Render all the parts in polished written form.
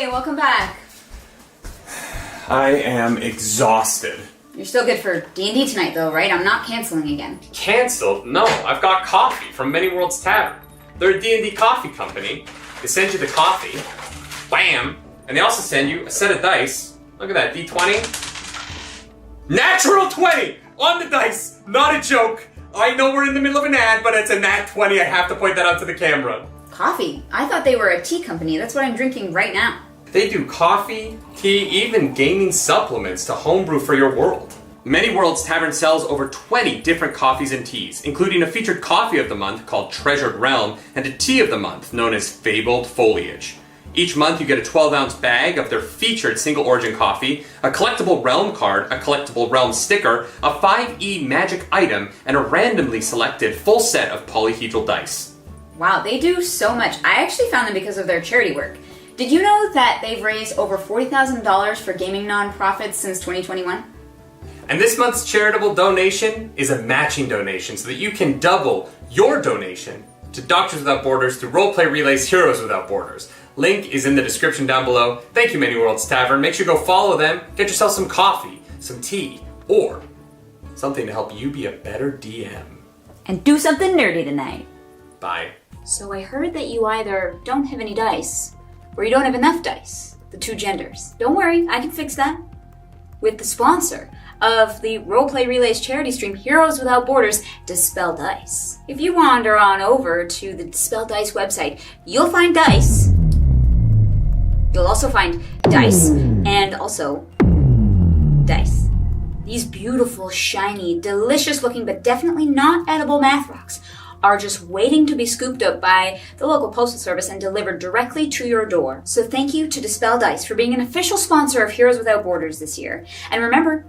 Hey, welcome back. I am exhausted. You're still good for D&D tonight though, right? I'm not canceling again. Canceled? No, I've got coffee from Many Worlds Tavern. They're a D&D coffee company. They send you the coffee, bam, and they also send you a set of dice. Look at that, D20. Natural 20 on the dice, not a joke. I know we're in the middle of an ad, but it's a nat 20. I have to point that out to the camera. Coffee? I thought they were a tea company. That's what I'm drinking right now. They do coffee, tea, even gaming supplements to homebrew for your world. Many Worlds Tavern sells over 20 different coffees and teas, including a featured coffee of the month called Treasured Realm and a tea of the month known as Fabled Foliage. Each month you get a 12-ounce bag of their featured single origin coffee, a collectible realm card, a collectible realm sticker, a 5e magic item, and a randomly selected full set of polyhedral dice. Wow, they do so much. I actually found them because of their charity work. Did you know that they've raised over $40,000 for gaming nonprofits since 2021? And this month's charitable donation is a matching donation so that you can double your donation to Doctors Without Borders through Roleplay Relay's Heroes Without Borders. Link is in the description down below. Thank you, Many Worlds Tavern. Make sure you go follow them, get yourself some coffee, some tea, or something to help you be a better DM. And do something nerdy tonight. Bye. So I heard that you either don't have any dice, or you don't have enough dice. The two genders. Don't worry, I can fix that. With the sponsor of the Roleplay Relays charity stream, Heroes Without Borders, Dispel Dice. If you wander on over to the Dispel Dice website, you'll find dice. You'll also find dice, and also dice. These beautiful, shiny, delicious looking, but definitely not edible math rocks are just waiting to be scooped up by the local postal service and delivered directly to your door. So thank you to Dispel Dice for being an official sponsor of Heroes Without Borders this year. And remember,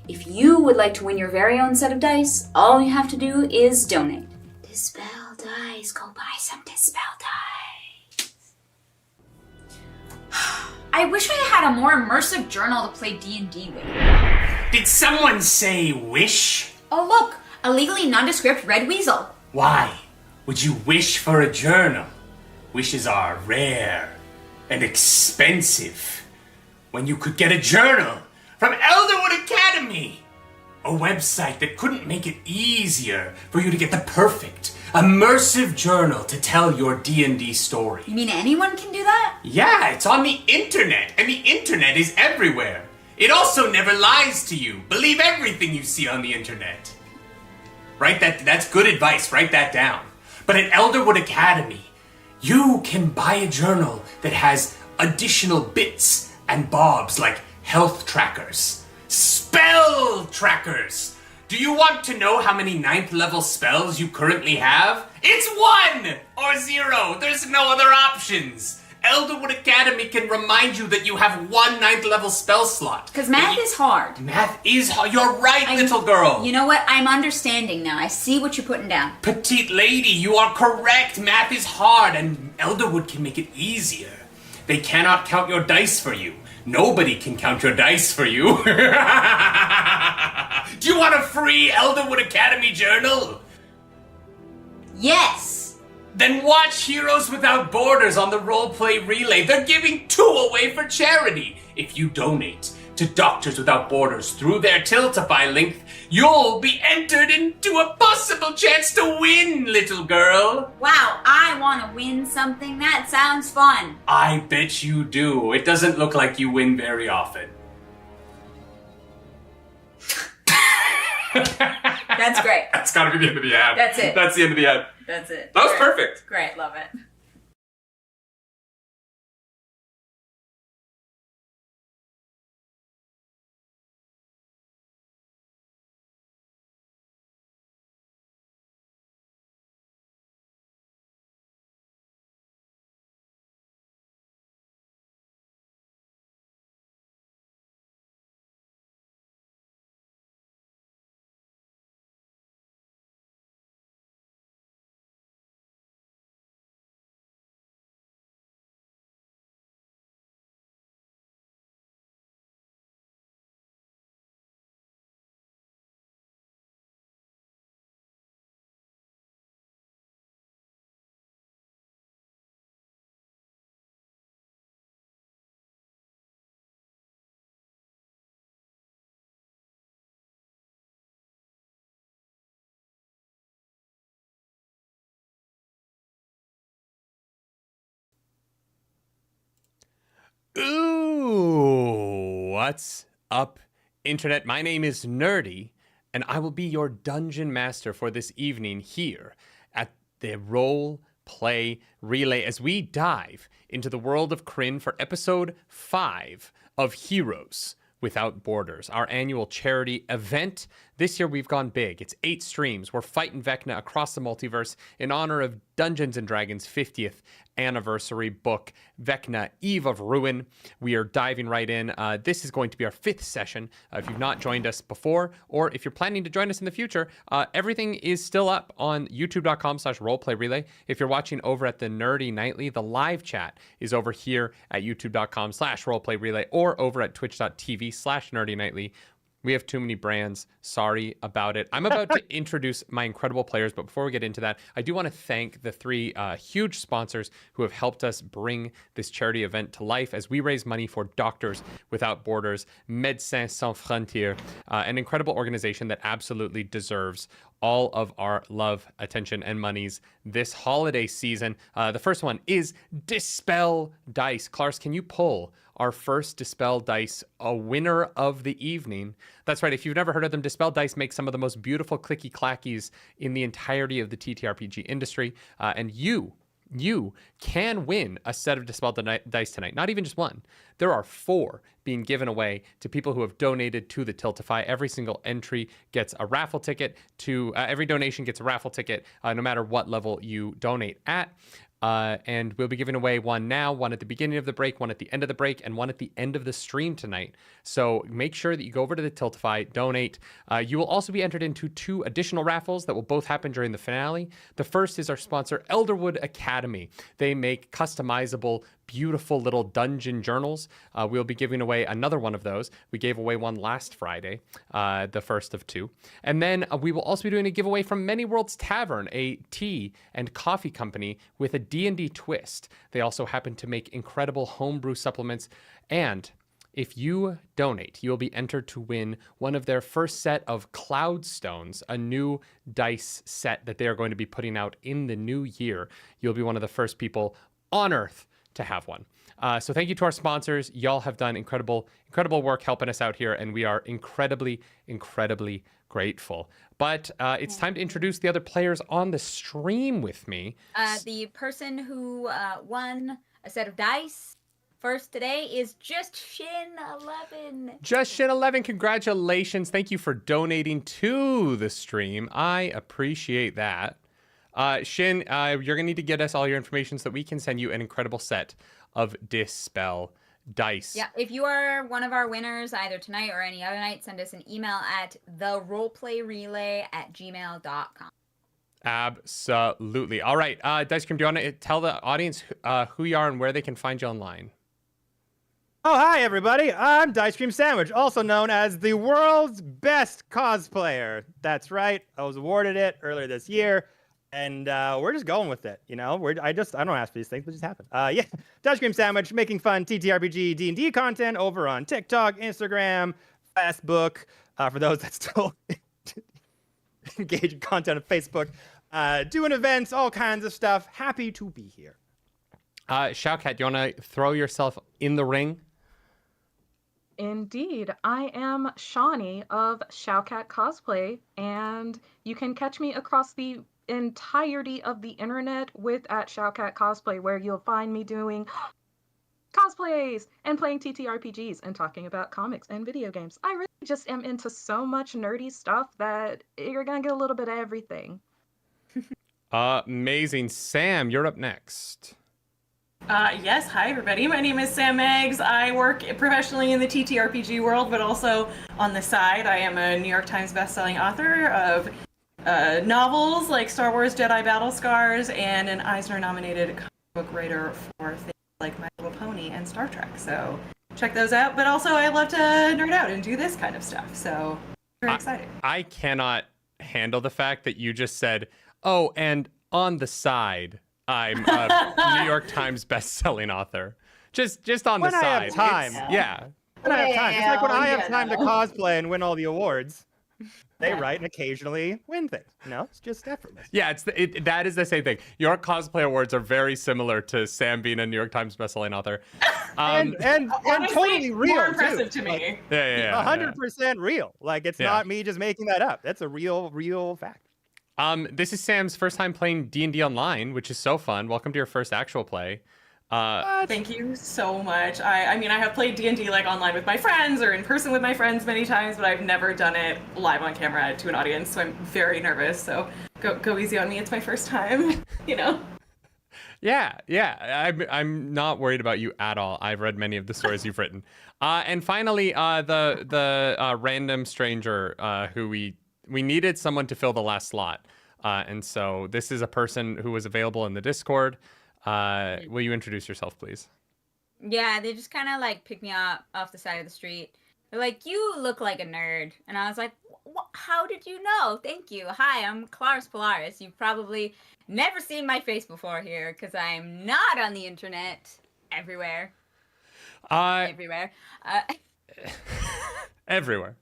if you would like to win your very own set of dice, all you have to do is donate. Dispel Dice, go buy some Dispel Dice. I wish I had a more immersive journal to play D&D with. Did someone say wish? Oh look, a legally nondescript red weasel. Why would you wish for a journal? Wishes are rare and expensive when you could get a journal from Elderwood Academy, a website that couldn't make it easier for you to get the perfect, immersive journal to tell your D&D story. You mean anyone can do that? Yeah, it's on the internet, and the internet is everywhere. It also never lies to you. Believe everything you see on the internet. That's good advice, write that down. But at Elderwood Academy, you can buy a journal that has additional bits and bobs like health trackers, spell trackers. Do you want to know how many 9th level spells you currently have? It's 1 or 0. There's no other options. Elderwood Academy can remind you that you have 1 9th level spell slot. Because math is hard. Math is hard. You're right, little girl. You know what? I'm understanding now. I see what you're putting down. Petite lady, you are correct. Math is hard, and Elderwood can make it easier. They cannot count your dice for you. Nobody can count your dice for you. Do you want a free Elderwood Academy journal? Yes! Then watch Heroes Without Borders on the Roleplay Relay. They're giving 2 away for charity. If you donate to Doctors Without Borders through their Tiltify link, you'll be entered into a possible chance to win, little girl. Wow, I want to win something. That sounds fun. I bet you do. It doesn't look like you win very often. That's great. That's gotta be the end of the ad. That's it. That's the end of the ad. That's it. That was Great. perfect. Great, love it. Ooh, what's up, Internet? My name is Nerdy, and I will be your dungeon master for this evening here at the Role Play Relay as we dive into the world of Krynn for episode 5 of Heroes Without Borders, our annual charity event. This year we've gone big. It's 8 streams. We're fighting Vecna across the multiverse in honor of Dungeons & Dragons' 50th anniversary book, Vecna, Eve of Ruin. We are diving right in. This is going to be our 5th session. If you've not joined us before, or if you're planning to join us in the future, everything is still up on youtube.com/roleplayrelay. If you're watching over at the Nerdy Nightly, the live chat is over here at youtube.com/roleplayrelay or over at twitch.tv/nerdynightly. We have too many brands. Sorry about it. I'm about to introduce my incredible players, but before we get into that, I do want to thank the 3 huge sponsors who have helped us bring this charity event to life as we raise money for Doctors Without Borders, Médecins Sans Frontières, an incredible organization that absolutely deserves all of our love, attention, and monies this holiday season. The first one is Dispel Dice. Clars, can you pull our first Dispel Dice, a winner of the evening? That's right. If you've never heard of them, Dispel Dice makes some of the most beautiful clicky clackies in the entirety of the TTRPG industry. And you can win a set of Dispel Dice tonight. Not even just one. There are 4 being given away to people who have donated to the Tiltify. Every single entry gets a raffle ticket. Every donation gets a raffle ticket, no matter what level you donate at. And we'll be giving away one now, one at the beginning of the break, one at the end of the break, and one at the end of the stream tonight. So make sure that you go over to the Tiltify, donate. You will also be entered into 2 additional raffles that will both happen during the finale. The first is our sponsor, Elderwood Academy. They make customizable, beautiful little dungeon journals. We'll be giving away another one of those. We gave away one last Friday, the first of 2. And then we will also be doing a giveaway from Many Worlds Tavern, a tea and coffee company with a D&D twist. They also happen to make incredible homebrew supplements. And if you donate, you will be entered to win one of their first set of Cloudstones, a new dice set that they are going to be putting out in the new year. You'll be one of the first people on Earth to have one. So thank you to our sponsors. Y'all have done incredible work helping us out here, and we are incredibly grateful. But it's time to introduce the other players on the stream with me. The person who won a set of dice first today is Just Shin 11. Just Shin 11, congratulations. Thank you for donating to the stream. I appreciate that. Shin, you're going to need to get us all your information so that we can send you an incredible set of Dispel Dice. Yeah, if you are one of our winners, either tonight or any other night, send us an email at theroleplayrelay@gmail.com. Absolutely. All right, Dice Cream, do you want to tell the audience who you are and where they can find you online? Oh, hi, everybody. I'm Dice Cream Sandwich, also known as the world's best cosplayer. That's right. I was awarded it earlier this year. And we're just going with it, you know. I don't ask for these things, but just happen. Yeah, Dice Cream Sandwich, making fun TTRPG D&D content over on TikTok, Instagram, Facebook. For those that still engage in content on Facebook, doing events, all kinds of stuff. Happy to be here. Showcat, do you want to throw yourself in the ring? Indeed. I am Shawnee of Showcat Cosplay, and you can catch me across the entirety of the internet with at Showcat Cosplay, where you'll find me doing cosplays and playing TTRPGs and talking about comics and video games. I really just am into so much nerdy stuff that you're gonna get a little bit of everything. Amazing. Sam, you're up next. Yes, hi everybody. My name is Sam Meggs. I work professionally in the TTRPG world, but also on the side, I am a New York Times bestselling author of novels like Star Wars Jedi Battle Scars and an Eisner-nominated comic book writer for things like My Little Pony and Star Trek. So check those out. But also I love to nerd out and do this kind of stuff. So very exciting. I cannot handle the fact that you just said, oh, and on the side, I'm a New York Times best-selling author. Just on the side. When I have time. Yeah. When I have time. It's like when I have time to cosplay and win all the awards. They write and occasionally win things. No, it's just effortless. Yeah, that is the same thing. Your cosplay awards are very similar to Sam being a New York Times bestselling author. And Honestly, totally real, more impressive too. to Like, me. Yeah. 100% real. Like, it's not me just making that up. That's a real fact. This is Sam's first time playing D&D online, which is so fun. Welcome to your first actual play. Thank you so much. I mean, I have played D&D like online with my friends or in person with my friends many times, but I've never done it live on camera to an audience, so I'm very nervous. So go easy on me. It's my first time, you know. Yeah. I'm not worried about you at all. I've read many of the stories you've written. And finally, the random stranger who we needed someone to fill the last slot, and so this is a person who was available in the Discord. Will you introduce yourself, please? Yeah, they just kind of like picked me up off the side of the street. They're like, "You look like a nerd," and I was like, "How did you know? Thank you. Hi, I'm Claris Polaris. You've probably never seen my face before here because I'm not on the internet everywhere. Everywhere. Everywhere.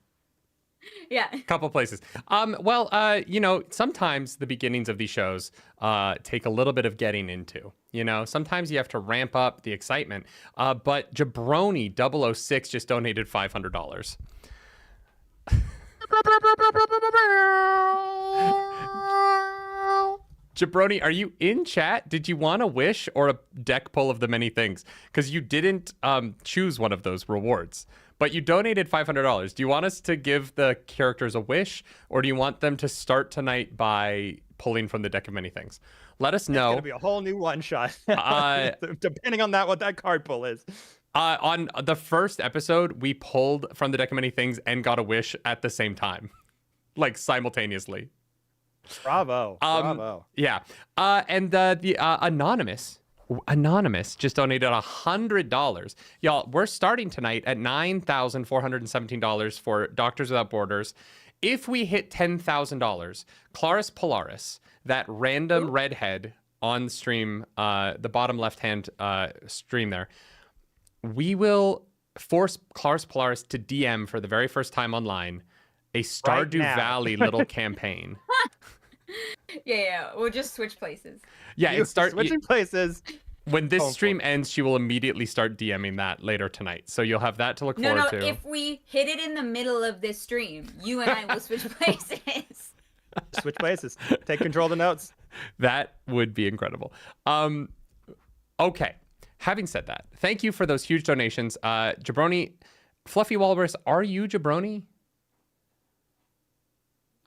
Yeah. Couple places. Sometimes the beginnings of these shows take a little bit of getting into. Sometimes you have to ramp up the excitement. But Jabroni 006 just donated $500. Jabroni, are you in chat? Did you want a wish or a deck pull of the many things? Because you didn't choose one of those rewards. But you donated $500. Do you want us to give the characters a wish, or do you want them to start tonight by pulling from the deck of many things? Let us know. It's gonna be a whole new one shot, depending on what that card pull is. On the first episode, we pulled from the deck of many things and got a wish at the same time, like simultaneously. Bravo! Yeah. And the Anonymous just donated $100. Y'all, we're starting tonight at $9,417 for Doctors Without Borders. If we hit $10,000, Claris Polaris, that random redhead on stream, the bottom left-hand stream there, we will force Claris Polaris to DM for the very first time online a Stardew Valley little campaign. Yeah. We'll just switch places. Yeah, switching places. When this stream ends, she will immediately start DMing that later tonight. So you'll have that to look forward to. No, if we hit it in the middle of this stream, you and I will switch places. Switch places. Take control of the notes. That would be incredible. Okay. Having said that, thank you for those huge donations. Jabroni, Fluffy Walrus, are you Jabroni?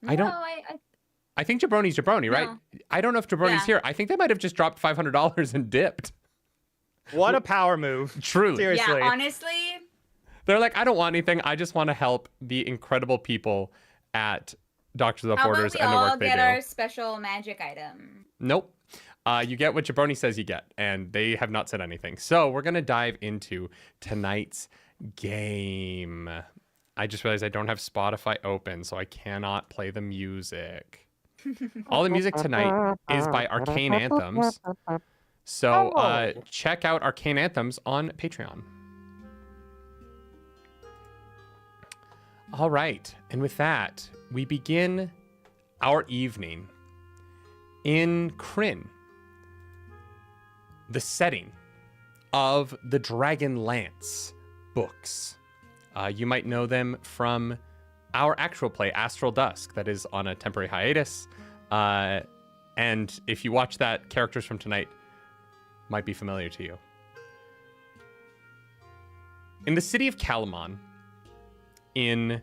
I think Jabroni's Jabroni, right? No. I don't know if Jabroni's here. I think they might have just dropped $500 and dipped. What a power move. Truly. Seriously. Yeah, honestly. They're like, I don't want anything. I just want to help the incredible people at Doctors Without Borders and the work they do. How about we all get our special magic item? Nope. You get what Jabroni says you get, and they have not said anything. So we're going to dive into tonight's game. I just realized I don't have Spotify open, so I cannot play the music. All the music tonight is by Arcane Anthems. So check out Arcane Anthems on Patreon. All right. And with that, we begin our evening in Krynn, the setting of the Dragonlance books. You might know them from our actual play, Astral Dusk, that is on a temporary hiatus. And if you watch that, characters from tonight might be familiar to you. In the city of Calamon, in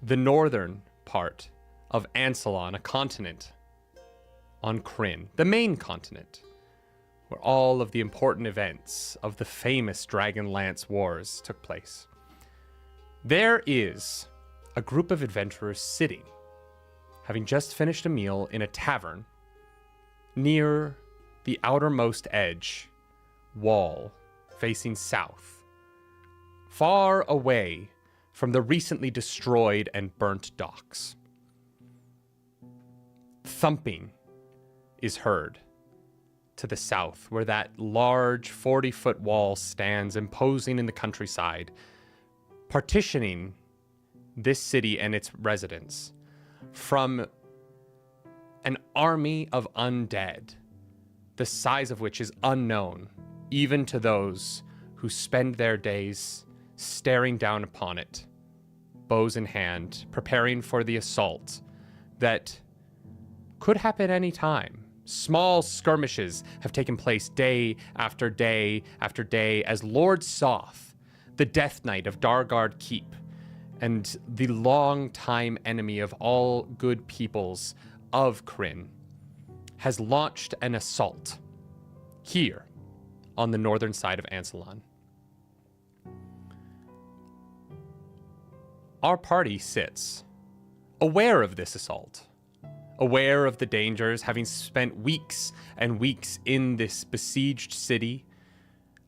the northern part of Ansalon, a continent on Krynn, the main continent, where all of the important events of the famous Dragonlance Wars took place, there is a group of adventurers sitting, having just finished a meal in a tavern near the outermost edge wall facing south, far away from the recently destroyed and burnt docks. Thumping is heard to the south, where that large 40-foot wall stands imposing in the countryside, partitioning this city and its residents from an army of undead, the size of which is unknown, even to those who spend their days staring down upon it, bows in hand, preparing for the assault that could happen any time. Small skirmishes have taken place day after day after day as Lord Soth, the Death Knight of Dargard Keep, and the long-time enemy of all good peoples of Krynn, has launched an assault here on the northern side of Ansalon. Our party sits aware of this assault, aware of the dangers, having spent weeks and weeks in this besieged city,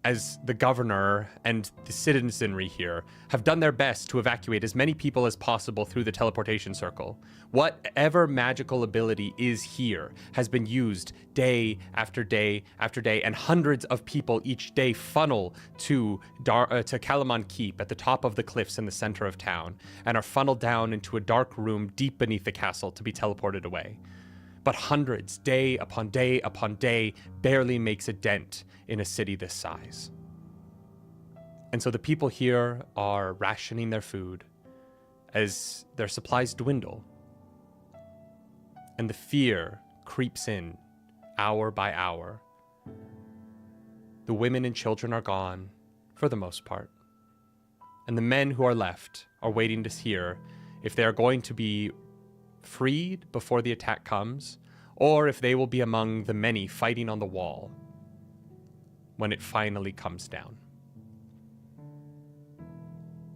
as the governor and the citizenry here have done their best to evacuate as many people as possible through the teleportation circle. Whatever magical ability is here has been used day after day after day, and hundreds of people each day funnel to Kalamon Keep at the top of the cliffs in the center of town, and are funneled down into a dark room deep beneath the castle to be teleported away. But hundreds, day upon day upon day, barely makes a dent in a city this size. And so the people here are rationing their food as their supplies dwindle. And the fear creeps in hour by hour. The women and children are gone, for the most part. And the men who are left are waiting to hear if they are going to be freed before the attack comes, or if they will be among the many fighting on the wall when it finally comes down.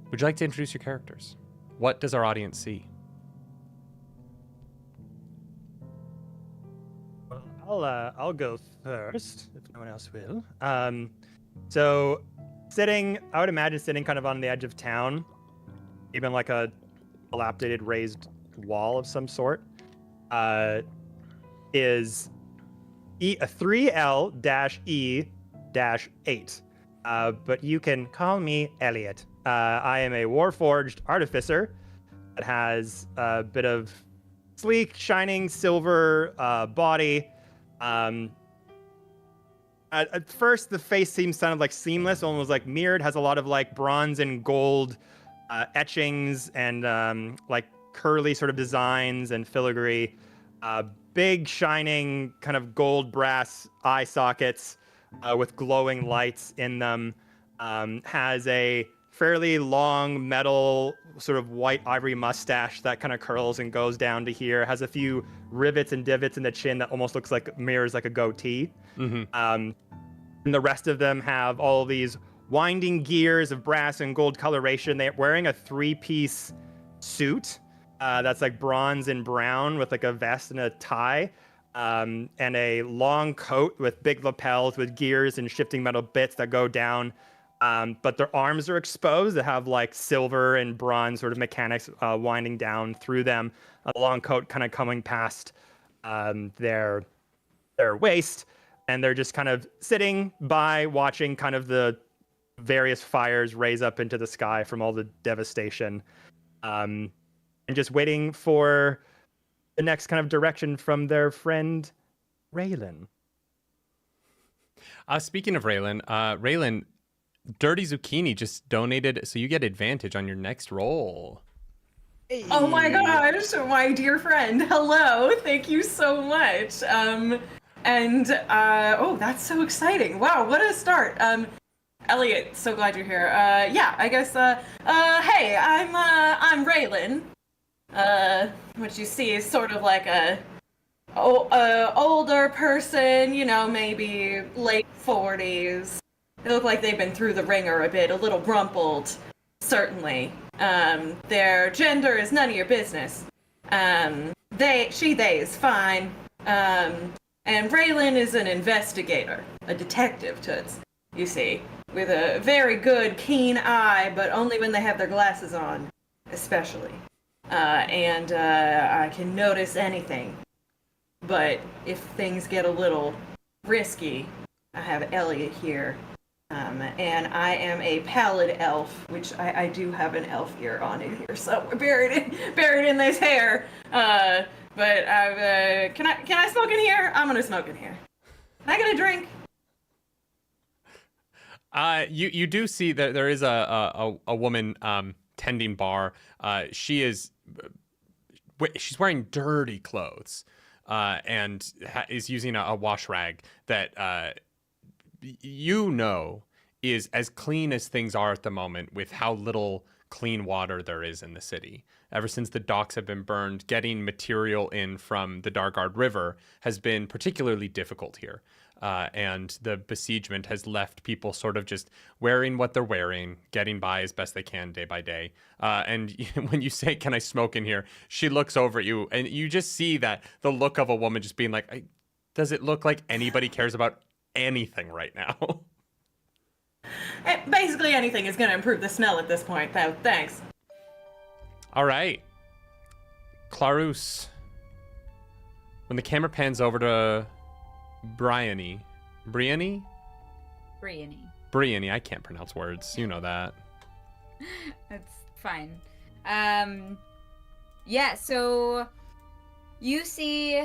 Would you like to introduce your characters? What does our audience see? Well, I'll go first, if no one else will. So, I would imagine sitting kind of on the edge of town, even like a dilapidated raised wall of some sort, is a 3L-E-8. But you can call me Elliot. I am a Warforged artificer that has a bit of sleek, shining silver body. At first, the face seems kind of like seamless, almost like mirrored. Has a lot of like bronze and gold etchings and like curly sort of designs and filigree. Big, shining kind of gold brass eye sockets with glowing lights in them. Has a fairly long metal sort of white ivory mustache that kind of curls and goes down to here. Has a few rivets and divots in the chin that almost looks like mirrors like a goatee. Mm-hmm. And the rest of them have all these winding gears of brass and gold coloration. They're wearing a 3-piece suit that's like bronze and brown with like a vest and a tie, and a long coat with big lapels with gears and shifting metal bits that go down. But their arms are exposed. They have like silver and bronze sort of mechanics winding down through them. A long coat kind of coming past their waist. And they're just kind of sitting by watching kind of the various fires raise up into the sky from all the devastation. And just waiting for the next kind of direction from their friend, Raylan. Speaking of Raylan, Dirty Zucchini just donated, so you get advantage on your next roll. Hey. Oh my gosh, my dear friend. Hello, thank you so much. Oh, that's so exciting. Wow, what a start. Elliot, so glad you're here. Yeah, I guess, hey, I'm Raylan. What you see is sort of like a older person, you know, maybe late 40s. They look like they've been through the ringer a bit, a little rumpled, certainly. Their gender is none of your business. She, they is fine. And Raylan is an investigator, a detective, toots, you see, with a very good, keen eye, but only when they have their glasses on, especially. I can notice anything. But if things get a little risky, I have Elliot here And I am a pallid elf, which I do have an elf ear on in here, so we're buried in this hair. But can I smoke in here? I'm gonna smoke in here. Can I get a drink? You do see that there is a woman tending bar. She's wearing dirty clothes and is using a wash rag that is as clean as things are at the moment with how little clean water there is in the city. Ever since the docks have been burned, getting material in from the Dargard River has been particularly difficult here. And the besiegement has left people sort of just wearing what they're wearing, getting by as best they can day by day. And when you say, "Can I smoke in here?" she looks over at you, and you just see that the look of a woman just being like, does it look like anybody cares about anything right now? Basically anything is going to improve the smell at this point, though. Thanks. All right. Clarus. When the camera pans over to Briony, I can't pronounce words. You know that. That's fine. Yeah, so you see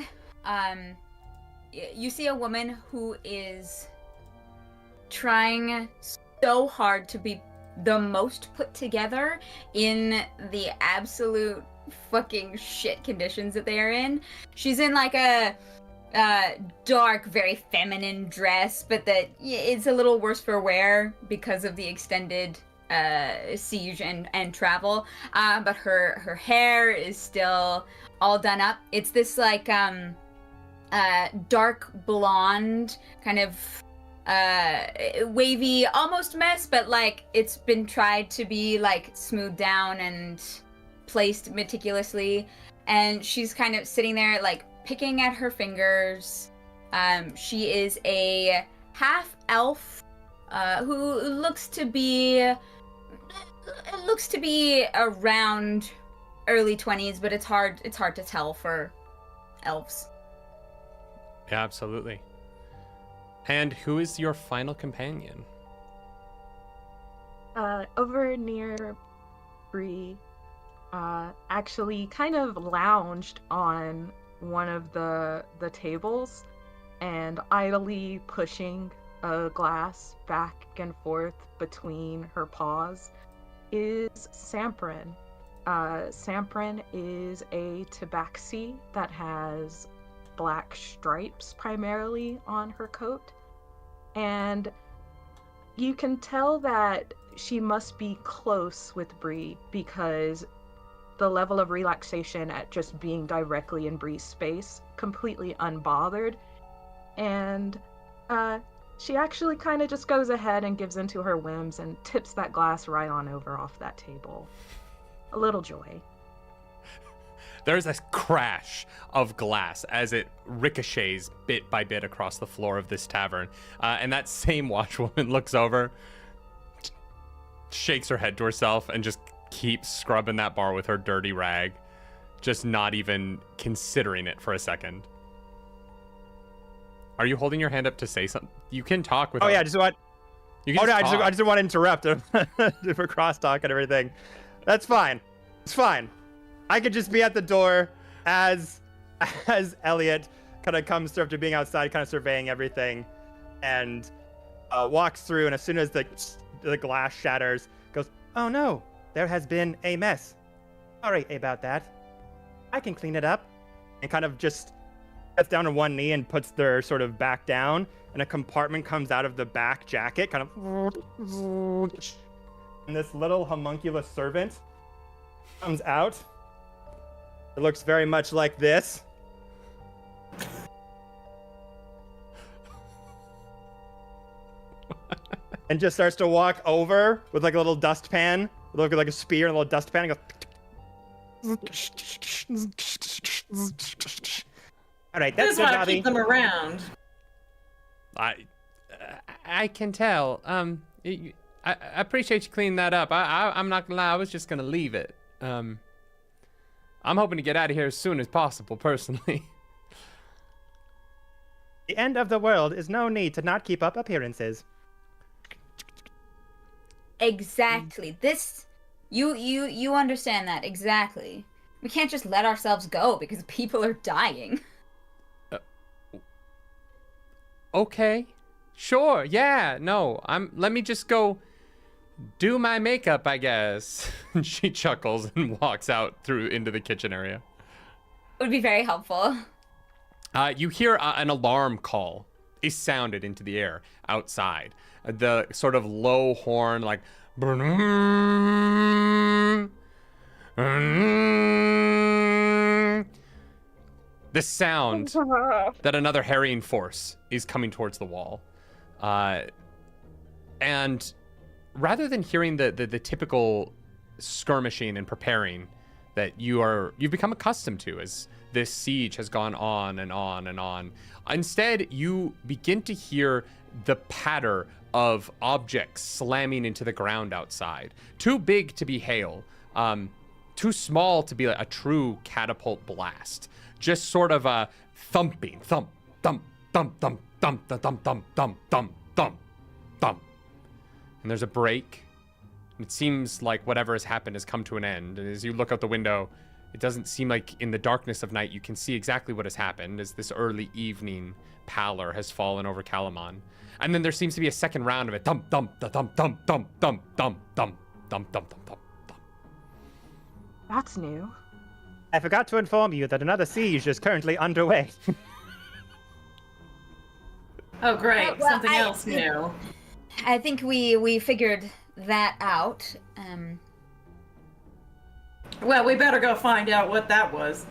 a woman who is trying so hard to be the most put together in the absolute fucking shit conditions that they are in. She's in like a dark, very feminine dress, but that it's a little worse for wear because of the extended siege and travel. But her hair is still all done up. It's this like dark blonde kind of wavy almost mess, but like it's been tried to be like smoothed down and placed meticulously, and she's kind of sitting there like picking at her fingers. She is a half elf who looks to be around early 20s, but it's hard to tell for elves. Yeah, absolutely. And who is your final companion? Over near Bree, actually kind of lounged on one of the tables and idly pushing a glass back and forth between her paws is Samprin. Samprin is a tabaxi that has black stripes primarily on her coat, and you can tell that she must be close with Bree because the level of relaxation at just being directly in Bree's space, completely unbothered, and she actually kind of just goes ahead and gives into her whims and tips that glass right on over off that table. A little joy. There's a crash of glass as it ricochets bit by bit across the floor of this tavern. And that same watchwoman looks over, shakes her head to herself, and just keeps scrubbing that bar with her dirty rag, just not even considering it for a second. Are you holding your hand up to say something? You can talk with. Oh yeah, just what? You can Oh no, talk. I just want to interrupt for crosstalk and everything. That's fine. It's fine. I could just be at the door as Elliot kind of comes through after being outside, kind of surveying everything, and walks through. And as soon as the glass shatters, goes, "Oh no, there has been a mess. Sorry about that. I can clean it up." And kind of just gets down on one knee and puts their sort of back down, and a compartment comes out of the back jacket, kind of, and this little homunculus servant comes out. It looks very much like this. And just starts to walk over with like a little dustpan, like a spear and a little dustpan, and goes. All right, that's This is why I Bobby. keep them around. I can tell. I appreciate you cleaning that up. I'm not gonna lie. I was just gonna leave it. I'm hoping to get out of here as soon as possible, personally. The end of the world is no need to not keep up appearances. Exactly. This, you understand that exactly. We can't just let ourselves go because people are dying. Okay. Sure. Yeah. No. Let me just go do my makeup, I guess. And she chuckles and walks out through into the kitchen area. Would be very helpful. You hear an alarm call is sounded into the air outside. The sort of low horn, like the sound that another harrying force is coming towards the wall. And rather than hearing the typical skirmishing and preparing that you've become accustomed to as this siege has gone on and on and on, instead you begin to hear the patter of objects slamming into the ground outside. Too big to be hail, too small to be a true catapult blast. Just sort of a thumping, thump, thump, thump, thump, thump, thump, thump, thump, thump, thump, thump, thump. And there's a break. It seems like whatever has happened has come to an end. And as you look out the window, it doesn't seem like in the darkness of night you can see exactly what has happened as this early evening pallor has fallen over Kalamon. And then there seems to be a second round of it. Thump, thump, thump, thump, thump, thump, thump, thump, thump, thump, thump, thump, thump. That's new. I forgot to inform you that another siege is currently underway. Oh, great. Well, Something else new. I think we figured that out. Well, we better go find out what that was.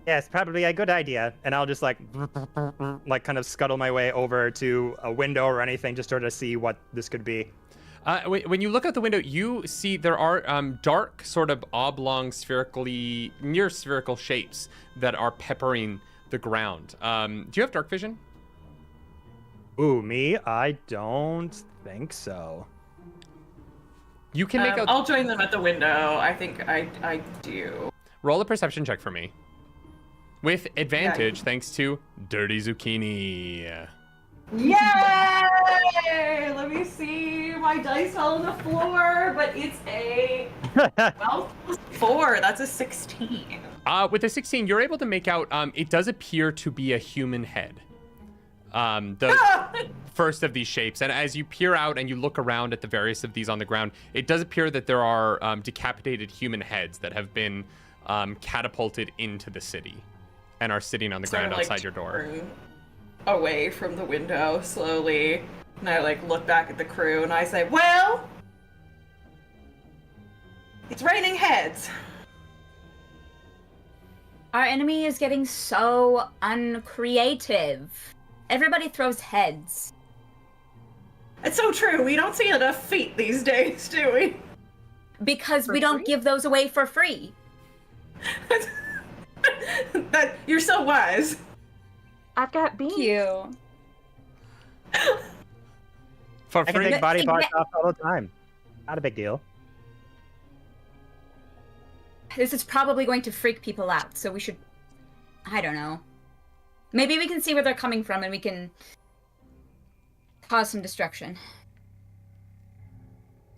Yes, probably a good idea. And I'll just like kind of scuttle my way over to a window or anything just sort of see what this could be. When you look out the window, you see there are dark, sort of oblong, near spherical shapes that are peppering the ground. Do you have dark vision? Ooh, me? I don't think so. You can make out... I'll join them at the window. I think I do. Roll a perception check for me. With advantage, thanks to Dirty Zucchini. Yay! Let me see. My dice fell on the floor, but it's a 4. That's a 16. With a 16, you're able to make out, it does appear to be a human head. The first of these shapes. And as you peer out and you look around at the various of these on the ground, it does appear that there are decapitated human heads that have been catapulted into the city and are sitting on the ground outside your door. Away from the window slowly, and I look back at the crew and I say, well, it's raining heads. Our enemy is getting so uncreative. Everybody throws heads. It's so true. We don't see enough feet these days, do we? Because we don't give those away for free. You're so wise. I've got beans. Thank you. For I can free? take body parts off all the time. Not a big deal. This is probably going to freak people out, so we should... I don't know. Maybe we can see where they're coming from and we can cause some destruction.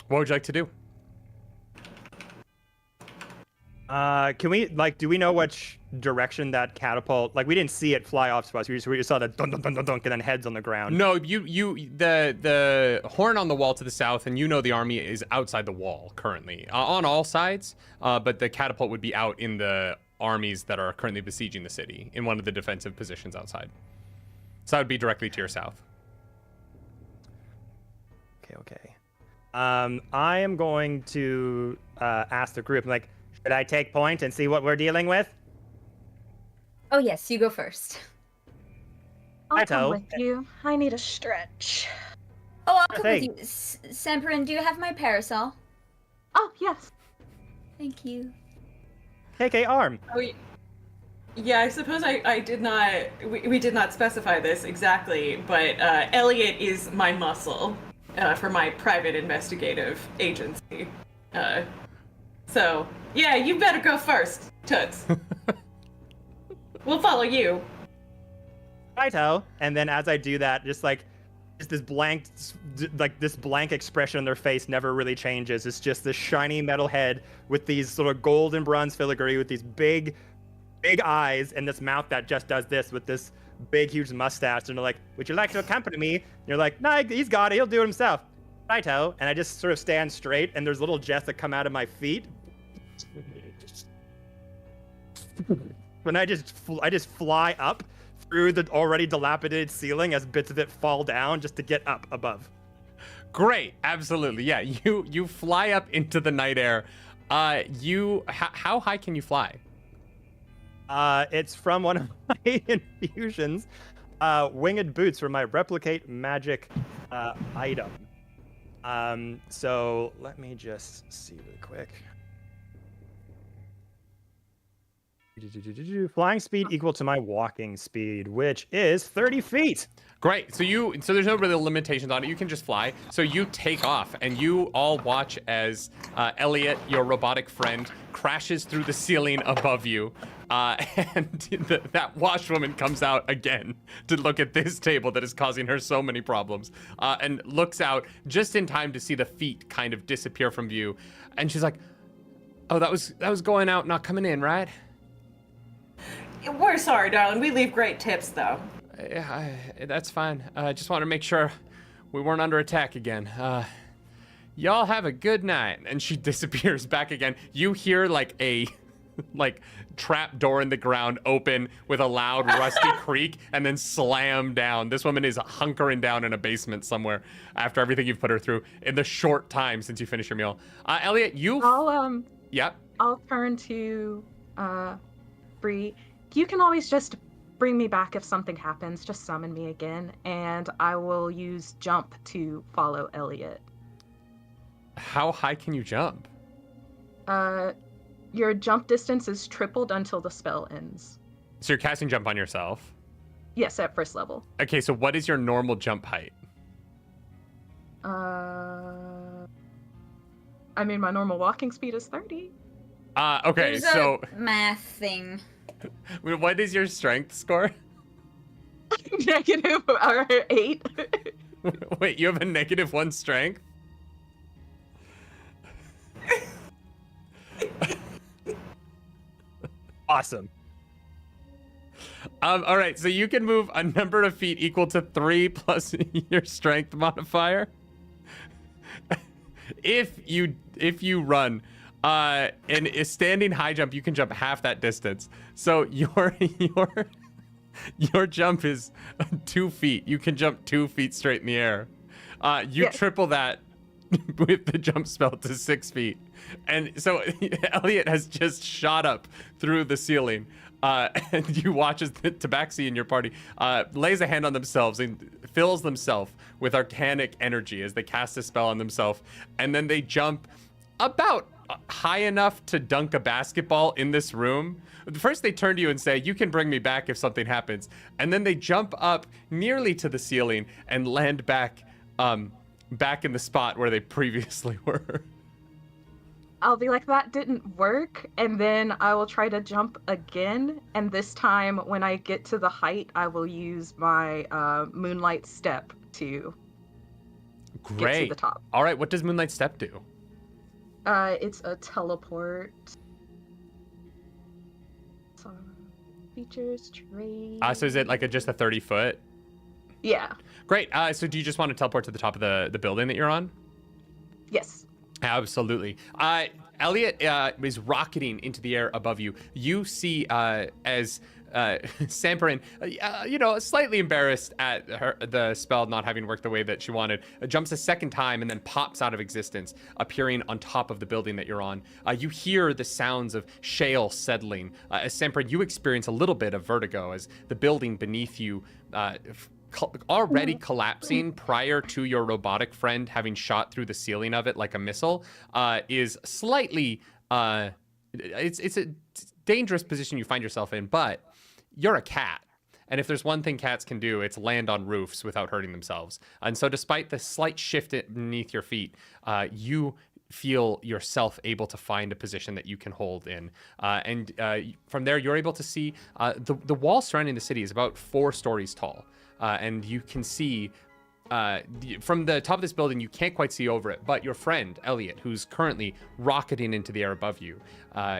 What would you like to do? Can we, do we know which direction that catapult, we didn't see it fly off to us. We just saw the dun dun dun dun dun and then heads on the ground. No, the horn on the wall to the south, and the army is outside the wall currently, on all sides, but the catapult would be out in the armies that are currently besieging the city in one of the defensive positions outside. So that would be directly to your south. Okay. I am going to ask the group, should I take point and see what we're dealing with? Oh yes, you go first. I'll come with you. I need a stretch. Oh, I'll come with you. Semperin, do you have my parasol? Oh, yes. Thank you. KK arm. Oh, yeah, I suppose I did not... We did not specify this exactly, but Elliot is my muscle for my private investigative agency. So, yeah, you better go first, Toots. We'll follow you. Righto. And then as I do that, just just this blank, like this blank expression on their face never really changes. It's just this shiny metal head with these sort of golden bronze filigree with these big eyes and this mouth that just does this with this big, huge mustache. And they're like, would you like to accompany me? And you're like, no, he's got it. He'll do it himself. Righto. And I just sort of stand straight, and there's little jets that come out of my feet. When I just fly up through the already dilapidated ceiling as bits of it fall down just to get up above. Great, absolutely, yeah. You fly up into the night air. How high can you fly? It's from one of my infusions, winged boots for my replicate magic item. So let me just see really quick. Flying speed equal to my walking speed, which is 30 feet. Great. So there's no real limitations on it. You can just fly. So you take off, and you all watch as Elliot, your robotic friend, crashes through the ceiling above you, and that washwoman comes out again to look at this table that is causing her so many problems, and looks out just in time to see the feet kind of disappear from view, and she's like, "Oh, that was going out, not coming in, right?" We're sorry, darling. We leave great tips, though. That's fine. I just want to make sure we weren't under attack again. Y'all have a good night. And she disappears back again. You hear like a trap door in the ground open with a loud rusty creak and then slam down. This woman is hunkering down in a basement somewhere after everything you've put her through in the short time since you finished your meal. Elliot, Yep. I'll turn to Bree. You can always just bring me back if something happens. Just summon me again, and I will use jump to follow Elliot. How high can you jump? Your jump distance is tripled until the spell ends. So you're casting jump on yourself? Yes, at first level. Okay, so what is your normal jump height? I mean, my normal walking speed is 30. Okay, There's so a math thing. what is your strength score? Negative or 8. Wait, you have a -1 strength? Awesome. All right, so you can move a number of feet equal to 3 plus your strength modifier. If you run, and a standing high jump, you can jump half that distance. So your jump is 2 feet. You can jump 2 feet straight in the air. You triple that with the jump spell to 6 feet. And so Elliot has just shot up through the ceiling. And you watch as the Tabaxi in your party lays a hand on themselves and fills themselves with arcanic energy as they cast a spell on themselves. And then they jump about high enough to dunk a basketball in this room. First, they turn to you and say, "You can bring me back if something happens." And then they jump up nearly to the ceiling and land back in the spot where they previously were. I'll be like, that didn't work, and then I will try to jump again, and this time when I get to the height, I will use my Moonlight Step to get to the top. All right, what does Moonlight Step do? It's a teleport. So, features, trade. So is it like just a 30-foot? Yeah. Great. So do you just want to teleport to the top of the building that you're on? Yes. Absolutely. Elliot is rocketing into the air above you. You see as Samperin, slightly embarrassed at the spell not having worked the way that she wanted, jumps a second time and then pops out of existence, appearing on top of the building that you're on. You hear the sounds of shale settling. As Samperin, you experience a little bit of vertigo as the building beneath you already collapsing prior to your robotic friend having shot through the ceiling of it like a missile, is slightly it's a dangerous position you find yourself in, but you're a cat, and if there's one thing cats can do, it's land on roofs without hurting themselves. And so despite the slight shift beneath your feet, you feel yourself able to find a position that you can hold in. And from there, you're able to see the wall surrounding the city is about 4 stories tall. And you can see from the top of this building, you can't quite see over it, but your friend, Elliot, who's currently rocketing into the air above you,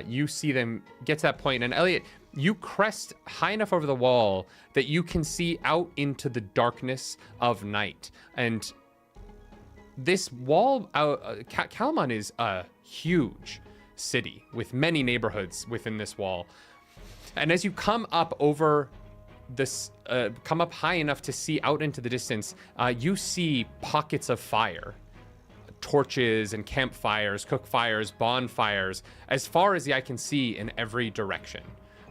you see them get to that point, and Elliot, you crest high enough over the wall that you can see out into the darkness of night. And this wall, Kalamon is a huge city with many neighborhoods within this wall. And as you come up over this, come up high enough to see out into the distance, you see pockets of fire. Torches and campfires, cook fires, bonfires, as far as the eye can see in every direction.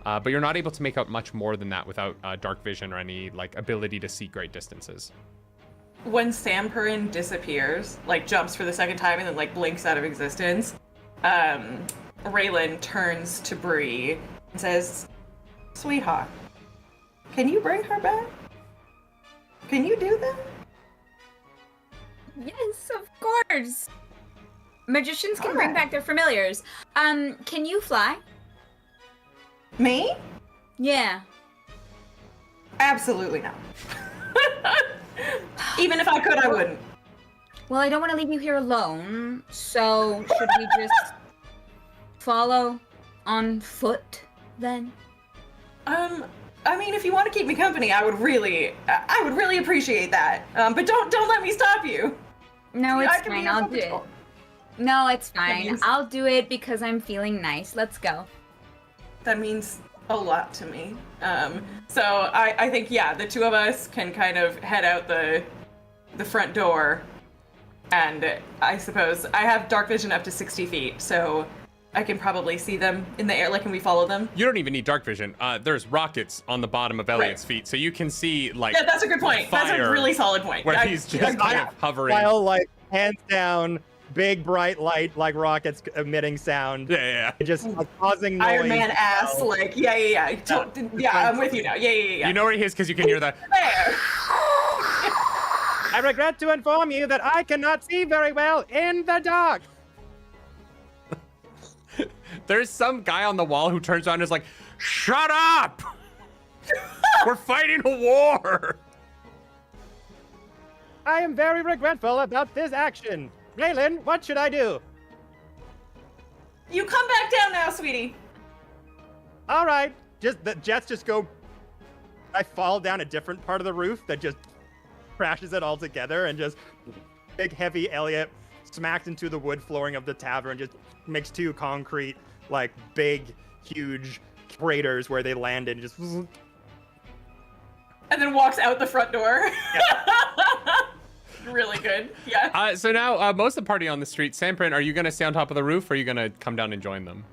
But you're not able to make out much more than that without dark vision or any like ability to see great distances. When Samperin disappears, like jumps for the second time and then like blinks out of existence, Raylan turns to Bree and says, "Sweetheart, can you bring her back? Can you do that?" Yes, of course. Magicians can bring back their familiars. Can you fly? Me? Yeah. Absolutely not. Even if I could, I wouldn't. Well, I don't want to leave you here alone, so should we just follow on foot then? I mean, if you want to keep me company, I would really appreciate that. But don't let me stop you. No, I it's can fine. be your I'll do it. puppet. No, it's fine. means- I'll do it because I'm feeling nice. Let's go. That means a lot to me. So I think, yeah, the two of us can kind of head out the front door, and I suppose I have dark vision up to 60 feet, so I can probably see them in the air. Like, can we follow them? You don't even need dark vision. There's rockets on the bottom of Elliot's feet, so you can see like Yeah, that's a good point. That's a fire really solid point. where he's just kind of hovering. While like hands down, big bright light like rockets emitting sound. Yeah. Just like, causing noise. Iron Man ass, like, yeah. I'm with you now. Yeah. You know where he is because you can hear the. There. I regret to inform you that I cannot see very well in the dark. There's some guy on the wall who turns around and is like, "Shut up! We're fighting a war!" I am very regretful about this action. Raylan, what should I do? You come back down now, sweetie. All right. Just the jets just go. I fall down a different part of the roof that just crashes it all together, and just big heavy Elliot smacked into the wood flooring of the tavern, just makes two concrete, like big, huge craters where they landed. Just And then walks out the front door. Really good. Yeah. So now, most of the party on the street. Samperin, are you going to stay on top of the roof, or are you going to come down and join them?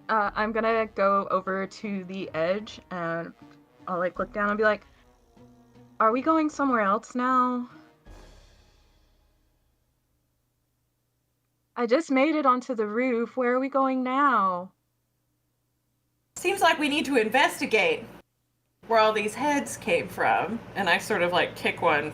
I'm gonna go over to the edge and I'll like look down and be like, "Are we going somewhere else now?" I just made it onto the roof. Where are we going now? Seems like we need to investigate where all these heads came from. And I sort of like kick one,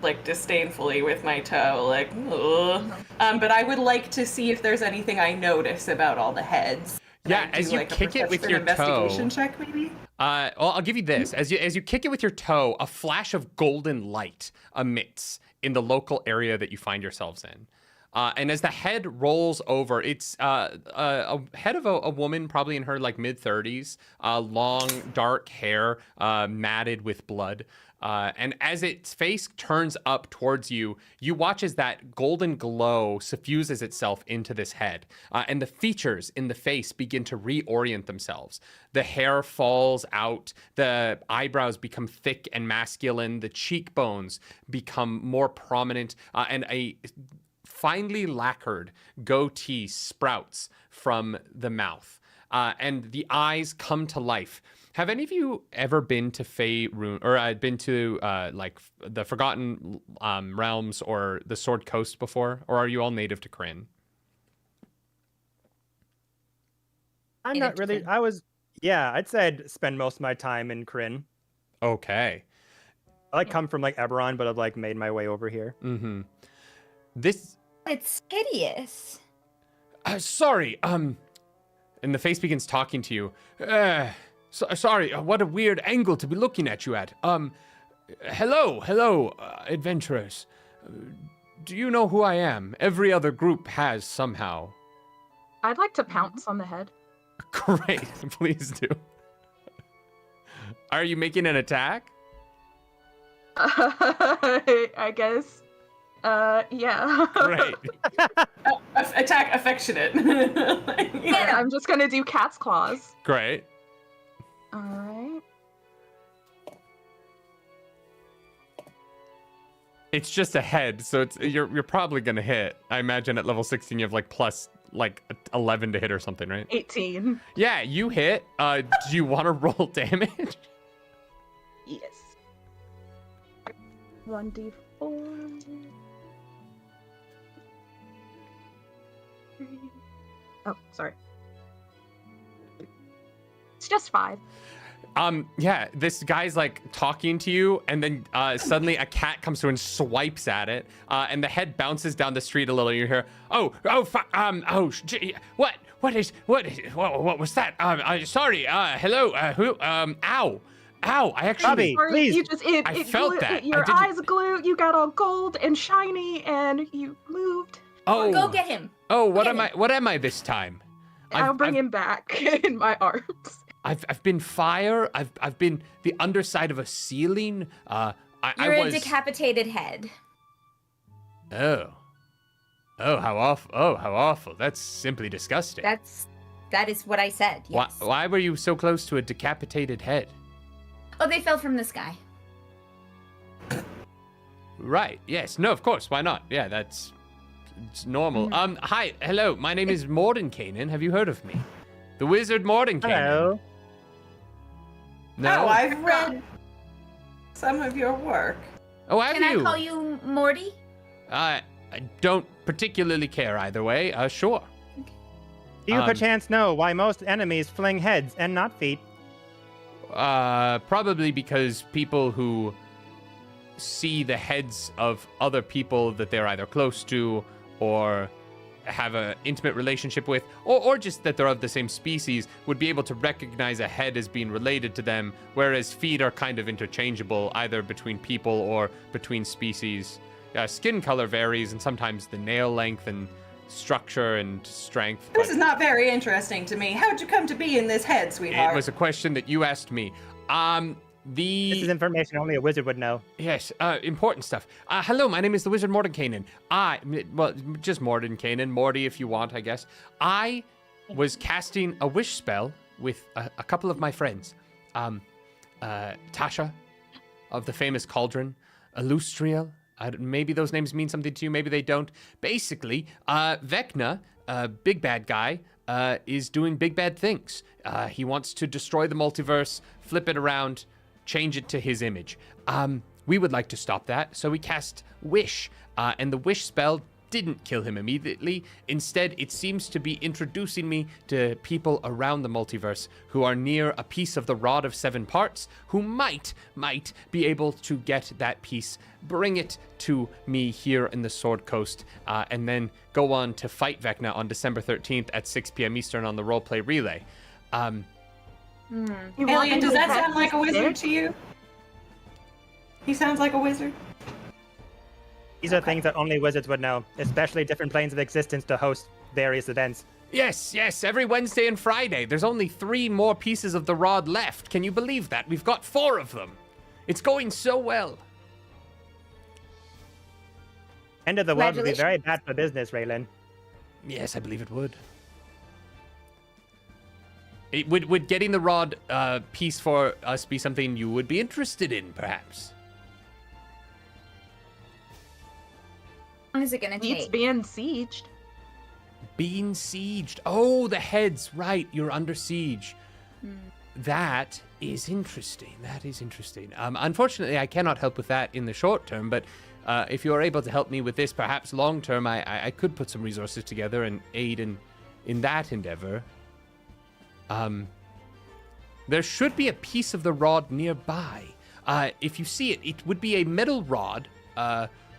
like disdainfully with my toe, like, ugh. But I would like to see if there's anything I notice about all the heads. Yeah, Can I as do, you like, a kick it with perception your toe. investigation check, maybe. Well, I'll give you this. As you kick it with your toe, a flash of golden light emits in the local area that you find yourselves in. And as the head rolls over, it's a head of a woman, probably in her like mid-30s, long dark hair, matted with blood. And as its face turns up towards you, you watch as that golden glow suffuses itself into this head. And the features in the face begin to reorient themselves. The hair falls out, the eyebrows become thick and masculine, the cheekbones become more prominent, and a finely lacquered goatee sprouts from the mouth, and the eyes come to life. Have any of you ever been to Faerun, or been to like the Forgotten Realms or the Sword Coast before, or are you all native to Krynn? I'm not really. I'd say I'd spend most of my time in Krynn. Okay. I like come from like Eberron, but I've like made my way over here. Mm-hmm. This. It's hideous. Sorry. And the face begins talking to you. Sorry. What a weird angle to be looking at you at. Hello, adventurers. Do you know who I am? Every other group has somehow. I'd like to pounce on the head. Great, please do. Are you making an attack? I guess. Yeah. Great. Attack affectionate. Yeah, I'm just gonna do cat's claws. Great. All right. It's just a head, so you're probably gonna hit. I imagine at level 16 you have like plus 11 to hit or something, right? 18. Yeah, you hit. Do you want to roll damage? Yes. 1d4. Oh, sorry. It's just 5. Yeah, this guy's like talking to you, and then suddenly a cat comes through and swipes at it, and the head bounces down the street a little. You hear, what was that? Sorry, hello, who, ow, I actually, Bobby, Sorry, please. you just I felt that. Your I didn't- eyes glowed. You got all gold and shiny, and you moved. oh, Go get him. oh, what get am I? What am I this time? I'll bring him back in my arms. I've been fire. I've been the underside of a ceiling. I You're was. a decapitated head. Oh, how awful! Oh, how awful! That's simply disgusting. That is what I said. Yes. Why were you so close to a decapitated head? Oh, they fell from the sky. Right. Yes. No. Of course. Why not? Yeah. It's normal. Hi. Hello. My name is Mordenkainen. Have you heard of me? The wizard Mordenkainen. Hello. No. Oh, I've read some of your work. Oh, have Can you? I call you Morty? I don't particularly care either way. Sure. Do you perchance know why most enemies fling heads and not feet? Probably because people who see the heads of other people that they're either close to or have an intimate relationship with, or just that they're of the same species, would be able to recognize a head as being related to them, whereas feet are kind of interchangeable, either between people or between species. Skin color varies, and sometimes the nail length and structure and strength. This is not very interesting to me. How'd you come to be in this head, sweetheart? It was a question that you asked me. This is information only a wizard would know. Yes, important stuff. Hello, my name is the Wizard Mordenkainen. Just Mordenkainen, Morty if you want, I guess. I was casting a wish spell with a couple of my friends. Tasha, of the famous Cauldron, Illustriel. Maybe those names mean something to you, maybe they don't. Basically, Vecna, big bad guy, is doing big bad things. He wants to destroy the multiverse, flip it around, change it to his image. We would like to stop that, so we cast Wish, and the Wish spell didn't kill him immediately. Instead, it seems to be introducing me to people around the multiverse who are near a piece of the Rod of Seven Parts, who might be able to get that piece, bring it to me here in the Sword Coast, and then go on to fight Vecna on December 13th at 6 p.m. Eastern on the Roleplay Relay. Alien, does that sound like a wizard to you? He sounds like a wizard. These are things that only wizards would know, especially different planes of existence to host various events. Yes, every Wednesday and Friday. There's only 3 more pieces of the rod left. Can you believe that? We've got 4 of them. It's going so well. End of the world would be very bad for business, Raylan. Yes, I believe it would. Would getting the rod piece for us be something you would be interested in, perhaps? How long is it gonna take? It's being sieged. Being sieged. Oh, the heads. Right, you're under siege. That is interesting. Unfortunately, I cannot help with that in the short term, but if you are able to help me with this, perhaps long term, I could put some resources together and aid in that endeavor. There should be a piece of the rod nearby. If you see it, it would be a metal rod,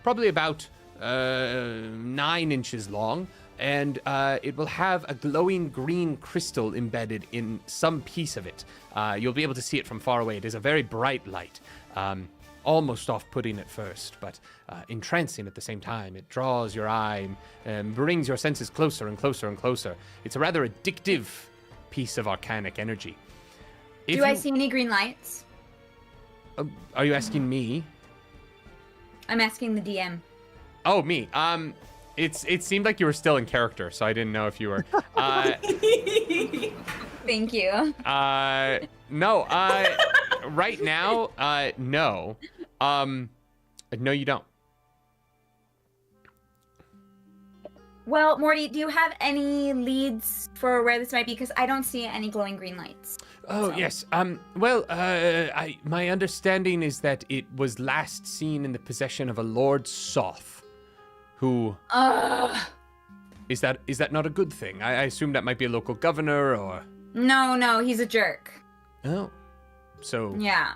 probably about 9 inches long, and it will have a glowing green crystal embedded in some piece of it. You'll be able to see it from far away. It is a very bright light. almost off-putting at first, but entrancing at the same time. It draws your eye and brings your senses closer and closer and closer. It's a rather addictive piece of arcanic energy. Do I see any green lights? Are you asking me? I'm asking the DM. Oh, me. It seemed like you were still in character, so I didn't know if you were. Thank you. No. Right now, no. No, you don't. Well, Morty, do you have any leads for where this might be? Because I don't see any glowing green lights. Oh, So- yes. Well, my understanding is that it was last seen in the possession of a Lord Soth, who... Is that not a good thing? I assume that might be a local governor, or... No, he's a jerk. Oh. So... Yeah.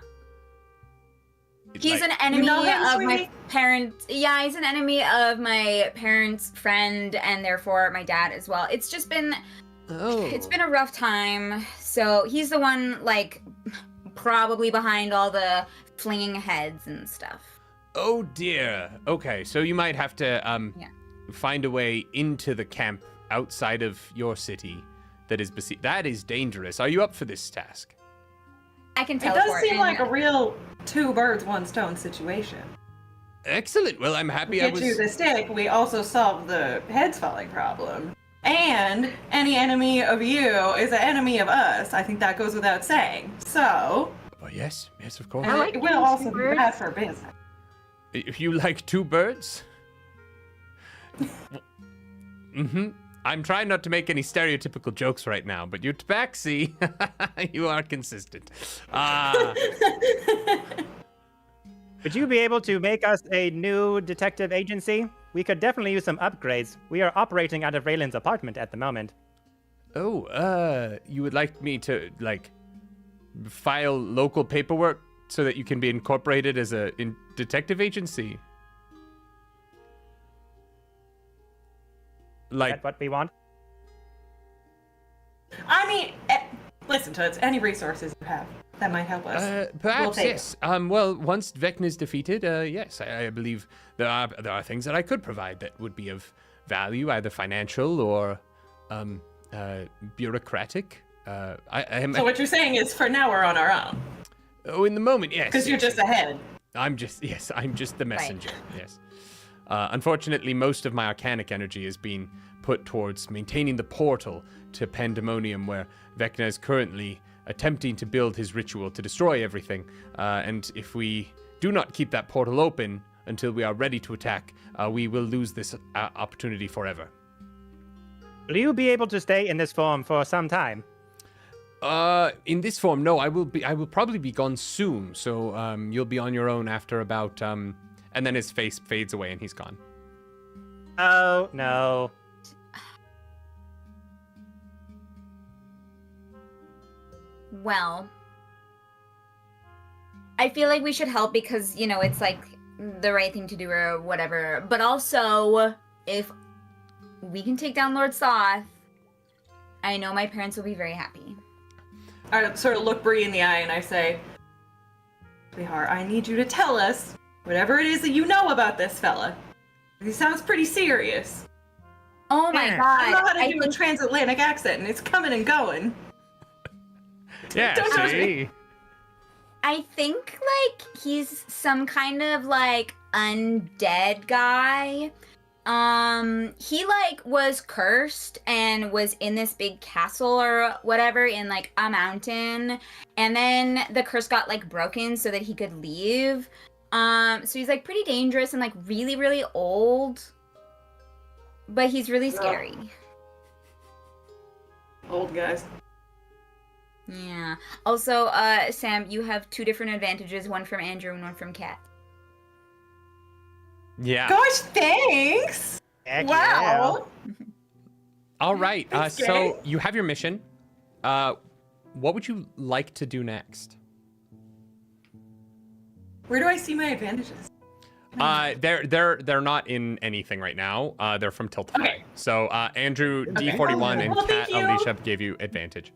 it, He's like- an enemy You know him, of sweetie? my parents. Yeah, he's an enemy of my parents' friend, and therefore my dad as well. It's just been... Oh. It's been a rough time. So he's the one, like, probably behind all the flinging heads and stuff. Oh, dear. Okay, so you might have to, Yeah. find a way into the camp outside of your city that is besieged. That is dangerous. Are you up for this task? I can It teleport. does seem and- like a real two birds, one stone situation. Excellent. Well, I'm happy I Get you was... the stick, we also solve the heads falling problem. And any enemy of you is an enemy of us. I think that goes without saying. So, Oh, yes, of course. I like it will getting also two be birds. bad for business. If you like two birds? Mm-hmm. I'm trying not to make any stereotypical jokes right now, but you tabaxi, you are consistent. Would you be able to make us a new detective agency? We could definitely use some upgrades. We are operating out of Raylan's apartment at the moment. You would like me to, like, file local paperwork so that you can be incorporated as a detective agency? Is Like, that what we want? I mean, listen, Toots, any resources you have that might help us. perhaps, take yes. Well, once Vecna is defeated, yes, I believe there are things that I could provide that would be of value, either financial or bureaucratic. I am. So what you're saying is, for now, we're on our own. Oh, in the moment, yes. Because you're yes. just ahead. I'm just the messenger. Yes. Unfortunately, most of my arcanic energy is being put towards maintaining the portal to Pandemonium, where Vecna is currently attempting to build his ritual to destroy everything. And if we do not keep that portal open until we are ready to attack, we will lose this opportunity forever. Will you be able to stay in this form for some time? In this form, no. I will probably be gone soon. So you'll be on your own after about and then his face fades away and he's gone. Oh, no. Well, I feel like we should help because, you know, it's like the right thing to do or whatever. But also, if we can take down Lord Soth, I know my parents will be very happy. I sort of look Bree in the eye and I say, sweetheart, I need you to tell us whatever it is that you know about this fella. He sounds pretty serious. Oh my Yeah. god. I know how to do a think- transatlantic accent and it's coming and going. Yeah, Don't judge me. see? I think like he's some kind of like undead guy. He like was cursed and was in this big castle or whatever in like a mountain, and then the curse got like broken so that he could leave. So he's like pretty dangerous and like really, really old. But he's really scary. Old guys. Yeah. Also, Sam, you have 2 different advantages, one from Andrew and one from Kat. Yeah. Gosh, thanks! Heck Wow! All right. Thanks, So Gary. you have your mission. What would you like to do next? Where do I see my advantages? They're not in anything right now. They're from Tiltify. Okay. So Andrew Okay. D41 and Well, Kat thank you. Alicia gave you advantage.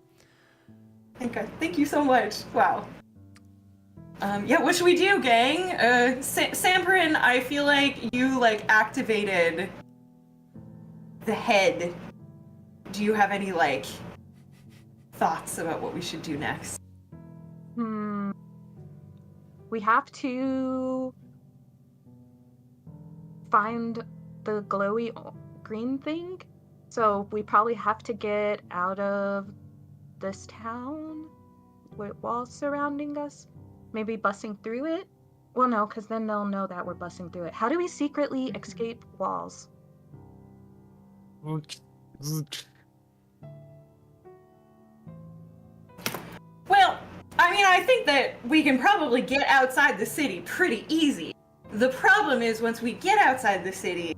Thank you so much. Wow. Yeah, what should we do, gang? Samperin, I feel like you, like, activated the head. Do you have any, like, thoughts about what we should do next? We have to find the glowy green thing. So we probably have to get out of this town with walls surrounding us. Maybe busting through it? Well, no, because then they'll know that we're busting through it. How do we secretly escape walls? Well, I mean, I think that we can probably get outside the city pretty easy. The problem is once we get outside the city,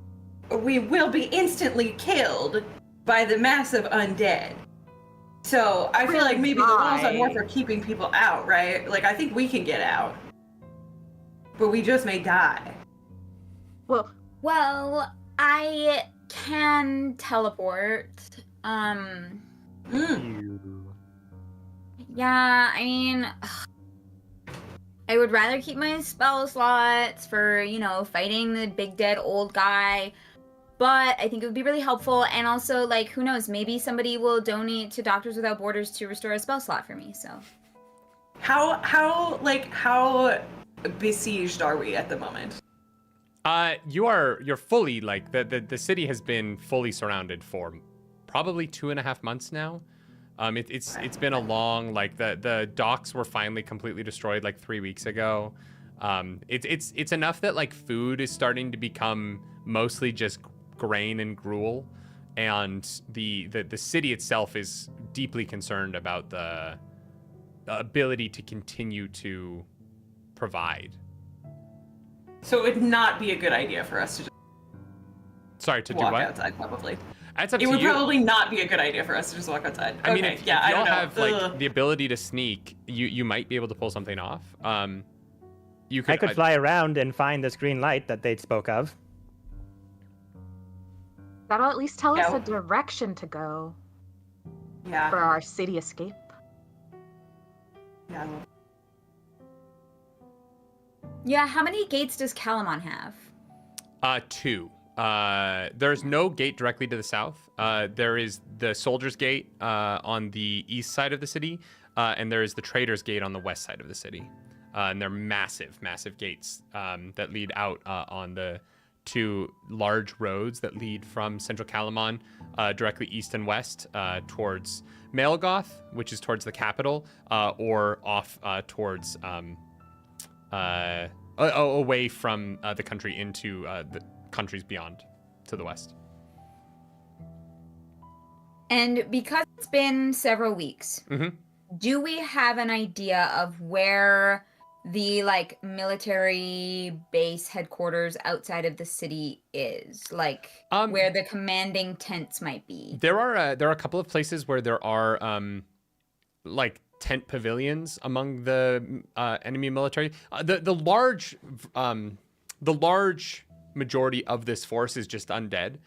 we will be instantly killed by the massive undead. So I feel like maybe the walls are more for keeping people out, right? Like, I think we can get out. But we just may die. Well, I can teleport. Yeah, I mean, I would rather keep my spell slots for, you know, fighting the big dead old guy. But I think it would be really helpful, and also, like, who knows, maybe somebody will donate to Doctors Without Borders to restore a spell slot for me, so. How besieged are we at the moment? You're fully, like, the city has been fully surrounded for probably 2.5 months now. It's been a long, like, the docks were finally completely destroyed like 3 weeks ago. It's enough that, like, food is starting to become mostly just grain and gruel, and the city itself is deeply concerned about the ability to continue to provide. So it would not be a good idea for us to just walk outside, probably. That's up it to would you. probably not be a good idea for us to just walk outside. I mean, okay, if I y'all don't know. have like the ability to sneak, you might be able to pull something off. You could. I could fly around and find this green light that they spoke of. That'll at least tell us a direction to go. Yeah. For our city escape. Yeah. Yeah, how many gates does Calamon have? 2. There's no gate directly to the south. There is the Soldier's Gate on the east side of the city, and there is the Trader's Gate on the west side of the city. And they're massive, massive gates that lead out on the 2 large roads that lead from central Calamon directly east and west towards Malgoth, which is towards the capital, or off towards away from the country into the countries beyond to the west. And because it's been several weeks, do we have an idea of where the, like, military base headquarters outside of the city is? Like, where the commanding tents might be? There are a couple of places where there are like tent pavilions among the enemy military. The large majority of this force is just undead,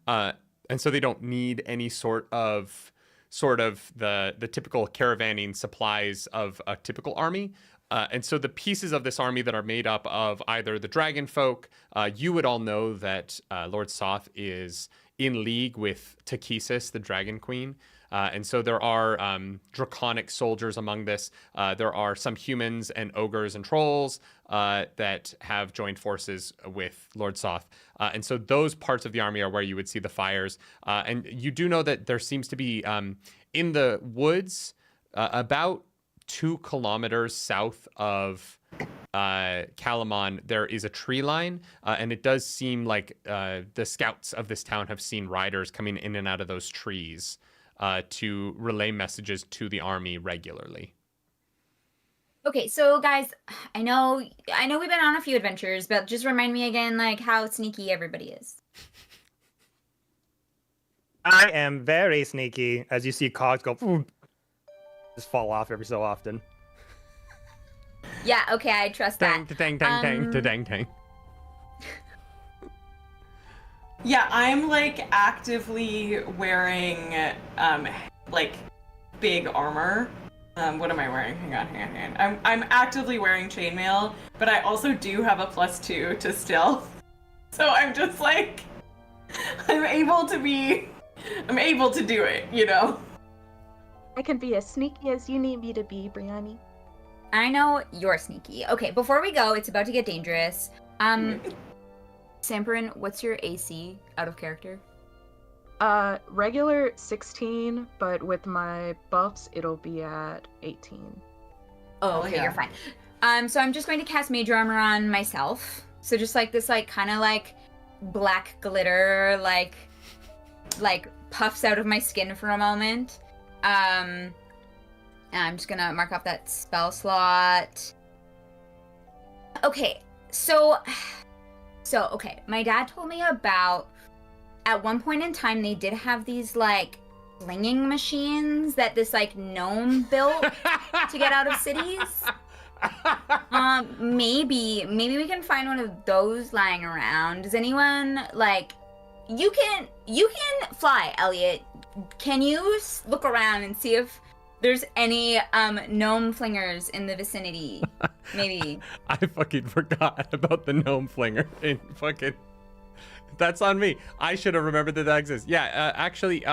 and so they don't need any sort of the typical caravanning supplies of a typical army. And so the pieces of this army that are made up of either the dragon folk, you would all know that Lord Soth is in league with Takesis, the dragon queen. And so there are draconic soldiers among this. There are some humans and ogres and trolls that have joined forces with Lord Soth. And so those parts of the army are where you would see the fires. And you do know that there seems to be in the woods about 2 kilometers south of Calamon, there is a tree line, and it does seem like the scouts of this town have seen riders coming in and out of those trees to relay messages to the army regularly. Okay, so guys, I know we've been on a few adventures, but just remind me again, like, how sneaky everybody is. I am very sneaky, as you see cogs go just fall off every so often. Yeah, okay, I trust that. Dang, dang. Yeah, I'm, like, actively wearing, like, big armor. What am I wearing? Hang on. I'm actively wearing chainmail, but I also do have a +2 to stealth. So I'm just like, I'm able to do it, you know? I can be as sneaky as you need me to be, Brianni. I know you're sneaky. Okay, before we go, it's about to get dangerous. Samperin, what's your AC out of character? Regular 16, but with my buffs, it'll be at 18. Oh, okay, yeah. you're fine. So I'm just going to cast Mage Armor on myself. So just like this, like, kind of like black glitter, like puffs out of my skin for a moment. And I'm just gonna mark off that spell slot. Okay, so okay, my dad told me about, at one point in time, they did have these, like, flinging machines that this, like, gnome built to get out of cities. Maybe we can find one of those lying around. Does anyone, like, you can fly, Elliot. Can you look around and see if there's any gnome flingers in the vicinity? Maybe. I fucking forgot about the gnome flinger. That's on me. I should have remembered that exists. Yeah, actually,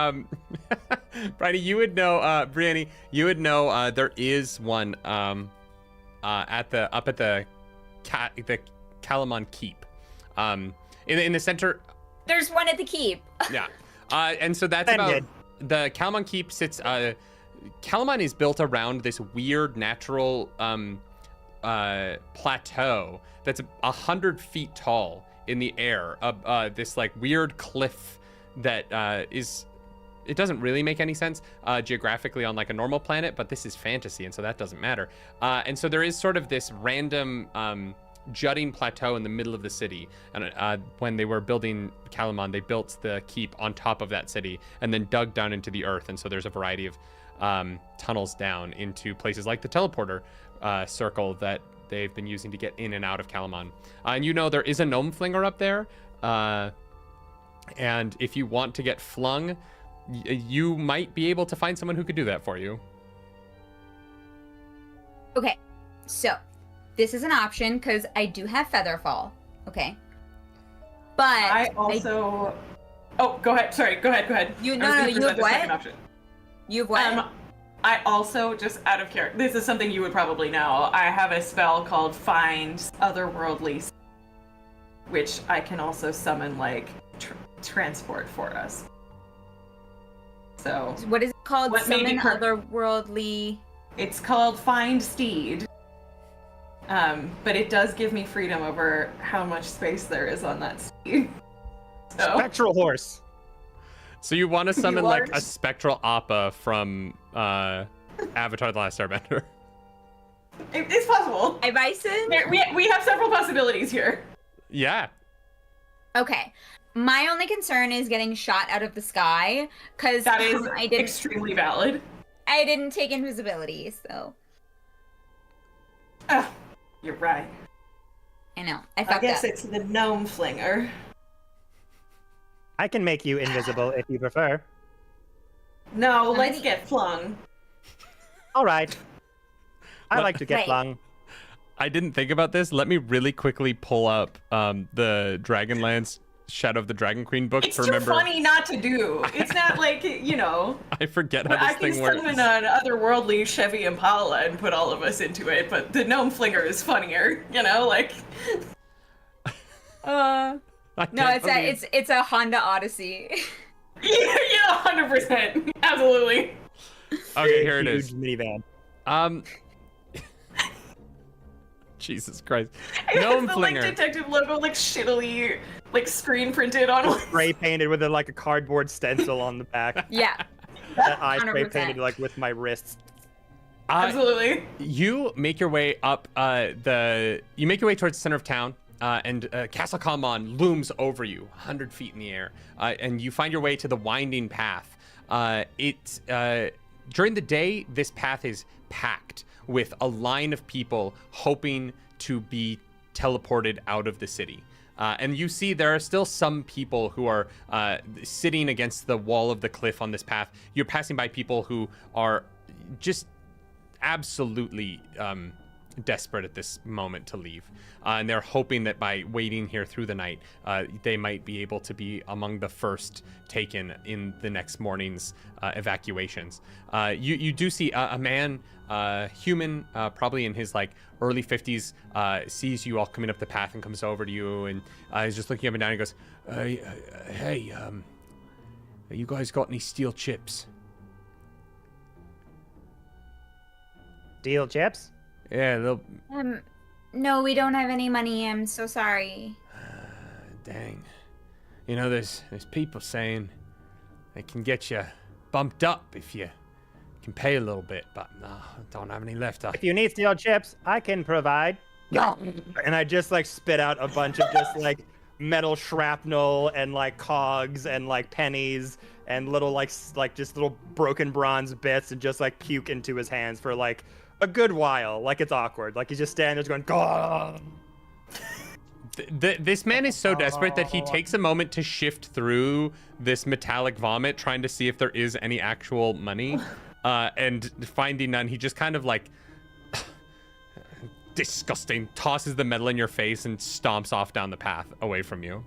Bridie, you would know, Brianni, you would know there is one up at the Calamon Keep. In the center. There's one at the keep. Yeah. And so that's about the Calamon Keep sits. Calamon is built around this weird natural plateau that's 100 feet tall in the air. This like weird cliff that it doesn't really make any sense geographically on like a normal planet, but this is fantasy, and so that doesn't matter. And so there is sort of this random jutting plateau in the middle of the city, and when they were building Calamon, they built the keep on top of that city and then dug down into the earth, and so there's a variety of tunnels down into places like the teleporter circle that they've been using to get in and out of Calamon. And you know there is a gnome flinger up there, and if you want to get flung, you might be able to find someone who could do that for you. Okay, so this is an option because I do have Featherfall. Okay, but I also. Oh, go ahead. Sorry, go ahead. You have what? You have what? I also, just out of character, this is something you would probably know. I have a spell called Find Otherworldly, which I can also summon like transport for us. So what is it called? What Summon Otherworldly. It's called Find Steed. But it does give me freedom over how much space there is on that steed. So. Spectral horse. So you want to summon like a spectral Appa from Avatar: The Last Airbender? It's possible. Hey, Bison? We have several possibilities here. Yeah. Okay. My only concern is getting shot out of the sky, because that is extremely valid. I didn't take invisibility, so. Oh, you're right. I know. I guess it's the gnome flinger. I can make you invisible if you prefer. No, let's get flung. All right. I like to get flung. I didn't think about this. Let me really quickly pull up the Dragonlance Shadow of the Dragon Queen book. It's too funny not to do. It's not like, you know. I forget how this thing works. I can summon an otherworldly Chevy Impala and put all of us into it, but the gnome flinger is funnier, you know, like. No, it's a Honda Odyssey. Yeah, 100%. Absolutely. Okay, here it is. Minivan. Jesus Christ. Gnome flinger. Like detective logo, like shittily, like screen printed on. Spray painted with like a cardboard stencil on the back. Yeah. That I spray painted like with my wrists. Absolutely. You make your way up you make your way towards the center of town. And Castle Calamon looms over you, 100 feet in the air, and you find your way to the winding path. During the day, this path is packed with a line of people hoping to be teleported out of the city. And you see there are still some people who are sitting against the wall of the cliff on this path. You're passing by people who are just absolutely desperate at this moment to leave. And they're hoping that by waiting here through the night, they might be able to be among the first taken in the next morning's evacuations. You do see a man, human, probably in his like early 50s, sees you all coming up the path and comes over to you, and he's just looking up and down and goes, hey, you guys got any steel chips? Steel chips? Yeah, they'll... No, we don't have any money. I'm so sorry. Dang. You know, there's people saying they can get you bumped up if you can pay a little bit, but no, I don't have any left. If you need steel chips, I can provide. And I just like spit out a bunch of just like metal shrapnel and like cogs and like pennies and little like just little broken bronze bits and just like puke into his hands for like a good while. Like it's awkward. Like he's just standing there going, God. This man is so desperate that he takes a moment to shift through this metallic vomit, trying to see if there is any actual money, and finding none. He just kind of like, disgusting, tosses the metal in your face and stomps off down the path away from you.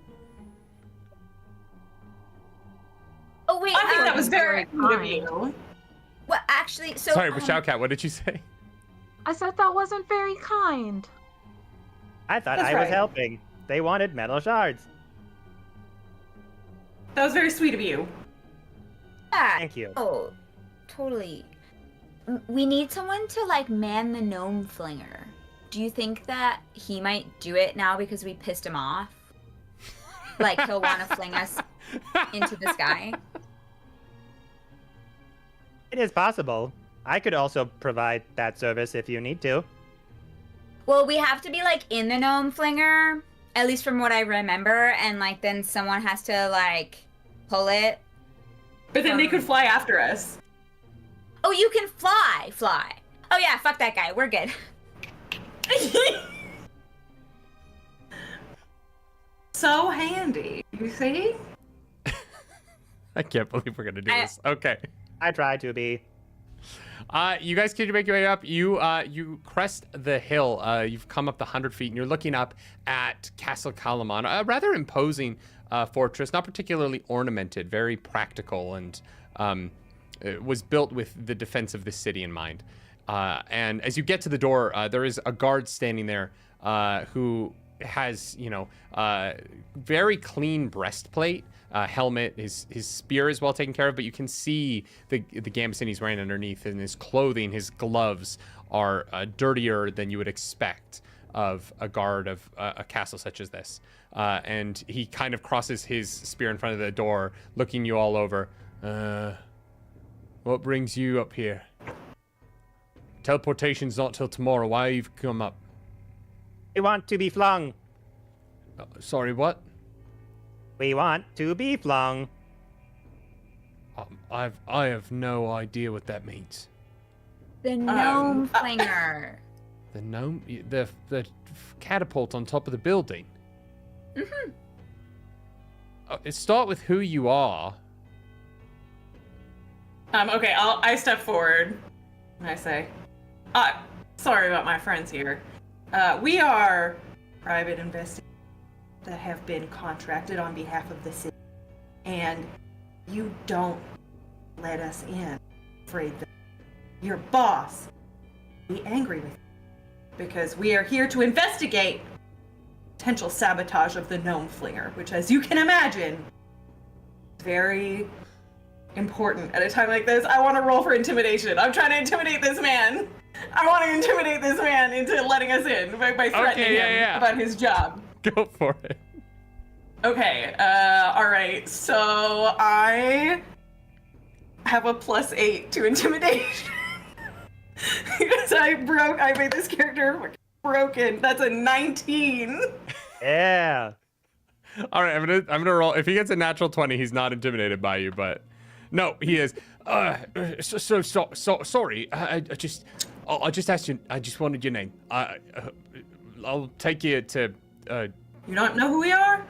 Oh wait, I think that was very good of you. Well, actually, so Sorry, Shoutout, what did you say? I said that wasn't very kind. I thought That's I was right. helping. They wanted metal shards. That was very sweet of you. yeah, Thank you. Oh, totally. We need someone to like man the gnome flinger. Do you think that he might do it now because we pissed him off? Like he'll want to fling us into the sky? It is possible. I could also provide that service if you need to. Well, we have to be like in the gnome flinger, at least from what I remember, and like then someone has to like pull it. But then they could fly after us. Oh, you can fly. Oh yeah, fuck that guy. We're good. So handy, you see? I can't believe we're gonna do this. Okay. I try to be. You guys can make your way up. You crest the hill. You've come up the 100 feet, and you're looking up at Castle Kalaman, a rather imposing fortress, not particularly ornamented, very practical, and it was built with the defense of the city in mind. And as you get to the door, there is a guard standing there who has, very clean breastplate. Helmet, his spear is well taken care of, but you can see the gambeson he's wearing underneath, and his clothing, his gloves are dirtier than you would expect of a guard of a castle such as this. And he kind of crosses his spear in front of the door, looking you all over. What brings you up here? Teleportation's not till tomorrow. Why have you come up? We want to be flung. Sorry, what? We want to be flung. I have no idea what that means. The gnome flinger. The gnome, the catapult on top of the building. Mm-hmm. It start with who you are. Okay, I step forward and I say, sorry about my friends here. We are private investigators that have been contracted on behalf of the city, and you don't let us in. Afraid that your boss will be angry with you because we are here to investigate potential sabotage of the gnome flinger, which, as you can imagine, is very important at a time like this. I want to roll for intimidation. I'm trying to intimidate this man. I want to intimidate this man into letting us in by threatening him about his job. Go for it. Okay, alright, so I have a +8 to intimidation. Because I made this character broken. That's a 19. Yeah. All right, I'm gonna roll. If he gets a natural 20, he's not intimidated by you, but no, he is. Sorry. I just asked you. I just wanted your name. I'll take you to. You don't know who we are?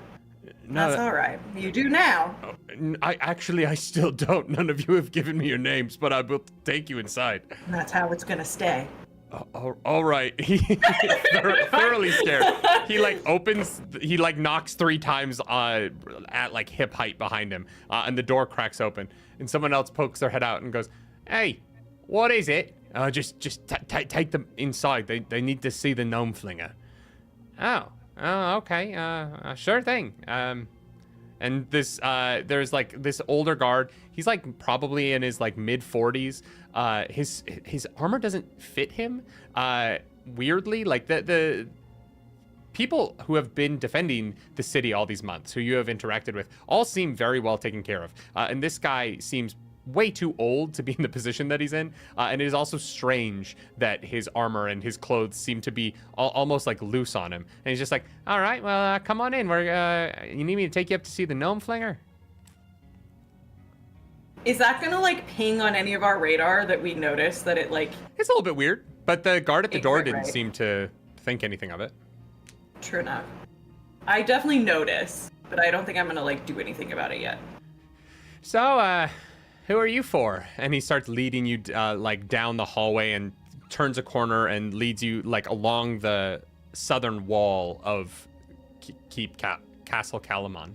No, That's all right. You do now. I still don't. None of you have given me your names, but I will take you inside. And that's how it's gonna stay. All right. He thoroughly scared. He knocks 3 times at like hip height behind him, and the door cracks open, and someone else pokes their head out and goes, "Hey, what is it?" Just take them inside. They need to see the gnome flinger. Oh, okay. Sure thing. And this there's like this older guard. He's like probably in his like mid 40s. His armor doesn't fit him. Weirdly, like the people who have been defending the city all these months, who you have interacted with, all seem very well taken care of. And this guy seems way too old to be in the position that he's in, and it is also strange that his armor and his clothes seem to be almost like loose on him. And he's just like, all right, well, come on in. You need me to take you up to see the gnome flinger? Is that gonna like ping on any of our radar that we notice that it like? It's a little bit weird, but the guard at the door Right. didn't seem to think anything of it. True enough. I definitely notice, but I don't think I'm gonna like do anything about it yet. So, who are you for? And he starts leading you like down the hallway and turns a corner and leads you like along the southern wall of Castle Calamon.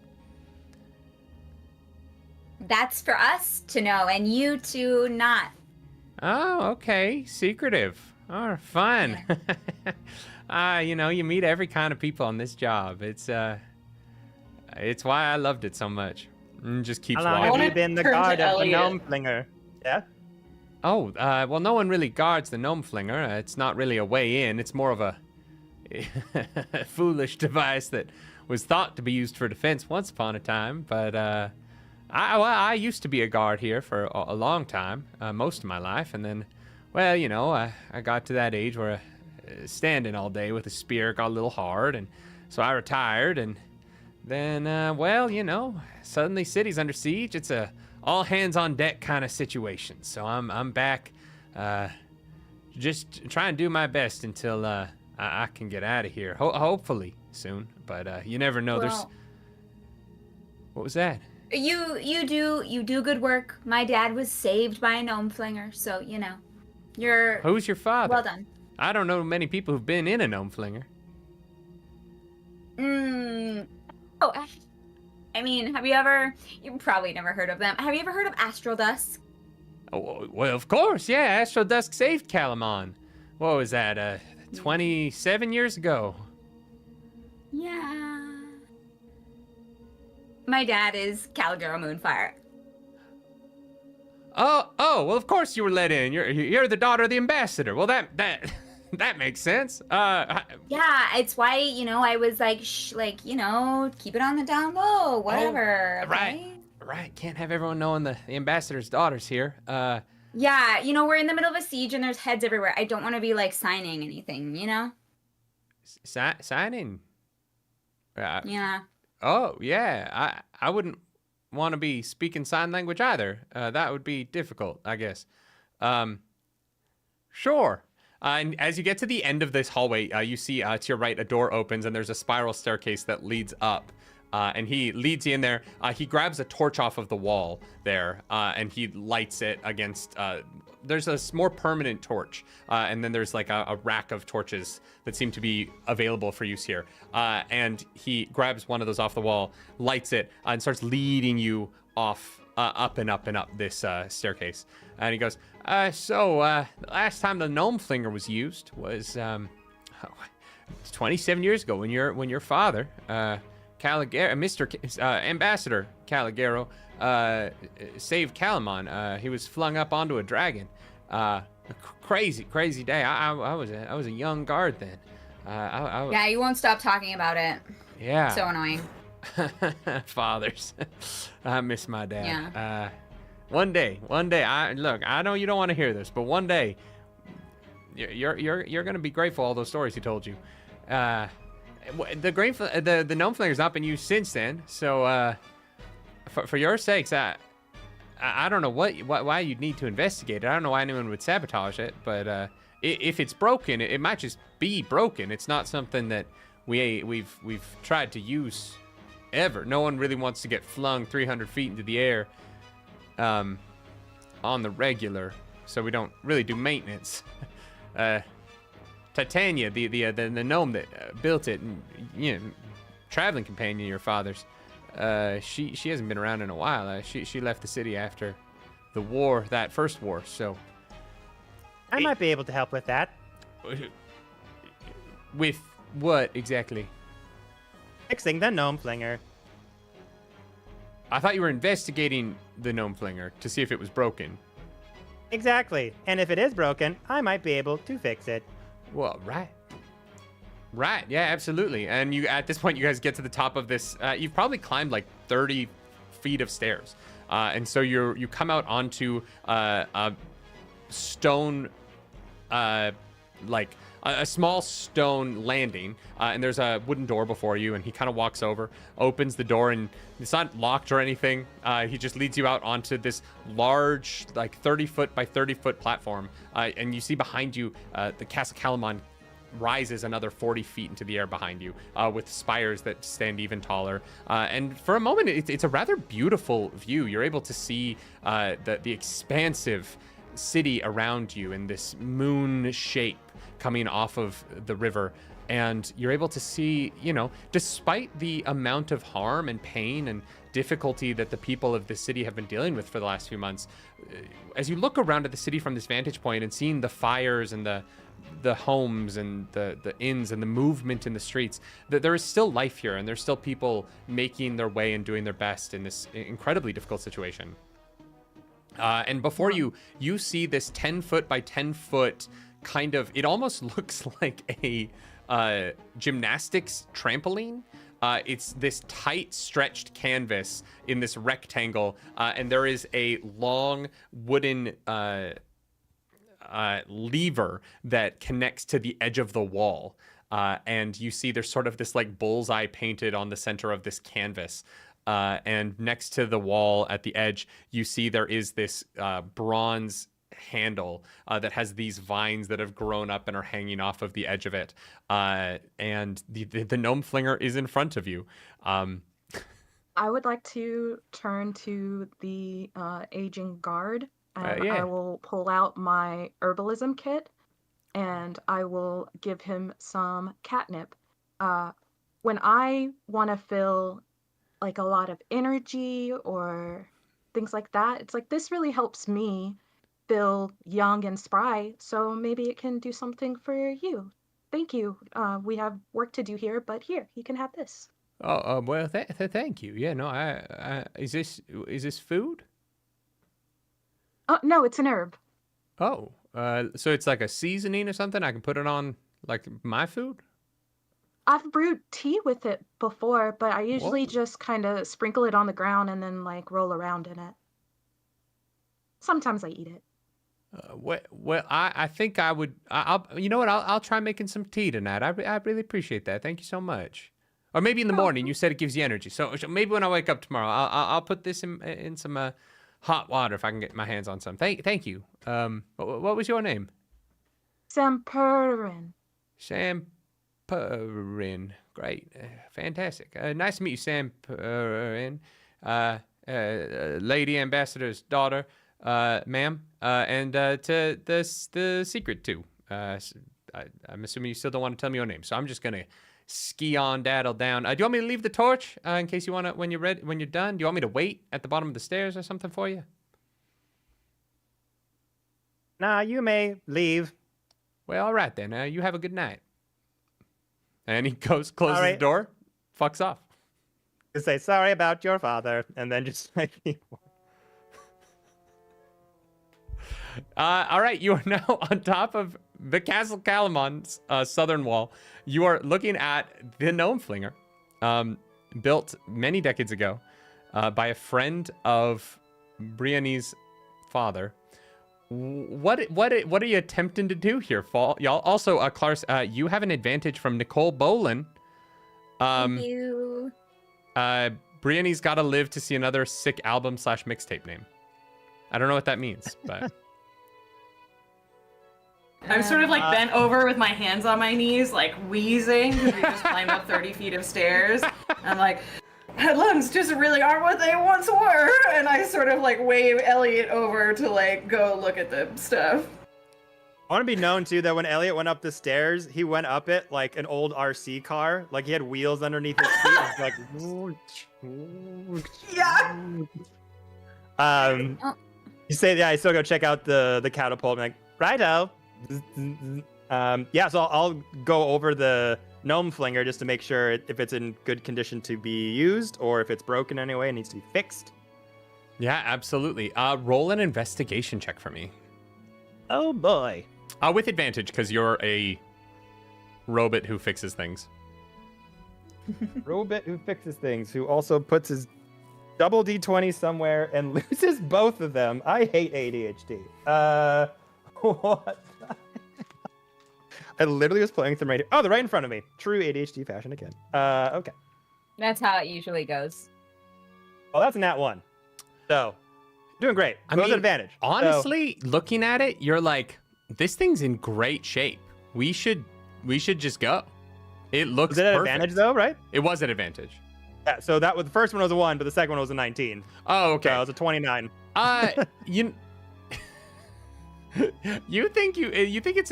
That's for us to know, and you two not. Oh, okay. Secretive. Oh, fun. You meet every kind of people on this job. It's why I loved it so much. And just keeps How long walking. have you been the Turn to guard of the Elliot. gnome flinger? Yeah? Oh, well, no one really guards the gnome flinger. It's not really a way in. It's more of a foolish device that was thought to be used for defense once upon a time. But I used to be a guard here for a long time, most of my life, and then, well, I got to that age where standing all day with a spear got a little hard, and so I retired, and then, suddenly city's under siege. It's a all hands on deck kind of situation. So I'm back, just trying to do my best until I can get out of here. Hopefully soon, but you never know. Well, What was that? You do good work. My dad was saved by a gnome flinger, so you're Who's your father? well done. I don't know many people who've been in a gnome flinger. Oh, I mean, you've probably never heard of them. Have you ever heard of Astral Dusk? Oh, well, of course, yeah. Astral Dusk saved Calamon. What was that? 27 years ago. Yeah. My dad is Caligaro Moonfire. Oh, well, of course you were let in. You're the daughter of the ambassador. Well, that makes sense. Yeah, it's why, I was like, keep it on the down low, whatever. Okay? Right. Can't have everyone knowing the ambassador's daughter's here. Yeah, we're in the middle of a siege and there's heads everywhere. I don't want to be like signing anything, Signing. Yeah. Oh, yeah. I wouldn't want to be speaking sign language either. That would be difficult, I guess. Sure. And as you get to the end of this hallway, you see to your right a door opens and there's a spiral staircase that leads up. And he leads you in there. He grabs a torch off of the wall there, and he lights it against. There's a more permanent torch, and then there's like a rack of torches that seem to be available for use here. And he grabs one of those off the wall, lights it, and starts leading you off, up and up and up this staircase. And he goes, the last time the gnome flinger was used was 27 years ago when your father. Ambassador Caligaro saved Calamon. He was flung up onto a dragon. Crazy day. I was a young guard then. Yeah, you won't stop talking about it. Yeah. So annoying. Fathers. I miss my dad. Yeah. One day. I know you don't want to hear this, but one day, you're gonna be grateful all those stories he told you. The gnome flinger's not been used since then, so for your sakes, I don't know why you'd need to investigate it. I don't know why anyone would sabotage it, but if it's broken, it might just be broken. It's not something that we've tried to use ever. No one really wants to get flung 300 feet into the air on the regular, so we don't really do maintenance. Titania, the gnome that built it, and traveling companion of your father's, she hasn't been around in a while. She left the city after the war, that first war, so... I might be able to help with that. With what, exactly? Fixing the gnome flinger. I thought you were investigating the gnome flinger to see if it was broken. Exactly. And if it is broken, I might be able to fix it. Well, right. Right, yeah, absolutely. And you, at this point, you guys get to the top of this. You've probably climbed like 30 feet of stairs. And so you come out onto a stone, like a small stone landing, and there's a wooden door before you, and he kind of walks over, opens the door, and it's not locked or anything. He just leads you out onto this large, like 30 foot by 30 foot platform, and you see behind you the Castle Calamon rises another 40 feet into the air behind you, with spires that stand even taller. And for a moment, it's a rather beautiful view. You're able to see the expansive city around you in this moon shape coming off of the river. And you're able to see, despite the amount of harm and pain and difficulty that the people of the city have been dealing with for the last few months, as you look around at the city from this vantage point and seeing the fires and the homes and the inns and the movement in the streets, that there is still life here, and there's still people making their way and doing their best in this incredibly difficult situation. And before you see this 10 foot by 10 foot kind of, it almost looks like a gymnastics trampoline. It's this tight stretched canvas in this rectangle, and there is a long wooden lever that connects to the edge of the wall. And you see there's sort of this like bullseye painted on the center of this canvas. And next to the wall at the edge, you see there is this bronze handle that has these vines that have grown up and are hanging off of the edge of it. And the gnome flinger is in front of you. I would like to turn to the aging guard, and yeah. I will pull out my herbalism kit, and I will give him some catnip. When I want to feel like a lot of energy or things like that, it's like this really helps me feel young and spry, so maybe it can do something for you. Thank you. We have work to do here, but here, you can have this. Oh, well, thank you. Yeah, no, I is this food? Oh, no, it's an herb. Oh, so it's like a seasoning or something? I can put it on like my food? I've brewed tea with it before, but I usually Whoa. just kind of sprinkle it on the ground and then like roll around in it. Sometimes I eat it. Well, I think I would. You know what? I'll try making some tea tonight. I really appreciate that. Thank you so much. Or maybe in the morning. You said it gives you energy. So maybe when I wake up tomorrow, I'll put this in some hot water if I can get my hands on some. Thank you. What was your name? Sampurin. Sampurin. Great. Fantastic. Nice to meet you, Sampurin. Lady Ambassador's daughter, ma'am. And to the secret too. I'm assuming you still don't want to tell me your name, so I'm just gonna ski on daddle down. Do you want me to leave the torch in case you want to when you're done? Do you want me to wait at the bottom of the stairs or something for you? Nah, you may leave. Well, all right then. You have a good night. And he closes the door, fucks off. Just say sorry about your father, and then just like. All right, you are now on top of the Castle Calamon's southern wall. You are looking at the gnome flinger, built many decades ago by a friend of Brianne's father. What are you attempting to do here, y'all? Also, Claris, you have an advantage from Nicole Bolin. Thank you. Brianne's got to live to see another sick album / mixtape name. I don't know what that means, but. I'm sort of like bent over with my hands on my knees, like wheezing, because we just climbed up 30 feet of stairs. I'm like, lungs just really aren't what they once were. And I sort of like wave Elliot over to like go look at the stuff. I want to be known too that when Elliot went up the stairs, he went up it like an old RC car. Like he had wheels underneath his feet. It was like, Yeah. You say, yeah, I still go check out the catapult. And like, righto. Yeah, so I'll go over the gnome flinger just to make sure if it's in good condition to be used or if it's broken anyway and needs to be fixed. Yeah, absolutely. Roll an investigation check for me. Oh boy. With advantage, because you're a robot who fixes things. Robot who fixes things, who also puts his double D20 somewhere and loses both of them. I hate ADHD. What? I literally was playing with them right here. Oh, they're right in front of me. True ADHD fashion again. Okay. That's how it usually goes. Well, that's a nat 1. So, doing great. I Goes mean, advantage. Honestly, looking at it, you're like, this thing's in great shape. We should just go. It looks Was it an perfect. advantage though, right? It was an advantage. Yeah, so that was the first one was a 1, but the second one was a 19. Oh, okay. So it was a 29. You you think it's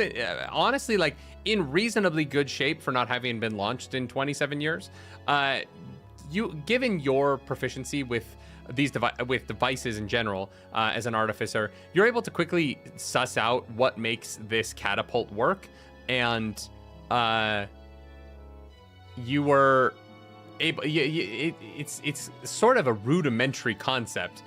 honestly like in reasonably good shape for not having been launched in 27 years. You given your proficiency with these devices in general as an artificer, you're able to quickly suss out what makes this catapult work, and you were able. It's sort of a rudimentary concept.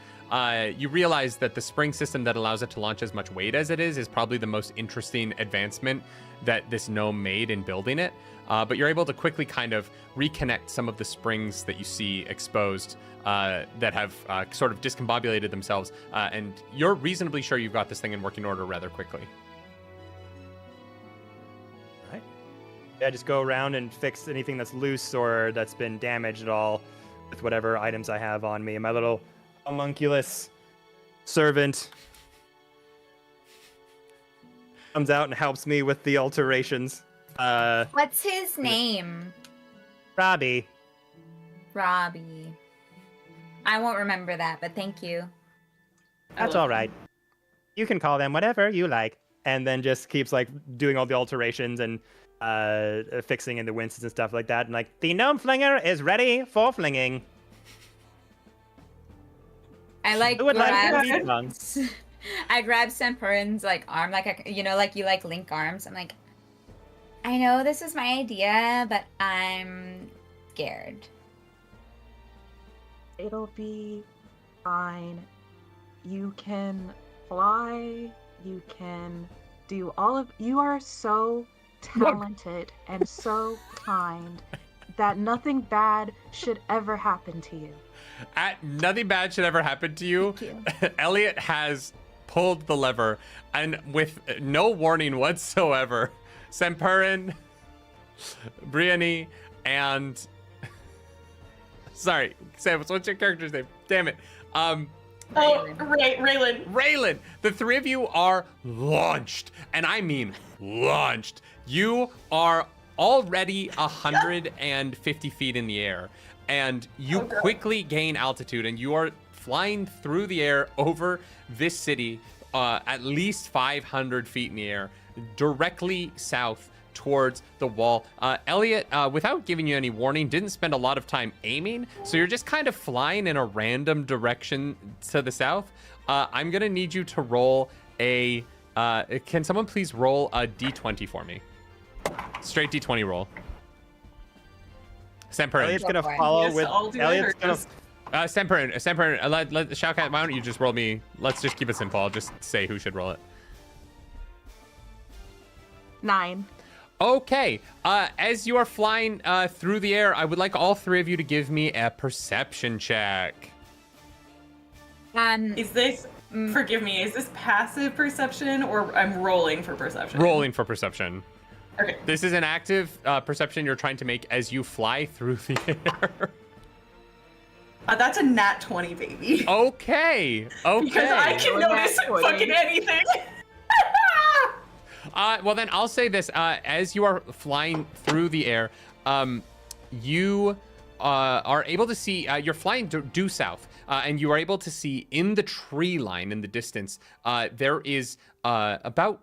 You realize that the spring system that allows it to launch as much weight as it is probably the most interesting advancement that this gnome made in building it. But you're able to quickly kind of reconnect some of the springs that you see exposed that have sort of discombobulated themselves. And you're reasonably sure you've got this thing in working order rather quickly. Right. Yeah, just go around and fix anything that's loose or that's been damaged at all with whatever items I have on me. My little homunculus servant comes out and helps me with the alterations. What's his name? Robbie. Robbie. I won't remember that, but thank you. That's all right. You can call them whatever you like. And then just keeps like doing all the alterations and fixing in the winces and stuff like that. And like, the gnome flinger is ready for flinging. I like Who would like to grab, be done? I grab Sempurin's like arm, like you know, like you like link arms. I'm like, I know this is my idea, but I'm scared. It'll be fine. You can fly. You can do all of. You are so talented and so kind that nothing bad should ever happen to you. Nothing bad should ever happen to you. Thank you. Elliot has pulled the lever, and with no warning whatsoever, Sempurin, Brianny, and sorry, Sam, what's your character's name? Damn it. Raylan. The three of you are launched, and I mean launched. You are already 150 feet in the air, and you quickly gain altitude, and you are flying through the air over this city, at least 500 feet in the air, directly south towards the wall. Elliot, without giving you any warning, didn't spend a lot of time aiming, so you're just kind of flying in a random direction to the south. I'm gonna need you to roll a, can someone please roll a D20 for me? Straight D20 roll. Sempurin. Elliot's gonna follow Yes, with. I'll do it, Elliot's or gonna. just- Sempurin, let Shoukat, why don't you just roll me? Let's just keep it simple. I'll just say who should roll it. 9. Okay, as you are flying through the air, I would like all three of you to give me a perception check. Is this, forgive me, is this passive perception or I'm rolling for perception? Rolling for perception. Okay. This is an active perception you're trying to make as you fly through the air. That's a nat 20, baby. Okay. Because I can Nat notice 20. fucking anything. Well, then I'll say this: as you are flying through the air, you are able to see, you're flying due south, and you are able to see in the tree line in the distance, there is about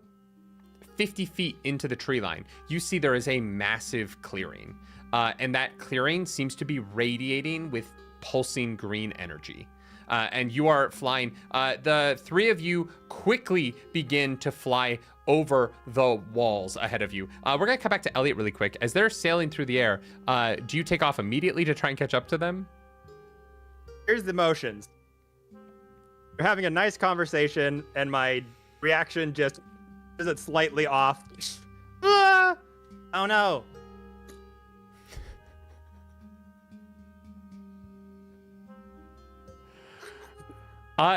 50 feet into the tree line, you see there is a massive clearing. And that clearing seems to be radiating with pulsing green energy. And you are flying. The three of you quickly begin to fly over the walls ahead of you. We're going to come back to Elliot really quick. As they're sailing through the air, do you take off immediately to try and catch up to them? Here's the motions. We're having a nice conversation, and my reaction just is it slightly off. Ah! Oh no.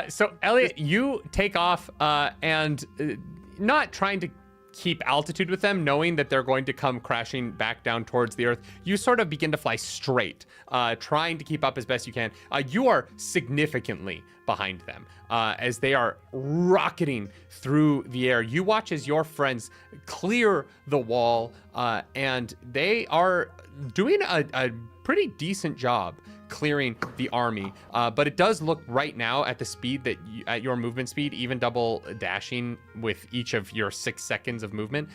So Elliot, you take off and not trying to keep altitude with them, knowing that they're going to come crashing back down towards the earth, you sort of begin to fly straight, trying to keep up as best you can. You are significantly behind them as they are rocketing through the air. You watch as your friends clear the wall, and they are doing a pretty decent job clearing the army, but it does look right now at the speed that at your movement speed, even double dashing with each of your 6 seconds of movement,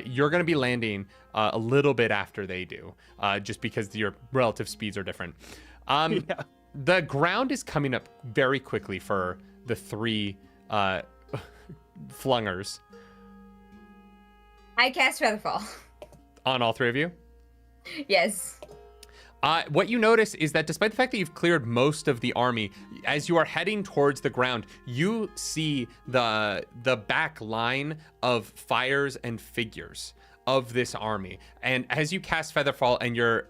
you're going to be landing a little bit after they do, just because your relative speeds are different. Yeah. The ground is coming up very quickly for the 3 flungers. I cast Featherfall. On all 3 of you? Yes. What you notice is that despite the fact that you've cleared most of the army, as you are heading towards the ground, you see the back line of fires and figures of this army. And as you cast Featherfall and your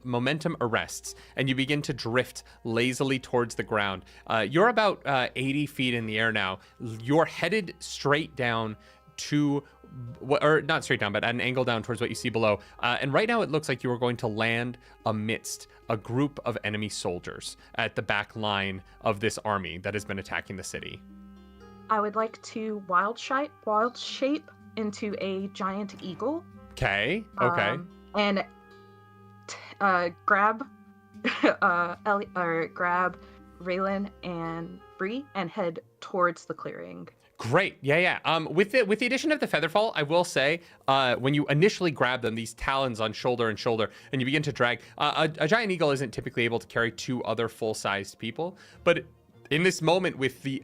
momentum arrests and you begin to drift lazily towards the ground, you're about 80 feet in the air now. You're headed straight down to, or not straight down, but at an angle down towards what you see below. And right now it looks like you are going to land amidst a group of enemy soldiers at the back line of this army that has been attacking the city. I would like to wild shape into a giant eagle. Okay. And grab grab Raylan and Bree and head towards the clearing. Great. Yeah. With the addition of the Featherfall, I will say, when you initially grab them, these talons on shoulder and shoulder, and you begin to drag, a giant eagle isn't typically able to carry 2 other full-sized people, but in this moment, with the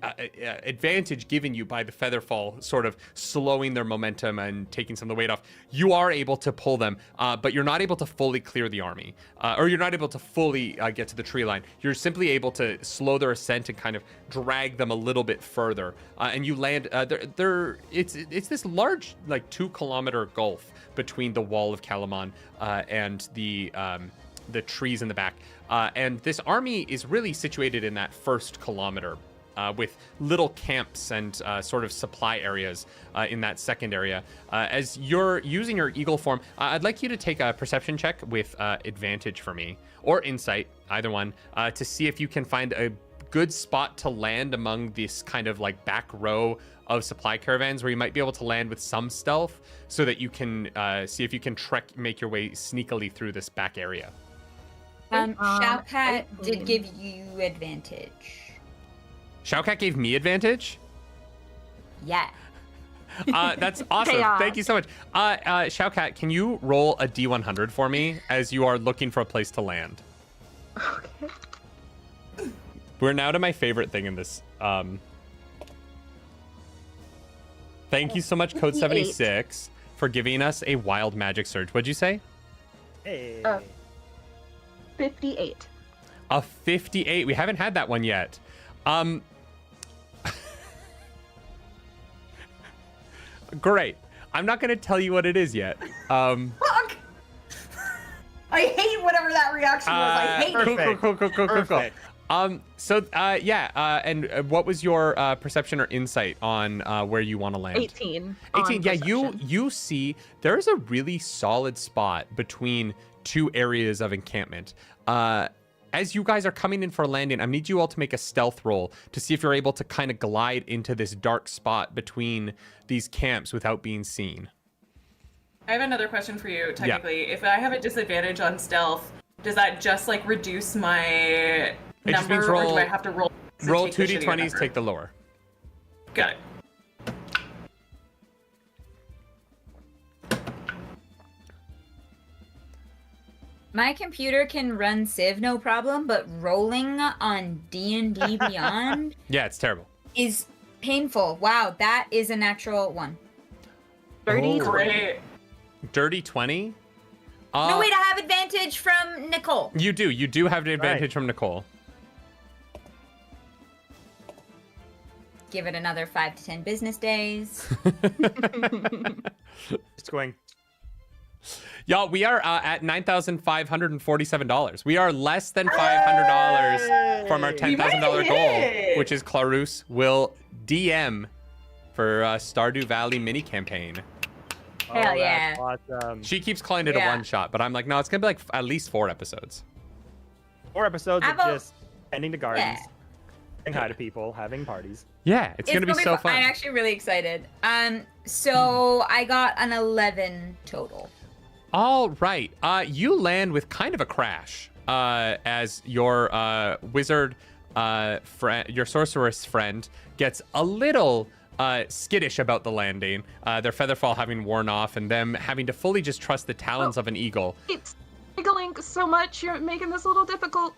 advantage given you by the Featherfall sort of slowing their momentum and taking some of the weight off, you are able to pull them, but you're not able to fully clear the army, or you're not able to fully get to the tree line. You're simply able to slow their ascent and kind of drag them a little bit further, and you land. It's this large, like 2-kilometer gulf between the wall of Kalamon and the trees in the back. And this army is really situated in that first kilometer, with little camps and sort of supply areas in that second area. As you're using your eagle form, I'd like you to take a perception check with advantage for me, or insight, either one, to see if you can find a good spot to land among this kind of like back row of supply caravans where you might be able to land with some stealth, so that you can see if you can make your way sneakily through this back area. Shoukat did give you advantage. Shoukat gave me advantage? Yeah. That's awesome. Chaos. Thank you so much. Shoukat, can you roll a D100 for me as you are looking for a place to land? Okay. We're now to my favorite thing in this. Thank you so much, Code 76, for giving us a wild magic surge. What'd you say? Hey. 58. A 58. We haven't had that one yet. Great. I'm not going to tell you what it is yet. Fuck! I hate whatever that reaction was. I hate it. Perfect. Cool. And what was your perception or insight on where you want to land? 18. 18. Yeah, perception. you see there's a really solid spot between 2 areas of encampment. As you guys are coming in for a landing, I need you all to make a stealth roll to see if you're able to kind of glide into this dark spot between these camps without being seen. I have another question for you, technically. Yeah. If I have a disadvantage on stealth, does that just like reduce my just means number, or do roll- I have to roll? to Roll take the 2d20s, shittier number? take the lower. Got it. My computer can run Civ no problem, but rolling on D&D Beyond Yeah, it's terrible. is painful. Wow, that is a natural one. Dirty. Oh. Great. Dirty 20? No, wait, I have advantage from Nicole. You do have an advantage from Nicole. Give it another 5 to 10 business days. Just going. Y'all, we are at $9,547. We are less than $500 from our $10,000 goal, which is Clarus will DM for Stardew Valley mini campaign. Hell that's yeah. Awesome. She keeps calling it a Yeah. one shot, but I'm like, no, it's gonna be like at least 4 episodes. 4 episodes How of about- just ending the gardens, Yeah. saying hi to people, having parties. Yeah, it's gonna be so fun. I'm actually really excited. So I got an 11 total. All right. You land with kind of a crash as your wizard friend, your sorceress friend, gets a little skittish about the landing. Their featherfall having worn off, and them having to fully just trust the talons of an eagle. It's wiggling so much. You're making this a little difficult.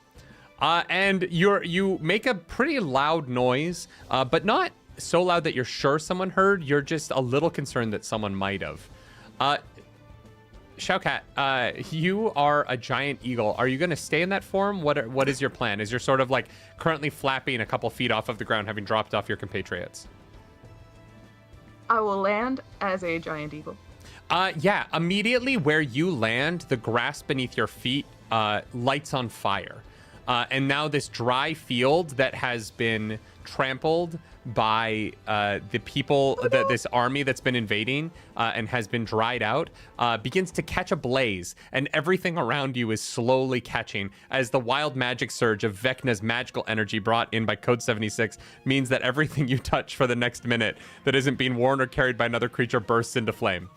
And you make a pretty loud noise, but not so loud that you're sure someone heard. You're just a little concerned that someone might have. Shaukat, you are a giant eagle. Are you going to stay in that form? What is your plan? Is you're sort of like currently flapping a couple feet off of the ground, having dropped off your compatriots? I will land as a giant eagle. Yeah, immediately where you land, the grass beneath your feet lights on fire. And now this dry field that has been trampled by the people, this army that's been invading and has been dried out, begins to catch a blaze, and everything around you is slowly catching as the wild magic surge of Vecna's magical energy brought in by Code 76 means that everything you touch for the next minute that isn't being worn or carried by another creature bursts into flame.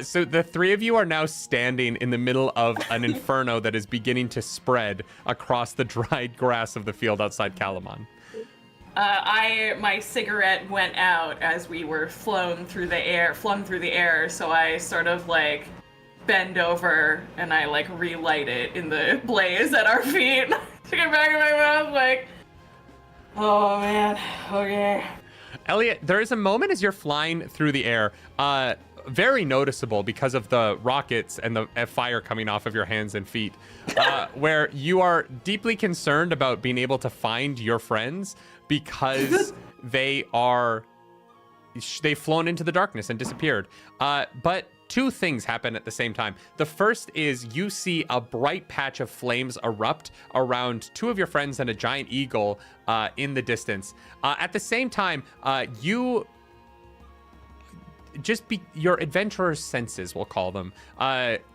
So the three of you are now standing in the middle of an inferno that is beginning to spread across the dried grass of the field outside Kalamon. My cigarette went out as we were flung through the air, so I sort of like bend over and I like relight it in the blaze at our feet. Took it back in my mouth, like, oh man, okay. Elliot, there is a moment as you're flying through the air, very noticeable because of the rockets and the fire coming off of your hands and feet, where you are deeply concerned about being able to find your friends because they've flown into the darkness and disappeared. But two things happen at the same time. The first is you see a bright patch of flames erupt around two of your friends and a giant eagle in the distance. At the same time, your adventurer's senses, we'll call them,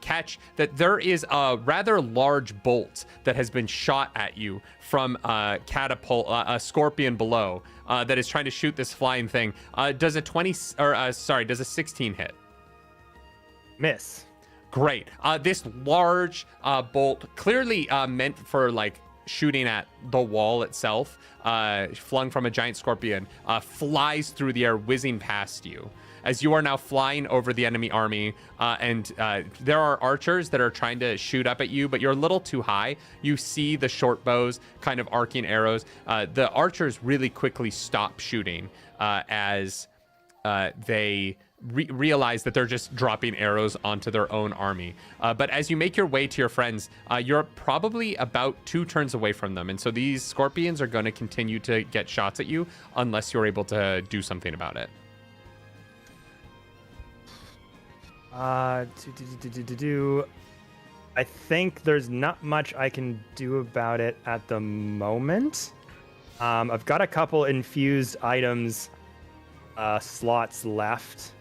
catch that there is a rather large bolt that has been shot at you from a scorpion below that is trying to shoot this flying thing. Does a 16 hit? Miss. Great. This large bolt, clearly meant for like shooting at the wall itself, flung from a giant scorpion, flies through the air, whizzing past you. As you are now flying over the enemy army, and there are archers that are trying to shoot up at you, but you're a little too high. You see the short bows kind of arcing arrows. The archers really quickly stop shooting as they realize that they're just dropping arrows onto their own army. But as you make your way to your friends, you're probably about 2 turns away from them. And so these scorpions are going to continue to get shots at you unless you're able to do something about it. I think there's not much I can do about it at the moment. I've got a couple infused items slots left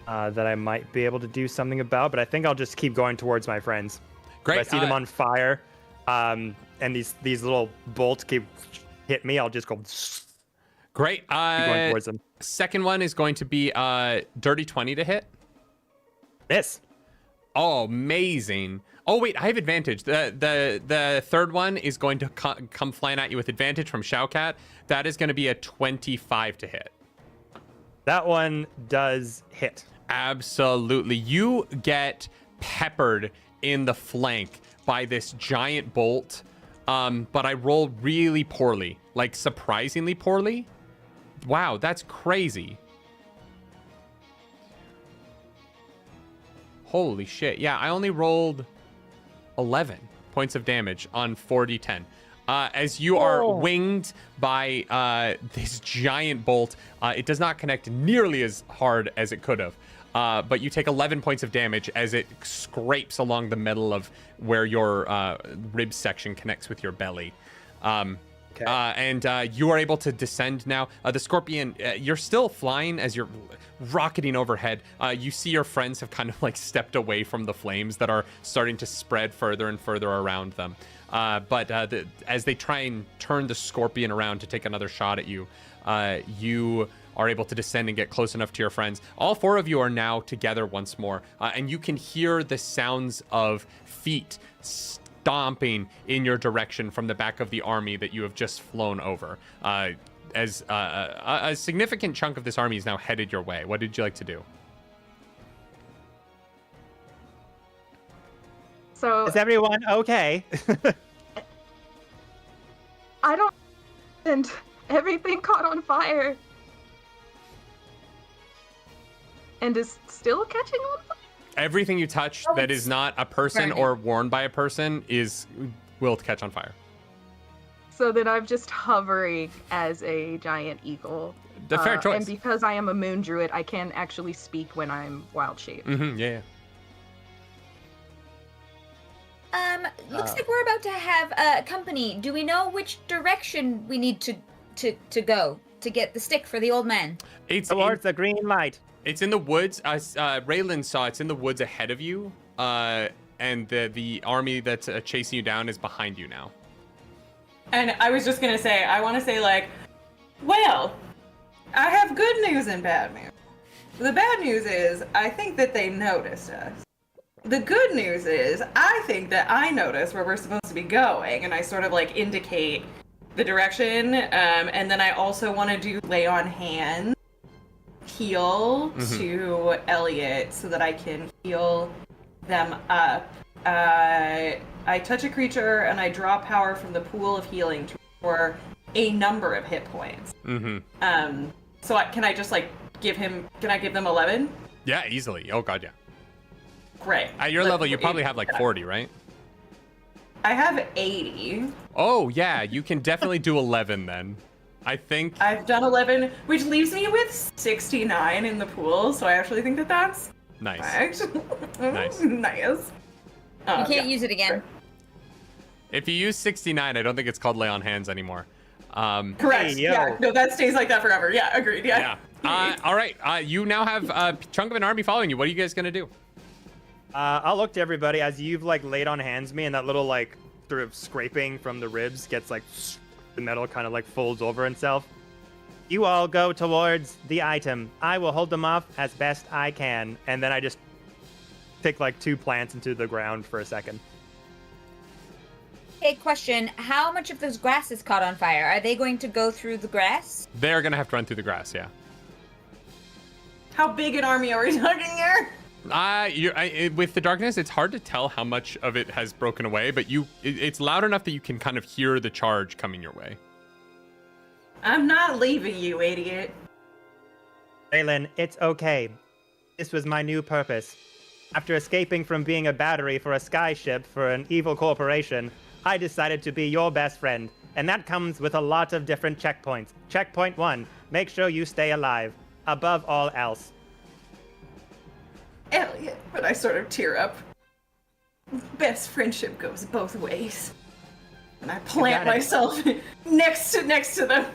that I might be able to do something about, but I think I'll just keep going towards my friends. Great. If I see them on fire, and these little bolts keep hit me, I'll just go. Great. Keep going towards them. Second one is going to be dirty 20 to hit. Miss. Oh, amazing. Oh, wait, I have advantage. The third one is going to come flying at you with advantage from Shoukat. That is going to be a 25 to hit. That one does hit. Absolutely. You get peppered in the flank by this giant bolt, but I rolled really poorly, like surprisingly poorly. Wow, that's crazy. Holy shit. Yeah, I only rolled 11 points of damage on 4d10. As you are winged by this giant bolt, it does not connect nearly as hard as it could have. But you take 11 points of damage as it scrapes along the middle of where your rib section connects with your belly. Okay. And you are able to descend now. The scorpion, you're still flying as you're rocketing overhead. You see your friends have kind of like stepped away from the flames that are starting to spread further and further around them. But as they try and turn the scorpion around to take another shot at you, you are able to descend and get close enough to your friends. All four of you are now together once more, and you can hear the sounds of feet stomping in your direction from the back of the army that you have just flown over. As a significant chunk of this army is now headed your way. What did you like to do? So Is everyone okay? I don't. And everything caught on fire. And is still catching on fire? Everything you touch Oh, that it's is not a person burning. or worn by a person will catch on fire. So then I'm just hovering as a giant eagle. The fair choice. And because I am a moon druid, I can actually speak when I'm wild shaped. Yeah. Looks like we're about to have company. Do we know which direction we need to go to get the stick for the old man? Towards the green light. It's in the woods. Raylan saw it's in the woods ahead of you, and the army that's chasing you down is behind you now. And I was just gonna say, I want to say like, well, I have good news and bad news. The bad news is, I think that they noticed us. The good news is, I think that I noticed where we're supposed to be going, and I sort of like indicate the direction, and then I also want to do lay on hands, heal to Elliot so that I can heal them up. I touch a creature and I draw power from the pool of healing to restore a number of hit points. So can I just like can I give them 11? Yeah, easily. Oh god, yeah. Great. At your level, you probably have like 40, right? I have 80. Oh yeah, you can definitely do 11 then. I think I've done 11, which leaves me with 69 in the pool, so I actually think that that's nice. nice. Nice. You can't use it again. If you use 69, I don't think it's called lay on hands anymore. Correct. Hey, yo. Yeah. No, that stays like that forever. Yeah. Agreed. Yeah. All right. You now have a chunk of an army following you. What are you guys gonna do? I'll look to everybody as you've like laid on hands me, and that little like sort of scraping from the ribs gets like the metal kind of like folds over itself. You all go towards the item. I will hold them off as best I can, and then I just take like 2 plants into the ground for a second. Hey, question. How much of this grass is caught on fire? Are they going to go through the grass? They're gonna have to run through the grass. Yeah. How big an army are we talking here? With the darkness, it's hard to tell how much of it has broken away, but it's loud enough that you can kind of hear the charge coming your way. I'm not leaving you, idiot. Raylan, it's okay. This was my new purpose. After escaping from being a battery for a skyship for an evil corporation, I decided to be your best friend, and that comes with a lot of different checkpoints. Checkpoint 1, make sure you stay alive, above all else. Elliot, but I sort of tear up. Best friendship goes both ways. And I plant myself next to them.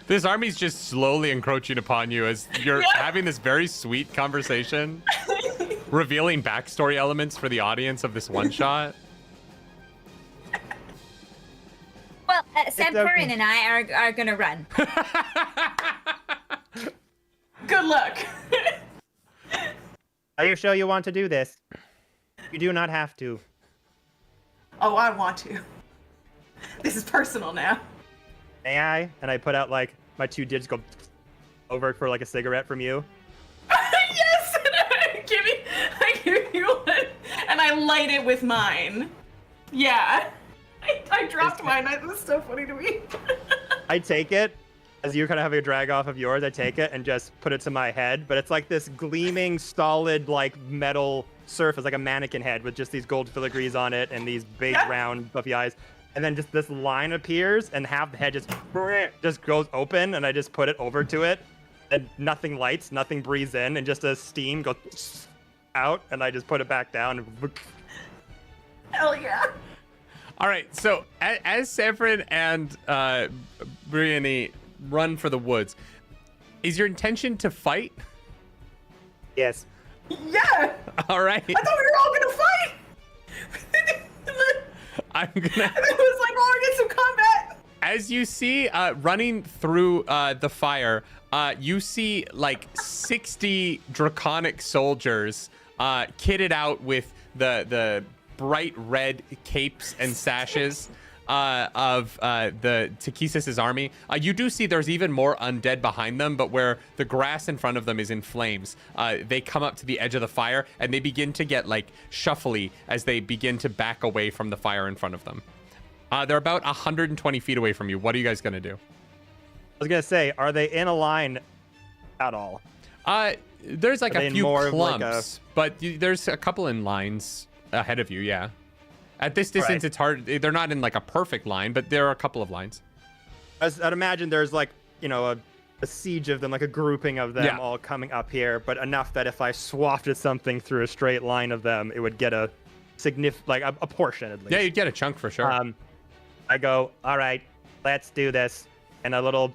This army's just slowly encroaching upon you as you're having this very sweet conversation, revealing backstory elements for the audience of this one shot. Well, Sam Curran and I are gonna run. Good luck. Are you sure you want to do this? You do not have to. Oh, I want to. This is personal now. May I? And I put out like my 2 digits, go over for like a cigarette from you. Yes! I give you one, and I light it with mine. Yeah. I dropped mine. That was so funny to me. I take it, as you kind of have a drag off of yours, I take it and just put it to my head, but it's like this gleaming, solid, like metal surface, like a mannequin head with just these gold filigrees on it and these big, round, buffy eyes. And then just this line appears, and half the head just goes open, and I just put it over to it, and nothing lights, nothing breathes in, and just a steam goes out, and I just put it back down. Hell yeah. All right, so as Saffron and Brianne run for the woods, is your intention to fight? Yes. Yeah. All right. I thought we were all gonna fight. I'm gonna. It was like, oh, I get some combat. As you see, running through the fire, you see like 60 draconic soldiers, kitted out with the bright red capes and sashes of the Takisis's army. You do see there's even more undead behind them, but where the grass in front of them is in flames, they come up to the edge of the fire and they begin to get like shuffly as they begin to back away from the fire in front of them. They're about 120 feet away from you. What are you guys gonna do? I was gonna say, are they in a line at all? There's like a few clumps, like but there's a couple in lines ahead of you, yeah. At this distance, It's hard. They're not in like a perfect line, but there are a couple of lines. I'd imagine there's like, a siege of them, like a grouping of them all coming up here, but enough that if I swafted something through a straight line of them, it would get a significant, like a portion at least. Yeah, you'd get a chunk for sure. I go, all right, let's do this. And a little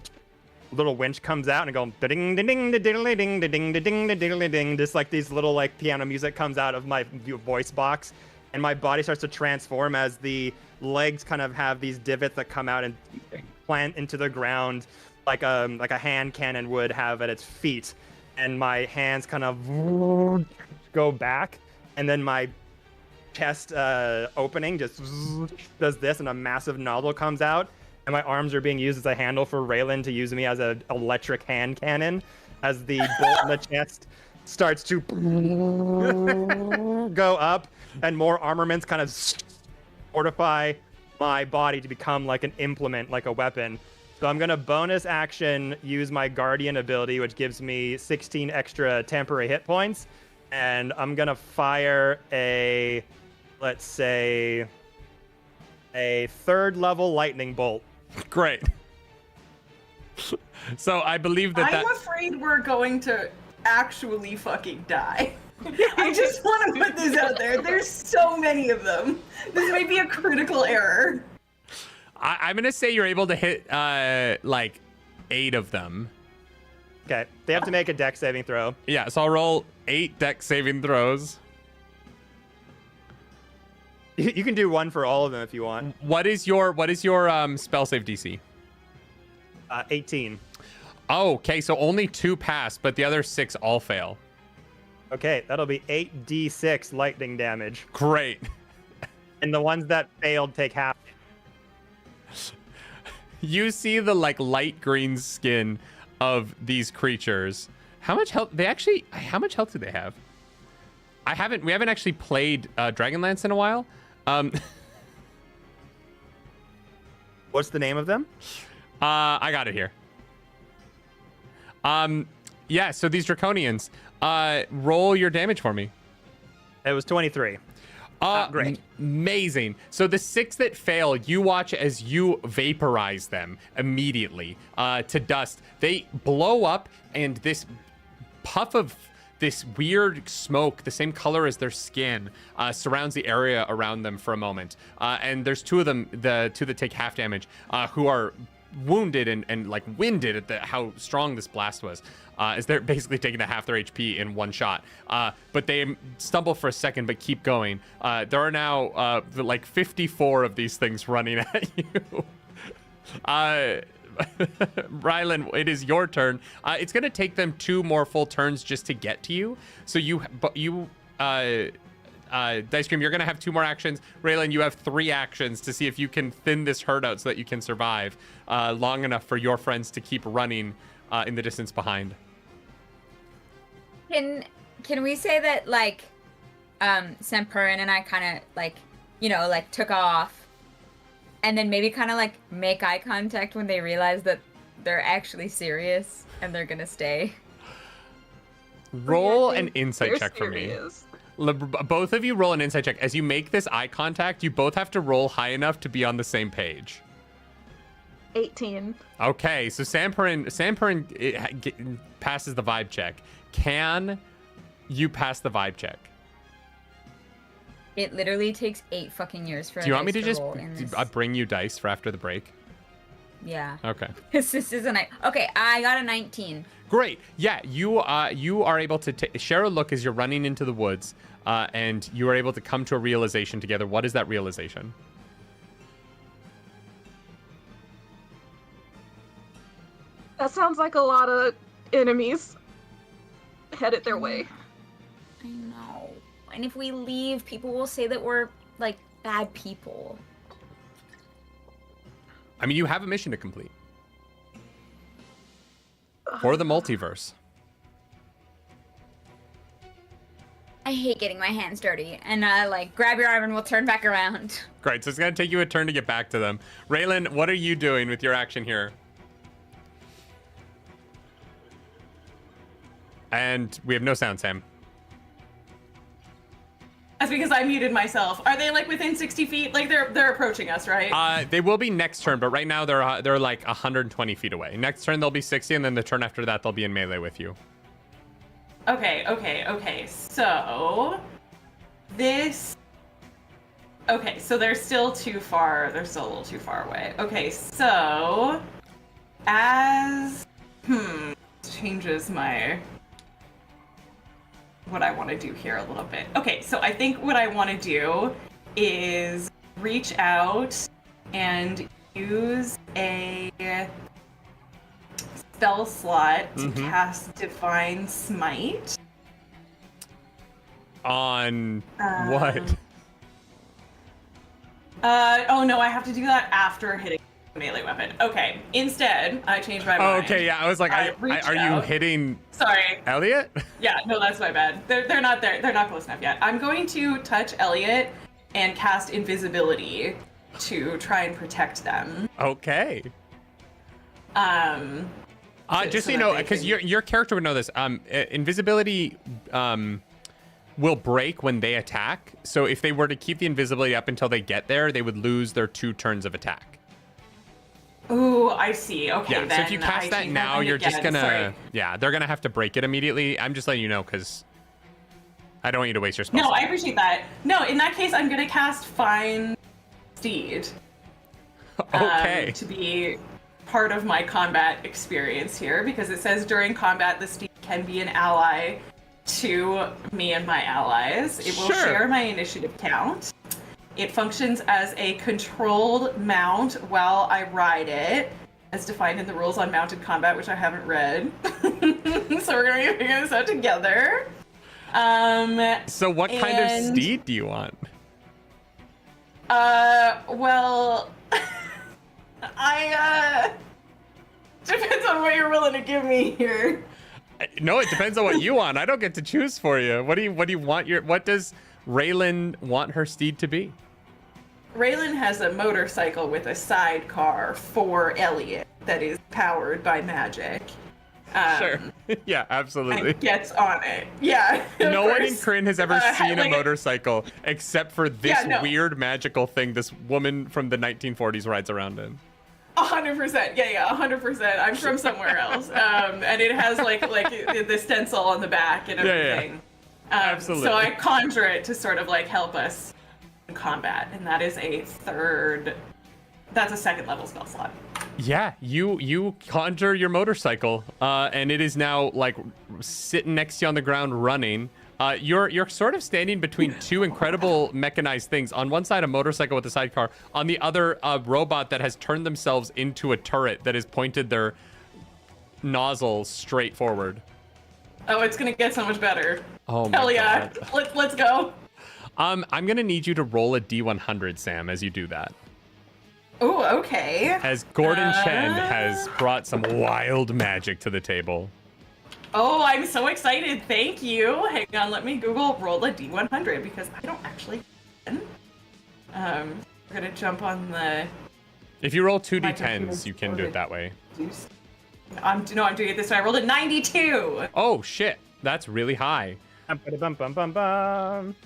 winch comes out and I go ding ding ding ding ding ding ding ding ding ding. Just like these little like piano music comes out of my voice box. And my body starts to transform as the legs kind of have these divots that come out and plant into the ground like a hand cannon would have at its feet. And my hands kind of go back, and then my chest opening just does this, and a massive nozzle comes out. And my arms are being used as a handle for Raylan to use me as an electric hand cannon as the bolt in the chest starts to go up, and more armaments kind of fortify my body to become like an implement, like a weapon. So I'm going to bonus action use my Guardian ability, which gives me 16 extra temporary hit points. And I'm going to fire let's say, a 3rd level lightning bolt. Great. So I believe I'm afraid we're going to actually fucking die. I just want to put this out there. There's so many of them. This may be a critical error. I'm going to say you're able to hit like 8 of them. Okay. They have to make a dex saving throw. Yeah, so I'll roll 8 dex saving throws. You can do one for all of them if you want. What is your spell save DC? 18. Oh, okay, so only 2 pass, but the other 6 all fail. Okay, that'll be 8d6 lightning damage. Great. And the ones that failed take half. You see the like light green skin of these creatures. How much health how much health do they have? We haven't actually played Dragonlance in a while. What's the name of them? I got it here. Yeah, so these Draconians, roll your damage for me. It was 23. Great. Amazing. So the 6 that fail, you watch as you vaporize them immediately to dust. They blow up, and this puff of this weird smoke, the same color as their skin, surrounds the area around them for a moment. And there's 2 of them, the 2 that take half damage, who are wounded and like winded at how strong this blast was, as they're basically taking half their HP in one shot. But they stumble for a second, but keep going. There are now like 54 of these things running at you. Rylan, it is your turn. It's going to take them 2 more full turns just to get to you. So you Dice Cream, you're gonna have 2 more actions. Raylan, you have 3 actions to see if you can thin this herd out so that you can survive long enough for your friends to keep running in the distance behind. Can we say that like Semperin and I kind of like, you know, like took off and then maybe kind of like make eye contact when they realize that they're actually serious and they're gonna stay? Roll an insight check for me. Serious. Both of you roll an insight check. As you make this eye contact, you both have to roll high enough to be on the same page. 18. Okay, so Samperin passes the vibe check. Can you pass the vibe check? It literally takes 8 fucking years for. Do you want me to just roll in this. bring you dice for after the break? Yeah. Okay. This isn't. Okay, I got a 19. Great. Yeah, you are able to share a look as you're running into the woods, and you are able to come to a realization together. What is that realization? That sounds like a lot of enemies headed their way. I know. And if we leave, people will say that we're like bad people. I mean, you have a mission to complete for the multiverse. I hate getting my hands dirty. And like grab your arm and we'll turn back around. Great. So it's gonna take you a turn to get back to them. Raylan, what are you doing with your action here? And we have no sound, Sam. That's because I muted myself. Are they like within 60 feet? Like they're approaching us, right? They will be next turn, but right now they're like 120 feet away. Next turn they'll be 60, and then the turn after that they'll be in melee with you. Okay. So this. Okay, so they're still too far. They're still a little too far away. Okay, so as changes my what I want to do here a little bit. Okay, so I think what I want to do is reach out and use a spell slot to cast Divine Smite. On what? Oh no, I have to do that after hitting a melee weapon. Okay, instead, I changed my mind. Okay, yeah, I was like, are you hitting Sorry. Elliot? Yeah, no, that's my bad. They're not there. They're not close enough yet. I'm going to touch Elliot and cast invisibility to try and protect them. Okay. Just so you that know, they because can- your character would know this. Invisibility will break when they attack. So if they were to keep the invisibility up until they get there, they would lose their 2 turns of attack. Ooh, I see. Okay, Yeah. then So if you cast I that change now, mind you're just again. gonna. Sorry. Yeah, they're gonna have to break it immediately. I'm just letting you know because I don't want you to waste your spell. No, I appreciate that. No, in that case, I'm gonna cast Find Steed. Okay. To be part of my combat experience here, because it says during combat the steed can be an ally to me and my allies. It will Sure. share my initiative count. It functions as a controlled mount while I ride it, as defined in the rules on mounted combat, which I haven't read. So we're gonna be figuring this out together. So what kind of and- steed do you want? Well, depends on what you're willing to give me here. No, it depends on what you want. I don't get to choose for you. What do you want what does Raylan want her steed to be? Raylan has a motorcycle with a sidecar for Elliot that is powered by magic. Sure. Yeah, absolutely. And gets on it. Yeah. No one in course. Krynn has ever seen like a motorcycle except for this Yeah, no. weird magical thing this woman from the 1940s rides around in. 100%. Yeah, 100%. I'm from somewhere else. And it has like the stencil on the back and Yeah, yeah. everything. Absolutely. So I conjure it to sort of like help us in combat, and that is that's a 2nd level spell slot. Yeah, you conjure your motorcycle, and it is now like sitting next to you on the ground running. You're sort of standing between 2 incredible mechanized things. On one side, a motorcycle with a sidecar. On the other, a robot that has turned themselves into a turret that has pointed their nozzles straight forward. Oh, it's gonna get so much better. Oh my Hell yeah. God. Let's go. I'm gonna need you to roll a D100, Sam, as you do that. Oh, okay. As Gordon Chen has brought some wild magic to the table. Oh, I'm so excited. Thank you. Hang on, let me Google roll a D100 because I don't actually can. We're gonna jump on the... If you roll 2d10s, you can do it that way. I'm doing it this way. I rolled a 92. Oh, shit. That's really high. Bum.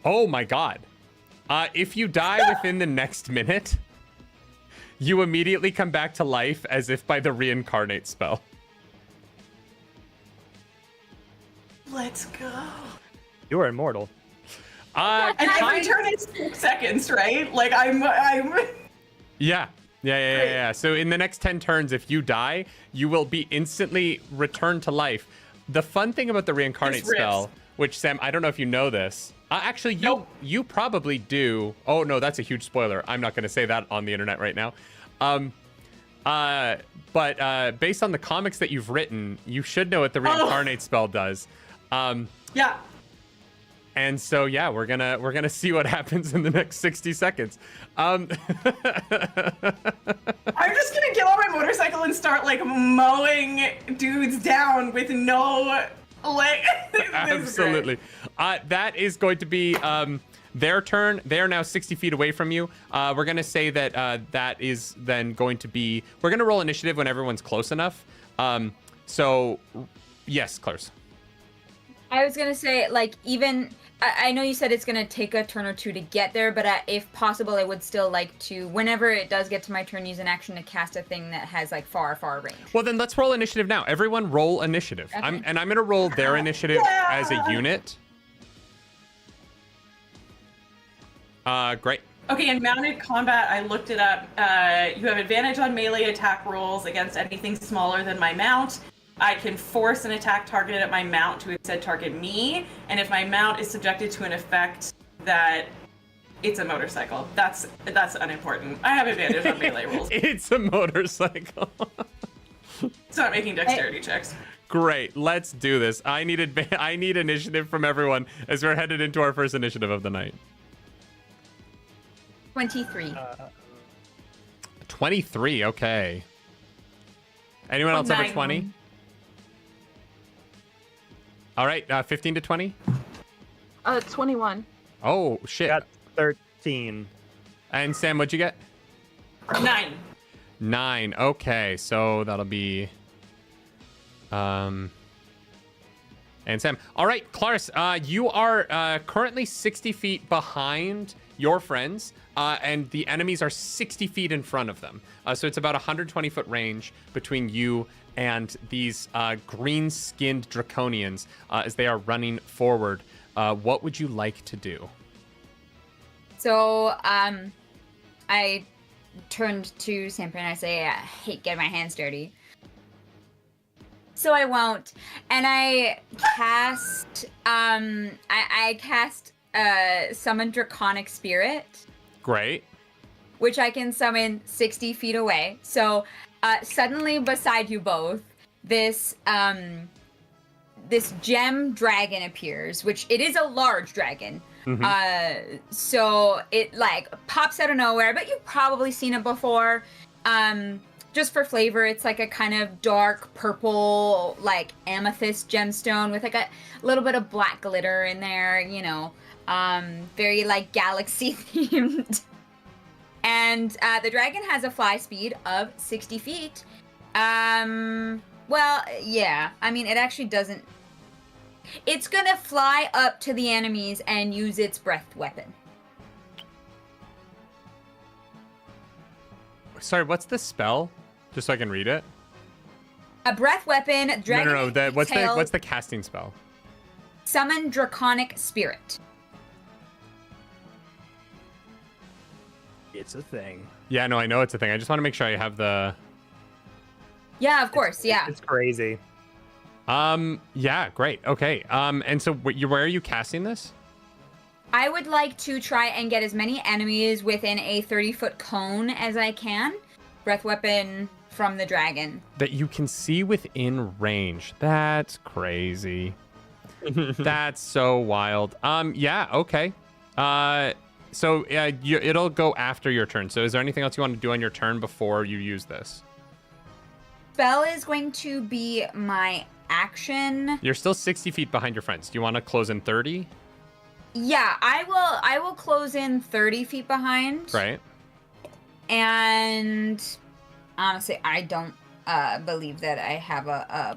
Oh my god. If you die within the next minute, you immediately come back to life as if by the reincarnate spell. Let's go. You are immortal. And every turn is 6 seconds, right? Like I'm. Yeah. So in the next 10 turns, if you die, you will be instantly returned to life. The fun thing about the reincarnate spell, which Sam, I don't know if you know this. Actually, you probably do. Oh no, that's a huge spoiler. I'm not going to say that on the internet right now. But based on the comics that you've written, you should know what the reincarnate spell does. Yeah. And so yeah, we're gonna see what happens in the next 60 seconds. I'm just gonna get on my motorcycle and start like mowing dudes down with no like. Absolutely. That is going to be their turn. They are now 60 feet away from you. We're gonna say that that is then going to be. We're gonna roll initiative when everyone's close enough. So yes, Clarce. I was gonna say, like, even I know you said it's gonna take a turn or two to get there, but if possible, I would still like to, whenever it does get to my turn, use an action to cast a thing that has like far range. Well, then let's roll initiative now. Everyone, roll initiative. Okay. I'm gonna roll their initiative as a unit. Great. Okay, in mounted combat, I looked it up. You have advantage on melee attack rolls against anything smaller than my mount. I can force an attack targeted at my mount to instead target me, and if my mount is subjected to an effect that it's a motorcycle, that's unimportant. I have advantage on melee rolls. It's a motorcycle. It's not making dexterity checks. Great, let's do this. I need initiative from everyone as we're headed into our first initiative of the night. 23. 23, okay. Anyone else over 20? All right, 15 to 20? 21. Oh, shit. Got 13. And Sam, what'd you get? 9. 9, okay. So that'll be... And Sam. All right, Clarce, you are currently 60 feet behind your friends, and the enemies are 60 feet in front of them. So it's about 120-foot range between you and these green-skinned draconians as they are running forward. What would you like to do? So, I turned to Samper and I say, I hate getting my hands dirty. So I won't. And I cast, I cast Summon Draconic Spirit. Great. Which I can summon 60 feet away. So, suddenly beside you both, this gem dragon appears, which it is a large dragon. Mm-hmm. So it like pops out of nowhere, but you've probably seen it before. Just for flavor, it's like a kind of dark purple, like amethyst gemstone with like a little bit of black glitter in there, you know, very like galaxy themed. And the dragon has a fly speed of 60 feet. Well, yeah, I mean, it actually doesn't. It's gonna fly up to the enemies and use its breath weapon. Sorry, what's the spell? Just so I can read it. A breath weapon. Dragon. No. What's the casting spell? Summon Draconic Spirit. It's a thing. Yeah, no, I know it's a thing. I just want to make sure I have the... Yeah, of course, yeah. It's crazy. Yeah, great. Okay. And so where are you casting this? I would like to try and get as many enemies within a 30-foot cone as I can. Breath weapon from the dragon. That you can see within range. That's crazy. That's so wild. Yeah, okay. It'll go after your turn. So is there anything else you want to do on your turn before you use this? Spell is going to be my action. You're still 60 feet behind your friends. Do you want to close in 30? Yeah, I will close in 30 feet behind. Right. And honestly, I don't believe that I have a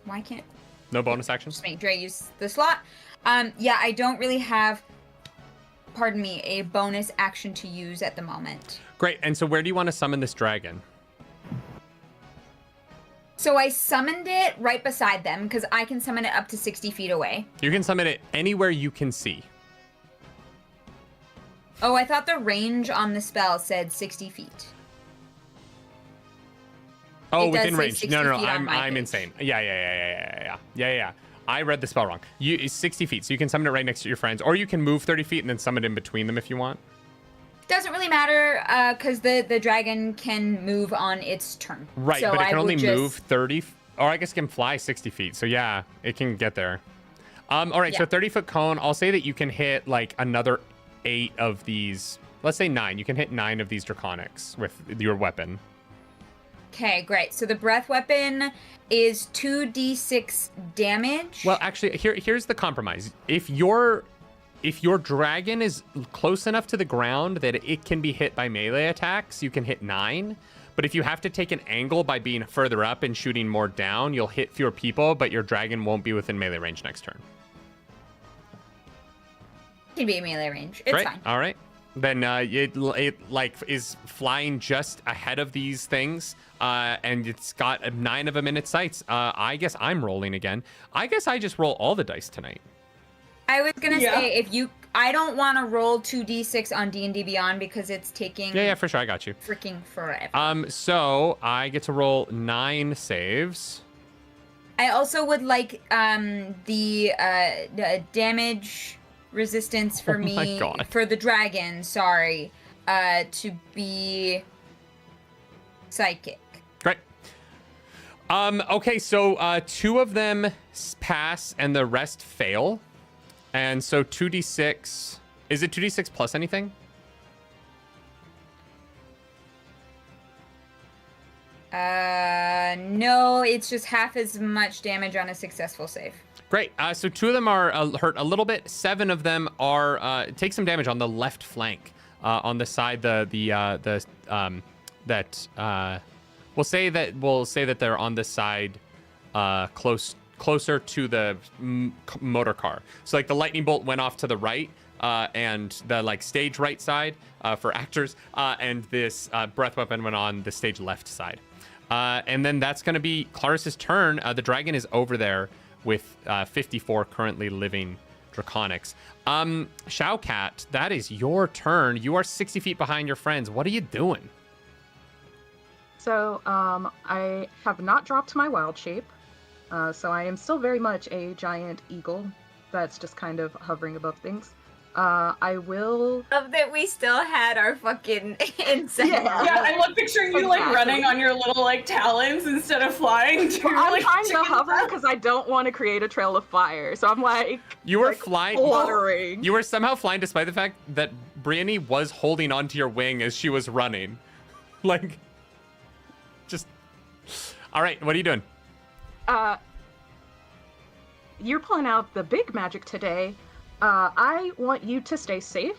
why can't No bonus action? just make Dre use the slot? Yeah, I don't really have, pardon me, a bonus action to use at the moment. Great. And so where do you want to summon this dragon? So I summoned it right beside them because I can summon it up to 60 feet away. You can summon it anywhere you can see. Oh, I thought the range on the spell said 60 feet. Oh, It does within say range. 60 No. feet on I'm my page. insane. Yeah. I read the spell wrong. It's 60 feet, so you can summon it right next to your friends, or you can move 30 feet and then summon it in between them if you want. Doesn't really matter because the dragon can move on its turn. Right, so but it can I only would just... move 30, or I guess it can fly 60 feet. So yeah, it can get there. All right, so 30-foot cone. I'll say that you can hit like another 8 of these. Let's say 9. You can hit 9 of these draconics with your weapon. Okay, great. So the breath weapon is 2d6 damage. Well, actually, here's the compromise. If your dragon is close enough to the ground that it can be hit by melee attacks, you can hit 9. But if you have to take an angle by being further up and shooting more down, you'll hit fewer people, but your dragon won't be within melee range next turn. It can be a melee range. It's Great. fine. All right. Then it like is flying just ahead of these things, and it's got 9 of them in its sights. I guess I'm rolling again. I guess I just roll all the dice tonight. I was gonna say I don't want to roll 2d6 on D&D Beyond because it's taking Yeah, for sure. I got you. freaking forever. So I get to roll 9 saves. I also would like the damage resistance for Oh my me God. for the dragon. Sorry, to be psychic. Great. Okay, so 2 of them pass and the rest fail. And so 2d6. Is it 2d6 plus anything? No, it's just half as much damage on a successful save. Great. So 2 of them are hurt a little bit. 7 of them are take some damage on the left flank, on the side. We'll say that they're on the side, closer to the motor car. So like the lightning bolt went off to the right, and the like stage right side for actors, and this breath weapon went on the stage left side. And then that's going to be Claris's turn. The dragon is over there with 54 currently living draconics. Showcat, that is your turn. You are 60 feet behind your friends. What are you doing? So, I have not dropped my wild shape. So I am still very much a giant eagle that's just kind of hovering above things. I will... Love that we still had our fucking insect. Yeah, I'm like picturing you like running on your little like talons instead of flying. I'm trying to hover because I don't want to create a trail of fire. So I'm like... You were flying... fluttering. You were somehow flying despite the fact that Brienne was holding onto your wing as she was running. Like... Just... Alright, what are you doing? You're pulling out the big magic today. I want you to stay safe,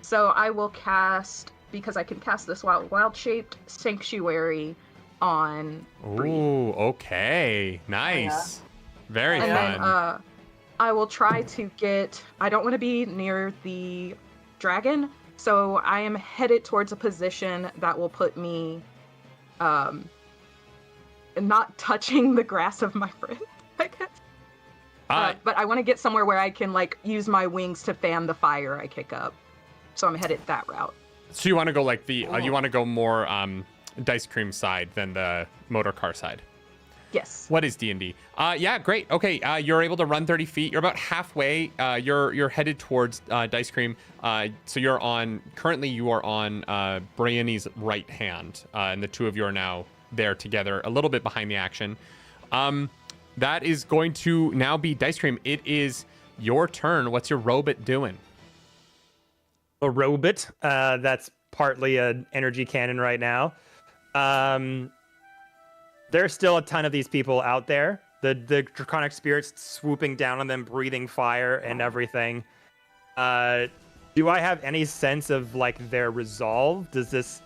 so I will cast, because I can cast this wild-shaped Sanctuary on Bree. Ooh, okay. Nice. Very And fun. then I will try to get, I don't want to be near the dragon, so I am headed towards a position that will put me not touching the grass of my friend, I guess. But I want to get somewhere where I can like use my wings to fan the fire I kick up. So I'm headed that route. So you want to go like the you want to go more Dice Cream side than the motor car side. Yes. What is D&D? Yeah, great. Okay, you're able to run 30 feet. You're about halfway. You're headed towards Dice Cream. So you are on Brianny's right hand, and the 2 of you are now there together, a little bit behind the action. that is going to now be Dice Cream. It is your turn. What's your robot doing? A robot. That's partly an energy cannon right now. There's still a ton of these people out there. The draconic spirits swooping down on them, breathing fire and everything. Do I have any sense of like their resolve? Does this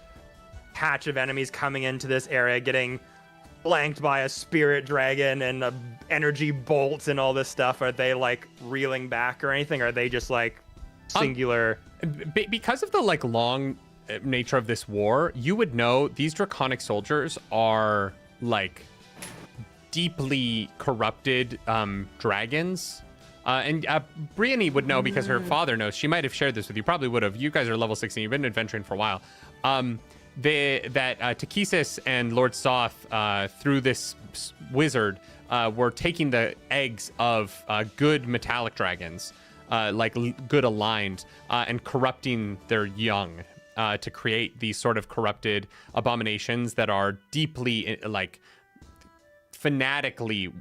patch of enemies coming into this area getting flanked by a spirit dragon and energy bolts and all this stuff? Are they like reeling back or anything? Are they just like singular? Because of the like long nature of this war, you would know these draconic soldiers are like deeply corrupted dragons. And Brienne would know because her father knows. She might have shared this with you. Probably would have. You guys are level 16. You've been adventuring for a while. Takesis and Lord Soth, through this wizard, were taking the eggs of good metallic dragons, good aligned, and corrupting their young to create these sort of corrupted abominations that are deeply, fanatically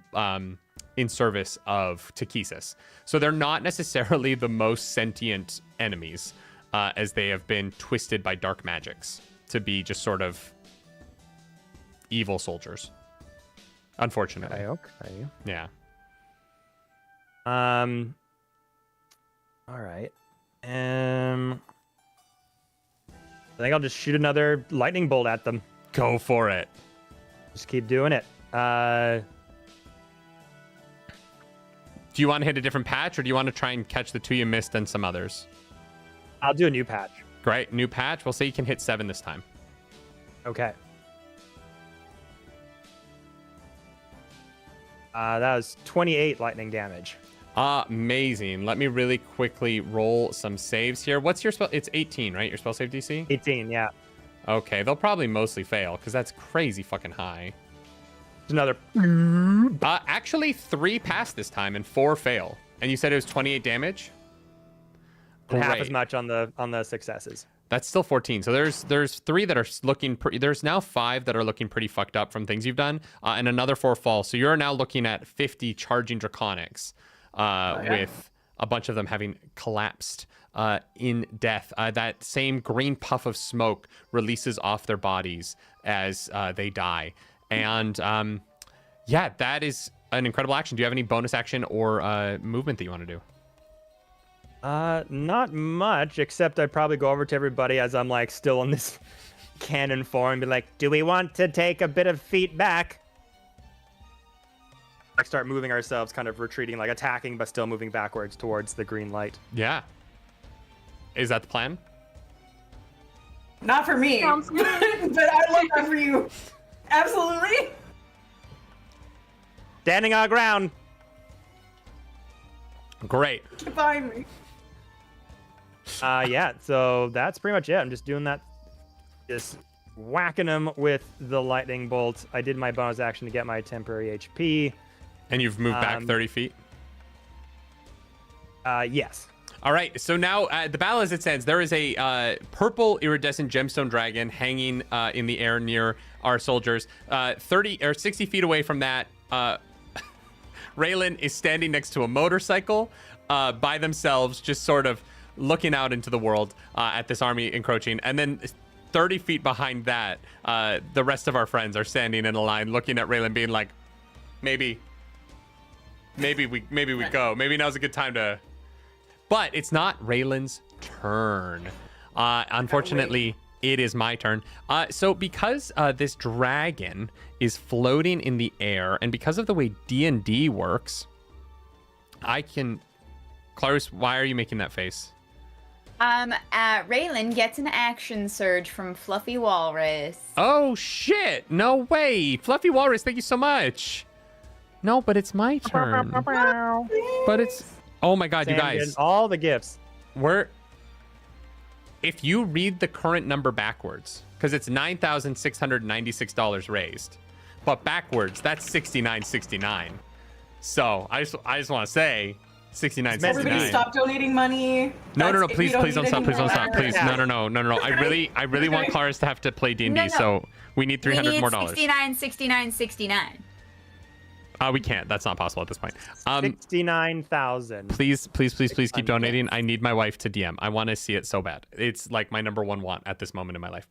in service of Takesis. So they're not necessarily the most sentient enemies, as they have been twisted by dark magics to be just sort of evil soldiers. Unfortunately. Okay. Yeah. All right. I think I'll just shoot another lightning bolt at them. Go for it. Just keep doing it. Do you want to hit a different patch, or do you want to try and catch the two you missed and some others? I'll do a new patch. Great. New patch. We'll say you can hit 7 this time. Okay. That was 28 lightning damage. Amazing. Let me really quickly roll some saves here. What's your spell? It's 18, right? Your spell save DC? 18, yeah. Okay. They'll probably mostly fail because that's crazy fucking high. Another. Actually, 3 pass this time and 4 fail. And you said it was 28 damage? And half Great. as much on the successes. That's still 14. So there's 3 that are looking pretty. There's now 5 that are looking pretty fucked up from things you've done, and another 4 fall. So you're now looking at 50 charging draconics, with a bunch of them having collapsed in death. That same green puff of smoke releases off their bodies as they die. And that is an incredible action. Do you have any bonus action or movement that you want to do? Not much, except I'd probably go over to everybody as I'm like still in this cannon form and be like, do we want to take a bit of feet back? Like start moving ourselves, kind of retreating, like attacking, but still moving backwards towards the green light. Yeah. Is that the plan? Not for me. Sounds good. But I love that for you. Absolutely. Standing our ground. Great. Get behind me. Yeah, so that's pretty much it. I'm just doing that, just whacking them with the lightning bolt. I did my bonus action to get my temporary HP. And you've moved back 30 feet? Yes. All right, so now the battle as it stands, there is a purple iridescent gemstone dragon hanging in the air near our soldiers. 30 or 60 feet away from that, Raylan is standing next to a motorcycle by themselves, just sort of looking out into the world at this army encroaching. And then 30 feet behind that, the rest of our friends are standing in a line looking at Raylan being like, maybe we go. Maybe now's a good time to... But it's not Raylan's turn. Unfortunately, it is my turn. So because this dragon is floating in the air, and because of the way D&D works, I can... Clarus, why are you making that face? Raylan gets an action surge from Fluffy Walrus. Oh, shit! No way! Fluffy Walrus, thank you so much! No, but it's my turn. But it's... Oh my god, Sam, you guys. getting all the gifts. If you read the current number backwards, because it's $9,696 raised, but backwards, that's $69.69. So I just want to say $69.69. Everybody stop donating money. No, please don't stop. Please don't stop. Please, no. I really want Claris to have to play D&D, No. so we need $300 more dollars. $69.69.69. We can't. That's not possible at this point. 69,000. Please keep donating. I need my wife to DM. I want to see it so bad. It's like my number one want at this moment in my life.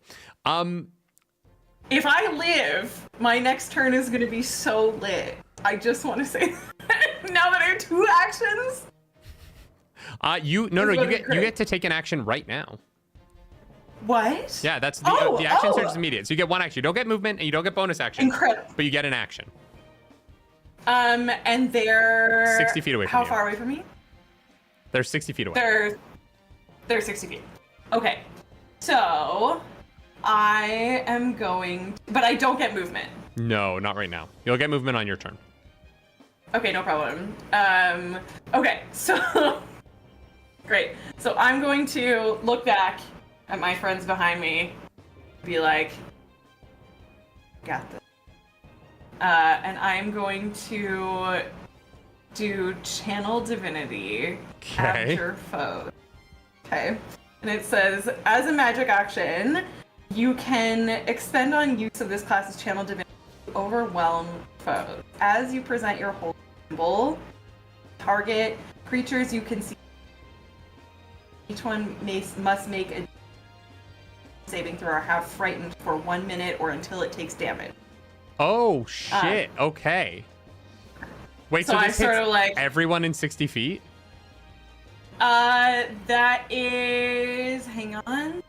If I live, my next turn is going to be so lit. I just want to say now that I have 2 actions. You get to take an action right now. What? Yeah, that's the action surge is immediate. So you get 1 action. You don't get movement and you don't get bonus action. Incredible. But you get an action. And they're 60 feet away from you. How far away from me? They're 60 feet away. They're 60 feet. Okay. So I am going but I don't get movement. No, not right now. You'll get movement on your turn. Okay, no problem. Okay, so great. So I'm going to look back at my friends behind me, be like, got this. And I'm going to do Channel Divinity after foes. Okay. And it says, as a magic action, you can expend on use of this class's Channel Divinity to overwhelm foes. As you present your whole symbol, target creatures you can see. Each one must make a saving throw or have frightened for 1 minute or until it takes damage. Oh shit! Okay. Wait, so this hits everyone in 60 feet? That is. Hang on.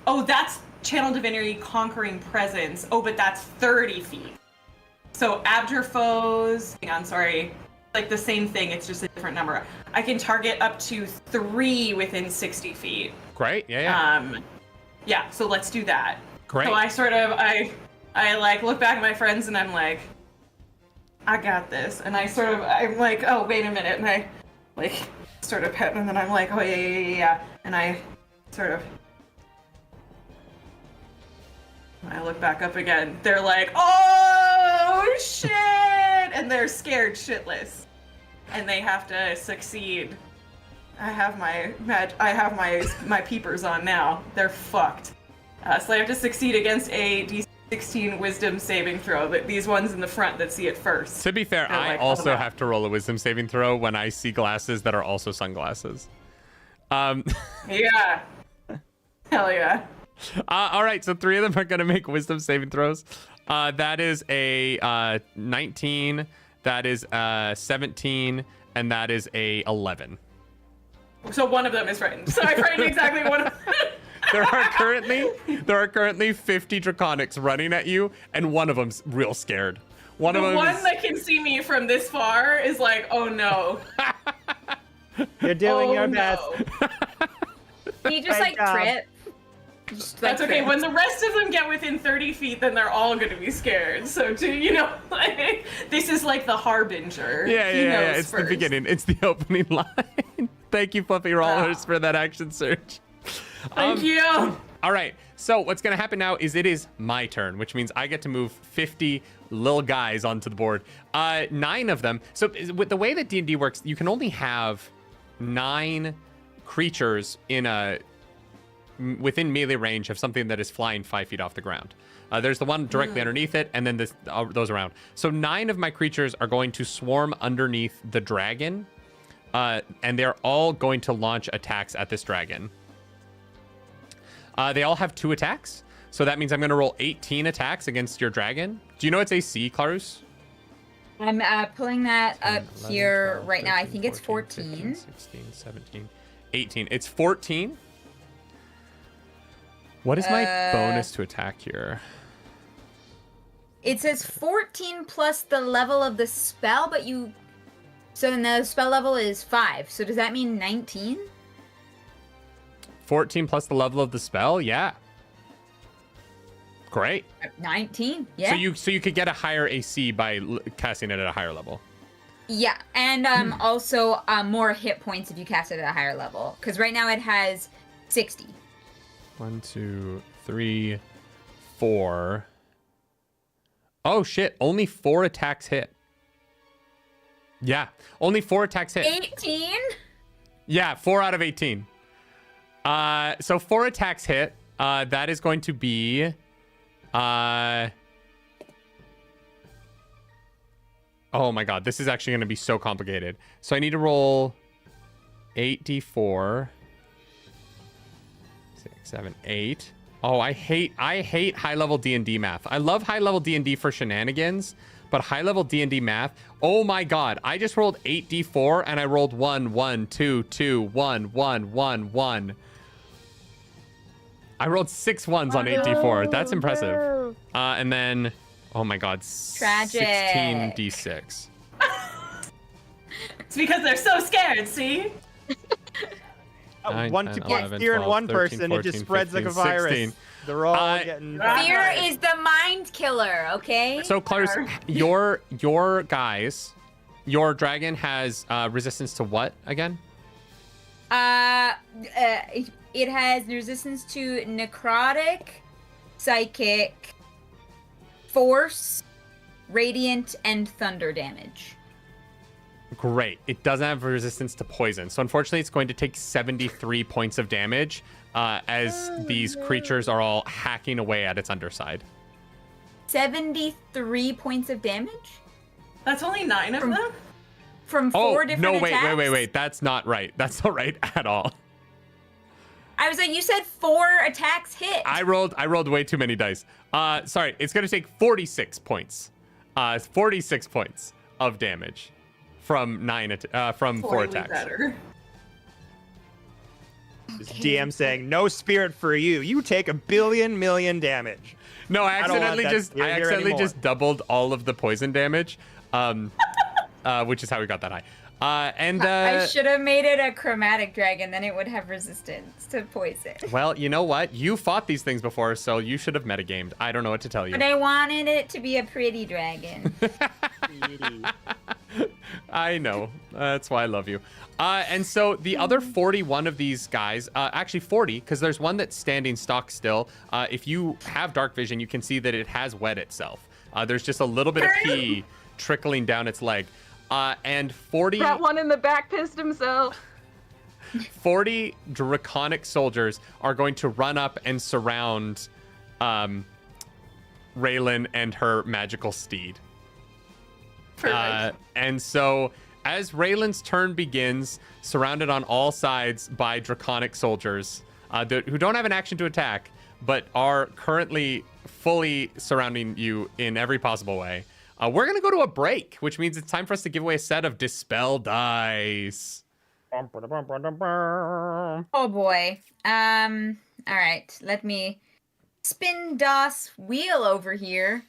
Oh, that's Channel Divinity Conquering Presence. Oh, but that's 30 feet. So abjure foes. Hang on, sorry. Like the same thing, it's just a different number. I can target up to 3 within 60 feet. Great. Yeah. Yeah. So let's do that. Great. So I like look back at my friends and I'm like, I got this. And I'm like, oh, wait a minute. And I like sort of pet and then I'm like, oh yeah. And I sort of, when I look back up again, they're like, oh shit. And they're scared shitless. And they have to succeed. I have my peepers on now. They're fucked. So they have to succeed against a DC-16 Wisdom saving throw. These ones in the front that see it first. To be fair, I also have to roll a Wisdom saving throw when I see glasses that are also sunglasses. Yeah. Hell yeah. All right, so 3 of them are going to make Wisdom saving throws. That is a 19, that is a 17, and that is a 11. So one of them is frightened. So I frightened exactly one of them. There are currently 50 draconics running at you, and one of them's real scared. The one that can see me from this far is like, oh no. You're doing your best. You just trip. That's okay. When the rest of them get within 30 feet, then they're all going to be scared. So, this is like the harbinger. Yeah. It's first. The beginning. It's the opening line. Thank you, Fluffy Rollers, for that action surge. Thank you. All right. So what's going to happen now is it is my turn, which means I get to move 50 little guys onto the board. 9 of them. So with the way that D&D works, you can only have 9 creatures within melee range of something that is flying 5 feet off the ground. There's the one directly underneath it, and then those around. So 9 of my creatures are going to swarm underneath the dragon, and they're all going to launch attacks at this dragon. They all have 2 attacks, so that means I'm going to roll 18 attacks against your dragon. Do you know its AC, Clarus? I'm pulling that 10, up 11, here 12, right 13, now. I think it's 14. 14. 15, 16, 17, 18. It's 14. What is my bonus to attack here? It says 14 plus the level of the spell, but so then the spell level is 5. So does that mean 19? 14 plus the level of the spell? Yeah. Great. 19, yeah. So you could get a higher AC by casting it at a higher level. Yeah, and also more hit points if you cast it at a higher level. Because right now it has 60. 1, 2, 3, 4. Oh shit, only 4 attacks hit. Yeah, only 4 attacks hit. 18? Yeah, 4 out of 18. So 4 attacks hit. That is going to be Oh my god, this is actually going to be so complicated. So I need to roll 8d4. 6, 7, 8. Oh, I hate high-level D&D math. I love high-level D&D for shenanigans, but high-level D&D math, oh my god, I just rolled 8d4 and I rolled 1, 1, 2, 2, 1, 1, 1, 1. I rolled 6 ones on 8d4. That's impressive. And then, oh my god, Tragic. 16d6. It's because they're so scared, see? 9, One 10, to put 11, fear in 12, one 13, person, it just 14, spreads like a 15, virus. 16. They're all getting. Fear is the mind killer, okay? So, Clarus, your dragon has resistance to what again? It has resistance to necrotic, psychic, force, radiant, and thunder damage. Great. It doesn't have resistance to poison. So unfortunately, it's going to take 73 points of damage as these creatures are all hacking away at its underside. 73 points of damage? That's only 9 of them? From 4 different attacks? Wait. That's not right. That's not right at all. I was like, you said 4 attacks hit. I rolled way too many dice. Sorry. It's going to take 46 points. 46 points of damage. From 4 attacks. Better. This DM saying, "No spirit for you. You take 1 billion million damage." No, I don't want accidentally that just here anymore. doubled all of the poison damage, which is how we got that high. I should have made it a chromatic dragon, then it would have resistance to poison. Well, you know what? You fought these things before, so you should have metagamed. I don't know what to tell you. But I wanted it to be a pretty dragon. I know. That's why I love you. And so the other 41 of these guys, actually 40, because there's one that's standing stock still. If you have dark vision, you can see that it has wet itself. There's just a little bit of pee trickling down its leg. And 40... That one in the back pissed himself. 40 draconic soldiers are going to run up and surround Raylan and her magical steed. And so as Raylan's turn begins, surrounded on all sides by draconic soldiers who don't have an action to attack, but are currently fully surrounding you in every possible way, we're going to go to a break, which means it's time for us to give away a set of Dispel dice. Oh boy. All right. Let me spin Das wheel over here.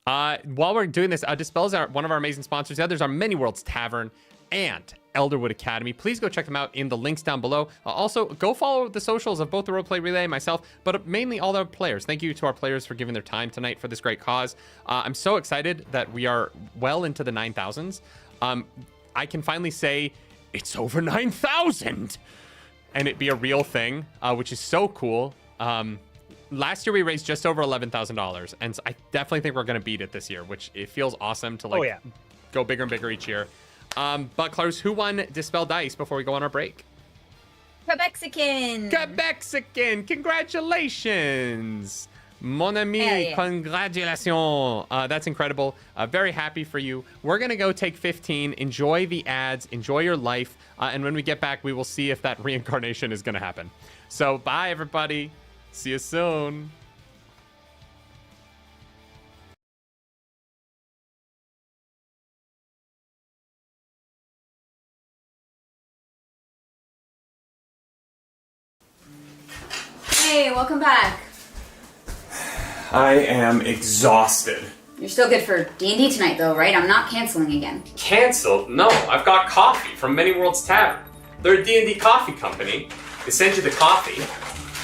While we're doing this, Dispels are one of our amazing sponsors. The others are Many Worlds Tavern and Elderwood Academy. Please go check them out in the links down below. Also, go follow the socials of both the Roleplay Relay and myself, but mainly all the players. Thank you to our players for giving their time tonight for this great cause. I'm so excited that we are well into the 9,000s. I can finally say it's over 9,000 and it be a real thing, which is so cool. Last year we raised just over $11,000, and I definitely think we're going to beat it this year, which it feels awesome to go bigger and bigger each year. But Clarus, who won Dispel Dice before we go on our break? Quebexican! Quebexican! Congratulations! Mon ami, yeah. congratulations. That's incredible. Very happy for you. We're going to go take 15, enjoy the ads, enjoy your life, and when we get back, we will see if that reincarnation is going to happen. So, bye, everybody. See you soon. Hey, welcome back. I am exhausted. You're still good for D&D tonight, though, right? I'm not canceling again. Canceled? No, I've got coffee from Many Worlds Tavern. They're a D&D coffee company. They send you the coffee,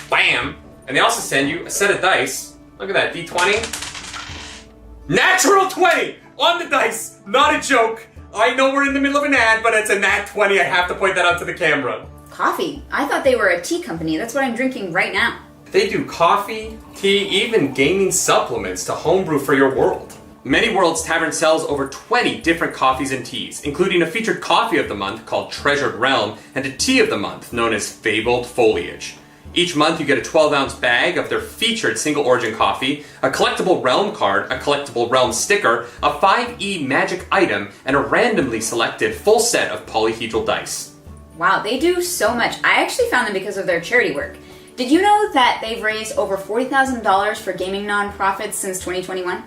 bam, and they also send you a set of dice. Look at that, D20. Natural 20 on the dice, not a joke. I know we're in the middle of an ad, but it's a nat 20. I have to point that out to the camera. Coffee? I thought they were a tea company. That's what I'm drinking right now. They do coffee, tea, even gaming supplements to homebrew for your world. Many Worlds Tavern sells over 20 different coffees and teas, including a featured coffee of the month called Treasured Realm and a tea of the month known as Fabled Foliage. Each month you get a 12-ounce bag of their featured single origin coffee, a collectible realm card, a collectible realm sticker, a 5e magic item, and a randomly selected full set of polyhedral dice. Wow, they do so much. I actually found them because of their charity work. Did you know that they've raised over $40,000 for gaming nonprofits since 2021?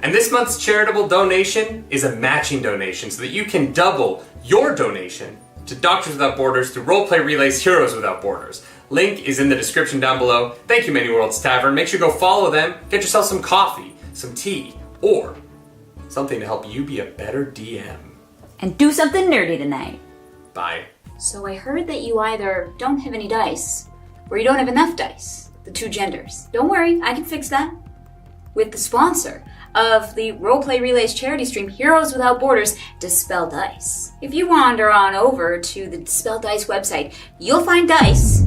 And this month's charitable donation is a matching donation so that you can double your donation to Doctors Without Borders through Roleplay Relay's Heroes Without Borders. Link is in the description down below. Thank you, Many Worlds Tavern. Make sure you go follow them, get yourself some coffee, some tea, or something to help you be a better DM. And do something nerdy tonight. Bye. So I heard that you either don't have any dice, or you don't have enough dice. The two genders. Don't worry, I can fix that. With the sponsor of the Roleplay Relays charity stream, Heroes Without Borders, Dispel Dice. If you wander on over to the Dispel Dice website, you'll find dice.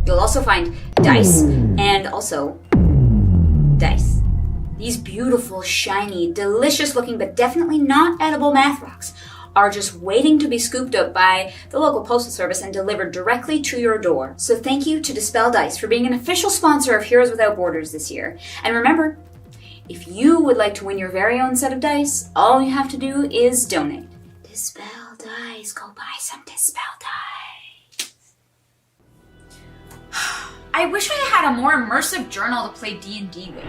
You'll also find dice, and also dice. These beautiful, shiny, delicious-looking, but definitely not edible math rocks are just waiting to be scooped up by the local postal service and delivered directly to your door. So thank you to Dispel Dice for being an official sponsor of Heroes Without Borders this year. And remember, if you would like to win your very own set of dice, all you have to do is donate. Dispel Dice, go buy some Dispel Dice. I wish I had a more immersive journal to play D&D with.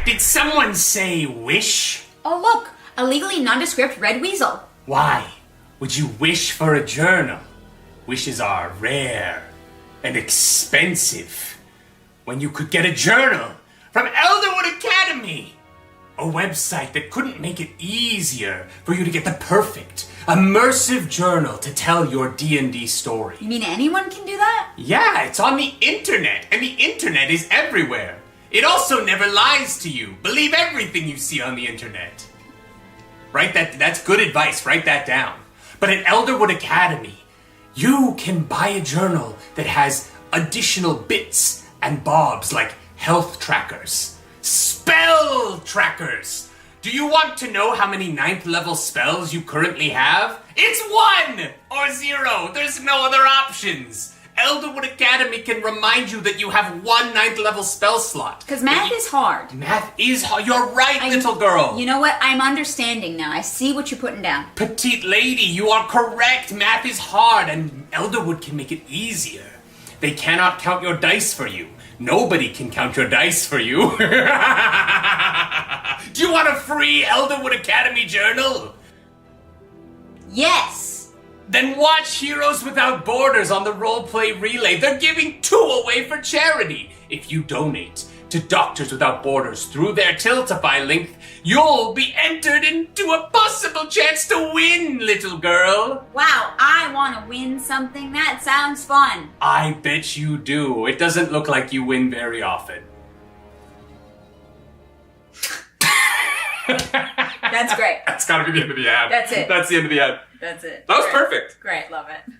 Did someone say wish? Oh look, a legally nondescript red weasel. Why would you wish for a journal? Wishes are rare and expensive. When you could get a journal from Elderwood Academy, a website that couldn't make it easier for you to get the perfect, immersive journal to tell your D&D story. You mean anyone can do that? Yeah, it's on the internet, and the internet is everywhere. It also never lies to you. Believe everything you see on the internet. That's good advice, write that down. But at Elderwood Academy, you can buy a journal that has additional bits and bobs like health trackers, spell trackers. Do you want to know how many 9th level spells you currently have? It's 1 or 0. There's no other options. Elderwood Academy can remind you that you have 1 9th level spell slot. Because math is hard. Math is hard. You're right, little girl. You know what? I'm understanding now. I see what you're putting down. Petite lady, you are correct. Math is hard, and Elderwood can make it easier. They cannot count your dice for you. Nobody can count your dice for you. Do you want a free Elderwood Academy journal? Yes! Then watch Heroes Without Borders on the Roleplay Relay. They're giving 2 away for charity. If you donate to Doctors Without Borders through their Tiltify link, you'll be entered into a possible chance to win, little girl. Wow, I want to win something. That sounds fun. I bet you do. It doesn't look like you win very often. That's great. That's gotta be the end of the ad. That's it. That's the end of the ad. That's it. That was Great. perfect. Great, love it.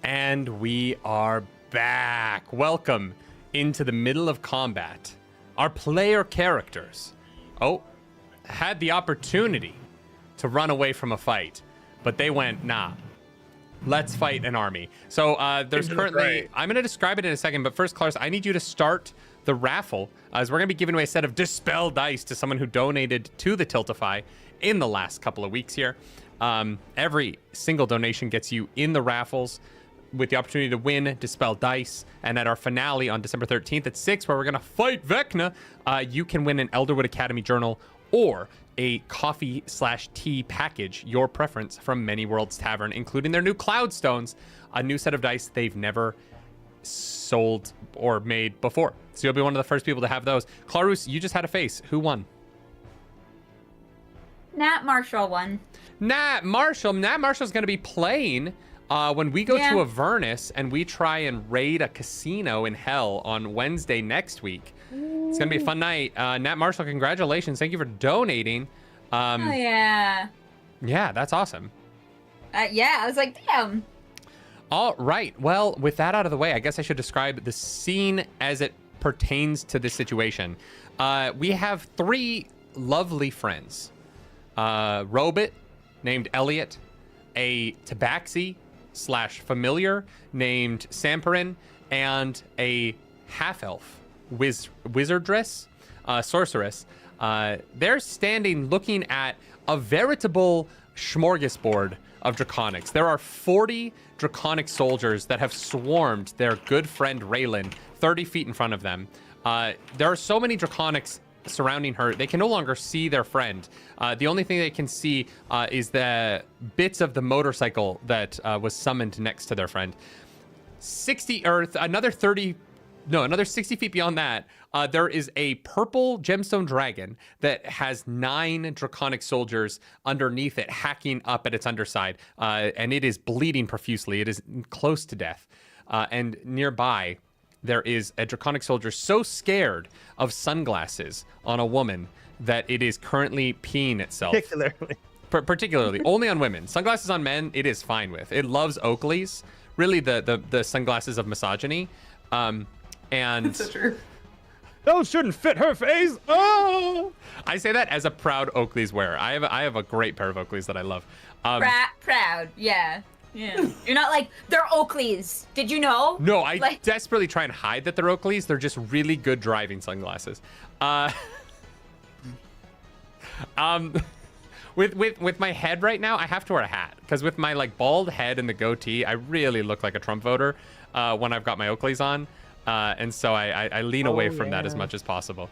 And we are back. Welcome into the middle of combat. Our player characters, had the opportunity to run away from a fight, but they went, nah, let's fight an army. So there's currently, I'm going to describe it in a second, but first, Clarus, I need you to start the raffle, as we're going to be giving away a set of Dispel dice to someone who donated to the Tiltify in the last couple of weeks here. Every single donation gets you in the raffles with the opportunity to win Dispel dice. And at our finale on December 13th at 6, where we're going to fight Vecna, you can win an Elderwood Academy journal or a coffee/tea package, your preference, from Many Worlds Tavern, including their new Cloudstones, a new set of dice they've never sold or made before. So you'll be one of the first people to have those. Clarus, you just had a face. Who won? Nat Marshall won. Nat Marshall's going to be playing when we go to Avernus and we try and raid a casino in hell on Wednesday next week. It's going to be a fun night. Nat Marshall, congratulations. Thank you for donating. Oh, yeah. Yeah, that's awesome. I was like, damn. All right. Well, with that out of the way, I guess I should describe the scene as it pertains to this situation. We have 3 lovely friends. Robot named Elliot, a tabaxi/familiar named Samperin, and a half-elf wizardress, sorceress. They're standing looking at a veritable smorgasbord of draconics. There are 40 draconic soldiers that have swarmed their good friend Raylan 30 feet in front of them. There are so many draconics surrounding her, they can no longer see their friend. The only thing they can see is the bits of the motorcycle that was summoned next to their friend. Another 60 feet beyond that, there is a purple gemstone dragon that has 9 draconic soldiers underneath it, hacking up at its underside, and it is bleeding profusely. It is close to death. And nearby, there is a draconic soldier so scared of sunglasses on a woman that it is currently peeing itself. Particularly. Only on women. Sunglasses on men, it is fine with. It loves Oakleys. Really the sunglasses of misogyny. And That's so true. Those shouldn't fit her face. Oh! I say that as a proud Oakleys wearer. I have a great pair of Oakleys that I love. Proud, yeah. You're not like, they're Oakleys. Did you know? No, I desperately try and hide that they're Oakleys. They're just really good driving sunglasses. With my head right now, I have to wear a hat because with my bald head and the goatee, I really look like a Trump voter when I've got my Oakleys on. And so I lean away from that as much as possible.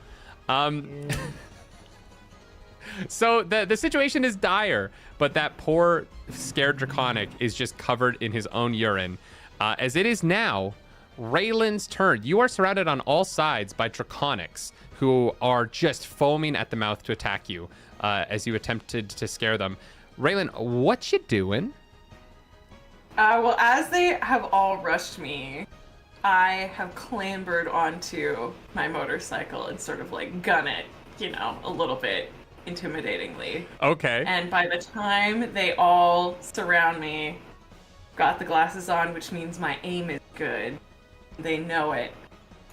So the situation is dire, but that poor scared draconic is just covered in his own urine. As it is now Raylan's turn. You are surrounded on all sides by draconics who are just foaming at the mouth to attack you as you attempted to scare them. Raylan, what you doing? Well, as they have all rushed me, I have clambered onto my motorcycle and sort of gun it, a little bit intimidatingly. Okay. And by the time they all surround me, got the glasses on, which means my aim is good. They know it.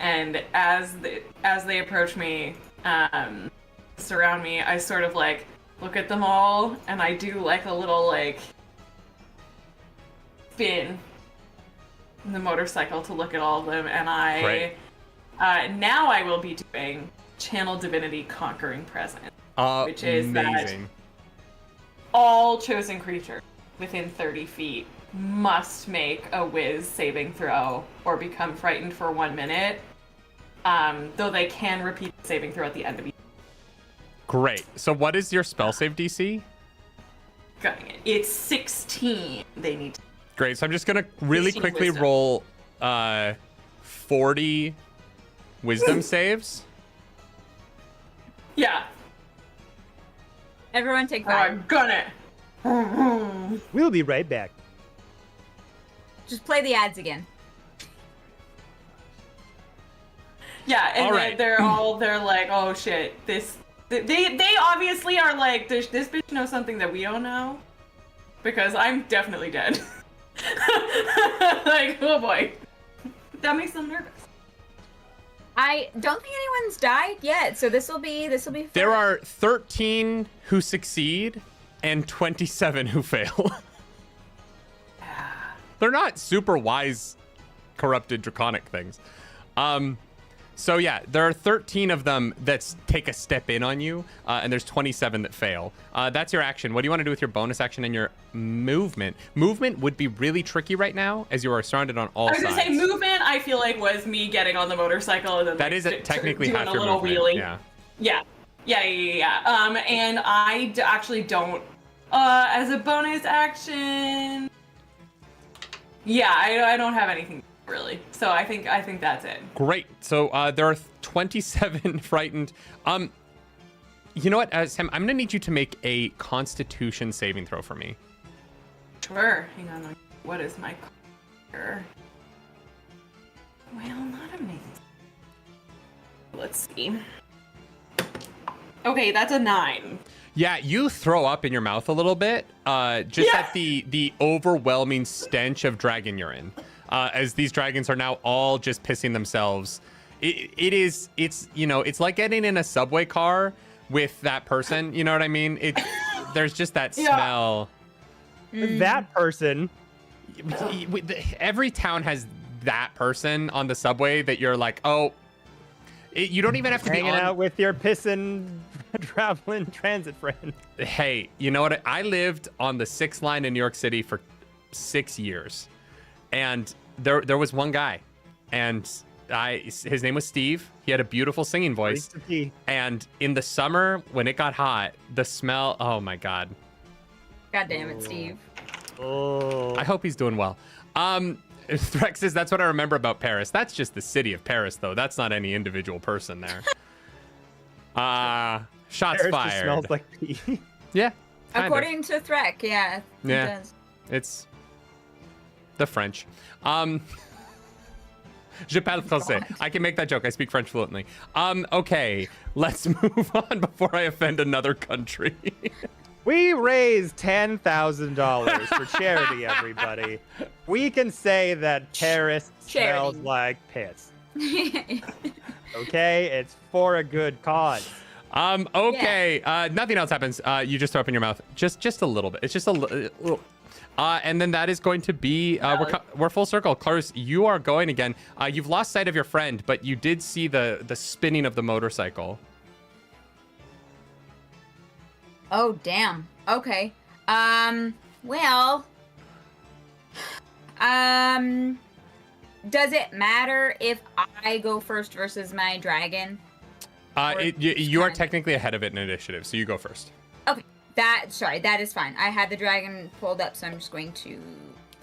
And as they approach me, surround me, I sort of look at them all, and I do a little spin in the motorcycle to look at all of them, and now I will be doing Channel Divinity Conquering Presence, which is that all chosen creatures within 30 feet must make a whiz saving throw or become frightened for 1 minute, though they can repeat the saving throw at the end of each. Great. So what is your spell save DC? Gunning it. It's 16. They need to. Great. So I'm just going to really quickly wisdom. roll 40 wisdom saves. Yeah. Everyone take 5. I'm gonna. We'll be right back. Just play the ads again. Yeah, and All right. they're like, oh shit, they obviously are like, this bitch knows something that we don't know, because I'm definitely dead. Like, oh boy. That makes them nervous. I don't think anyone's died yet, so this will be fun. There are 13 who succeed and 27 who fail. They're not super wise, corrupted draconic things. So yeah, there are 13 of them that take a step in on you, and there's 27 that fail. That's your action. What do you want to do with your bonus action and your movement? Movement would be really tricky right now, as you are surrounded on all sides. I was gonna say movement. I feel like was me getting on the motorcycle and then that is technically half your little movement. Wheeling. Yeah. And I actually don't. As a bonus action. Yeah, I don't have anything really. So I think that's it. Great. So there are 27 frightened. You know what, Sam? I'm gonna need you to make a Constitution saving throw for me. Sure. Hang on. What is my? Well, not amazing. Let's see. Okay, that's a 9. Yeah, you throw up in your mouth a little bit, just at the overwhelming stench of dragon urine. As these dragons are now all just pissing themselves. It's like getting in a subway car with that person, you know what I mean? There's just that smell. That person. Every town has that person on the subway that you're like, you don't even have to hanging out with your pissing traveling transit friend. Hey, you know what? I lived on the 6th line in New York City for 6 years. And there was one guy, and his name was Steve. He had a beautiful singing voice. And in the summer, when it got hot, the smell, oh my God. God damn it, Steve. I hope he's doing well. Threx says, that's what I remember about Paris. That's just the city of Paris, though. That's not any individual person there. Shots Paris fired. Just smells like pee. Yeah. According to Threk, yeah. It does. It's the French. Je parle français. I can make that joke. I speak French fluently. Okay, let's move on before I offend another country. We raised $10,000 for charity, everybody. We can say that Paris smells like piss. Okay? It's for a good cause. Okay. Nothing else happens. You just throw up in your mouth. Just a little bit. It's just a little. And then that is going to be, we're full circle. Clarus, you are going again. You've lost sight of your friend, but you did see the spinning of the motorcycle. Oh, damn. Okay. Well. Does it matter if I go first versus my dragon? You are technically ahead of it in initiative, so you go first. Okay. That is fine. I had the dragon pulled up, so I'm just going to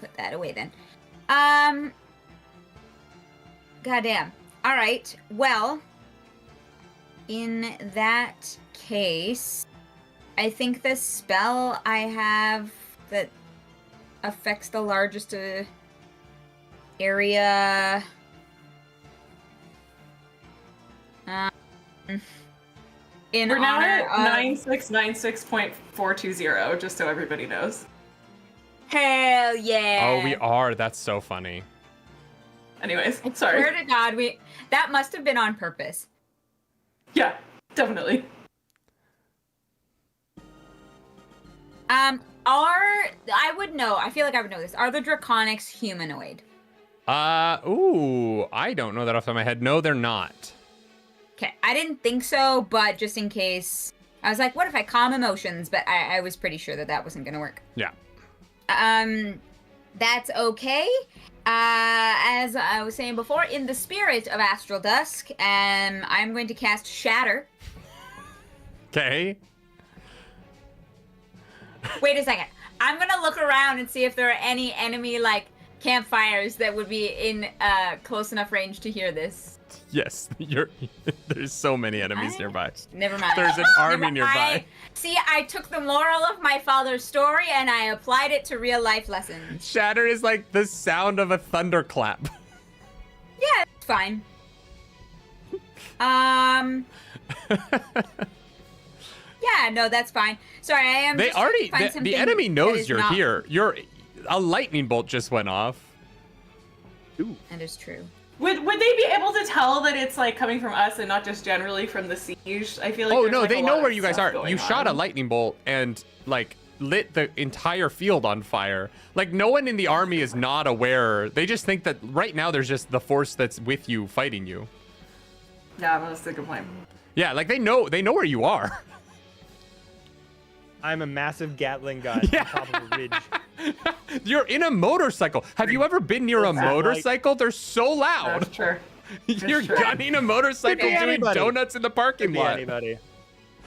put that away then. Goddamn. All right. Well, in that case, I think the spell I have that affects the largest area. We're now at 9696.420, just so everybody knows. Hell yeah! Oh, we are. That's so funny. Anyways, sorry. Swear to God, that must have been on purpose. Yeah, definitely. I would know. I feel like I would know this. Are the Draconics humanoid? I don't know that off the top of my head. No, they're not. Okay, I didn't think so, but just in case, I was like, what if I calm emotions? But I was pretty sure that wasn't gonna work. Yeah. That's okay. As I was saying before, in the spirit of Astral Dusk, I'm going to cast Shatter. Okay. Wait a second. I'm gonna look around and see if there are any enemy, campfires that would be in close enough range to hear this. Yes, there's so many enemies nearby. Never mind. There's an army nearby. I took the moral of my father's story and I applied it to real life lessons. Shatter is like the sound of a thunderclap. Yeah, it's fine. Yeah, no, that's fine. Sorry, I am. The enemy knows you're here. A lightning bolt just went off. Ooh. That is true. Would they be able to tell that it's like coming from us and not just generally from the siege? I feel like Oh there's, no, like, they a know lot where of you guys stuff are. going You shot a on. lightning bolt and like lit the entire field on fire. Like no one in the army is not aware. They just think that right now there's just the force that's with you fighting you. Yeah, that's a good point. Yeah, like they know where you are. I'm a massive Gatling gun Yeah. on top of a ridge. You're in a motorcycle. Have you ever been near a Is that like- motorcycle? They're so loud. That's true. You're true. gunning a motorcycle Could be doing anybody. donuts in the parking Could be lot. anybody.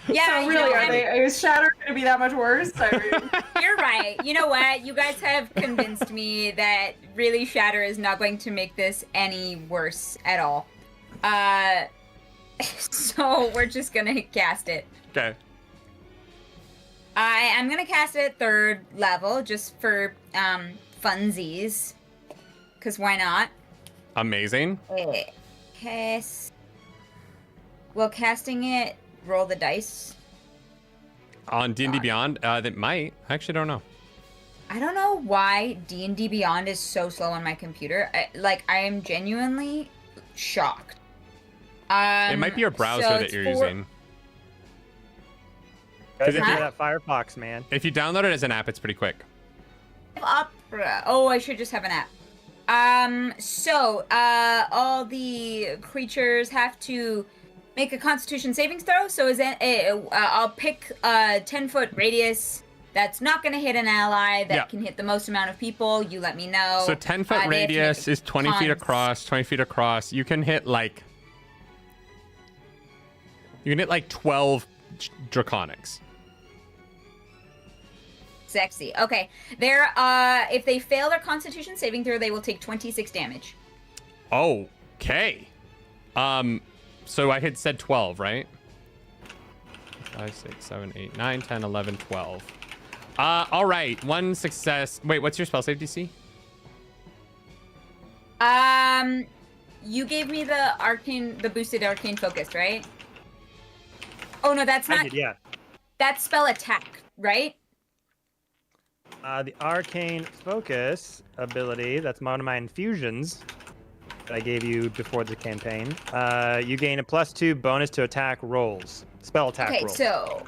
Yeah, So really, are they? Is Shatter going to be that much worse? I mean, You're right. You know what? You guys have convinced me that really Shatter is not going to make this any worse at all. So we're just gonna cast it. Okay. I am gonna cast it at 3rd level just for funsies. Cause why not? Amazing. Cast. Well, casting it, roll the dice. On D&D Beyond, that might. I actually don't know. I don't know why D&D Beyond is so slow on my computer. I am genuinely shocked. It might be your browser so that it's you're for- using. Gotta if get you- rid of that Firefox, man. If you download it as an app, it's pretty quick. Opera. Oh, I should just have an app. All the creatures have to make a Constitution savings throw. So I'll pick a 10-foot radius that's not going to hit an ally that can hit the most amount of people. You let me know. So 10-foot They have to radius make is 20 feet cons- across, 20 feet across. You can hit like 12 draconics. Sexy. Okay. They're if they fail their Constitution saving throw, they will take 26 damage. Okay. So I had said 12, right? 5, 6, 7, 8, 9, 10, 11, 12. All right. 1 success. Wait, what's your spell save DC? You gave me the boosted arcane focus, right? Oh no, that's I not. did, yeah. That's spell attack, right? The Arcane Focus ability, that's one of my infusions that I gave you before the campaign. You gain a +2 bonus to attack rolls. Spell attack Okay, rolls.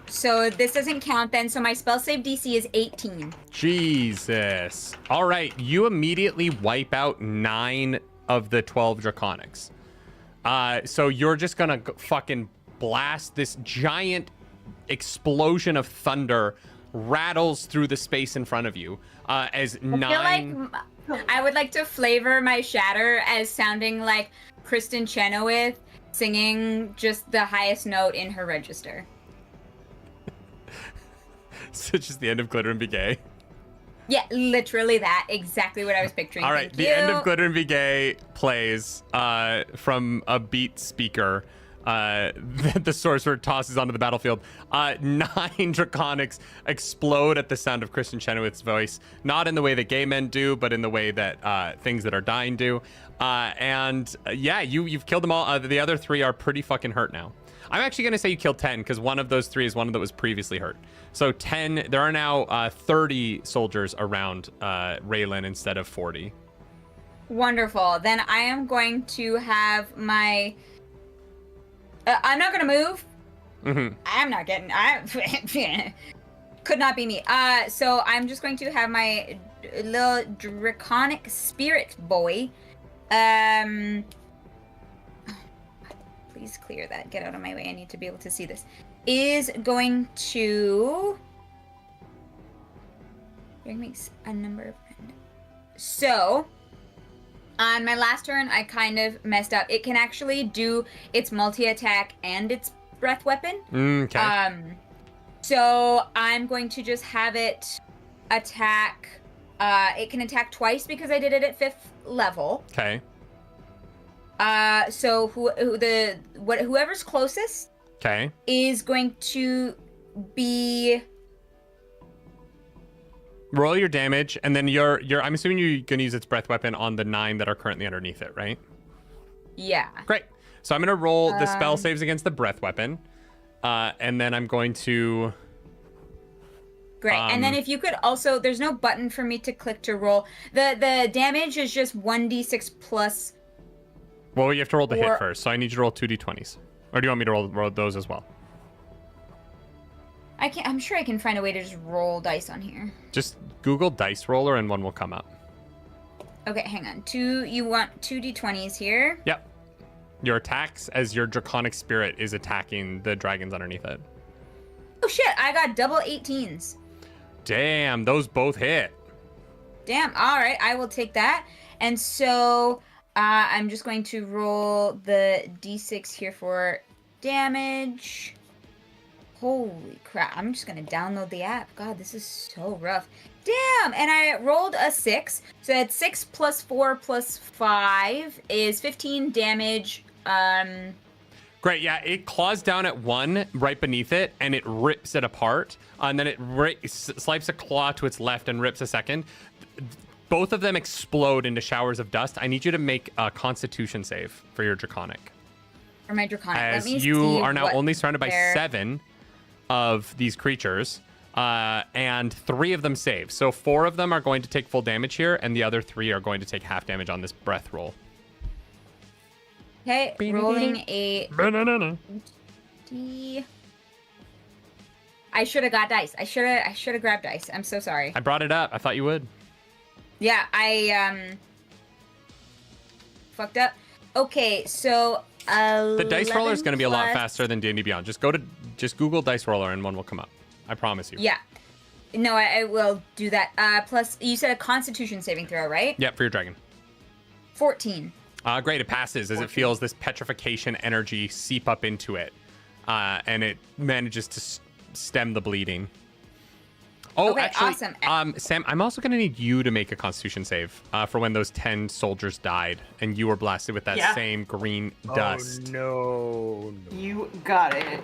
so this doesn't count then. So my spell save DC is 18. Jesus. All right. You immediately wipe out 9 of the 12 draconics. So you're just going to fucking blast this giant explosion of thunder rattles through the space in front of you as 9 I feel like I would like to flavor my shatter as sounding like Kristen Chenoweth singing just the highest note in her register. such as the end of Glitter and Be Gay. Yeah, literally that. Exactly what I was picturing. All right, Thank the you. end of Glitter and Be Gay plays from a beat speaker that the sorcerer tosses onto the battlefield. 9 draconics explode at the sound of Kristen Chenoweth's voice, not in the way that gay men do, but in the way that things that are dying do. You've killed them all. The other 3 are pretty fucking hurt now. I'm actually going to say you killed 10 because one of those 3 is one that was previously hurt. So 10, there are now 30 soldiers around Raylan instead of 40. Wonderful. Then I am going to have my... I'm not going to move. Mm-hmm. I'm not getting... Could not be me. So I'm just going to have my little draconic spirit boy. Please clear that. Get out of my way. I need to be able to see this. Is going to... Bring me a number of... So... On my last turn, I kind of messed up. It can actually do its multi-attack and its breath weapon. Okay. So I'm going to just have it attack. It can attack twice because I did it at 5th level. Okay. So whoever's closest Okay. is going to be... Roll your damage, and then you're. I'm assuming you're gonna use its breath weapon on the 9 that are currently underneath it, right? Yeah. Great. So I'm gonna roll the spell saves against the breath weapon, and then I'm going to. Great. And then if you could also, there's no button for me to click to roll. The damage is just 1d6 plus. Well, you have to roll the hit first, so I need you to roll 2d20s. Or do you want me to roll those as well? I'm sure I can find a way to just roll dice on here. Just Google dice roller and one will come up. Okay, hang on. You want 2d20s here? Yep. Your attacks as your draconic spirit is attacking the dragons underneath it. Oh shit, I got double 18s. Damn, those both hit. Damn, alright, I will take that. And so, I'm just going to roll the d6 here for damage. Holy crap, I'm just gonna download the app. God, this is so rough. Damn, and I rolled a 6. So that's 6 plus 4 plus 5 is 15 damage. Great, yeah, it claws down at 1 right beneath it, and it rips it apart. And then it swipes a claw to its left and rips a second. Both of them explode into showers of dust. I need you to make a Constitution save for your Draconic. For my Draconic, as let me you see are now what only surrounded by their- 7 of these creatures, and 3 of them save. So 4 of them are going to take full damage here, and the other 3 are going to take half damage on this breath roll. Okay, rolling a D. I should have got dice. I should have grabbed dice. I'm so sorry. I brought it up. I thought you would. Yeah, I fucked up. Okay, so The dice roller is 11 going to be a lot plus- faster than D&D Beyond. Just Google dice roller and one will come up. I promise you. Yeah. No, I will do that. Plus, you said a Constitution saving throw, right? Yep, for your dragon. 14. Great, it passes as it feels this petrification energy seep up into it. And it manages to stem the bleeding. Oh, Okay, actually, awesome. Sam, I'm also going to need you to make a Constitution save for when those 10 soldiers died and you were blasted with that same green dust. Oh, no. You got it.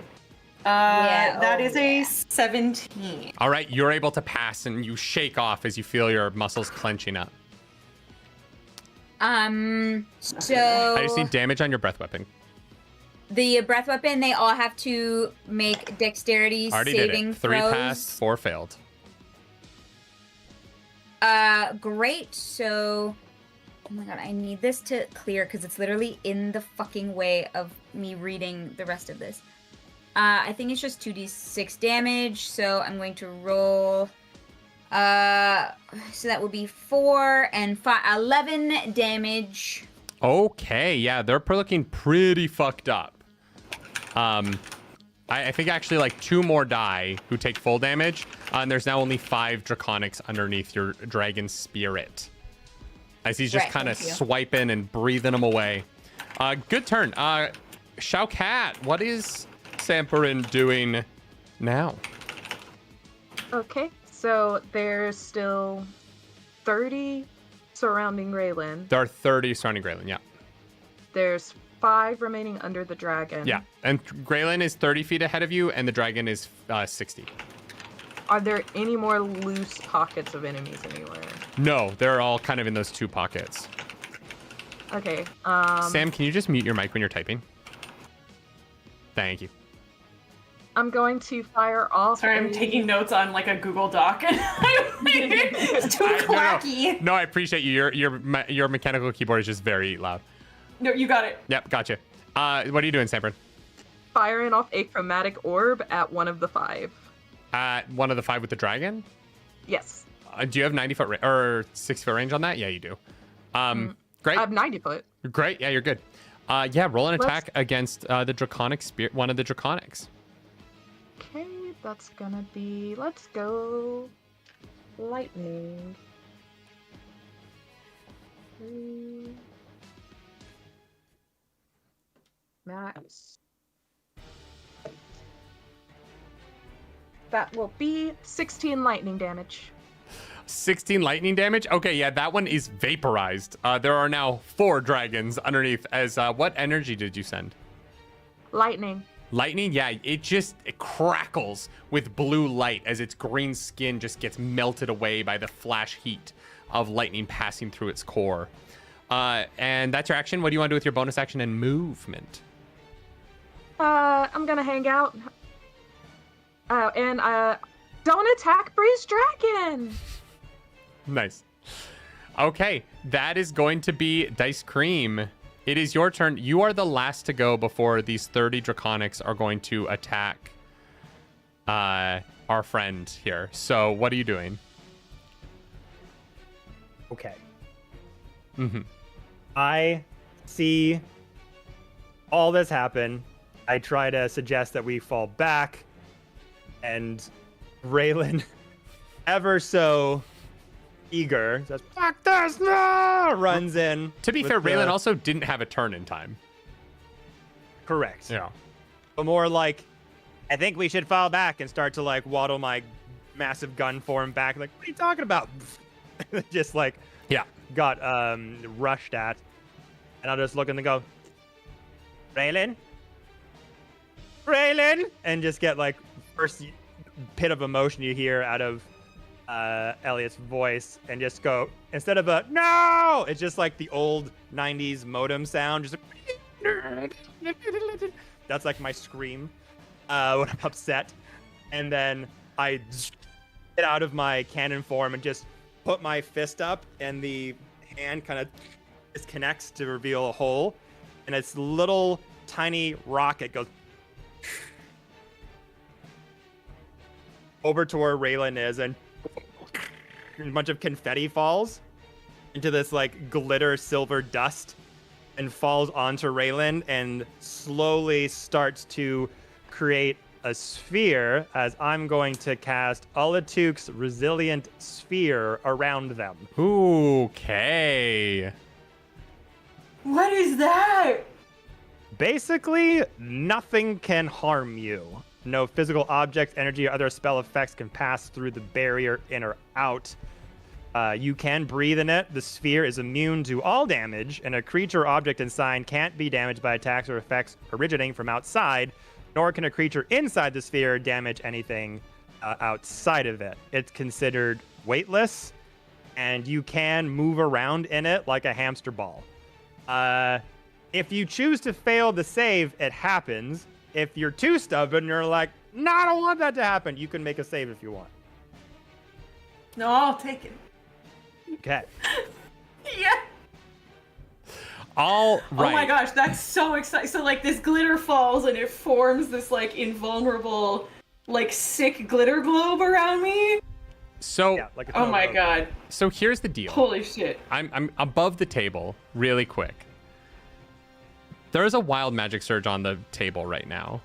Yeah, that oh, is a 17. All right, you're able to pass and you shake off as you feel your muscles clenching up. So I just need damage on your breath weapon. the breath weapon, they all have to make dexterity Already saving did it. 3 throws. passed, 4 failed. Great. So, oh my god, I need this to clear because it's literally in the fucking way of me reading the rest of this. I think it's just 2d6 damage, so I'm going to roll. So that would be 4 and 5, 11 damage. Okay, yeah, they're looking pretty fucked up. I think actually like 2 more die who take full damage, and there's now only 5 Draconics underneath your dragon spirit. As he's just Right, kind of thank you. swiping and breathing them away. Good turn. Shao-Cat, what is Samperin doing now? Okay, so there's still 30 surrounding Raylan. There are 30 surrounding Graylin, yeah. There's 5 remaining under the dragon. Yeah, and Graylin is 30 feet ahead of you, and the dragon is 60. Are there any more loose pockets of enemies anywhere? No, they're all kind of in those 2 pockets. Okay. Sam, can you just mute your mic when you're typing? Thank you. I'm going to fire off. Sorry, I'm taking notes on like a Google Doc. It's too clacky. No, I appreciate you. Your mechanical keyboard is just very loud. No, you got it. Yep, gotcha. What are you doing, Samperin? Firing off a chromatic orb at one of the 5. One of the 5 with the dragon? Yes. Do you have 90 foot or 60 foot range on that? Yeah, you do. Great. I have 90 foot. Great. Yeah, you're good. Yeah, roll an Let's- attack against the draconic spirit, one of the draconics. Okay, that's gonna be. Let's go. Lightning. 3. Max. That will be 16 lightning damage. 16 lightning damage. Okay, yeah, that one is vaporized. There are now 4 dragons underneath. As what energy did you send? Lightning. Lightning, yeah, it crackles with blue light as its green skin just gets melted away by the flash heat of lightning passing through its core. And that's your action. What do you want to do with your bonus action and movement? I'm gonna hang out. And Don't attack Breeze Dragon! Nice. Okay, that is going to be Dice Cream. It is your turn. You are the last to go before these 30 Draconics are going to attack our friend here. So what are you doing? Okay. Mm-hmm. I see all this happen. I try to suggest that we fall back, and Raylan, ever so eager, says, "Fuck this, no!" Runs in. To be fair, Raylan also didn't have a turn in time. Correct. Yeah. But more like, I think we should fall back and start to like waddle my massive gun form back. Like, what are you talking about? Just like, Yeah. got rushed at, and I'll just look and go, Raylan, and just get like first pit of emotion you hear out of Elliot's voice, and just go, instead of a no, it's just like the old 90s modem sound, just that's like my scream when I'm upset. And then I get out of my cannon form and just put my fist up, and the hand kind of disconnects to reveal a hole, and this little tiny rocket goes over to where Raylan is, and a bunch of confetti falls into this like glitter silver dust and falls onto Raylan and slowly starts to create a sphere, as I'm going to cast Alatuk's Resilient Sphere around them. Okay. What is that? Basically, nothing can harm you. No physical objects, energy, or other spell effects can pass through the barrier in or out. You can breathe in it. The sphere is immune to all damage, and a creature, object, and sign can't be damaged by attacks or effects originating from outside, nor can a creature inside the sphere damage anything outside of it. It's considered weightless, and you can move around in it like a hamster ball. If you choose to fail the save, it happens. If you're too stubborn and you're like, no, I don't want that to happen, you can make a save if you want. No, I'll take it. Okay. Yeah. All right. Oh my gosh, that's so exciting. So like this glitter falls and it forms this like invulnerable, like sick glitter globe around me. So, Yeah, like a Oh my Togo. god. so here's the deal. Holy shit. I'm above the table really quick. There is a wild magic surge on the table right now.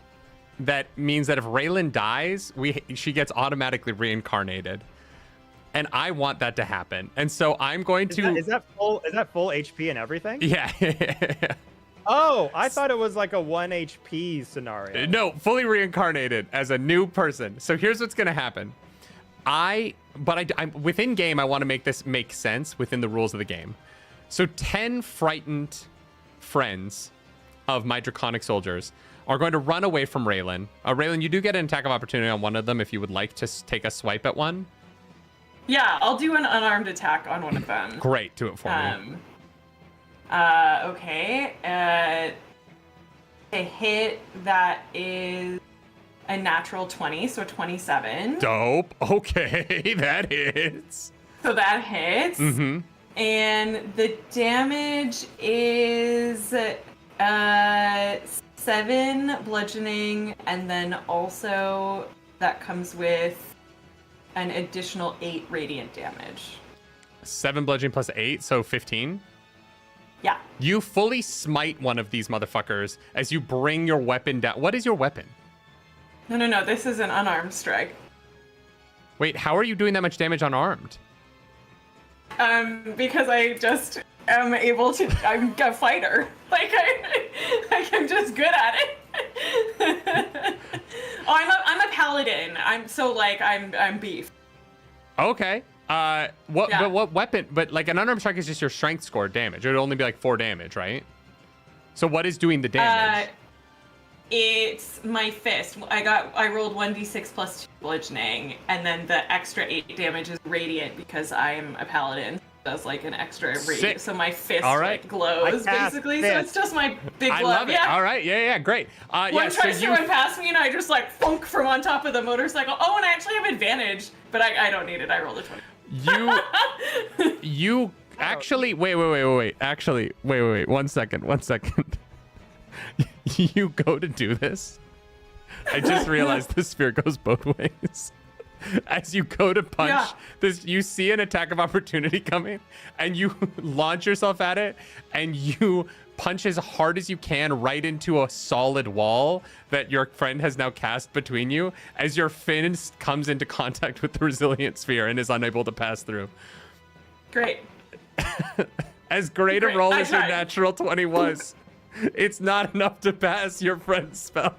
That means that if Raylan dies, she gets automatically reincarnated. And I want that to happen. And so I'm going to Is that full HP and everything? Yeah. Oh, I thought it was like a 1 HP scenario. No, fully reincarnated as a new person. So here's what's going to happen. I'm within game, I want to make this make sense within the rules of the game. So 10 frightened friends of my draconic soldiers are going to run away from Raylan. Raylan, you do get an attack of opportunity on one of them if you would like to take a swipe at one. Yeah, I'll do an unarmed attack on one of them. Great, do it for me. Okay. A hit that is a natural 20, so 27. Dope. Okay, that hits. So that hits. Mm-hmm. And the damage is 7 bludgeoning, and then also that comes with an additional 8 radiant damage. 7 bludgeoning plus 8, so 15. Yeah. You fully smite one of these motherfuckers as you bring your weapon down. What is your weapon? No. This is an unarmed strike. Wait, how are you doing that much damage unarmed? Because I just am able to. I'm a fighter. Like I'm just good at it. Oh, I'm a paladin. I'm beef. Okay. Yeah. But what weapon? But like an unarmed strike is just your strength score damage. It would only be like 4 damage, right? So what is doing the damage? It's my fist. I rolled 1d6 plus 2 bludgeoning, and then the extra 8 damage is radiant because I'm a paladin. does like an extra Sick. radius, so my fist All right. like glows I cast basically. So it's fist. just my big I glove. love it. Yeah. All right. Yeah, great. One yeah, so tries to you run past me, and I just like funk from on top of the motorcycle. Oh, and I actually have advantage, but I don't need it. I rolled a 20. you actually wait. Actually, wait. 1 second. You go to do this. I just realized the sphere goes both ways. As you go to punch this, you see an attack of opportunity coming, and you launch yourself at it, and you punch as hard as you can right into a solid wall that your friend has now cast between you, as your fin comes into contact with the resilient sphere and is unable to pass through. Great. As great a Great. roll I as your tried. natural 20 was, it's not enough to pass your friend's spell.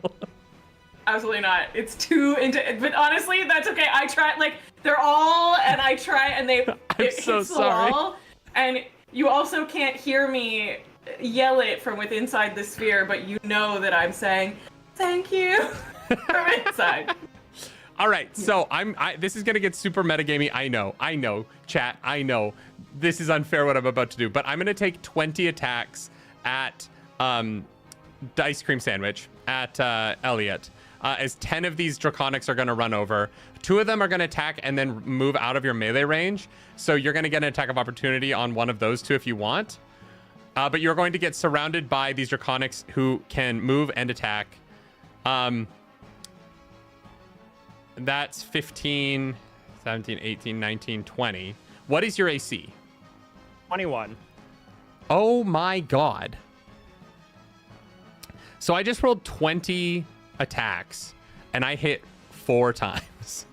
Absolutely not. It's too into. But honestly, that's okay. I try. Like they're all, and I try, and it so hits the sorry. wall. And you also can't hear me yell it from within inside the sphere, but you know that I'm saying thank you from inside. All right, so this is gonna get super metagamey. I know, chat. I know this is unfair what I'm about to do, but I'm gonna take 20 attacks at Ice Cream Sandwich at Elliot. As 10 of these Draconics are going to run over. 2 of them are going to attack and then move out of your melee range. So you're going to get an attack of opportunity on one of those 2 if you want. But you're going to get surrounded by these Draconics who can move and attack. That's 15, 17, 18, 19, 20. What is your AC? 21. Oh my god. So I just rolled 20 attacks and I hit 4 times.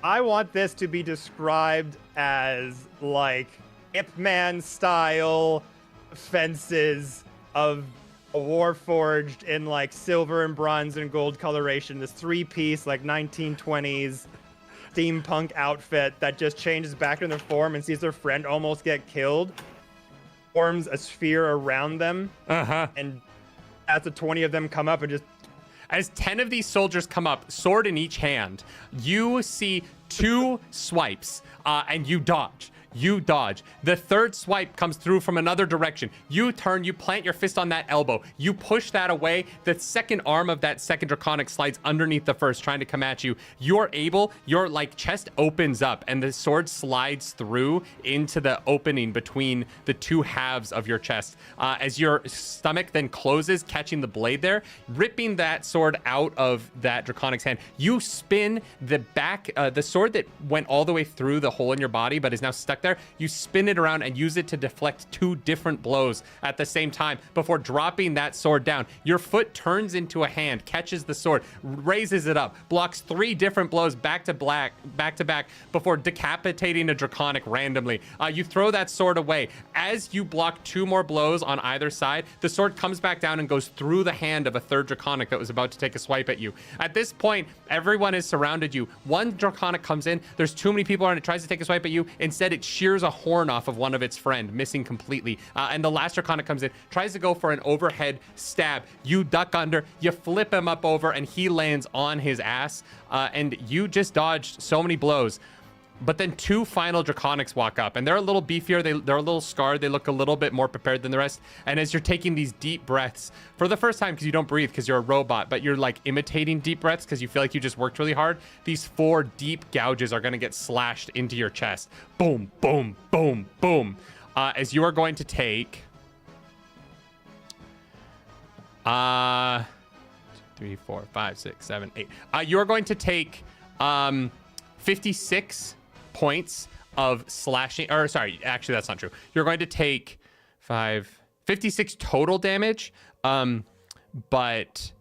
I want this to be described as like Ip Man style fences of a Warforged in like silver and bronze and gold coloration. This 3-piece like 1920s steampunk outfit that just changes back into their form and sees their friend almost get killed. Forms a sphere around them. And as the 20 of them come up and just... As 10 of these soldiers come up, sword in each hand, you see 2 swipes, and you dodge. You dodge. The third swipe comes through from another direction. You turn, you plant your fist on that elbow. You push that away. The second arm of that second Draconic slides underneath the first, trying to come at you. You're able, your like chest opens up and the sword slides through into the opening between the 2 halves of your chest. As your stomach then closes, catching the blade there, ripping that sword out of that Draconic's hand. You spin the back, the sword that went all the way through the hole in your body but is now stuck there, you spin it around and use it to deflect 2 different blows at the same time before dropping that sword down. Your foot turns into a hand, catches the sword, raises it up, blocks 3 different blows back to back before decapitating a Draconic randomly. You throw that sword away. As you block 2 more blows on either side, the sword comes back down and goes through the hand of a third Draconic that was about to take a swipe at you. At this point, everyone has surrounded you. One Draconic comes in, there's too many people around, it tries to take a swipe at you. Instead, it shears a horn off of one of its friend, missing completely. And the last Draconic comes in, tries to go for an overhead stab. You duck under, you flip him up over, and he lands on his ass. And you just dodged so many blows. But then 2 final Draconics walk up, and they're a little beefier, they're a little scarred, they look a little bit more prepared than the rest. And as you're taking these deep breaths, for the first time, because you don't breathe because you're a robot, but you're like imitating deep breaths because you feel like you just worked really hard, these 4 deep gouges are going to get slashed into your chest. Boom, boom, boom, boom. As you are going to take... 3, 4, 5, 6, 7, 8. You are going to take 56 points of slashing, or sorry, actually that's not true. You're going to take 56 total damage, but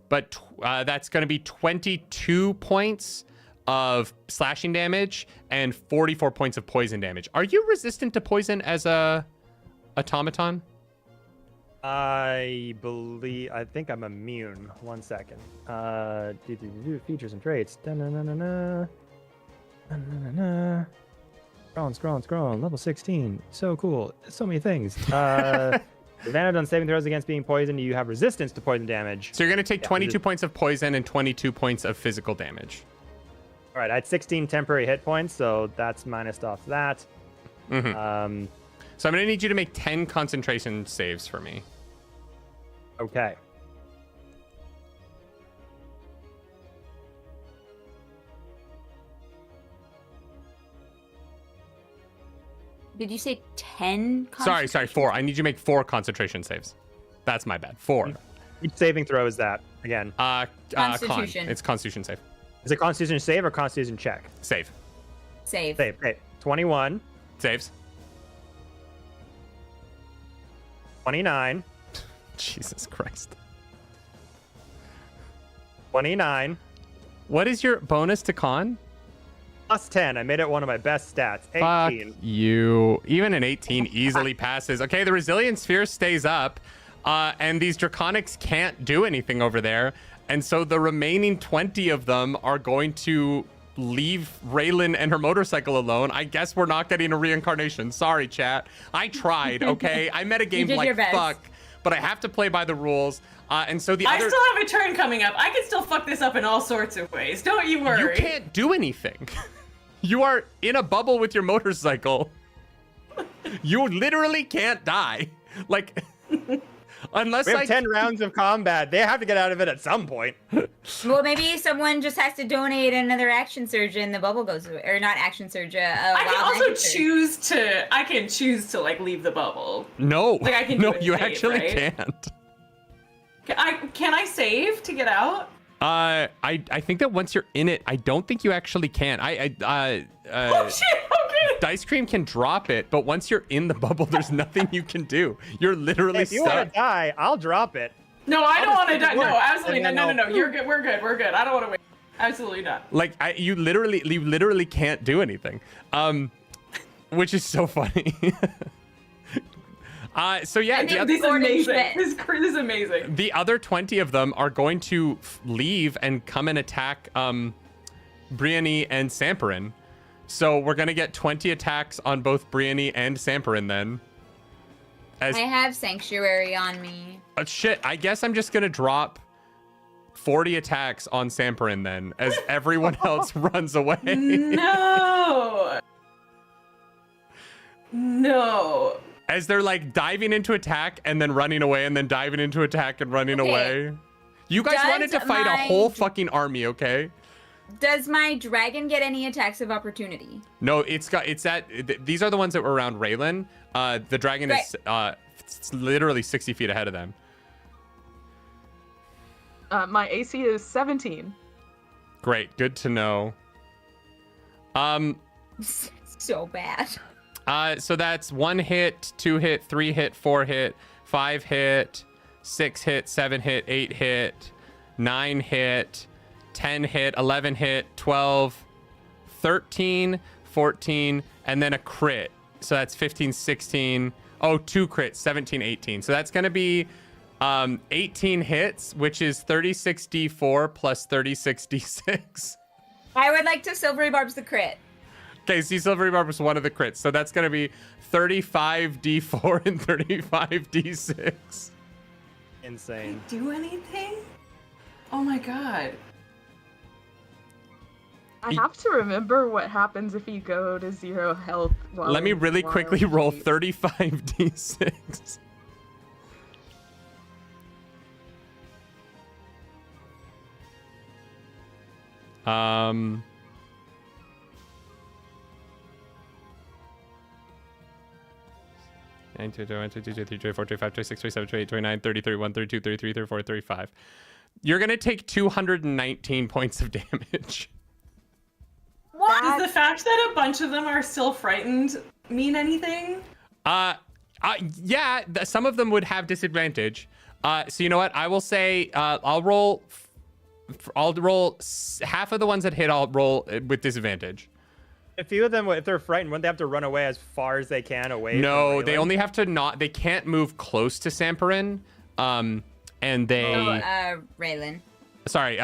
that's going to be 22 points of slashing damage and 44 points of poison damage. Are you resistant to poison as a automaton? I think I'm immune. 1 second. Features and traits. Scrolling. Level 16. So cool. So many things. Advantage on saving throws against being poisoned. You have resistance to poison damage. So you're going to take 22 points of poison and 22 points of physical damage. All right, I had 16 temporary hit points, so that's minused off that. Mm-hmm. So I'm going to need you to make 10 concentration saves for me. Okay. Did you say 10? Sorry, 4. I need you to make 4 concentration saves. That's my bad. 4. Which saving throw is that again? Constitution. Con. It's Constitution save. Is it Constitution save or Constitution check? Save. Save. Okay. 21. Saves. 29. Jesus Christ. 29. What is your bonus to con? Plus 10. I made it one of my best stats. 18. Fuck you. Even an 18 easily passes. Okay, the resilience sphere stays up, and these draconics can't do anything over there. And so the remaining 20 of them are going to leave Raylan and her motorcycle alone. I guess we're not getting a reincarnation. Sorry, chat. I tried, okay? I metagamed like fuck, but I have to play by the rules. And so I still have a turn coming up. I can still fuck this up in all sorts of ways. Don't you worry. You can't do anything. You are in a bubble with your motorcycle. You literally can't die. Like, unless we have 10 rounds of combat. They have to get out of it at some point. Well, maybe someone just has to donate another action surge and the bubble goes away. Or not action surge, I can also choose to like leave the bubble. No. Like I can no, do it you safe, actually right? can't. Can I save to get out? I think that once you're in it, I don't think you actually can. Oh shit! Okay. Dice Cream can drop it, but once you're in the bubble, there's nothing you can do. You're literally if you stuck. want to die, I'll drop it. No, I don't want to die. No, work, absolutely and not. then No. You're good. We're good. We're good. I don't want to wait. Absolutely not. Like you literally can't do anything. Which is so funny. So yeah, This is amazing. This is amazing. The other 20 of them are going to leave and come and attack Brienne and Samperin. So we're gonna get 20 attacks on both Brienne and Samperin then. I have Sanctuary on me. Shit, I guess I'm just gonna drop 40 attacks on Samperin then, as everyone else runs away. No. As they're like diving into attack and then running away and then diving into attack and running away. You guys wanted to fight a whole fucking army, okay? Does my dragon get any attacks of opportunity? No, these are the ones that were around Raylan. The dragon is it's literally 60 feet ahead of them. My AC is 17. Great, good to know. So bad. So that's 1 hit, 2 hit, 3 hit, 4 hit, 5 hit, 6 hit, 7 hit, 8 hit, 9 hit, 10 hit, 11 hit, 12, 13, 14, and then a crit. So that's 15, 16. Oh, 2 crits, 17, 18. So that's going to be 18 hits, which is 36 d4 plus 36 d6. I would like to Silvery Barbs the crit. Okay, see, Silvery Barb was one of the crits. So that's going to be 35 d4 and 35 d6. Insane. Do anything? Oh my god. I have to remember what happens if you go to 0 health. Let me really quickly roll 35 d6. Nine, 2, 1, 2, 3, 4, 5, 6, 7, 8, 29, 30, 31, 32, 33, 34, 35. You're going to take 219 points of damage. What? Does the fact that a bunch of them are still frightened mean anything? Yeah, some of them would have disadvantage. So you know what? I will say I'll roll half of the ones that hit. I'll roll with disadvantage. A few of them, if they're frightened, wouldn't they have to run away as far as they can away? No, they only have to not. They can't move close to Samperin. And they. Raylan. Sorry,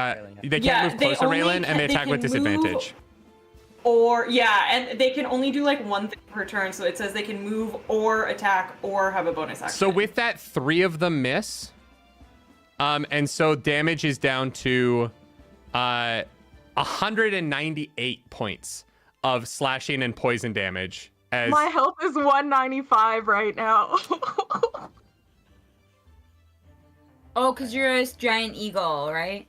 they can't move close to Raylan, and they attack with disadvantage. And they can only do like one thing per turn. So it says they can move or attack or have a bonus action. So with that, 3 of them miss. And so damage is down to 198 points of slashing and poison damage. As My health is 195 right now. Oh, because you're a giant eagle, right?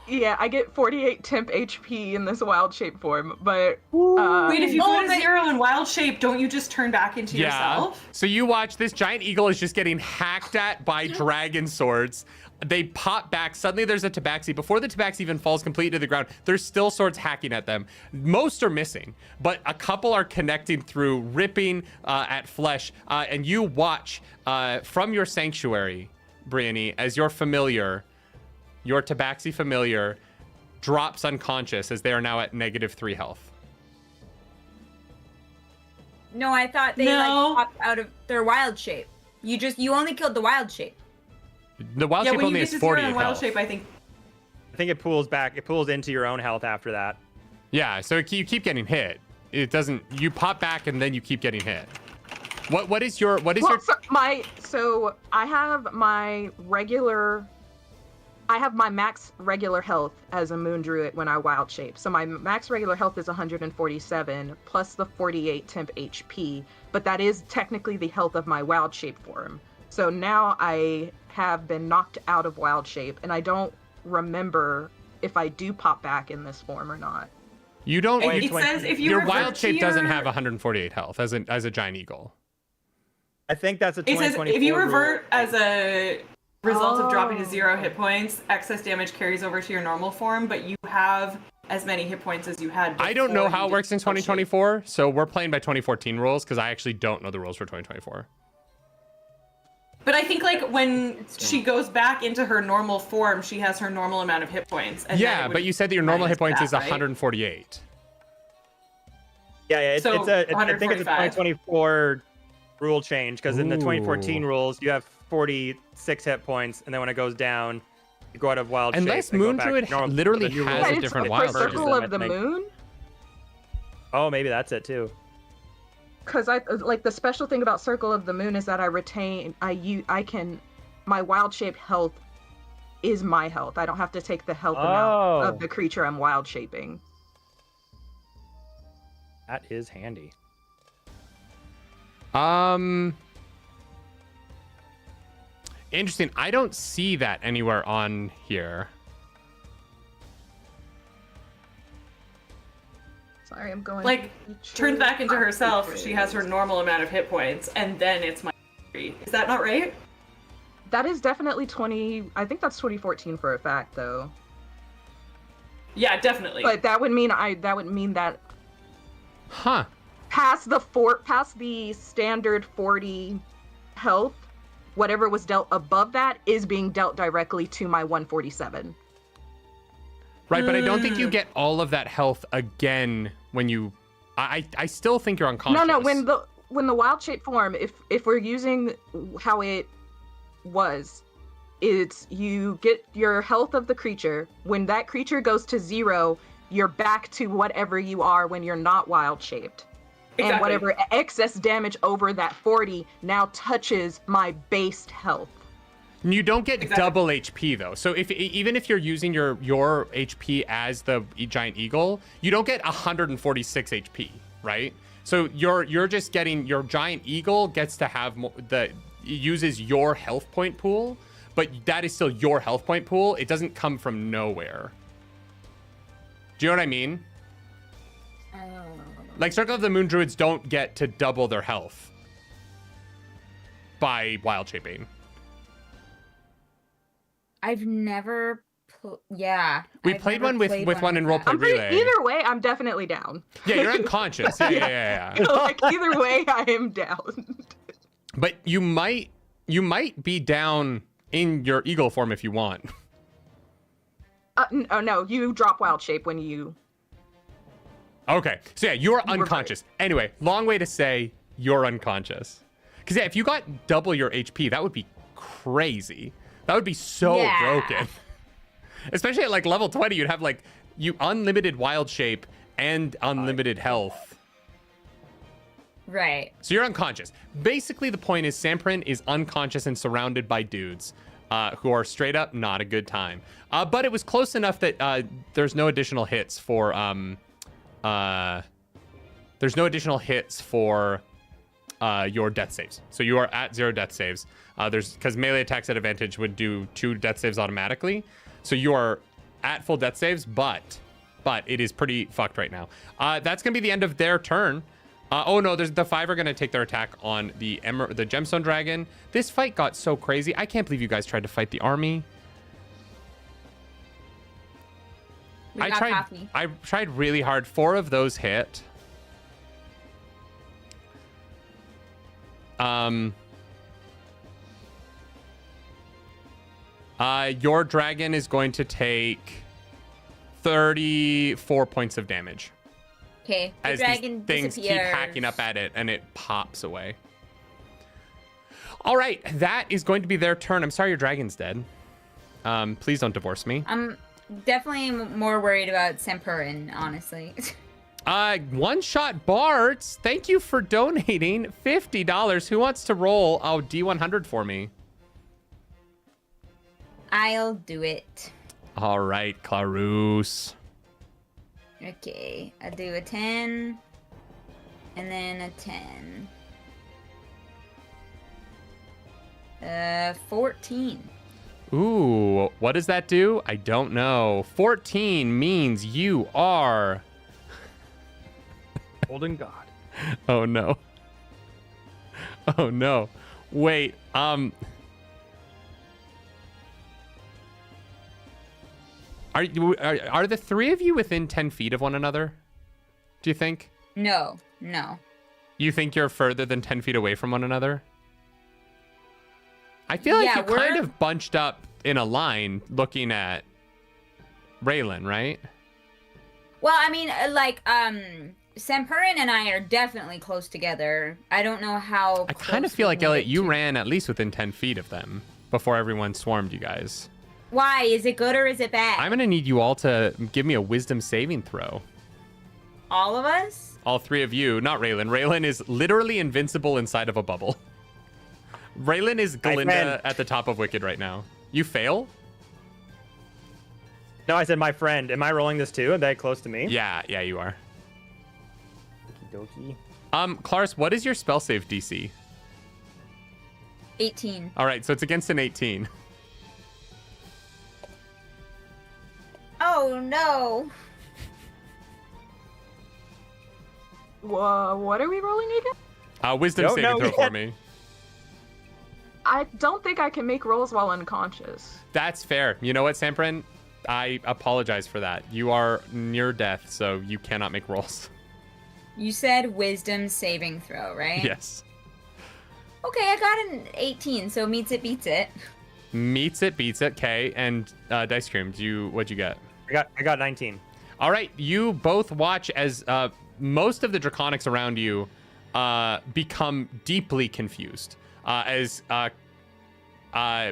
Yeah, I get 48 temp HP in this wild shape form, but Wait, if you go to 0 in wild shape, don't you just turn back into yourself? So you watch this giant eagle is just getting hacked at by dragon swords. They pop back. Suddenly there's a tabaxi. Before the tabaxi even falls completely to the ground, there's still swords hacking at them. Most are missing, but a couple are connecting through, ripping at flesh. And you watch from your sanctuary, Briony, as your familiar, your tabaxi familiar, drops unconscious as they are now at -3 health. No, I thought they like popped out of their wild shape. You only killed the wild shape. The wild shape only has 48 health. Wild shape, I think it pulls back. It pulls into your own health after that. Yeah, so you keep getting hit. It doesn't. You pop back and then you keep getting hit. What is your? So I have my regular. I have my max regular health as a moon druid when I wild shape. So my max regular health is 147 plus the 48 temp HP, but that is technically the health of my wild shape form. So now I have been knocked out of wild shape, and I don't remember if I do pop back in this form or not. You don't. It says if you your revert wild to shape your... doesn't have 148 health as a giant eagle. I think that's a It says 2024 if you revert rule. as a result of dropping to 0 hit points, excess damage carries over to your normal form, but you have as many hit points as you had before. I don't know how it works in wild shape. 2024, so we're playing by 2014 rules because I actually don't know the rules for 2024. But I think like when she goes back into her normal form, she has her normal amount of hit points. And Yeah, but you said that your normal hit points is right? 148. Yeah, So, I think it's a 145. 2024 rule change because in the 2014 rules you have 46 hit points, and then when it goes down, you go out of wild shape. Unless and go Moon back Druid to normal. literally The new has rules- a It's different for wild shape. Circle of the I think. Moon. Oh, maybe that's it too. Because I like the special thing about Circle of the Moon is that my wild shape health is my health. I don't have to take the health amount of the creature I'm wild shaping. That is handy. Interesting. I don't see that anywhere on here. Sorry, I'm going. Like, turns back into herself, she has her normal amount of hit points, and then it's my 3. Is that not right? That is definitely 20. I think that's 2014 for a fact, though. Yeah, definitely. But that would mean that Huh. past the standard 40 health, whatever was dealt above that is being dealt directly to my 147. Right, but I don't think you get all of that health again when you. I still think you're unconscious. No, when the wild shape form, if we're using how it was, it's you get your health of the creature. When that creature goes to 0, you're back to whatever you are when you're not wild shaped. Exactly. And whatever excess damage over that 40 now touches my based health. You don't get double HP though. So even if you're using your HP as the giant eagle, you don't get 146 HP, right? So you're just getting your giant eagle gets to have uses your health point pool, but that is still your health point pool. It doesn't come from nowhere. Do you know what I mean? Like Circle of the Moon Druids don't get to double their health by wild shaping. I've never. We played one with one in Roleplay Relay. Either way, I'm definitely down. Yeah, you're unconscious. Yeah. Like either way, I am down. But you might be down in your eagle form if you want. No, you drop wild shape when you. Okay, so yeah, you're unconscious. Anyway, long way to say you're unconscious. Because yeah, if you got double your HP, that would be crazy. That would be so broken. Especially at like level 20, you'd have like unlimited wild shape and unlimited health. Right. So you're unconscious. Basically, the point is Samprin is unconscious and surrounded by dudes. who are straight up not a good time. But it was close enough that there's no additional hits for your death saves. So you are at 0 death saves. Because melee attacks at advantage would do 2 death saves automatically. So you are at full death saves, but it is pretty fucked right now. That's gonna be the end of their turn. Oh no, the 5 are gonna take their attack on the gemstone dragon. This fight got so crazy. I can't believe you guys tried to fight the army. I tried really hard. 4 of those hit. Your dragon is going to take 34 points of damage. Okay, the as dragon these things disappears. keep hacking up at it and it pops away. All right, that is going to be their turn. I'm sorry your dragon's dead. Please don't divorce me. I'm definitely more worried about Semperin, honestly. One shot Barts. Thank you for donating $50. Who wants to roll D100 for me? I'll do it. All right, Clarus. Okay, I do a 10, and then a 10. 14. Ooh, what does that do? I don't know. 14 means you are... Golden God. Oh, no. Oh, no. Wait, Are the 3 of you within 10 feet of one another? Do you think? No. You think you're further than 10 feet away from one another? I feel like you're kind of bunched up in a line looking at Raylan, right? Well, I mean, Semperin and I are definitely close together. I don't know how. I kind of feel like, Elliot, you ran at least within 10 feet of them before everyone swarmed you guys. Why? Is it good or is it bad? I'm going to need you all to give me a wisdom saving throw. All of us? All 3 of you. Not Raylan. Raylan is literally invincible inside of a bubble. Raylan is Glinda at the top of Wicked right now. You fail? No, I said my friend. Am I rolling this too? Are they close to me? Yeah, you are. Okie dokie. Claris, what is your spell save DC? 18. All right, so it's against an 18. Oh, no. What are we rolling again? Wisdom saving throw for me. I don't think I can make rolls while unconscious. That's fair. You know what, Samprin? I apologize for that. You are near death, so you cannot make rolls. You said wisdom saving throw, right? Yes. Okay, I got an 18, so meets it, beats it. Meets it, beats it. Okay, and Dice Cream, what'd you get? I got 19. All right, you both watch as most of the Draconics around you become deeply confused. As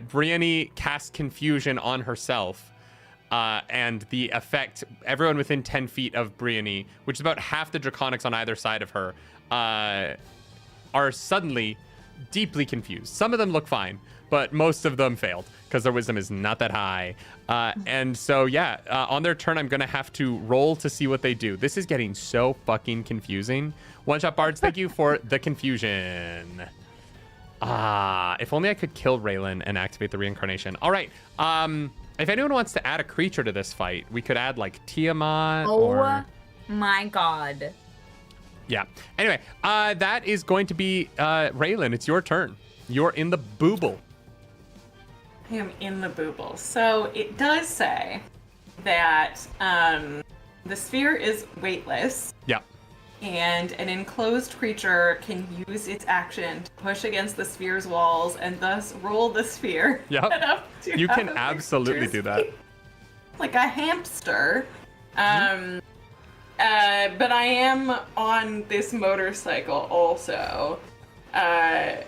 Brienne casts confusion on herself, and the effect, everyone within 10 feet of Brienne, which is about half the Draconics on either side of her, are suddenly deeply confused. Some of them look fine, but most of them failed because their wisdom is not that high. And so, on their turn, I'm going to have to roll to see what they do. This is getting so fucking confusing. One Shot Bards, thank you for the confusion. If only I could kill Raylan and activate the reincarnation. All right. If anyone wants to add a creature to this fight, we could add like Tiamat or... my God. Yeah. Anyway, that is going to be Raylan. It's your turn. You're in the booble. I am in the booble. So it does say that the sphere is weightless. Yeah. And an enclosed creature can use its action to push against the sphere's walls and thus roll the sphere. Yep. You can absolutely do that. Like a hamster. But I am on this motorcycle also.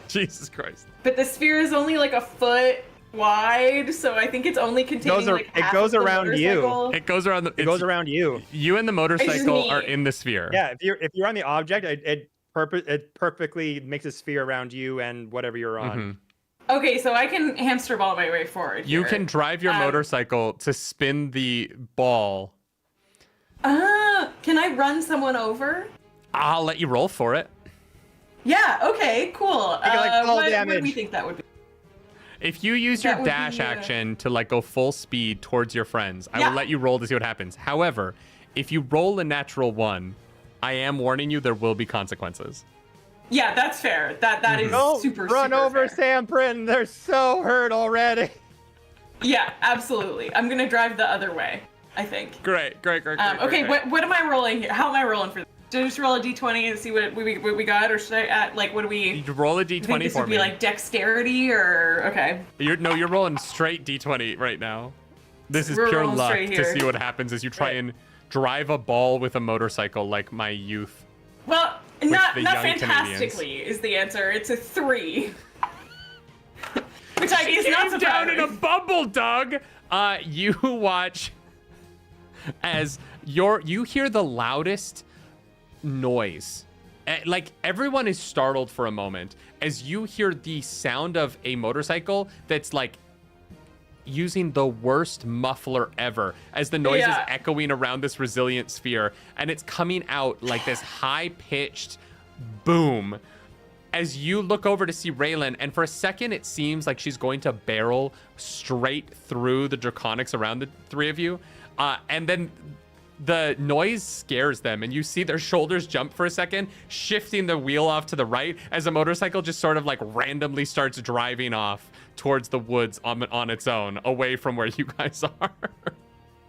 Jesus Christ. But the sphere is only like a foot wide, so I think it's only containing it goes around you. It goes around it goes around you. You and the motorcycle are in the sphere. Yeah, if you're on the object, it perfectly makes a sphere around you and whatever you're on. Okay, so I can hamster ball my way forward. You here. can drive your motorcycle to spin the ball. Can I run someone over? I'll let you roll for it. Yeah, okay, cool. What do we think that would be? If you use your dash action to like go full speed towards your friends, I will let you roll to see what happens. However, if you roll a natural 1, I am warning you there will be consequences. Yeah, that's fair. That is super run over fair. Sam Prin. They're so hurt already. Yeah, absolutely. I'm gonna drive the other way, I think. Great. Okay, great. what am I rolling here? How am I rolling for this? Should I just roll a d20 and see what we got, or should I what do we? You roll a d20 think this for would me. be like dexterity, or okay? You're rolling straight d20 right now. This is We're pure rolling luck straight to here. see what happens as you try and drive a ball with a motorcycle like my youth. Well, the not young fantastically is the answer. It's a 3. Which I guess not Came down in a surprising. bubble, Doug. You watch as you hear the loudest noise. Like everyone is startled for a moment as you hear the sound of a motorcycle that's like using the worst muffler ever as the noise is echoing around this resilient sphere, and it's coming out like this high-pitched boom as you look over to see Raylan, and for a second it seems like she's going to barrel straight through the draconics around the three of you, and then the noise scares them, and you see their shoulders jump for a second, shifting the wheel off to the right as a motorcycle just sort of like randomly starts driving off towards the woods on its own, away from where you guys are.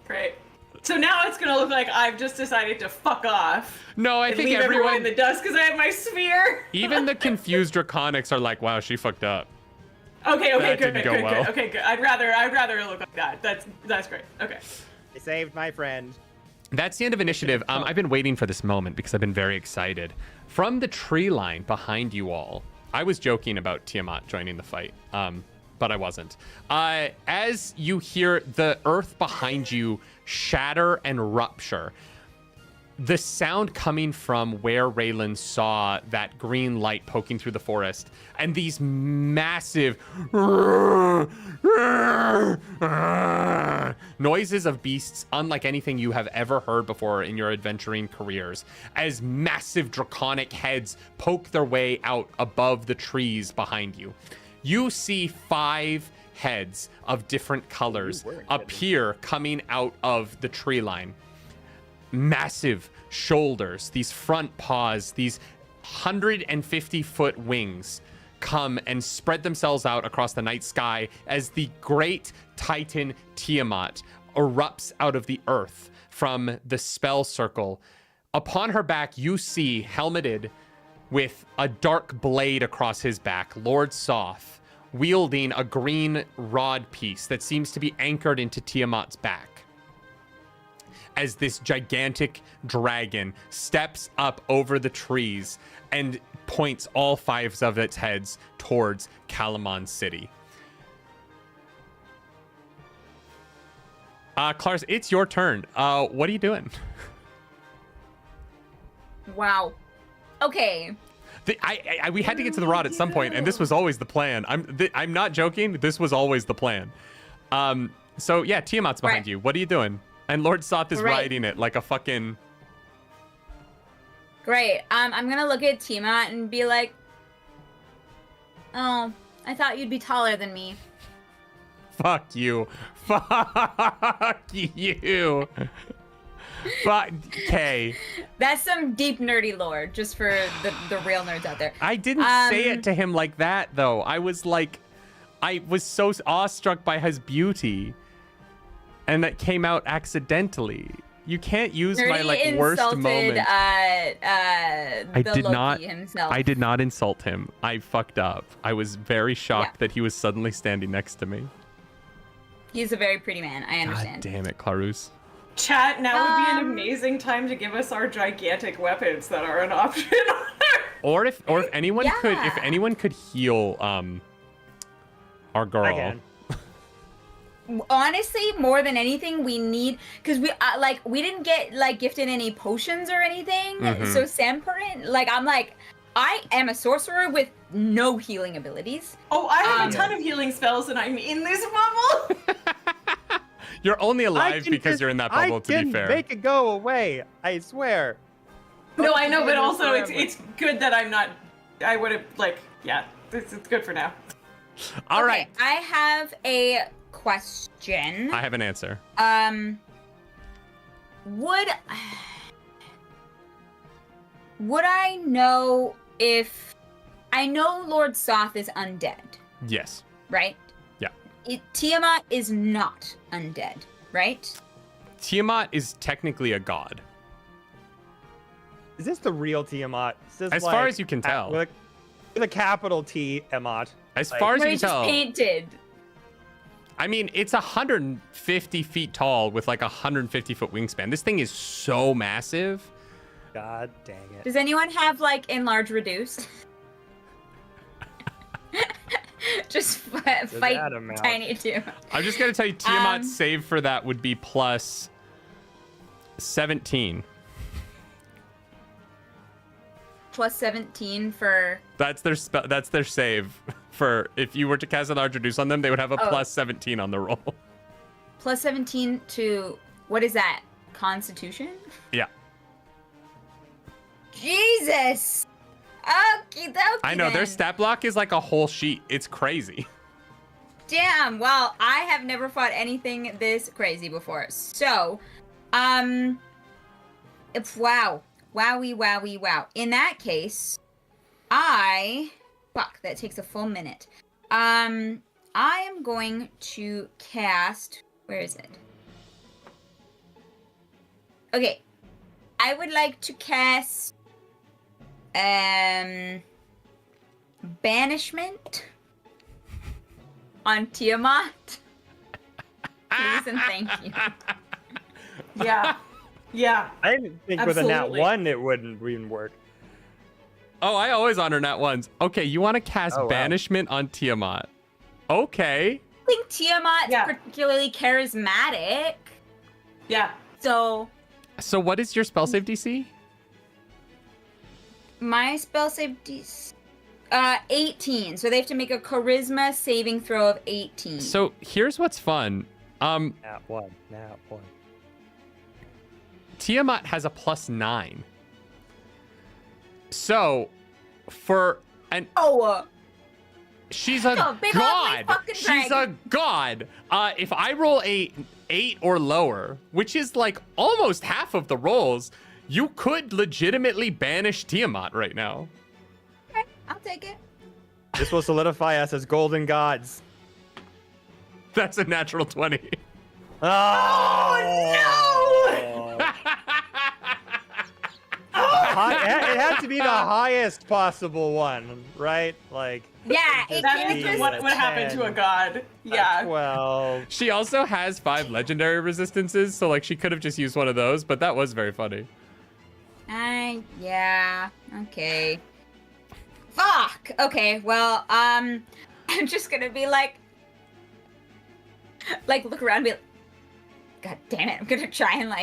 Great. So now it's gonna look like I've just decided to fuck off. No, I and think leave everyone everyone, in the dust because I have my sphere. even the confused draconics are like, wow, she fucked up. Okay, That good. didn't go well. Okay, good. I'd rather it look like that. That's great. Okay. I saved my friend. That's the end of initiative. I've been waiting for this moment because I've been very excited. From the tree line behind you all, I was joking about Tiamat joining the fight, but I wasn't. As you hear the earth behind you shatter and rupture, the sound coming from where Raylan saw that green light poking through the forest, and these massive noises of beasts unlike anything you have ever heard before in your adventuring careers, as massive draconic heads poke their way out above the trees behind you. You see 5 heads of different colors appear coming out of the tree line. Massive shoulders, these front paws, these 150-foot wings come and spread themselves out across the night sky as the great Titan Tiamat erupts out of the earth from the spell circle. Upon her back, you see, helmeted with a dark blade across his back, Lord Soth, wielding a green rod piece that seems to be anchored into Tiamat's back, as this gigantic dragon steps up over the trees and points all 5 of its heads towards Kalamon City. Claris, it's your turn. What are you doing? Wow. Okay. We had to get to the rod at some point, and this was always the plan. I'm not joking. This was always the plan. So yeah, Tiamat's behind you. What are you doing? And Lord Soth is riding it like a fucking... Great. I'm gonna look at Tiamat and be like, oh, I thought you'd be taller than me. Fuck you. Fuck you. Fuck. Okay. That's some deep nerdy lore, just for the real nerds out there. I didn't say it to him like that, though. I was so awestruck by his beauty. And that came out accidentally. You can't use my worst moment. Himself. I did not insult him. I fucked up. I was very shocked that he was suddenly standing next to me. He's a very pretty man. I understand. God damn it, Clarus. Chat, now would be an amazing time to give us our gigantic weapons that are an option. Or if anyone could heal our girl. Again. Honestly, more than anything, we need, because we didn't get gifted any potions or anything. So Samperin, I'm I am a sorcerer with no healing abilities. Oh, I have a ton of healing spells, and I'm in this bubble. You're only alive because you're in that bubble, to be fair. I can make it go away. I swear. No, I know, but also it's good that I'm not. I would have it's good for now. All right. I have a question. I have an answer. Would I know if I know Lord Soth is undead? Yes. Right? Yeah. Tiamat is not undead, right? Tiamat is technically a god. Is this the real Tiamat? As far as you can tell. With a capital T, Tiamat. As far as you can tell. Just painted. I mean, it's 150 feet tall with like 150-foot wingspan. This thing is so massive. God dang it. Does anyone have like enlarge reduce? Just fight tiny too. I'm just gonna tell you, Tiamat's save for that would be plus 17. Plus 17 for. That's their save for if you were to cast an enlarge reduce on them, they would have a plus 17 on the roll. Plus 17 to what is that? Constitution? Yeah. Jesus. Okie dokie. I know their stat block is like a whole sheet. It's crazy. Damn. Well, I have never fought anything this crazy before. So, wow. Wowie wow. In that case, fuck, that takes a full minute. I am going to cast, where is it? Okay. I would like to cast banishment on Tiamat. Please and thank you. Yeah. Yeah. I didn't think Absolutely. with a nat 1 it wouldn't even work. Oh, I always honor nat ones. Okay, you want to cast banishment on Tiamat. Okay. I think Tiamat's particularly charismatic. Yeah. So what is your spell save DC? my spell save DC 18. So they have to make a charisma saving throw of 18. So here's what's fun. Nat 1. Tiamat has a +9. So for an she's a god. She's a god. If I roll a 8 or lower, which is like almost half of the rolls, you could legitimately banish Tiamat right now. Okay, I'll take it. This will solidify us as golden gods. That's a natural 20. Oh no! It had to be the highest possible one, right? Like. Yeah, it that is what happened to a god. Yeah. Well. She also has 5 legendary resistances, so like she could have just used one of those, but that was very funny. Yeah. Okay. Fuck. Okay. Well, I'm just gonna be like look around and be like, God damn it! I'm gonna try and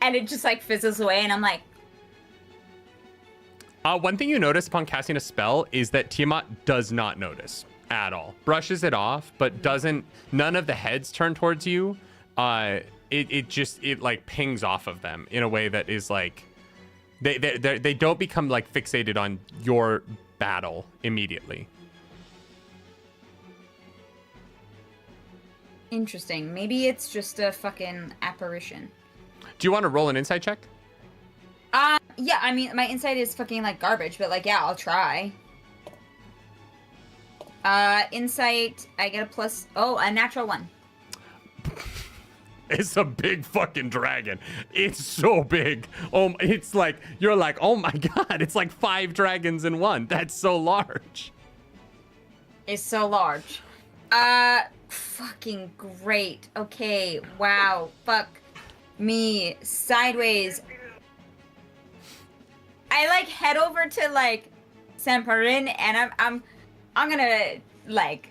and it just like fizzles away, and I'm like. One thing you notice upon casting a spell is that Tiamat does not notice at all. Brushes it off, but doesn't. None of the heads turn towards you. It like pings off of them in a way that is like, they don't become like fixated on your battle immediately. Interesting. Maybe it's just a fucking apparition. Do you want to roll an insight check? Yeah, I mean, my insight is fucking, like, garbage, but, like, yeah, I'll try. Insight, I get a natural 1. It's a big fucking dragon. It's so big. It's like, you're like, oh my god, it's like 5 dragons in one. That's so large. It's so large. Fucking great. Okay, wow, fuck me. Sideways. I like head over to like Samparin, and I'm gonna like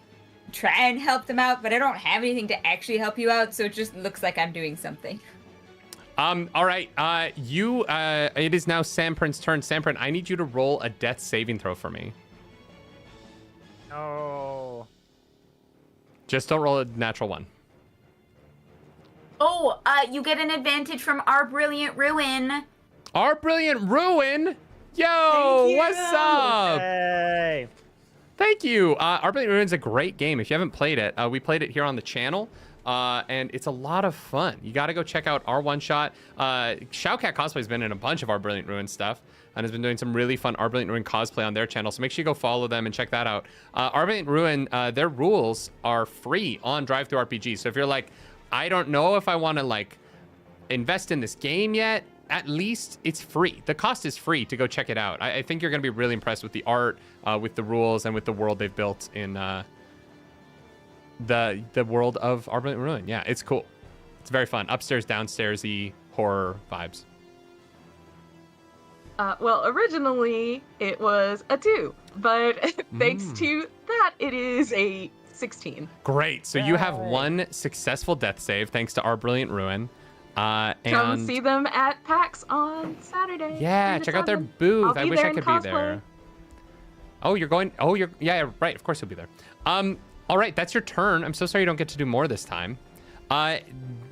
try and help them out, but I don't have anything to actually help you out, so it just looks like I'm doing something. All right. It is now Samprin's turn. Samprin, I need you to roll a death saving throw for me. Oh. Just don't roll a natural one. Oh, you get an advantage from our brilliant ruin. Our brilliant ruin. Yo, what's up? Hey. Thank you. Our Brilliant Ruin's a great game. If you haven't played it, we played it here on the channel, and it's a lot of fun. You got to go check out our one-shot. Showcat Cosplay's been in a bunch of Our Brilliant Ruin stuff and has been doing some really fun Our Brilliant Ruin cosplay on their channel, so make sure you go follow them and check that out. Our Brilliant Ruin, their rules are free on DriveThruRPG, so if you're like, I don't know if I want to, like, invest in this game yet, at least it's free. The cost is free to go check it out. I think you're going to be really impressed with the art, with the rules, and with the world they've built in the world of Our Brilliant Ruin. Yeah, it's cool. It's very fun. Upstairs, downstairs-y horror vibes. Well, originally it was a 2, but thanks to that, it is a 16. Great. So you have one successful death save thanks to Our Brilliant Ruin. Come see them at PAX on Saturday. Yeah, check out their booth. I wish I could be cosplay. there. Oh, you're going. Oh, yeah, right. Of course you'll be there. All right, that's your turn. I'm so sorry you don't get to do more this time.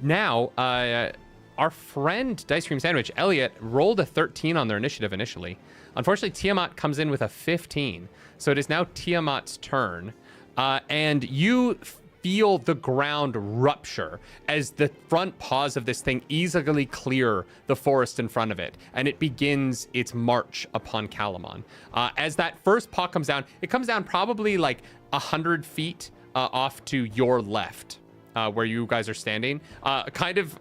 Now, our friend Dice Cream Sandwich, Elliot, rolled a 13 on their initiative initially. Unfortunately, Tiamat comes in with a 15. So it is now Tiamat's turn. And you feel the ground rupture as the front paws of this thing easily clear the forest in front of it, and it begins its march upon Calamon. As that first paw comes down, it comes down probably like 100 feet off to your left, where you guys are standing, kind of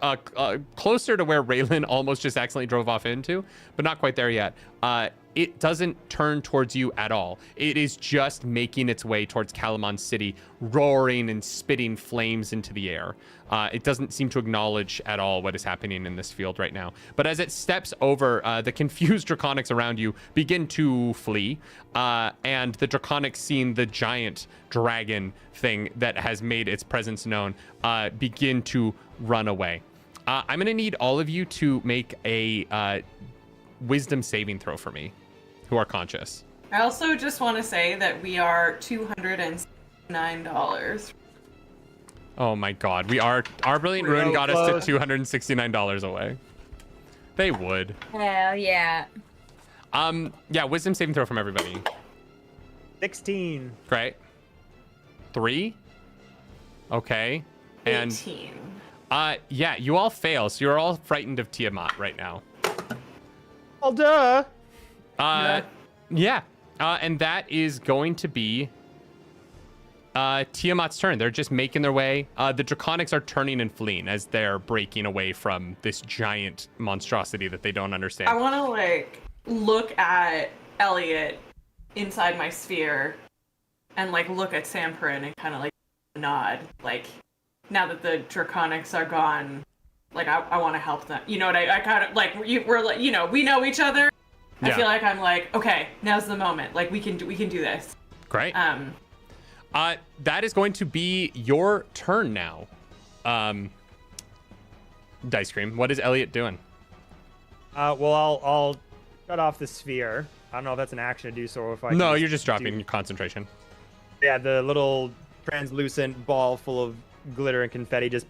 closer to where Raylan almost just accidentally drove off into, but not quite there yet. It doesn't turn towards you at all. It is just making its way towards Calamon City, roaring and spitting flames into the air. It doesn't seem to acknowledge at all what is happening in this field right now. But as it steps over, the confused Draconics around you begin to flee, and the Draconics, seeing the giant dragon thing that has made its presence known, begin to run away. I'm going to need all of you to make a wisdom saving throw for me, who are conscious. I also just want to say that we are $209. Oh my god, our Brilliant Ruin got us to $269 away. They would. Hell yeah. Yeah, wisdom saving throw from everybody. 16. Great. 3. Okay. And 18. yeah, you all fail, so you're all frightened of Tiamat right now. Oh, duh. Yeah. And that is going to be Tiamat's turn. They're just making their way. The Draconics are turning and fleeing as they're breaking away from this giant monstrosity that they don't understand. I want to, like, look at Elliot inside my sphere and, like, look at Samprin and kind of, like, nod. Like, now that the Draconics are gone, like, I want to help them. You know what I kind of, like, we're like, you know, we know each other. I feel like I'm like, okay, now's the moment. Like, we can do this. Great. That is going to be your turn now. Dice Cream, what is Elliot doing? Well, I'll shut off the sphere. I don't know if that's an action to do so, or if I No, can you're just dropping your concentration. Yeah, the little translucent ball full of glitter and confetti just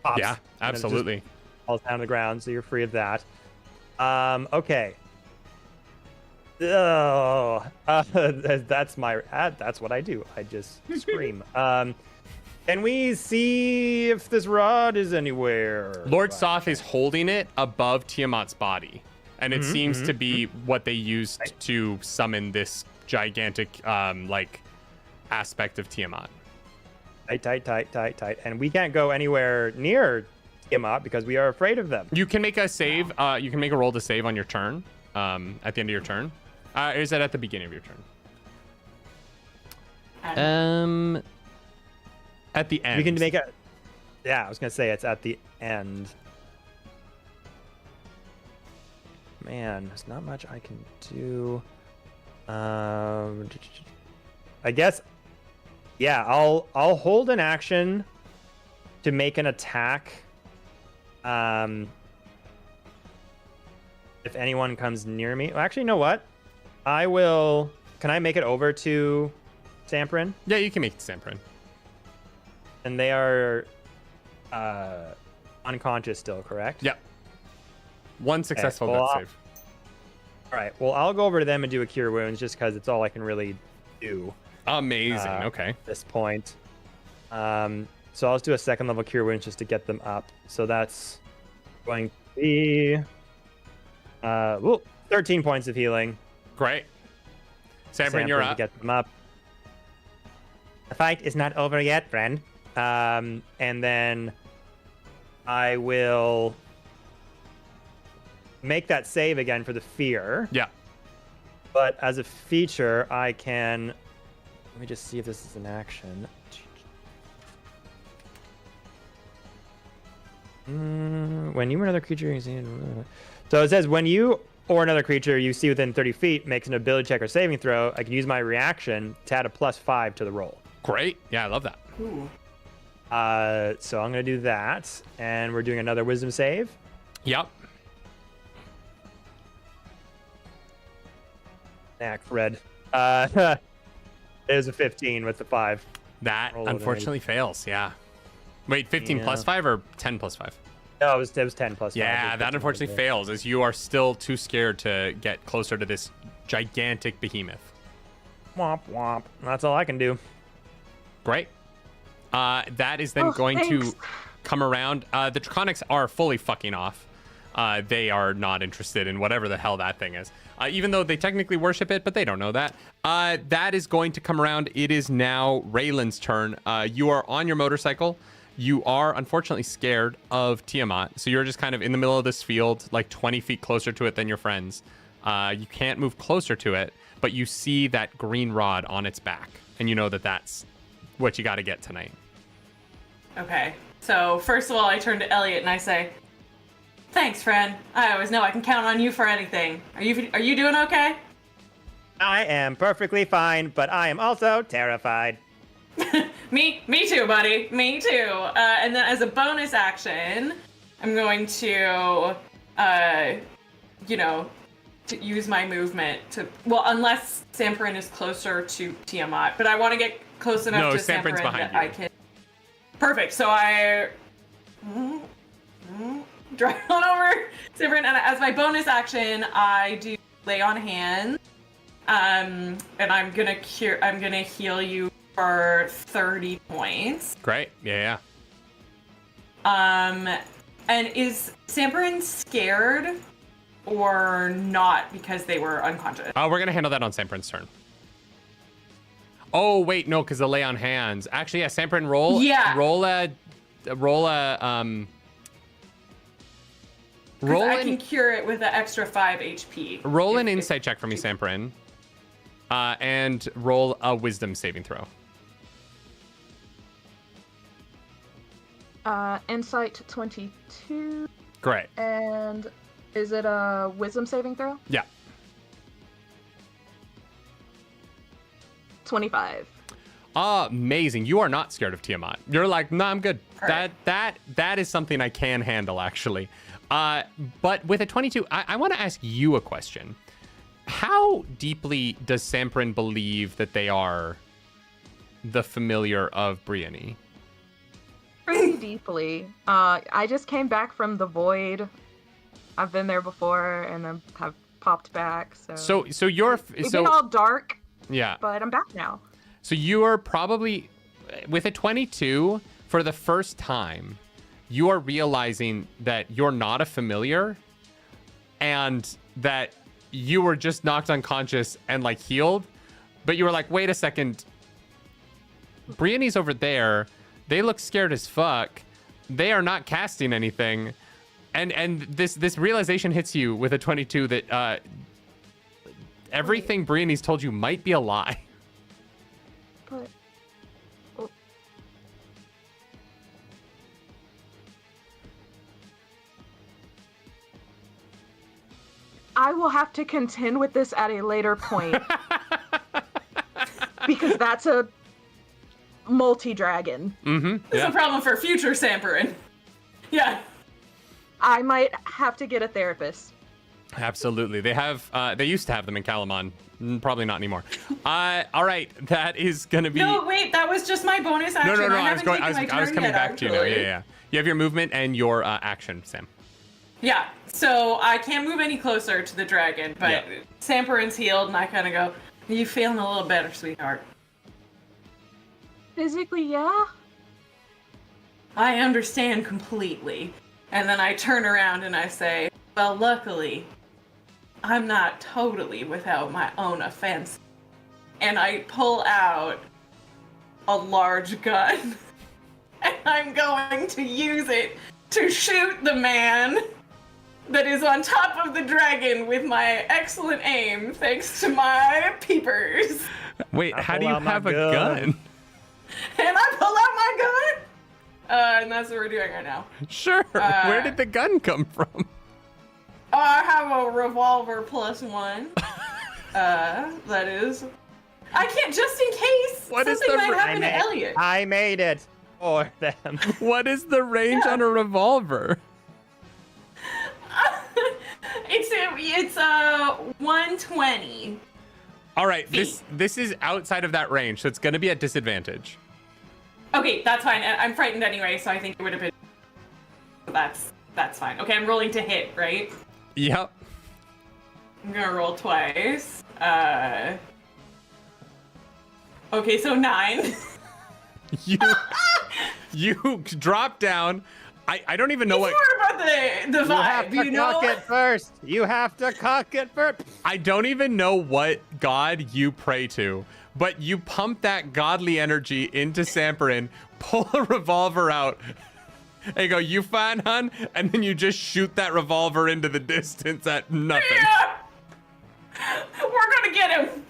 pops. Yeah, absolutely. Just falls down to the ground, so you're free of that. Okay. Oh, that's what I do. I just scream. Can we see if this rod is anywhere? Lord Soth is holding it above Tiamat's body, and it seems to be what they used to summon this gigantic, like, aspect of Tiamat. Tight. And we can't go anywhere near Tiamat because we are afraid of them. You can make a save. You can make a roll to save on your turn. At the end of your turn. Or is that at the beginning of your turn? At the end. We can make a. Yeah, I was gonna say it's at the end. Man, there's not much I can do. I guess. Yeah, I'll hold an action to make an attack. if anyone comes near me. Well, actually, you know what? I will. Can I make it over to Samperin? Yeah, you can make it Samperin. And they are unconscious still, correct? Yep. One successful death save. All right. Well, I'll go over to them and do a cure wounds just because it's all I can really do. Amazing. Okay. At this point. So I'll just do a second level cure wounds just to get them up. So that's going to be 13 points of healing. Great. Samperin, you're up. To get them up. The fight is not over yet, friend. And then I will make that save again for the fear. Yeah. But as a feature, I can... Let me just see if this is an action. When you or another creature... So it says, when you or another creature you see within 30 feet makes an ability check or saving throw, I can use my reaction to add a +5 to the roll. Great. Yeah, I love that. Ooh. So I'm going to do that. And we're doing another wisdom save. Yep. Fred. It is a 15 with the 5. That unfortunately fails. Yeah. Wait, 15 Yeah. plus 5 or 10 plus 5? No, it was 10 plus 5. Yeah, that unfortunately fails as you are still too scared to get closer to this gigantic behemoth. Womp womp. That's all I can do. Great. That is then going to come around. The Draconics are fully fucking off. They are not interested in whatever the hell that thing is. Even though they technically worship it, but they don't know that. That is going to come around. It is now Raylan's turn. You are on your motorcycle. You are unfortunately scared of Tiamat. So you're just kind of in the middle of this field, like 20 feet closer to it than your friends. You can't move closer to it, but you see that green rod on its back. And you know that that's what you got to get tonight. Okay. So first of all, I turn to Elliot and I say, "Thanks, friend. I always know I can count on you for anything. Are you doing okay?" I am perfectly fine, but I am also terrified. Me too, buddy. Me too. And then as a bonus action, I'm going to, to use my movement to, well, unless Samperin is closer to Tiamat, but I want to get close enough to Samperin's Samperin behind that you. I can. Perfect. So I drive on over Samperin, and as my bonus action, I do lay on hands, and I'm gonna heal you for 30 points. Great. Yeah. And is Samperin scared or not because they were unconscious? We're going to handle that on Samperin's turn. Oh, wait, no, because the lay on hands. Actually, yeah, Samperin, roll. Yeah. Roll I can cure it with an extra 5 HP. Roll an insight check for me, Samperin. And roll a wisdom saving throw. Insight 22. Great. And is it a wisdom saving throw? Yeah. 25. Amazing. You are not scared of Tiamat. You're like, no, I'm good. Right. That is something I can handle, actually. But with a 22, I want to ask you a question. How deeply does Samperin believe that they are the familiar of Brienne? Pretty deeply. I just came back from the void. I've been there before and then have popped back. So you're it's been all dark. Yeah. But I'm back now. So you are probably with a 22 for the first time. You are realizing that you're not a familiar, and that you were just knocked unconscious and like healed, but you were like, wait a second. Brienne's over there. They look scared as fuck. They are not casting anything. And this realization hits you with a 22 that everything Brienne's told you might be a lie. But I will have to contend with this at a later point. Because that's a multi-dragon. Mm-hmm. It's a problem for future Samperin. Yeah. I might have to get a therapist. Absolutely. They have. They used to have them in Calamon. Probably not anymore. All right. That is gonna be. No, wait. That was just my bonus action. No. I was coming back to you now. Yeah. You have your movement and your action, Sam. Yeah. So I can't move any closer to the dragon, but Samperin's healed, and I kind of go, "Are you feeling a little better, sweetheart?" Physically, yeah. I understand completely. And then I turn around and I say, well, luckily, I'm not totally without my own offense. And I pull out a large gun. And I'm going to use it to shoot the man that is on top of the dragon with my excellent aim, thanks to my peepers. Wait, how do you have a gun? And I pull out my gun. And that's what we're doing right now. Sure. Where did the gun come from? I have a revolver +1. That is. I can't, just in case something might happen to Elliot. I made it for them. What is the range on a revolver? It's 120. All right, this is outside of that range, so it's going to be at disadvantage. Okay, that's fine. I'm frightened anyway, so I think it would have been. That's fine. Okay, I'm rolling to hit, right? Yep. I'm gonna roll twice. Okay, so 9. You drop down. I don't even know what. It's more about the You have vibe, to cock it first. You have to cock it first. I don't even know what god you pray to, but you pump that godly energy into Samperin, pull a revolver out, and you go, "You fine, hun?" And then you just shoot that revolver into the distance at nothing. Yeah! We're gonna get him.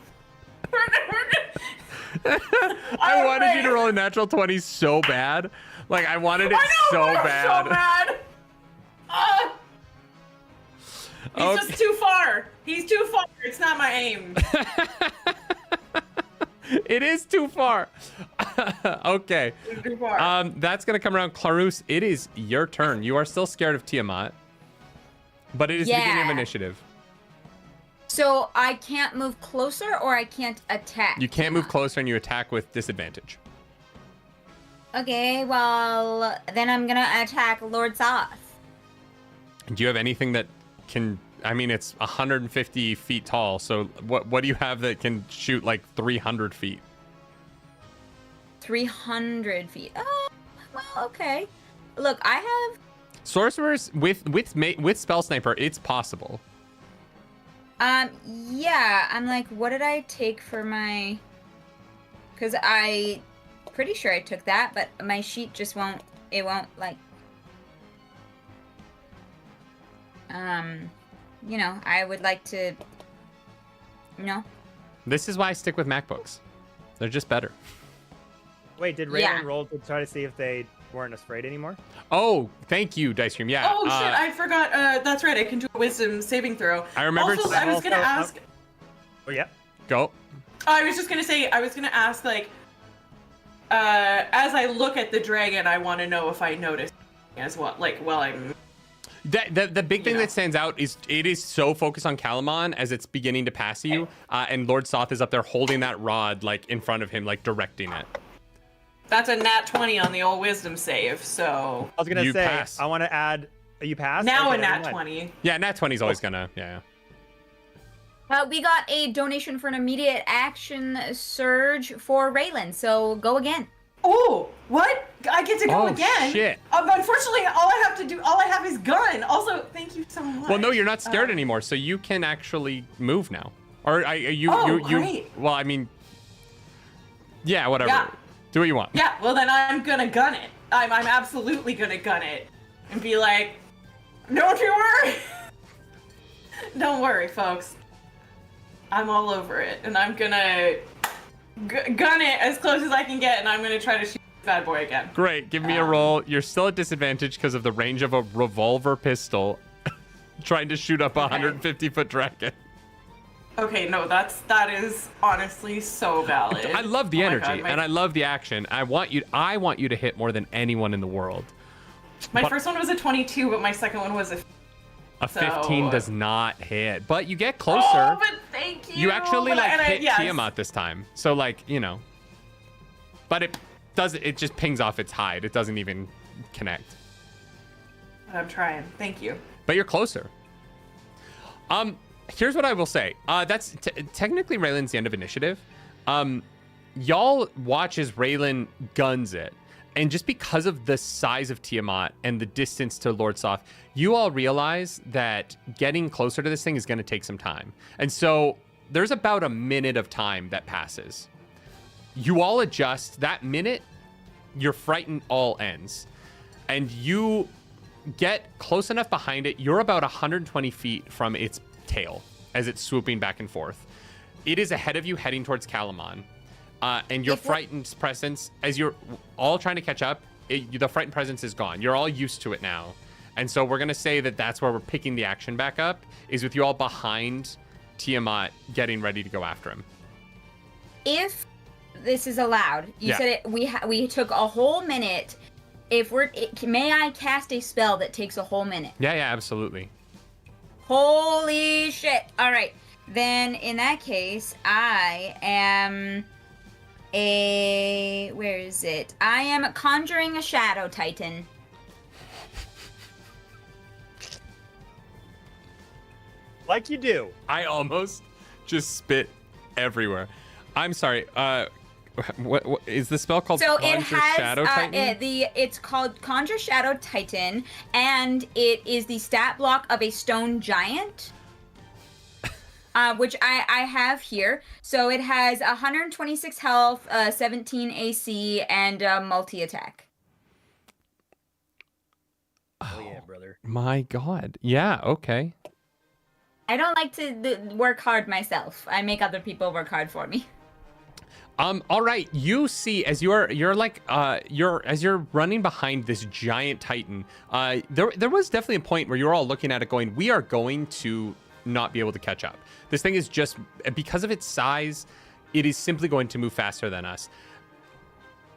I wanted you to roll a natural 20 so bad. Like, I wanted it so bad. He's just too far. He's too far. It's not my aim. It is too far. Okay. It's too far. That's gonna come around. Clarus, it is your turn. You are still scared of Tiamat, but it is the beginning of initiative. So I can't move closer or I can't attack? You can't move closer and you attack with disadvantage. Okay, well, then I'm gonna attack Lord Soth. Do you have anything that can... I mean, it's 150 feet tall, so what do you have that can shoot like 300 feet? 300 feet. Oh, well, okay. Look, I have... Sorcerers, with Spell Sniper, it's possible. Yeah, I'm like, what did I take for my... Because pretty sure I took that, but my sheet just won't, it won't, like... You know, I would like to... No. This is why I stick with MacBooks. They're just better. Wait, did Raylan roll to try to see if they weren't afraid anymore? Oh, thank you, Dice Cream. Yeah. Oh, shit, I forgot. That's right, I can do a wisdom saving throw. I remember... Also, I was going to ask... Oh, yeah. Go. I was just going to say, I was going to ask, like... as I look at the dragon, I want to know if I notice as well. Like, while I'm... The big thing that stands out is it is so focused on Calamon as it's beginning to pass you, and Lord Soth is up there holding that rod, like, in front of him, like, directing it. That's a nat 20 on the old wisdom save, so... I was going to say, pass. I want to add... You pass? Now Okay, a nat 20. Yeah, nat 20 is always gonna... Yeah. We got a donation for an immediate action surge for Raylan, so go again. Oh, what? I get to go again? Shit. Unfortunately, all I have is gun. Also, thank you so much. Well, no, you're not scared anymore, so you can actually move now. Or you great. Well, I mean, yeah, whatever. Yeah. Do what you want. Yeah, well then I'm gonna gun it. I'm absolutely gonna gun it. And be like, don't you worry. Don't worry, folks. I'm all over it. And I'm gonna gun it as close as I can get, and I'm gonna try to shoot this bad boy again. Great, give me a roll. You're still at disadvantage because of the range of a revolver pistol trying to shoot up a 150-foot dragon. Okay, no, that is honestly so valid. I love the energy, God, and I love the action. I want you to hit more than anyone in the world. My first one was a 22, but my second one was a... A 15 does not hit, but you get closer. Oh, but thank you. You actually hit yes. Tiamat this time, so but it just pings off its hide. It doesn't even connect. I'm trying. Thank you. But you're closer. Here's what I will say. That's technically Raylan's the end of initiative. Y'all watch as Raylan guns it. And just because of the size of Tiamat and the distance to Lord Soth, you all realize that getting closer to this thing is going to take some time. And so there's about a minute of time that passes. You all adjust. That minute, your frightened all ends. And you get close enough behind it. You're about 120 feet from its tail as it's swooping back and forth. It is ahead of you heading towards Kalamon. And your frightened presence, as you're all trying to catch up, the frightened presence is gone. You're all used to it now. And so we're going to say that that's where we're picking the action back up, is with you all behind Tiamat getting ready to go after him. If this is allowed, you said it. We took a whole minute. May I cast a spell that takes a whole minute? Yeah, absolutely. Holy shit. All right. Then in that case, I am where is it? I am conjuring a Shadow Titan. Like you do. I almost just spit everywhere. I'm sorry. What is the spell called? So Conjure it has Shadow Titan? It's called Conjure Shadow Titan, and it is the stat block of a stone giant. Which I have here. So it has 126 health, 17 AC, and multi-attack. Oh yeah, brother. My God. Yeah. Okay. I don't like to work hard myself. I make other people work hard for me. All right. You see, as you're running behind this giant Titan, there was definitely a point where you're all looking at it going, we are going to not be able to catch up. This thing is just, because of its size, it is simply going to move faster than us.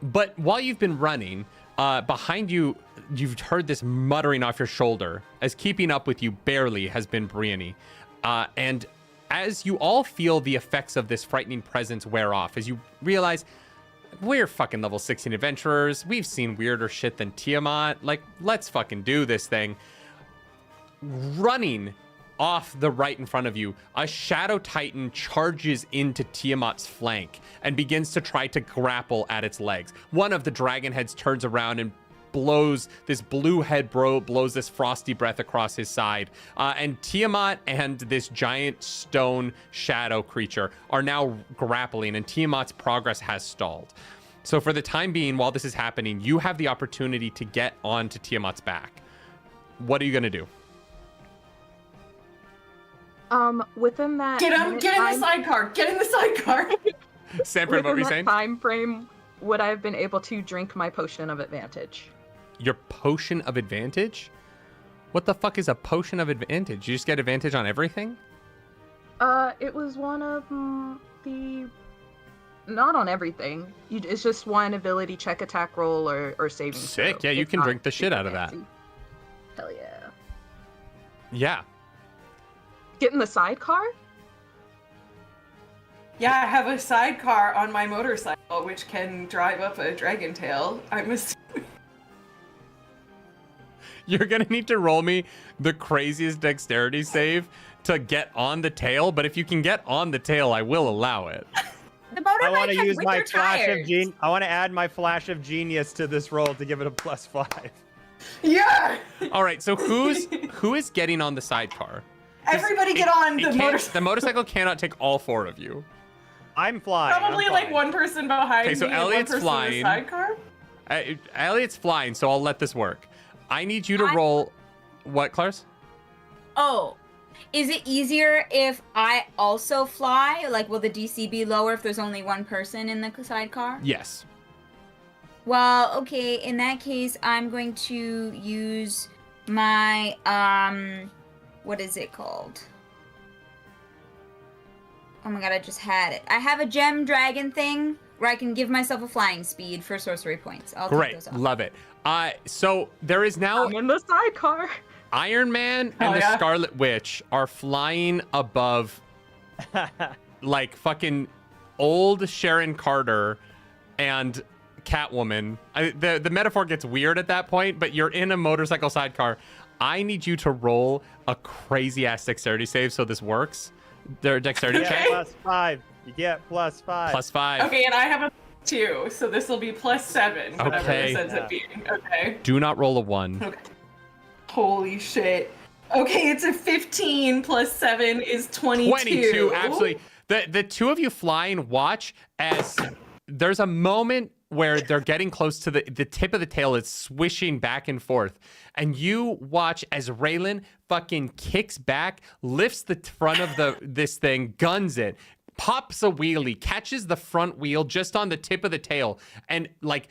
But while you've been running, behind you, you've heard this muttering off your shoulder, as keeping up with you barely has been Brienne. And as you all feel the effects of this frightening presence wear off, as you realize, we're fucking level 16 adventurers, we've seen weirder shit than Tiamat, let's fucking do this thing. Running off the right in front of you, a Shadow Titan charges into Tiamat's flank and begins to try to grapple at its legs. One of the dragon heads turns around and blows this blue head blows this frosty breath across his side. And Tiamat and this giant stone shadow creature are now grappling, and Tiamat's progress has stalled. So for the time being, while this is happening, you have the opportunity to get onto Tiamat's back. What are you going to do? Within that Get in the sidecar. Get in the sidecar. Sanford, what were you saying? Time frame, would I have been able to drink my potion of advantage? Your potion of advantage? What the fuck is a potion of advantage? You just get advantage on everything? It was one of not on everything. It's just one ability check, attack roll, or saving. Sick. throw. Yeah, you It's can not drink the shit super out of that. fancy. Hell yeah. Yeah. Get in the sidecar? Yeah, I have a sidecar on my motorcycle, which can drive up a dragon tail. You're gonna need to roll me the craziest dexterity save to get on the tail, but if you can get on the tail, I will allow it. The motorbike I want to has use my winter flash of tires. genius. I want to add my flash of genius to this roll to give it a +5. Yeah! All right, so who is getting on the sidecar? 'Cause Everybody get on the motorcycle. The motorcycle cannot take all four of you. I'm flying. Probably I'm like fine. one person behind Okay, so me and Elliot's one person flying. in the sidecar. Elliot's flying, so I'll let this work. I need you to roll. What, Claris? Oh, is it easier if I also fly? Like, will the DC be lower if there's only one person in the sidecar? Yes. Well, okay, in that case, I'm going to use my, what is it called? Oh my god, I just had it. I have a gem dragon thing where I can give myself a flying speed for sorcery points. I'll take Great. those off. Love it. So there is now... I'm in the sidecar. Iron Man and Oh, the yeah? Scarlet Witch are flying above like fucking old Sharon Carter and Catwoman. The metaphor gets weird at that point, but you're in a motorcycle sidecar. I need you to roll a crazy ass dexterity save so this works. Their dexterity Okay. check. +5. You get +5. +5. Okay, and I have a 2, so this will be +7. Whatever Okay. this ends up being. Okay. Do not roll a 1. Okay. Holy shit. Okay, it's a 15 plus 7 is 22. 22, absolutely. The two of you flying watch as there's a moment where they're getting close to the tip of the tail is swishing back and forth. And you watch as Raylan fucking kicks back, lifts the front of this thing, guns it, pops a wheelie, catches the front wheel just on the tip of the tail, and like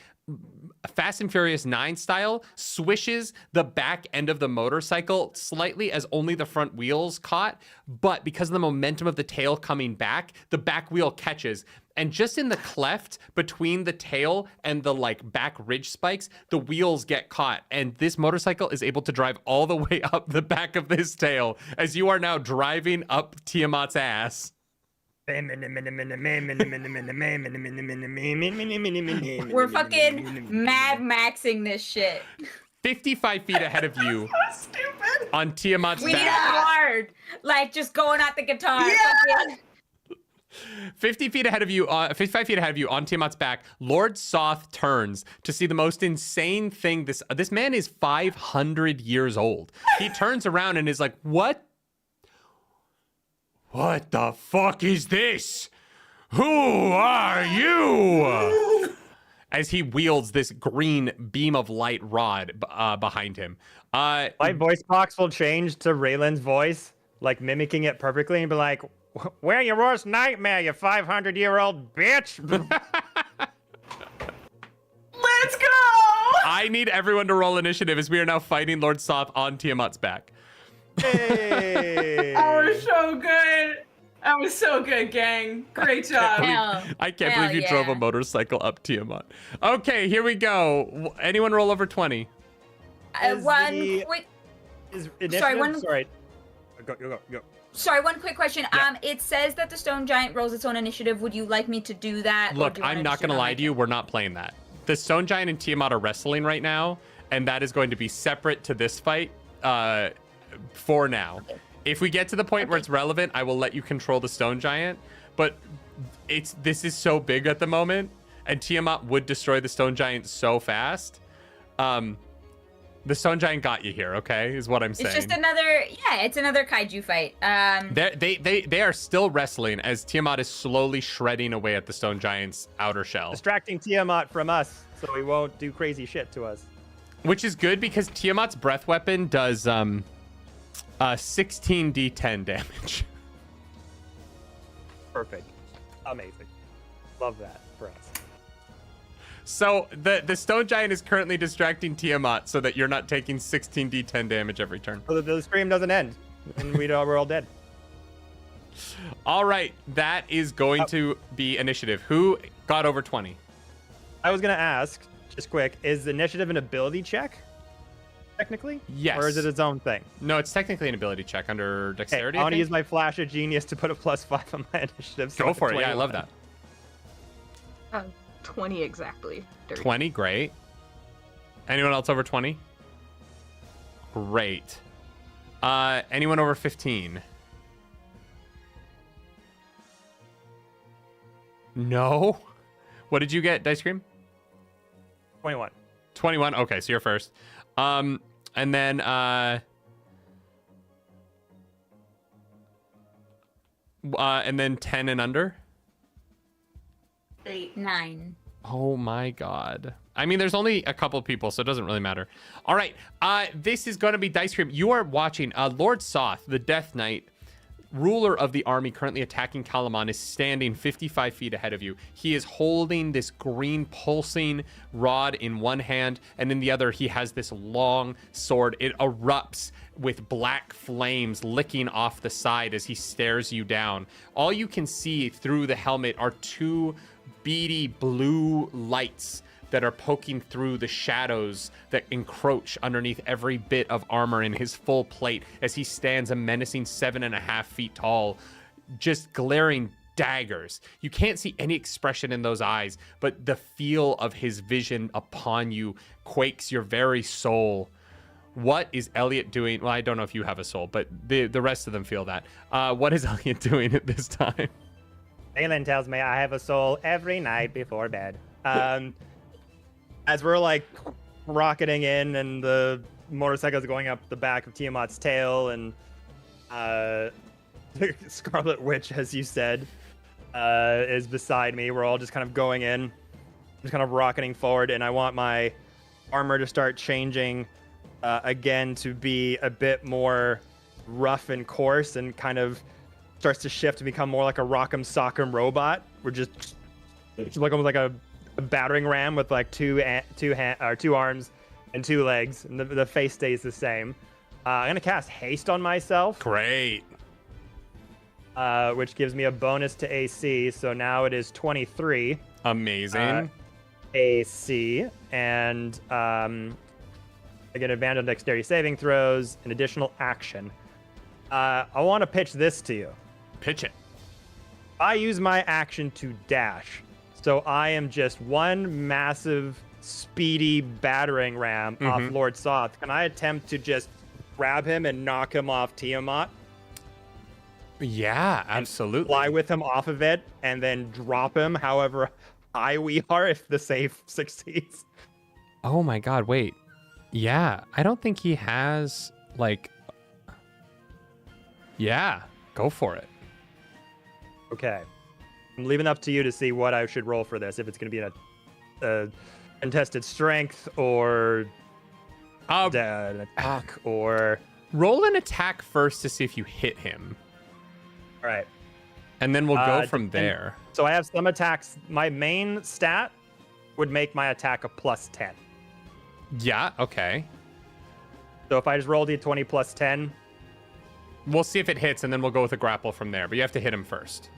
Fast and Furious 9 style, swishes the back end of the motorcycle slightly as only the front wheels caught. But because of the momentum of the tail coming back, the back wheel catches. And just in the cleft between the tail and the like back ridge spikes, the wheels get caught. And this motorcycle is able to drive all the way up the back of this tail as you are now driving up Tiamat's ass. We're fucking Mad Maxing this shit. 55 feet ahead of you Stupid. on Tiamat's We need it back. hard. Like just going at the guitar. Yeah. Fucking- 55 feet ahead of you on Tiamat's back, Lord Soth turns to see the most insane thing. This man is 500 years old. He turns around and is like, What the fuck is this? Who are you? As he wields this green beam of light rod behind him. My voice box will change to Raylan's voice, like mimicking it perfectly, and be like, "We're your worst nightmare, you 500-year-old bitch." Let's go. I need everyone to roll initiative as we are now fighting Lord Soth on Tiamat's back. Hey. That was so good. That was so good, gang. Great job. I can't Hell believe you drove a yeah. motorcycle up Tiamat. Okay, here we go. Anyone roll over 20? Is one the- quick. Is initiative? one- Sorry. Go. Sorry, one quick question. Yeah. It says that the stone giant rolls its own initiative. Would you like me to do that? or Look, do you wanna I'm not just do going to it on lie my to you. turn? We're not playing that. The Stone Giant and Tiamat are wrestling right now, and that is going to be separate to this fight for now. Okay. If we get to the point where Okay. it's relevant, I will let you control the Stone Giant. But this is so big at the moment, and Tiamat would destroy the Stone Giant so fast. The Stone Giant got you here, okay? Is what I'm saying. It's just it's another kaiju fight. They are still wrestling as Tiamat is slowly shredding away at the Stone Giant's outer shell. Distracting Tiamat from us, so he won't do crazy shit to us. Which is good because Tiamat's breath weapon does 16d10 damage. Perfect. Amazing. Love that for us. So the Stone Giant is currently distracting Tiamat so that you're not taking 16d10 damage every turn. So the stream doesn't end, and we're all dead. All right, that is going to be initiative. Who got over 20? I was gonna ask, just quick, is initiative an ability check? Technically? Yes. Or is it its own thing? No, it's technically an ability check under Okay, dexterity. I want to think. use my flash of genius to put a +5 on my initiative. so Go it's for it. Yeah, I 21. love that. 20 exactly. Dirty. 20, great. Anyone else over 20? Great. Anyone over 15? No? What did you get, Dice Cream? 21. 21. Okay, so you're first. And then 10 and under? 8. 9. Oh my god. I mean, there's only a couple of people, so it doesn't really matter. All right, this is going to be Dice Cream. You are watching Lord Soth, the Death Knight, ruler of the army currently attacking Kalaman, is standing 55 feet ahead of you. He is holding this green pulsing rod in one hand, and in the other he has this long sword. It erupts with black flames licking off the side as he stares you down. All you can see through the helmet are two beady blue lights that are poking through the shadows that encroach underneath every bit of armor in his full plate as he stands a menacing 7.5 feet tall, just glaring daggers. You can't see any expression in those eyes, but the feel of his vision upon you quakes your very soul. What is Elliot doing? Well, I don't know if you have a soul, but the rest of them feel that. What is Elliot doing at this time? Aelin tells me I have a soul every night before bed. As we're like rocketing in and the motorcycle's going up the back of Tiamat's tail, and the Scarlet Witch, as you said, is beside me. We're all just kind of going in, just kind of rocketing forward, and I want my armor to start changing again to be a bit more rough and coarse, and kind of starts to shift to become more like a rock'em sock'em robot. We're just like almost like a battering ram with like two arms and 2 legs, and the face stays the same. I'm gonna cast haste on myself. Great. Which gives me a bonus to AC, so now it is 23. Amazing. AC, and I get advantage on dexterity saving throws, an additional action. I want to pitch this to you. Pitch it. I use my action to dash, so I am just one massive, speedy battering ram off Lord Soth. Can I attempt to just grab him and knock him off Tiamat? Yeah, absolutely. Fly with him off of it, and then drop him however high we are if the save succeeds. Oh my god, wait. Yeah, I don't think he has, like... Yeah, go for it. Okay. I'm leaving up to you to see what I should roll for this, if it's going to be a contested strength, or an attack, or... Roll an attack first to see if you hit him. All right. And then we'll go from there. So I have some attacks. My main stat would make my attack a +10. Yeah, okay. So if I just roll d20 +10... We'll see if it hits, and then we'll go with a grapple from there. But you have to hit him first.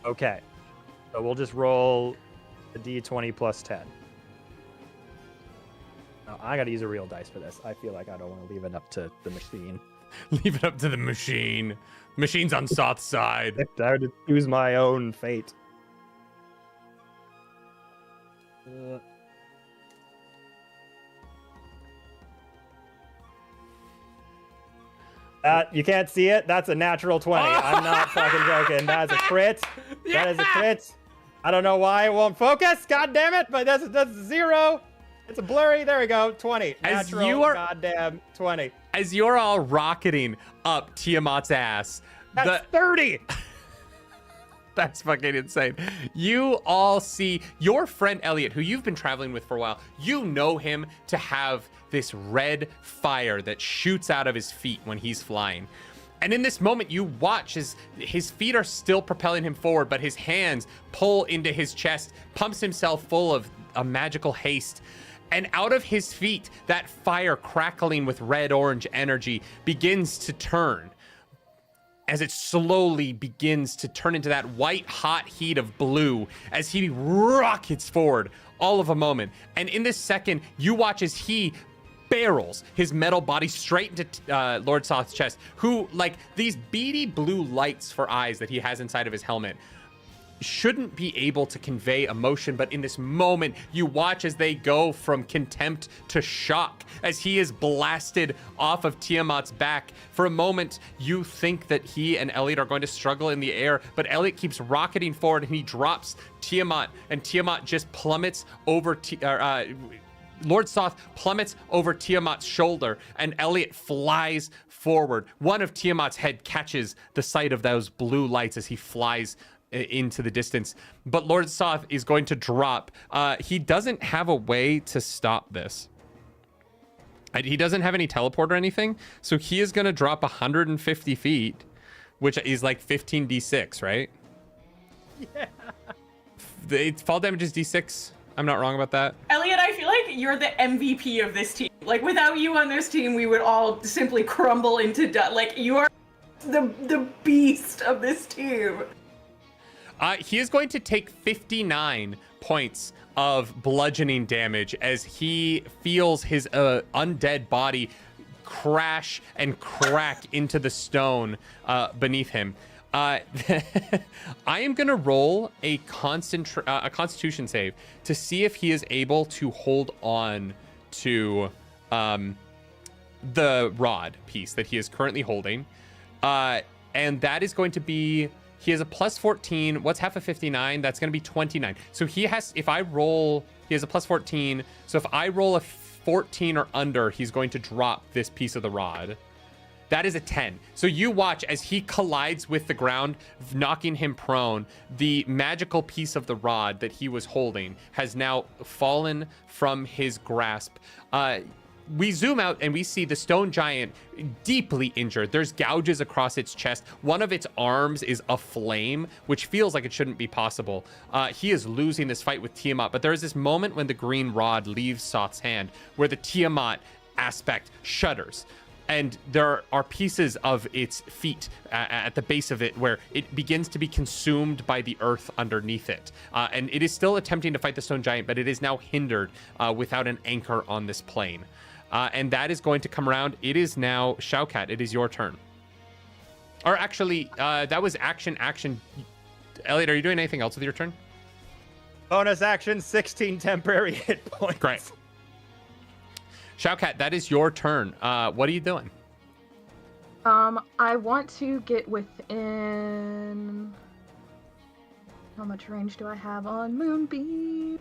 Okay. So we'll just roll a d20 +10. No, I got to use a real dice for this. I feel like I don't want to leave it up to the machine. Leave it up to the machine. Machine's on Soth's side. I would choose my own fate. You can't see it. That's a natural 20. I'm not fucking joking. That is a crit. That is a crit. I don't know why it won't focus. God damn it! But that's a 0. It's a blurry. There we go. 20. As Natural. you are goddamn 20. As you're all rocketing up Tiamat's ass. That's 30. That's fucking insane. You all see your friend Elliot, who you've been traveling with for a while. You know him to have this red fire that shoots out of his feet when he's flying. And in this moment, you watch as his feet are still propelling him forward, but his hands pull into his chest, pumps himself full of a magical haste. And out of his feet, that fire crackling with red-orange energy begins to turn. As it slowly begins to turn into that white hot heat of blue as he rockets forward all of a moment. And in this second, you watch as he barrels his metal body straight into Lord Soth's chest, who, like, these beady blue lights for eyes that he has inside of his helmet shouldn't be able to convey emotion, but in this moment you watch as they go from contempt to shock as he is blasted off of Tiamat's back. For a moment you think that he and Elliot are going to struggle in the air, but Elliot keeps rocketing forward and he drops Tiamat, and Tiamat just plummets over Lord Soth plummets over Tiamat's shoulder, and Elliot flies forward. One of Tiamat's head catches the sight of those blue lights as he flies into the distance, but Lord Soth is going to drop. He doesn't have a way to stop this. He doesn't have any teleport or anything, so he is going to drop 150 feet, which is like 15d6, right? Yeah. The fall damage is d6. I'm not wrong about that. Elliot, I feel like you're the MVP of this team. Like, without you on this team, we would all simply crumble into dust. Like, you are the beast of this team. He is going to take 59 points of bludgeoning damage as he feels his undead body crash and crack into the stone beneath him. I am gonna roll a Constitution save to see if he is able to hold on to the rod piece that he is currently holding, and that is going to be, he has a plus 14. What's half of 59? That's going to be 29. So he has, if I roll, he has a plus 14. So if I roll a 14 or under, he's going to drop this piece of the rod. That is a 10. So you watch as he collides with the ground, knocking him prone. The magical piece of the rod that he was holding has now fallen from his grasp. We zoom out and we see the stone giant deeply injured. There's gouges across its chest. One of its arms is aflame, which feels like it shouldn't be possible. He is losing this fight with Tiamat, but there is this moment when the green rod leaves Soth's hand where the Tiamat aspect shudders. And there are pieces of its feet at the base of it where it begins to be consumed by the earth underneath it. And it is still attempting to fight the stone giant, but it is now hindered without an anchor on this plane. And that is going to come around. It is now Shaukat. It is your turn. Or actually, that was action. Elliot, are you doing anything else with your turn? Bonus action, 16 temporary hit points. Great. Shaukat, that is your turn. What are you doing? I want to get within... How much range do I have on Moonbeam?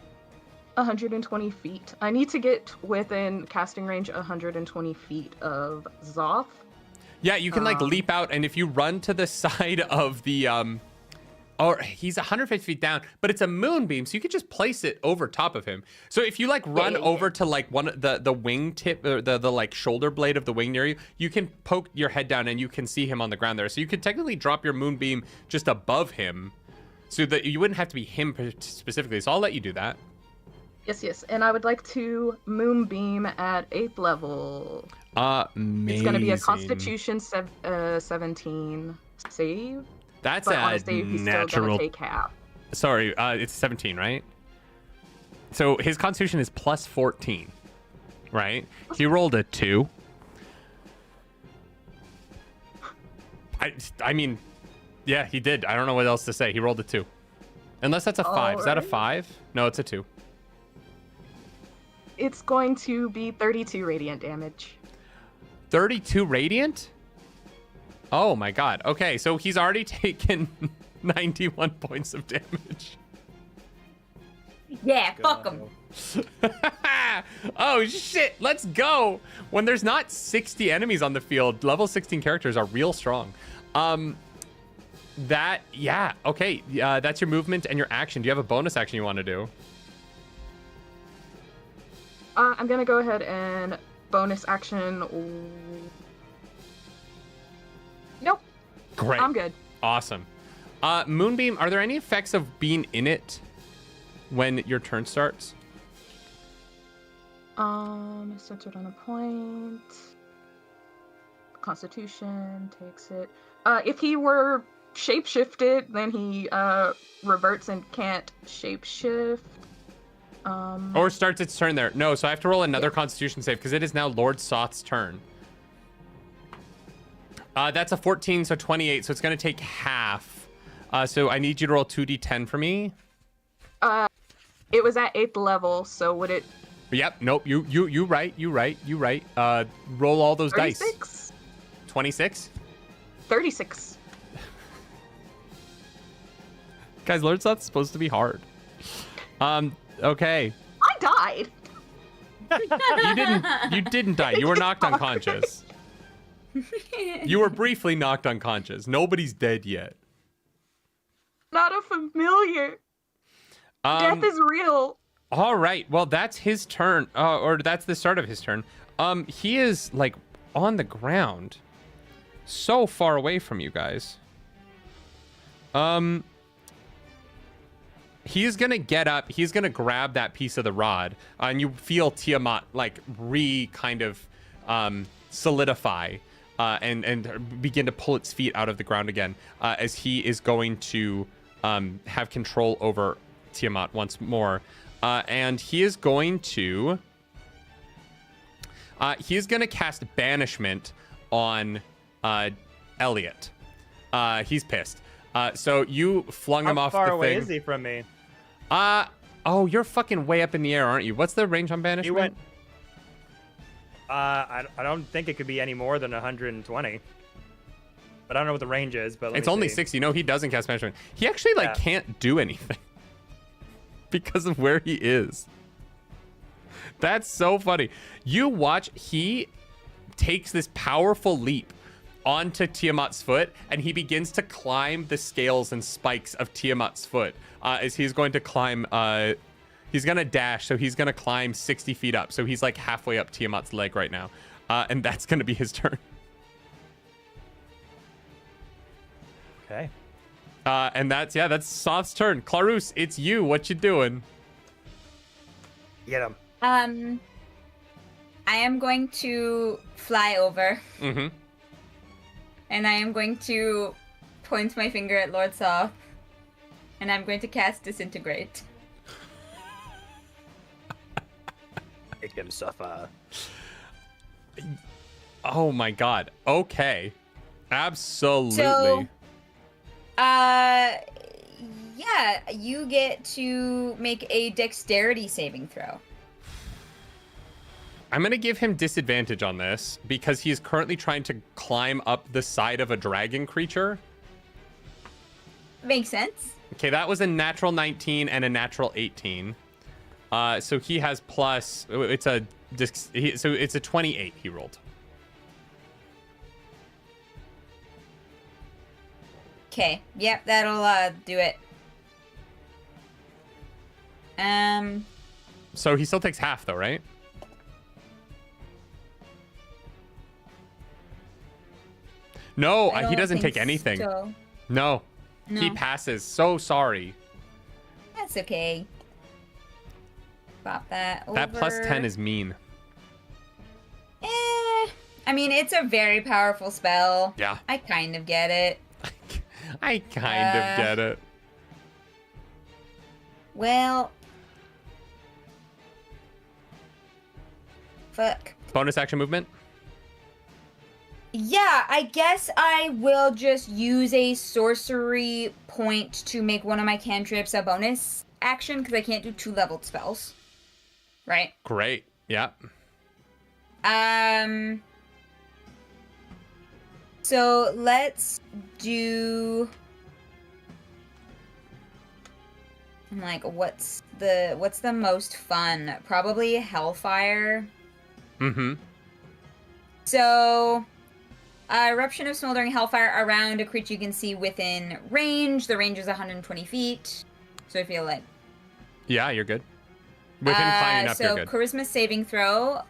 120 feet. I need to get within casting range 120 feet of Zoth. Yeah, you can leap out, and if you run to the side of the or he's 150 feet down, but it's a moonbeam, so you could just place it over top of him. So if you run over to one the wing tip or the shoulder blade of the wing near you, you can poke your head down and you can see him on the ground there. So you could technically drop your moonbeam just above him, so that you wouldn't have to be him specifically. So I'll let you do that. Yes, and I would like to Moonbeam at 8th level. Amazing. It's going to be a Constitution 17 save. That's but a on a save, he's natural. still going to take half. Sorry, it's 17, right? So his Constitution is plus 14, right? He rolled a 2. I mean, yeah, he did. I don't know what else to say. He rolled a 2. Unless that's a 5. Is that a 5? No, it's a 2. It's going to be 32 radiant damage. 32 radiant? Oh my god. Okay, so he's already taken 91 points of damage. Yeah, fuck him. Oh shit, let's go. When there's not 60 enemies on the field, level 16 characters are real strong. That's your movement and your action. Do you have a bonus action you want to do? I'm gonna go ahead and bonus action. Nope. Great. I'm good. Awesome. Moonbeam, are there any effects of being in it when your turn starts? Centered on a point. Constitution takes it. If he were shapeshifted, then he reverts and can't shapeshift. Or starts its turn there. No, so I have to roll another Constitution save because it is now Lord Soth's turn. That's a 14, so 28, so it's going to take half. So I need you to roll 2d10 for me. It was at 8th level, so would it... Yep, nope, you right. Roll all those 36? dice. 26? 36. Guys, Lord Soth's supposed to be hard. Okay. I died. You didn't die. You were knocked unconscious. You were briefly knocked unconscious. Nobody's dead yet. Not a familiar. Death is real. All right. Well, that's his turn. Or that's the start of his turn. He is on the ground, so far away from you guys. He's gonna get up. He's gonna grab that piece of the rod, and you feel Tiamat solidify and begin to pull its feet out of the ground again, as he is going to have control over Tiamat once more. and he is going to cast Banishment on Elliot. He's pissed. So you flung him off the thing. How far away is he from me? Oh, you're fucking way up in the air, aren't you? What's the range on Banishment? He went. I don't think it could be any more than 120. But I don't know what the range is. But it's only 60. No, he doesn't cast Banishment. He actually can't do anything because of where he is. That's so funny. You watch. He takes this powerful leap onto Tiamat's foot, and he begins to climb the scales and spikes of Tiamat's foot as he's going to climb. He's going to dash, so he's going to climb 60 feet up. So he's like halfway up Tiamat's leg right now. And that's going to be his turn. Okay. And that's Soth's turn. Clarus, it's you. What you doing? Get him. I am going to fly over. Mm-hmm. And I am going to point my finger at Lord Soth. And I'm going to cast Disintegrate. Make him suffer. Oh my god. Okay. Absolutely. So, yeah, you get to make a dexterity saving throw. I'm going to give him disadvantage on this because he is currently trying to climb up the side of a dragon creature. Makes sense. Okay, that was a natural 19 and a natural 18. So he has plus. It's a 28 he rolled. Okay. Yep, that'll do it. So he still takes half though, right? No, he doesn't take anything. So. No, No. he passes. So sorry. That's okay. Pop that over. That plus 10 is mean. I mean, it's a very powerful spell. Yeah. I kind of get it. I kind of get it. Well. Fuck. Bonus action movement? Yeah, I guess I will just use a sorcery point to make one of my cantrips a bonus action because I can't do 2-leveled spells. Right? Great. Yeah. So let's do. Like, what's the most fun? Probably Hellfire. Mm-hmm. So, eruption of smoldering hellfire around a creature you can see within range. The range is 120 feet. So I feel like. Yeah, you're good. With him climbing up, you're good. So charisma saving throw.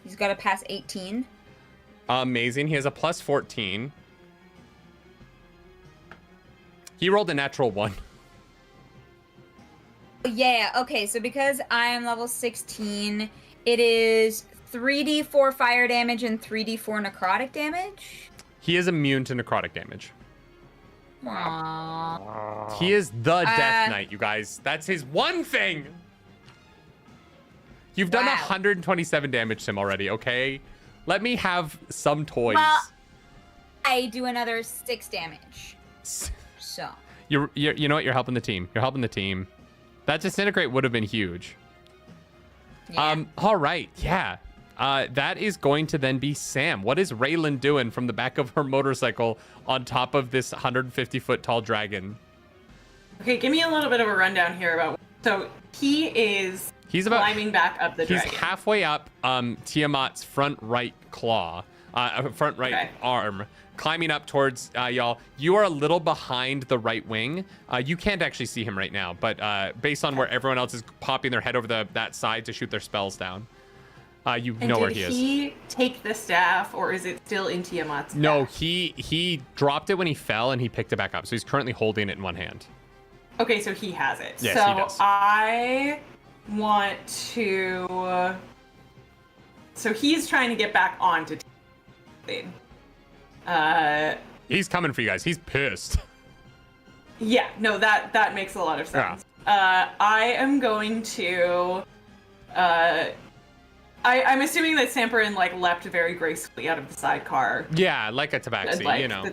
He's got to pass 18. Amazing. He has a plus 14. He rolled a natural 1. Yeah, okay. So because I am level 16, it is 3d4 fire damage and 3d4 necrotic damage. He is immune to necrotic damage. Aww. He is the Death Knight, you guys. That's his one thing. You've done 127 damage to him already, okay? Let me have some toys. Well, I do another 6 damage. So. You know what? You're helping the team. You're helping the team. That disintegrate would have been huge. Yeah. All right. Yeah. That is going to then be Sam. What is Raylan doing from the back of her motorcycle on top of this 150-foot tall dragon? Okay, give me a little bit of a rundown here about. So he's climbing back up the dragon. He's halfway up Tiamat's front right claw, front right arm, climbing up towards y'all. You are a little behind the right wing. You can't actually see him right now, but based on where everyone else is popping their head over that side to shoot their spells down, you know where he is. Did he take the staff, or is it still in Tiamat's back? No, he dropped it when he fell, and he picked it back up. So he's currently holding it in one hand. Okay, so he has it. Yes, so he does. I want to. So he's trying to get back onto. He's coming for you guys. He's pissed. Yeah, no, that makes a lot of sense. I am going to. I'm assuming that Samperin like leapt very gracefully out of the sidecar. Yeah, like a tabaxi, Like, you know.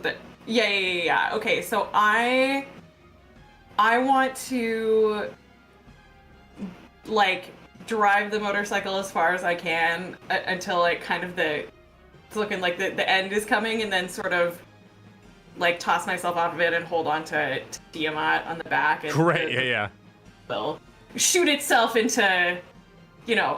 Yeah. Okay, so I want to like drive the motorcycle as far as I can until like kind of it's looking like the end is coming, and then sort of like toss myself out of it and hold on to Tiamat on the back. And Great, yeah. Will shoot itself into,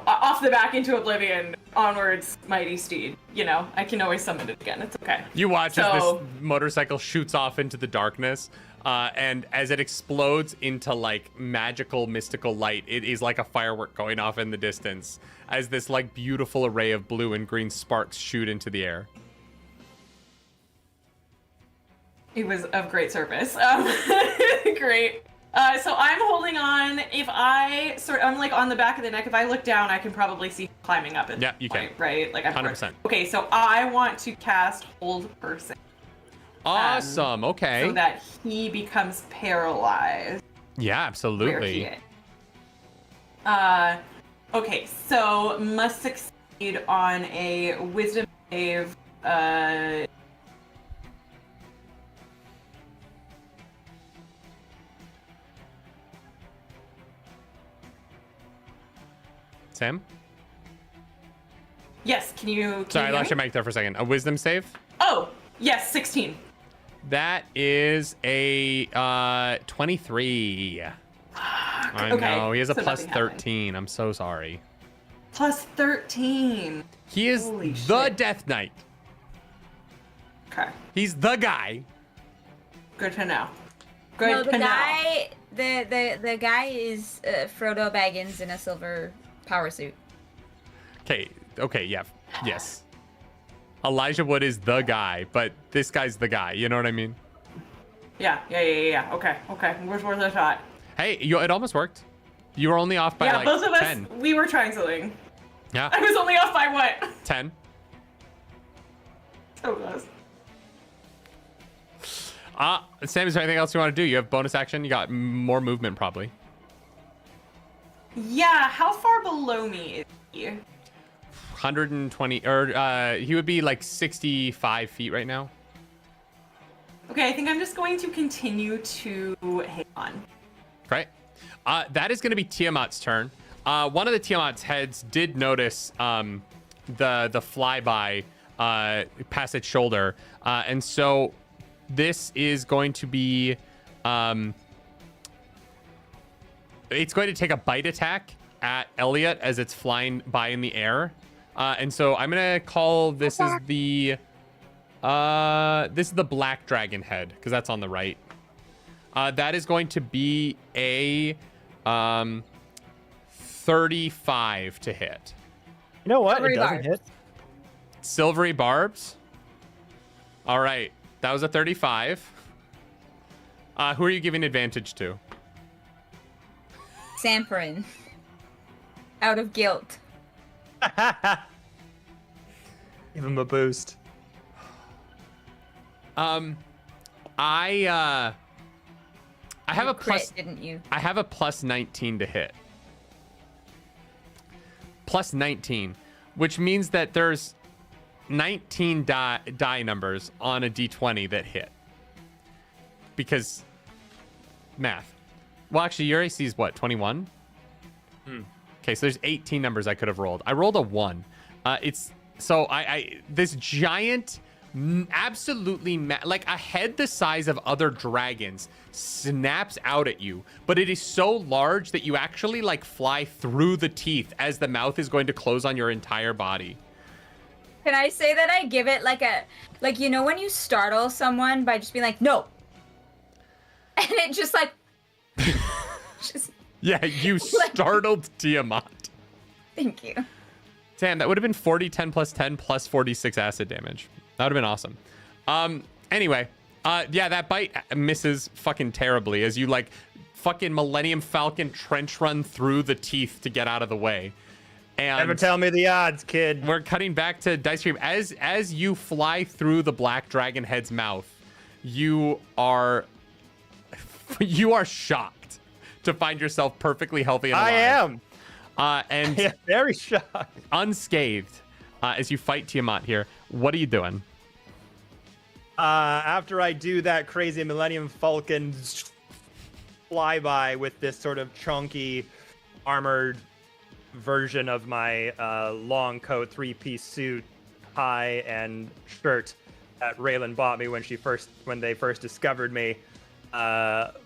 off the back into oblivion, onwards, mighty steed. I can always summon it again. It's okay. You watch as this motorcycle shoots off into the darkness, and as it explodes into like magical, mystical light, it is like a firework going off in the distance as this like beautiful array of blue and green sparks shoot into the air. It was of great service. Great. So I'm holding on. I'm like on the back of the neck. If I look down, I can probably see climbing up. Yeah, you can. Right? Like 100%. Okay, so I want to cast Hold Person. Awesome. Okay. So that he becomes paralyzed. Yeah, absolutely. Where he is. Okay, so must succeed on a Wisdom save. Sam? Yes, can you Sorry, I hear lost me? your mic there for a second. A wisdom save? Oh, yes, 16. That is a 23. I Okay, know, he has a so plus nothing happened. 13. I'm so sorry. Plus 13. He is Holy the shit. Death Knight. Okay, He's the guy. good to know. No, Good the to know. guy, the guy is Frodo Baggins in a silver power suit. Okay, yeah, yes. Elijah Wood is the guy, but this guy's the guy. You know what I mean? Yeah. Okay. Where's worth a shot? Hey, it almost worked. You were only off by Yeah, like both of us, 10. we were trying something. Yeah, I was only off by what? 10. So close. Sam, is there anything else you want to do? You have bonus action. You got more movement, probably. Yeah, how far below me is he? 120, or he would be like 65 feet right now. Okay, I think I'm just going to continue to hang on. Right. That is going to be Tiamat's turn. One of the Tiamat's heads did notice the flyby past its shoulder, and so this is going to be it's going to take a bite attack at Elliot as it's flying by in the air, and so I'm gonna call this is the black dragon head because that's on the right. That is going to be a 35 to hit. You know what? Silvery It doesn't barbs. hit. Silvery barbs. All right, that was a 35. Who are you giving advantage to? Samperin. Out of guilt. Give him a boost. I have a Crit, plus. didn't you? I have a plus 19 to hit. Plus 19, which means that there's 19 die numbers on a d20 that hit. Because math. Well, actually, your AC is what, 21? Okay, so there's 18 numbers I could have rolled. I rolled a 1. It's so this giant, absolutely like a head the size of other dragons snaps out at you, but it is so large that you actually like fly through the teeth as the mouth is going to close on your entire body. Can I say that I give it like when you startle someone by just being like, no. And it just like, Yeah, you startled Tiamat. Thank you. Damn, that would have been 40, 10 plus 10 plus 46 acid damage. That would have been awesome. Anyway, yeah, that bite misses fucking terribly as you like fucking Millennium Falcon trench run through the teeth to get out of the way. And Never tell me the odds, kid. we're cutting back to Dice Cream. As you fly through the black dragon head's mouth, you are shocked to find yourself perfectly healthy and alive. I am. And Yeah, very shocked. unscathed as you fight Tiamat here. What are you doing? After I do that crazy Millennium Falcon flyby with this sort of chunky armored version of my long coat 3-piece suit, tie, and shirt that Raylan bought me when they first discovered me,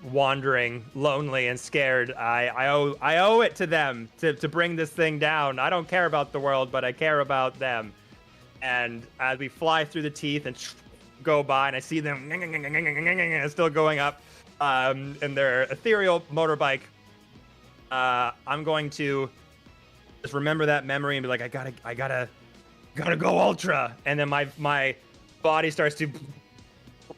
wandering lonely and scared. I owe it to them to bring this thing down. I don't care about the world, but I care about them. And as we fly through the teeth and go by, and I see them still going up in their ethereal motorbike, I'm going to just remember that memory and be like, I gotta go ultra. And then my body starts to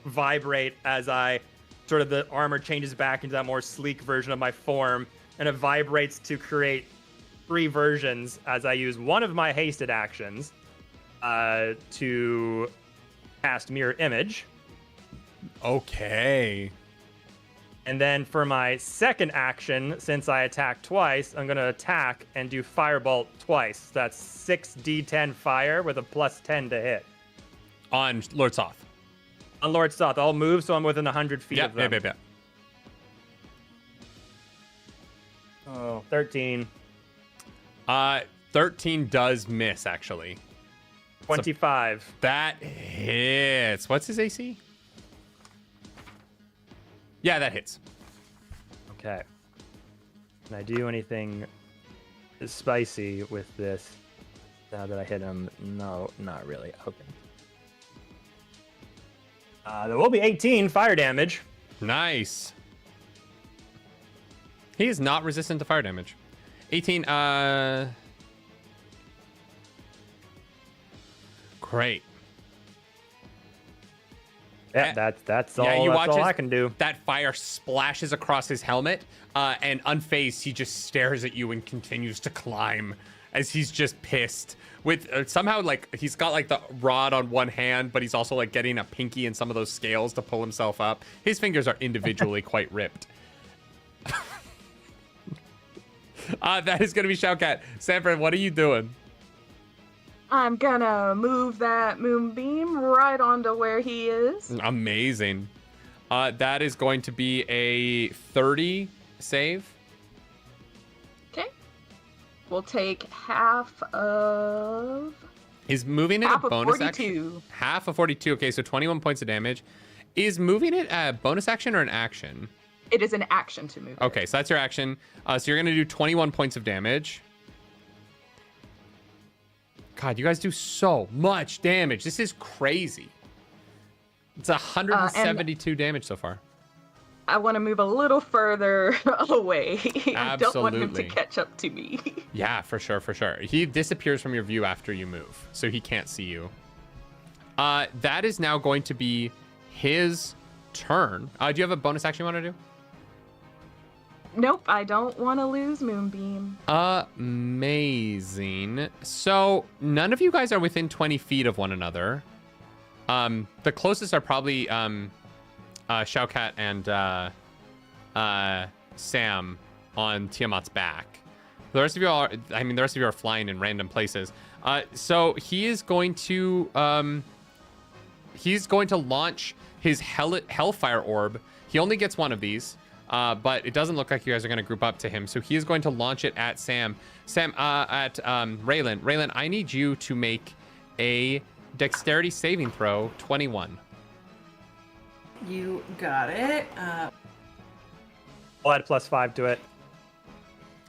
vibrate as I sort of the armor changes back into that more sleek version of my form, and it vibrates to create 3 versions as I use one of my hasted actions to cast Mirror Image. Okay. And then for my second action, since I attack twice, I'm going to attack and do Firebolt twice. That's 6d10 fire with a +10 to hit. On Lord Soth. On Lord Soth, I'll move so I'm within 100 feet of them. Yeah. Oh, 13. 13 does miss, actually. 25. That hits. What's his AC? Yeah, that hits. Okay. Can I do anything spicy with this now that I hit him? No, not really. Okay. There will be 18 fire damage. Nice. He is not resistant to fire damage. 18, great. Yeah, that's all. Yeah, you that's watch all I can do. That fire splashes across his helmet, and unfazed, he just stares at you and continues to climb as he's just pissed. With somehow, like, he's got like the rod on one hand, but he's also like getting a pinky and some of those scales to pull himself up. His fingers are individually quite ripped. That is gonna be Shoukat. Sanford, what are you doing? I'm gonna move that moonbeam right onto where he is. Amazing. That is going to be a 30 save. Okay. We'll take half of... Is moving it half a of bonus 42. action? Half of 42. Okay, so 21 points of damage. Is moving it a bonus action or an action? It is an action to move. Okay, so that's your action. So you're going to do 21 points of damage. God, you guys do so much damage. This is crazy. It's 172 damage so far. I want to move a little further away. I don't want him to Absolutely. catch up to me. Yeah, for sure, for sure. He disappears from your view after you move, so he can't see you. That is now going to be his turn. Do you have a bonus action you want to do? Nope, I don't want to lose Moonbeam. Amazing. So none of you guys are within 20 feet of one another. The closest are probably Shoukat and Sam on Tiamat's back. The rest of you are, the rest of you are flying in random places. So he is going to launch his Hellfire Orb. He only gets one of these. But it doesn't look like you guys are going to group up to him. So he is going to launch it at Sam. At Raylan. Raylan, I need you to make a dexterity saving throw, 21. You got it. I'll add +5 to it.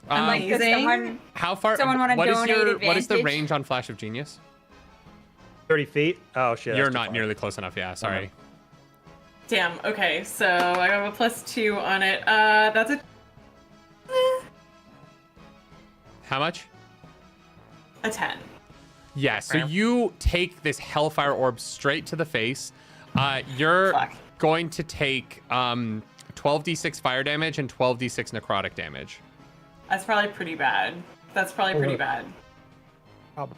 I'm like, does someone, How far? someone want to donate what is the advantage? range on Flash of Genius? 30 feet? Oh, shit. You're that's too not far. nearly close enough. Yeah, sorry. Damn. Okay, so I have a +2 on it. That's a How much? a 10. Yeah, so you take this Hellfire Orb straight to the face. You're Fuck. going to take 12d6 fire damage and 12d6 necrotic damage. That's probably pretty bad. That's probably pretty bad. Probably.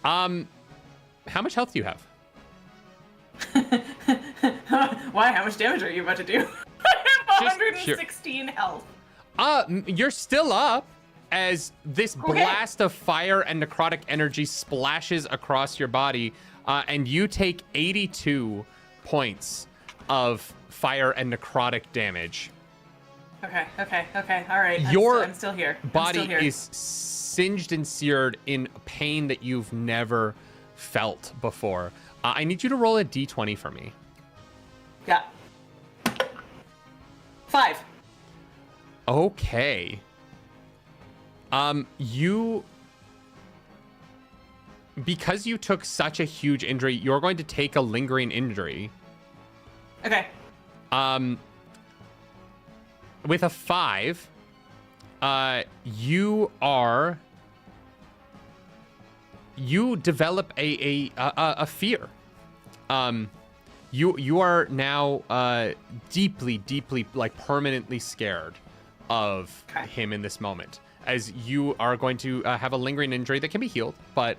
How much health do you have? Why? How much damage are you about to do? I have 116 health. You're still up as this blast of fire and necrotic energy splashes across your body, and you take 82 points of fire and necrotic damage. Okay. All right. I'm still here. Body is singed and seared in pain that you've never felt before. I need you to roll a d20 for me. Yeah. 5. Okay. Because you took such a huge injury, you're going to take a lingering injury. Okay. With a 5, you develop a fear. You are now deeply, like, permanently scared of him in this moment, as you are going to have a lingering injury that can be healed, but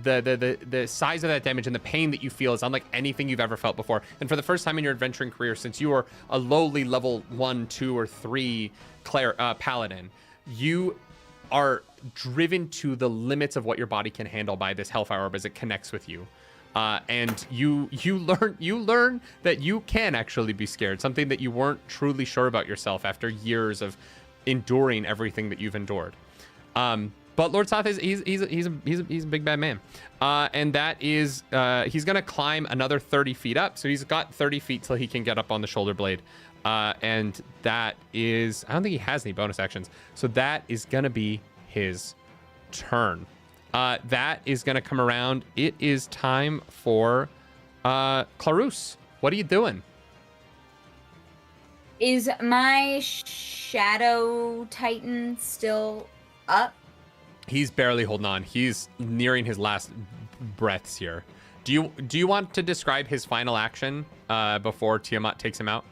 the size of that damage and the pain that you feel is unlike anything you've ever felt before. And for the first time in your adventuring career, since you were a lowly level 1, 2, or 3 paladin, you are driven to the limits of what your body can handle by this hellfire orb as it connects with you. And you learn that you can actually be scared, something that you weren't truly sure about yourself after years of enduring everything that you've endured. But Lord Soth he's a big bad man, and that is he's gonna climb another 30 feet up, so he's got 30 feet till he can get up on the shoulder blade, and that is, I don't think he has any bonus actions, so that is gonna be his turn. That is gonna come around. It is time for Clarus. What are you doing? Is my Shadow Titan still up? He's barely holding on. He's nearing his last breaths here. Do you want to describe his final action before Tiamat takes him out?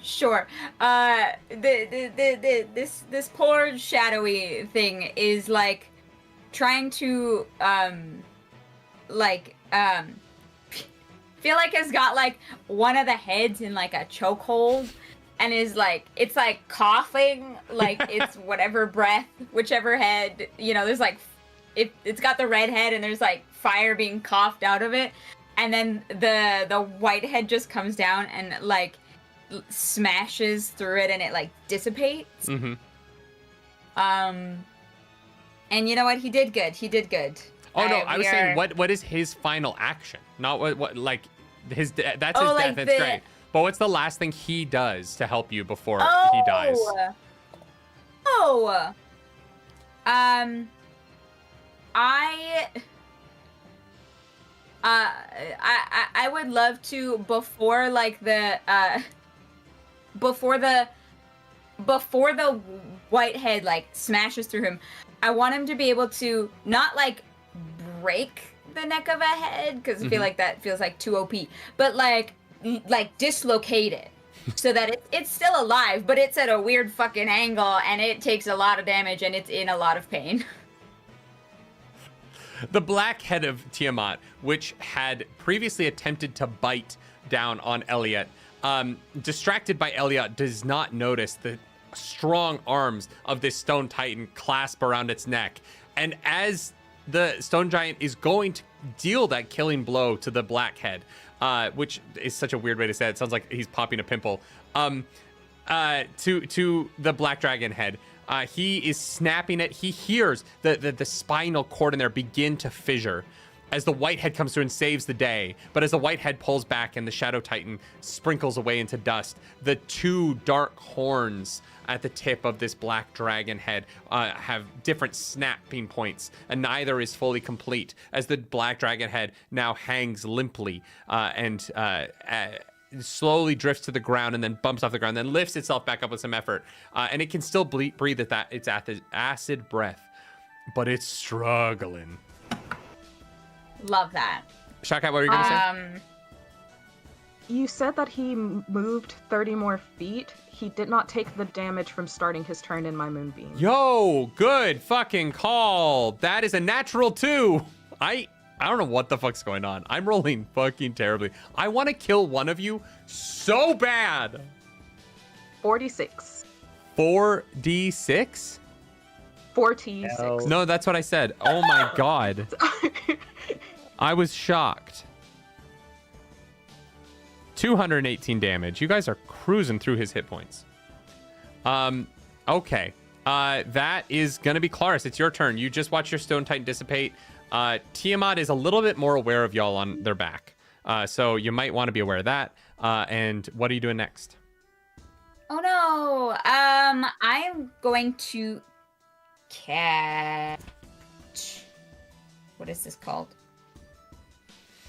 Sure. This poor shadowy thing is like trying to feel like it's got like one of the heads in like a chokehold, and is like, it's like coughing, like it's whatever breath, whichever head, you know, there's like, it's got the red head and there's like fire being coughed out of it, and then the white head just comes down and like smashes through it and it like dissipates. Mm-hmm. And you know what? He did good. Oh no, I was saying what is his final action? Not what like his that's his death. That's great. But what's the last thing he does to help you before he dies? I would love to, before the whitehead like smashes through him, I want him to be able to not like break the neck of a head, because I feel like that feels like too OP, but like dislocate it so that it's still alive, but it's at a weird fucking angle and it takes a lot of damage and it's in a lot of pain. The black head of Tiamat, which had previously attempted to bite down on Elliot, distracted by Elliot, does not notice the strong arms of this stone titan clasp around its neck. And as the stone giant is going to deal that killing blow to the black head, which is such a weird way to say it. It sounds like he's popping a pimple. To the black dragon head, he is snapping it. He hears the spinal cord in there begin to fissure as the white head comes through and saves the day. But as the white head pulls back and the shadow titan sprinkles away into dust, the two dark horns at the tip of this black dragon head have different snapping points, and neither is fully complete, as the black dragon head now hangs limply and slowly drifts to the ground and then bumps off the ground, then lifts itself back up with some effort, and it can still breathe at its acid breath, but it's struggling. Love that. Shaka, what were you gonna say? You said that he moved 30 more feet. He did not take the damage from starting his turn in my moonbeam. Yo, good fucking call. That is a natural 2. I don't know what the fuck's going on. I'm rolling fucking terribly. I want to kill one of you so bad. 46. 4d6? 46. No, that's what I said. Oh my god. I was shocked. 218 damage. You guys are cruising through his hit points. Okay. That is gonna be Claris. It's your turn. You just watch your Stone Titan dissipate. Tiamat is a little bit more aware of y'all on their back. So you might want to be aware of that. And what are you doing next? Oh no. I'm going to catch. What is this called?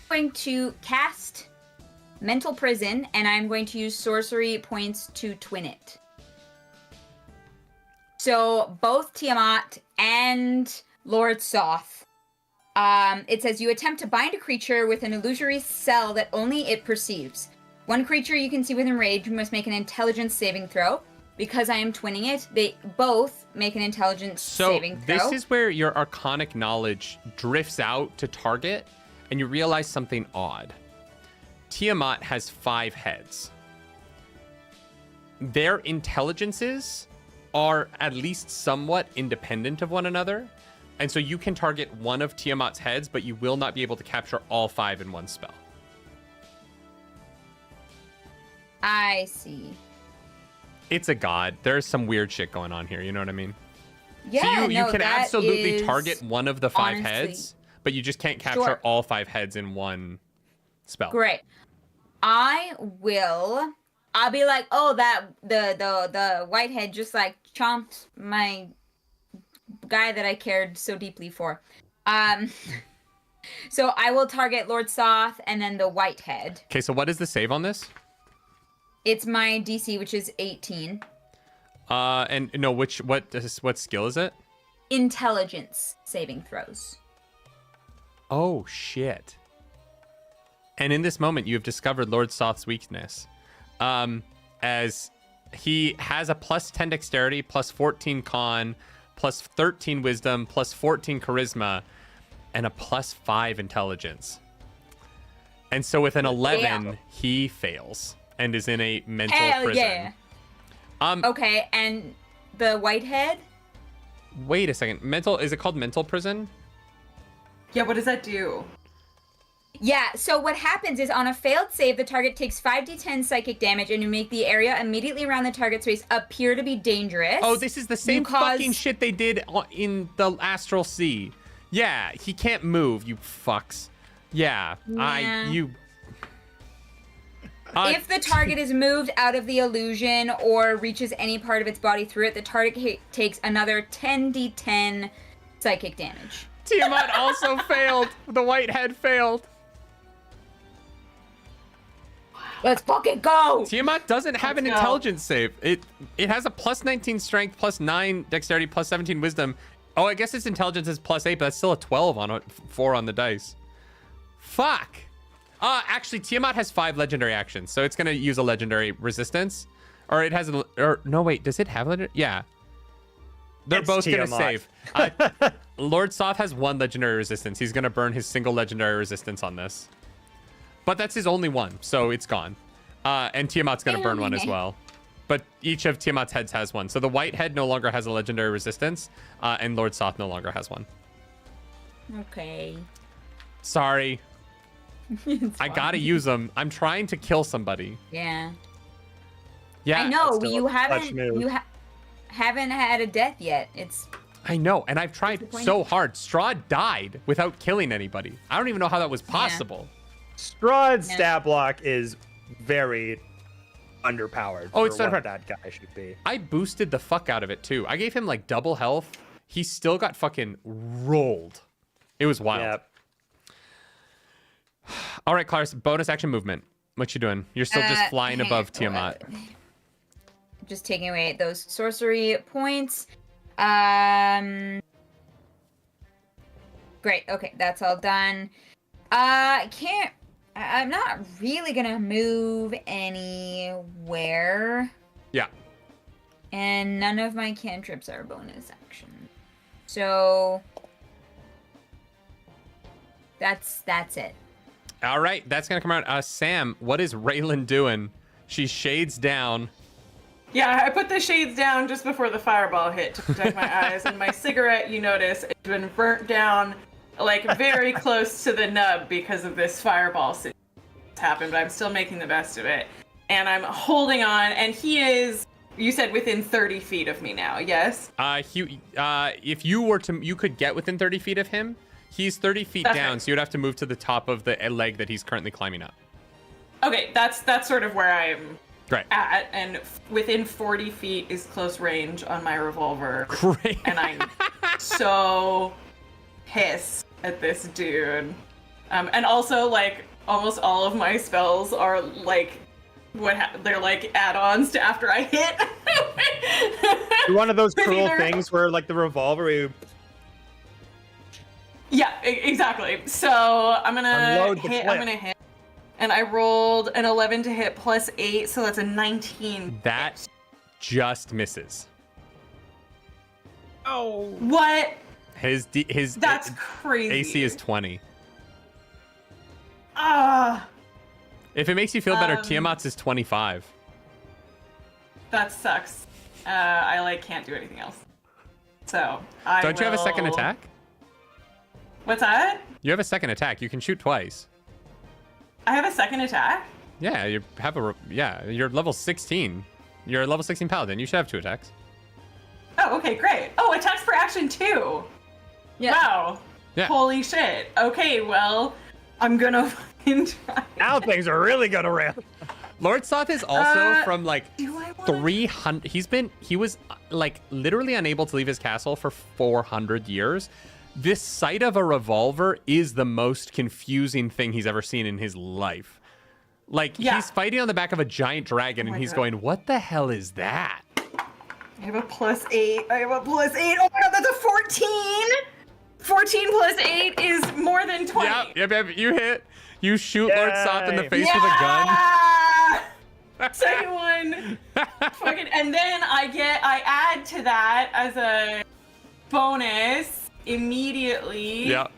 I'm going to cast Mental Prison, and I'm going to use sorcery points to twin it. So both Tiamat and Lord Soth. It says you attempt to bind a creature with an illusory spell that only it perceives. One creature you can see within range must make an intelligence saving throw. Because I am twinning it, they both make an intelligence saving throw. This is where your arcanic knowledge drifts out to target, and you realize something odd. Tiamat has 5 heads. Their intelligences are at least somewhat independent of one another, and so you can target one of Tiamat's heads, but you will not be able to capture all 5 in one spell. I see. It's a god. There's some weird shit going on here, you know what I mean? Yeah, so you can that absolutely is target one of the 5 honestly- heads, but you just can't capture Sure. all 5 heads in one spell. Great. I'll be like, oh, that the whitehead just like chomped my guy that I cared so deeply for. So I will target Lord Soth and then the whitehead. Okay, so what is the save on this? It's my DC, which is 18. And no, what skill is it? Intelligence saving throws. Oh shit. And in this moment, you have discovered Lord Soth's weakness. As he has a plus 10 dexterity, plus 14 con, plus 13 wisdom, plus 14 charisma, and a plus 5 intelligence. And so with an 11, he fails and is in a mental prison. Yeah. Okay, and the whitehead? Wait a second. Is it called mental prison? Yeah, what does that do? Yeah, so what happens is on a failed save, the target takes 5d10 psychic damage, and you make the area immediately around the target space appear to be dangerous. Oh, this is the same fucking shit they did in the Astral Sea. Yeah, he can't move, you fucks. Yeah. If the target is moved out of the illusion or reaches any part of its body through it, the target takes another 10d10 psychic damage. Tiamat also failed. The whitehead failed. Let's fucking go! Tiamat doesn't have an intelligence save. It has a plus 19 strength, plus 9 dexterity, plus 17 wisdom. Oh, I guess its intelligence is plus 8, but that's still a 12 on it, 4 on the dice. Fuck. Actually, Tiamat has 5 legendary actions, so it's gonna use a legendary resistance. Or it has no, wait, does it have legendary? Yeah. They're both gonna save. Lord Soth has 1 legendary resistance. He's gonna burn his single legendary resistance on this. But that's his only one, so it's gone. And Tiamat's gonna burn one as well. But each of Tiamat's heads has one. So the white head no longer has a legendary resistance, and Lord Soth no longer has one. Okay. Sorry. I gotta use them. I'm trying to kill somebody. Yeah. Yeah. I know, you haven't had a death yet. I know, and I've tried so hard. Straw died without killing anybody. I don't even know how that was possible. Yeah. Straw's stat block is very underpowered for what that guy should be. I boosted the fuck out of it too. I gave him like double health. He still got fucking rolled. It was wild. Yep. All right, Claris, bonus action movement. What you doing? You're still just flying above Tiamat. Just taking away those sorcery points. Great. Okay, that's all done. I'm not really gonna move anywhere. Yeah. And none of my cantrips are bonus action. So that's it. All right, that's gonna come out. Sam, what is Raylan doing? She shades down. Yeah, I put the shades down just before the fireball hit to protect my eyes, and my cigarette, you notice, it's been burnt down, like, very close to the nub because of this fireball situation that's happened, but I'm still making the best of it. And I'm holding on, and he is, you said within 30 feet of me now, yes? If you were to, you could get within 30 feet of him. He's 30 feet down, so you'd have to move to the top of the leg that he's currently climbing up. Okay, that's sort of where I'm Great. at, and within 40 feet is close range on my revolver. Great. And I'm so pissed at this dude. And also, like, almost all of my spells are, like, they're like add-ons to after I hit. One of those cruel Either- things where, like, the revolver, you Yeah, exactly. So I'm gonna Unload the hit. clip. I'm gonna hit, and I rolled an 11 to hit plus 8, so that's a 19. That just misses. What? His That's crazy. AC is 20. Ah, If it makes you feel better, Tiamat's is 25. that sucks. I like can't do anything else. So I Don't you have a second will- attack? What's that? You have a second attack. You can shoot twice. I have a second attack. Yeah, you're level 16. You're a level 16 paladin. You should have 2 attacks. Oh, okay, great. Oh, attacks per action too. Yeah. Wow. Yeah. Holy shit. Okay, well, I'm gonna fucking try. now things are really gonna ramp. Lord Soth is also from like Do I want 300. He was like literally unable to leave his castle for 400 years. This sight of a revolver is the most confusing thing he's ever seen in his life. Like, Yeah. he's fighting on the back of a giant dragon, and my he's God. going, what the hell is that? I have a plus 8. I have a plus 8. Oh my god, that's a 14! 14 plus 8 is more than 20. Yep, you hit. You shoot Lord Soth in the Yay. face with a gun. Yeah! Second one. Fucking, and then I add to that as a bonus immediately. Yep.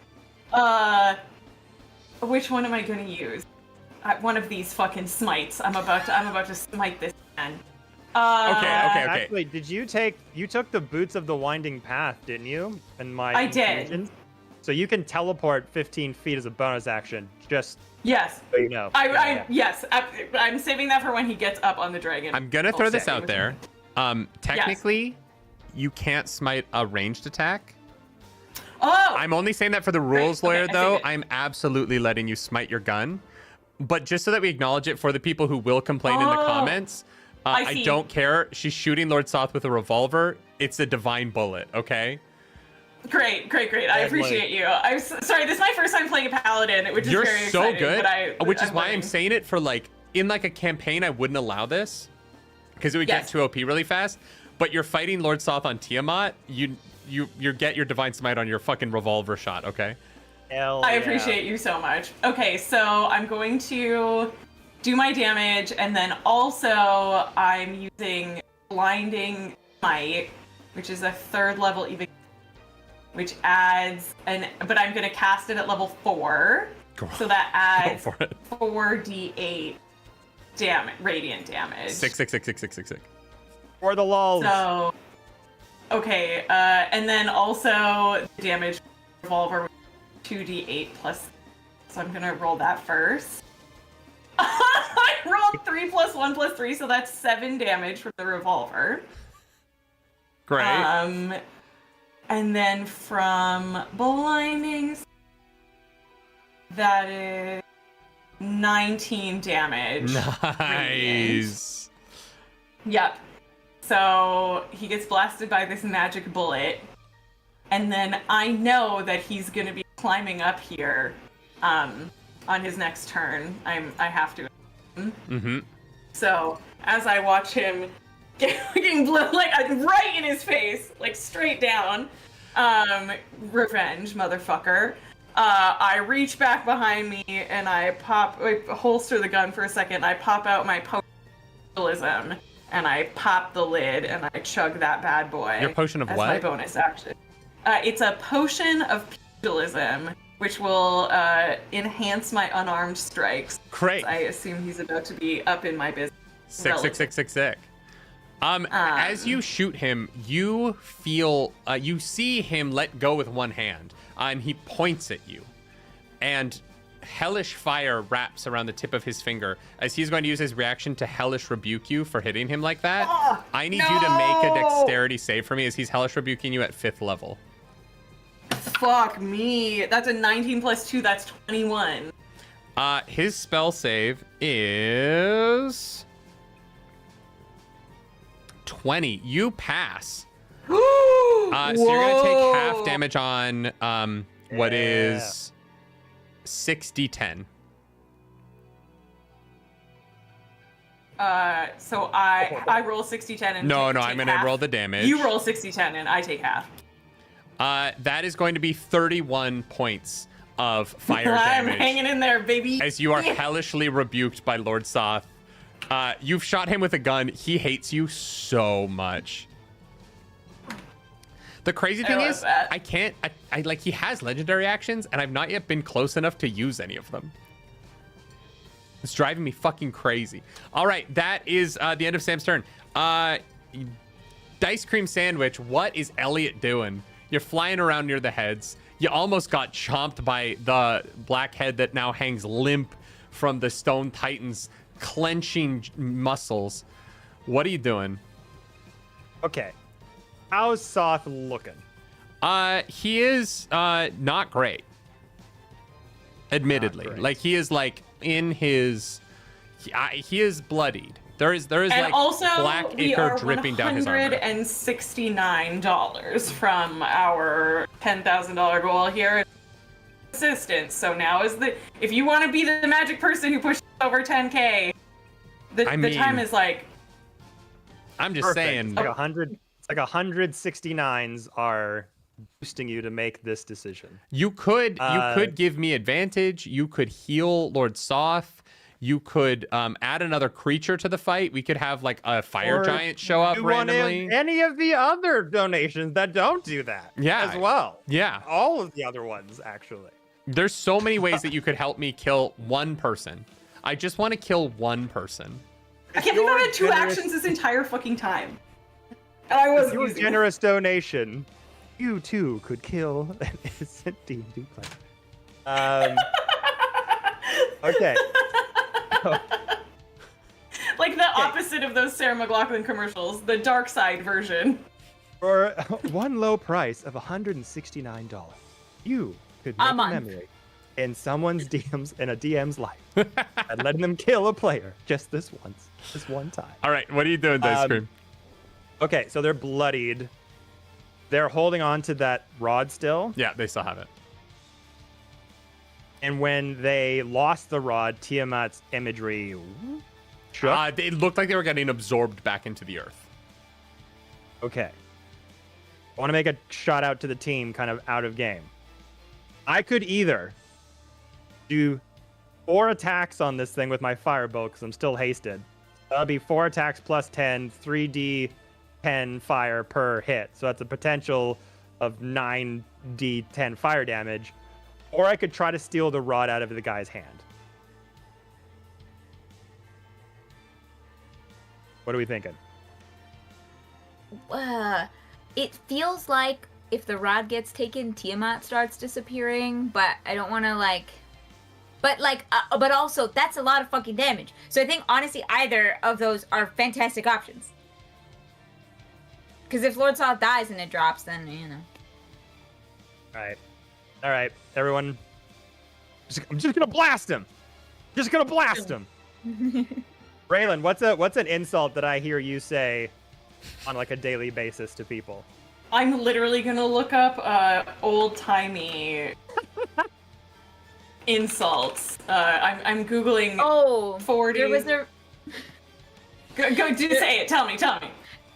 Which one am I gonna use? One of these fucking smites. I'm about to smite this man. Okay. Actually, you took the Boots of the Winding Path, didn't you? And my I did. infusions? So you can teleport 15 feet as a bonus action, just Yes. so you know. Yes. I'm saving that for when he gets up on the dragon. I'm gonna throw this out there. Technically, you can't smite a ranged attack. Oh! I'm only saying that for the rules Okay, lawyer, I though. see it. I'm absolutely letting you smite your gun. But just so that we acknowledge it for the people who will complain in the Oh, comments, I I see. don't care. She's shooting Lord Soth with a revolver. It's a divine bullet, okay? Great. I appreciate you. I'm sorry, this is my first time playing a paladin, which is You're very so exciting. good, but which is why learning. I'm saying it for like, in like a campaign, I wouldn't allow this because it would Yes. get too OP really fast. But you're fighting Lord Soth on Tiamat, you get your divine smite on your fucking revolver shot, okay? Hell I yeah. appreciate you so much. Okay, so I'm going to do my damage, and then also I'm using Blinding Smite, which is a 3rd level even, which adds but I'm gonna cast it at level 4, so that adds for it. 4d8 radiant damage. 6. For the lulz. So, okay, and then also damage revolver 2d8 plus. So I'm gonna roll that first. I rolled 3 plus 1 plus 3, so that's 7 damage from the revolver. Great. And then from blinding, that is 19 damage. radiant. Nice. Yep. So he gets blasted by this magic bullet, and then I know that he's gonna be climbing up here, on his next turn. I have to. Mm-hmm. So as I watch him getting blown like right in his face, like straight down, revenge, motherfucker. I reach back behind me and I holster the gun for a second. I pop out my potionalism and I pop the lid and I chug that bad boy. Your potion of as what? My bonus action. It's a potion of pugilism, which will enhance my unarmed strikes. Great. I assume he's about to be up in my business. Sick. As you shoot him, you feel, you see him let go with one hand, and he points at you, and hellish fire wraps around the tip of his finger as he's going to use his reaction to hellish rebuke you for hitting him like that. I need you to make a dexterity save for me as he's hellish rebuking you at 5th level. Fuck me. That's a 19 plus 2, that's 21. His spell save is 20. You pass. So you're gonna take half damage on what is 6d10. So I roll 60-10 and No, take I'm gonna half. roll the damage. You roll 60-10 and I take half. That is going to be 31 points of fire I'm damage. hanging in there, baby. As you are hellishly rebuked by Lord Soth. You've shot him with a gun. He hates you so much. The crazy thing is, I can't, like, he has legendary actions, and I've not yet been close enough to use any of them. It's driving me fucking crazy. All right, that is the end of Sam's turn. Dice Cream Sandwich, what is Elliot doing? You're flying around near the heads. You almost got chomped by the black head that now hangs limp from the Stone Titan's clenching muscles. What are you doing? Okay. How's Soth looking? He is not great. Admittedly. Not great. Like, he is like in his he is bloodied. There is And like also, black we ichor are dripping down his armor. $169 from our $10,000 goal here. Assistance. So now is if you want to be the magic person who pushes over 10K, the time is like. I'm just Perfect. saying. It's like 100. It's like 169s are boosting you to make this decision. You could give me advantage. You could heal Lord Soth. You could add another creature to the fight. We could have like a fire giant show up randomly. Any of the other donations that don't do that. Yeah. As well. Yeah. All of the other ones, actually. There's so many ways that you could help me kill one person. I just want to kill one person. I can't believe I had 2 actions this entire fucking time. And I wasn't Your using generous donation, you too could kill an innocent D&D player. Okay. Like the opposite of those Sarah McLachlan commercials, the dark side version. For one low price of $169, you could make a memory in someone's DM's life and letting them kill a player just this once, this one time. All right, what are you doing, Dice Cream? Okay, so they're bloodied. They're holding on to that rod still. Yeah, they still have it. And when they lost the rod, Tiamat's imagery shook. It looked like they were getting absorbed back into the earth. Okay. I want to make a shout out to the team kind of out of game. I could either do 4 attacks on this thing with my firebolt because I'm still hasted. That'll be 4 attacks plus 10, 3d10 fire per hit. So that's a potential of 9d10 fire damage. Or I could try to steal the rod out of the guy's hand. What are we thinking? It feels like if the rod gets taken, Tiamat starts disappearing, but I don't want to but also that's a lot of fucking damage. So I think honestly either of those are fantastic options. Because if Lord Soth dies and it drops, then you know. All right, everyone. I'm just gonna blast him. Just gonna blast him. Raylan, what's an insult that I hear you say on like a daily basis to people? I'm literally gonna look up old-timey insults. I'm googling. 40. There was Go do say it. Tell me.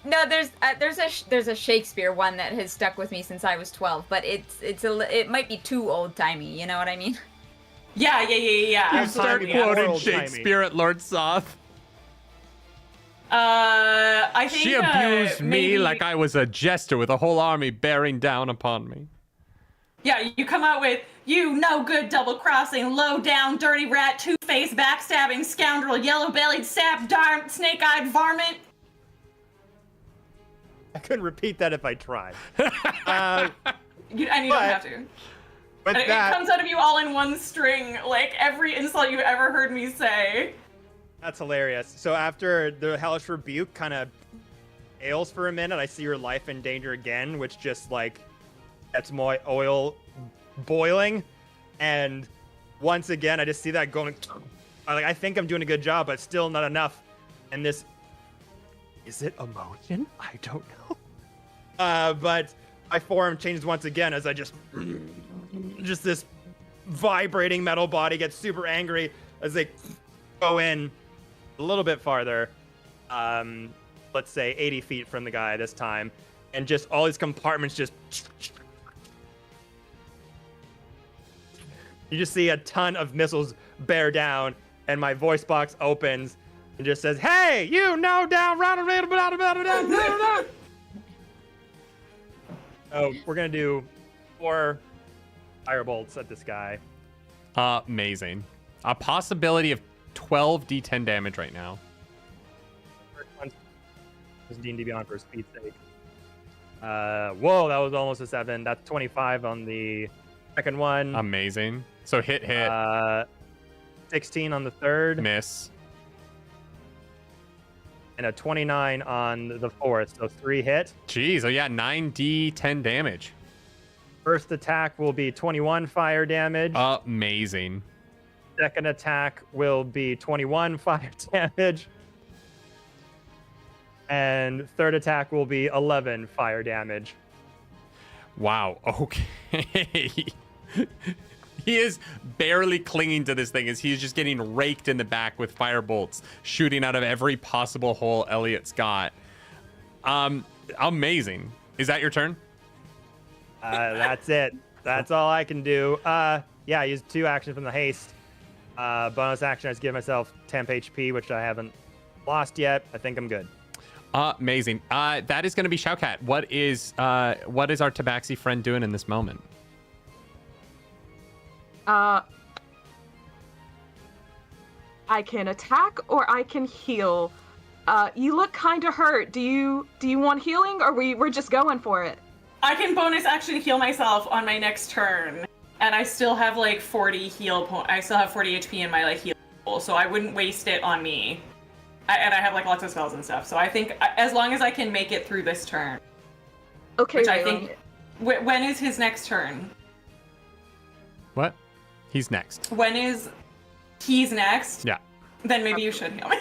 No, there's a Shakespeare one that has stuck with me since I was 12, but it might be too old timey. You know what I mean? Yeah. You start Absolutely. quoting Quoting Old-timey. Shakespeare at Lord Soth. I think She abused me maybe, like I was a jester with a whole army bearing down upon me. Yeah, you come out with, you no good double-crossing, low-down, dirty rat, two-faced, backstabbing, scoundrel, yellow-bellied, sap, darn, snake-eyed varmint. I couldn't repeat that if I tried. And you don't have to. But And it that, comes out of you all in one string, like every insult you've ever heard me say. that's hilarious. So after the hellish rebuke kind of ails for a minute, I see your life in danger again, which just like gets my oil boiling, and once again I just see that going. I think I'm doing a good job, but still not enough. And this, is it emotion? I don't know. But my form changes once again as I just this vibrating metal body gets super angry as they go in a little bit farther. Let's say 80 feet from the guy this time, and just all these compartments just. You just see a ton of missiles bear down, and my voice box opens and just says, "Hey, you know down, round, down." Oh, we're gonna do 4 firebolts at this guy. Amazing. A possibility of 12 d10 damage right now. First one is D&D Beyond for speed's sake. Whoa, that was almost a 7. That's 25 on the second one. Amazing. So hit. 16 on the third. Miss. And a 29 on the fourth. So 3 hit. Jeez, oh yeah, 9d10 damage. First attack will be 21 fire damage. Amazing. Second attack will be 21 fire damage. And third attack will be 11 fire damage. Wow, okay. He is barely clinging to this thing as he's just getting raked in the back with fire bolts shooting out of every possible hole Elliot's got. Amazing. Is that your turn? That's it. That's all I can do. Yeah, I used 2 actions from the haste. Bonus action, I just give myself temp HP, which I haven't lost yet. I think I'm good. Amazing. That is going to be Shoukat. What is our Tabaxi friend doing in this moment? I can attack or I can heal. You look kind of hurt. Do you want healing, or we're just going for it? I can bonus action heal myself on my next turn, and I still have like 40 I still have 40 HP in my like heal pool, so I wouldn't waste it on me. And I have like lots of spells and stuff, so I think as long as I can make it through this turn. Okay. Which I think. When is his next turn? What? He's next. When is he's next? Yeah. Then maybe you should heal me.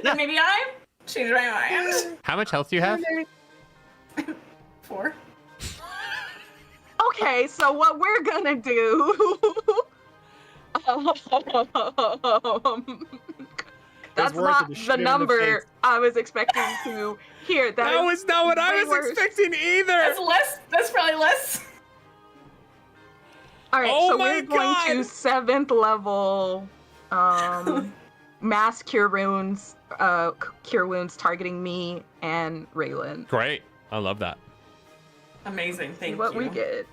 Then maybe I changed my mind. How much health do you have? 4. Okay, so what we're gonna do? That's worth not it to shoot the him in the number face. I was expecting to hear. That was not what I way was worse. expecting either. That's less. That's probably less. All right, Oh so my we're going to God. 7th level mass cure wounds targeting me and Raylan. Great. I love that. Amazing. See Thank what you. we get.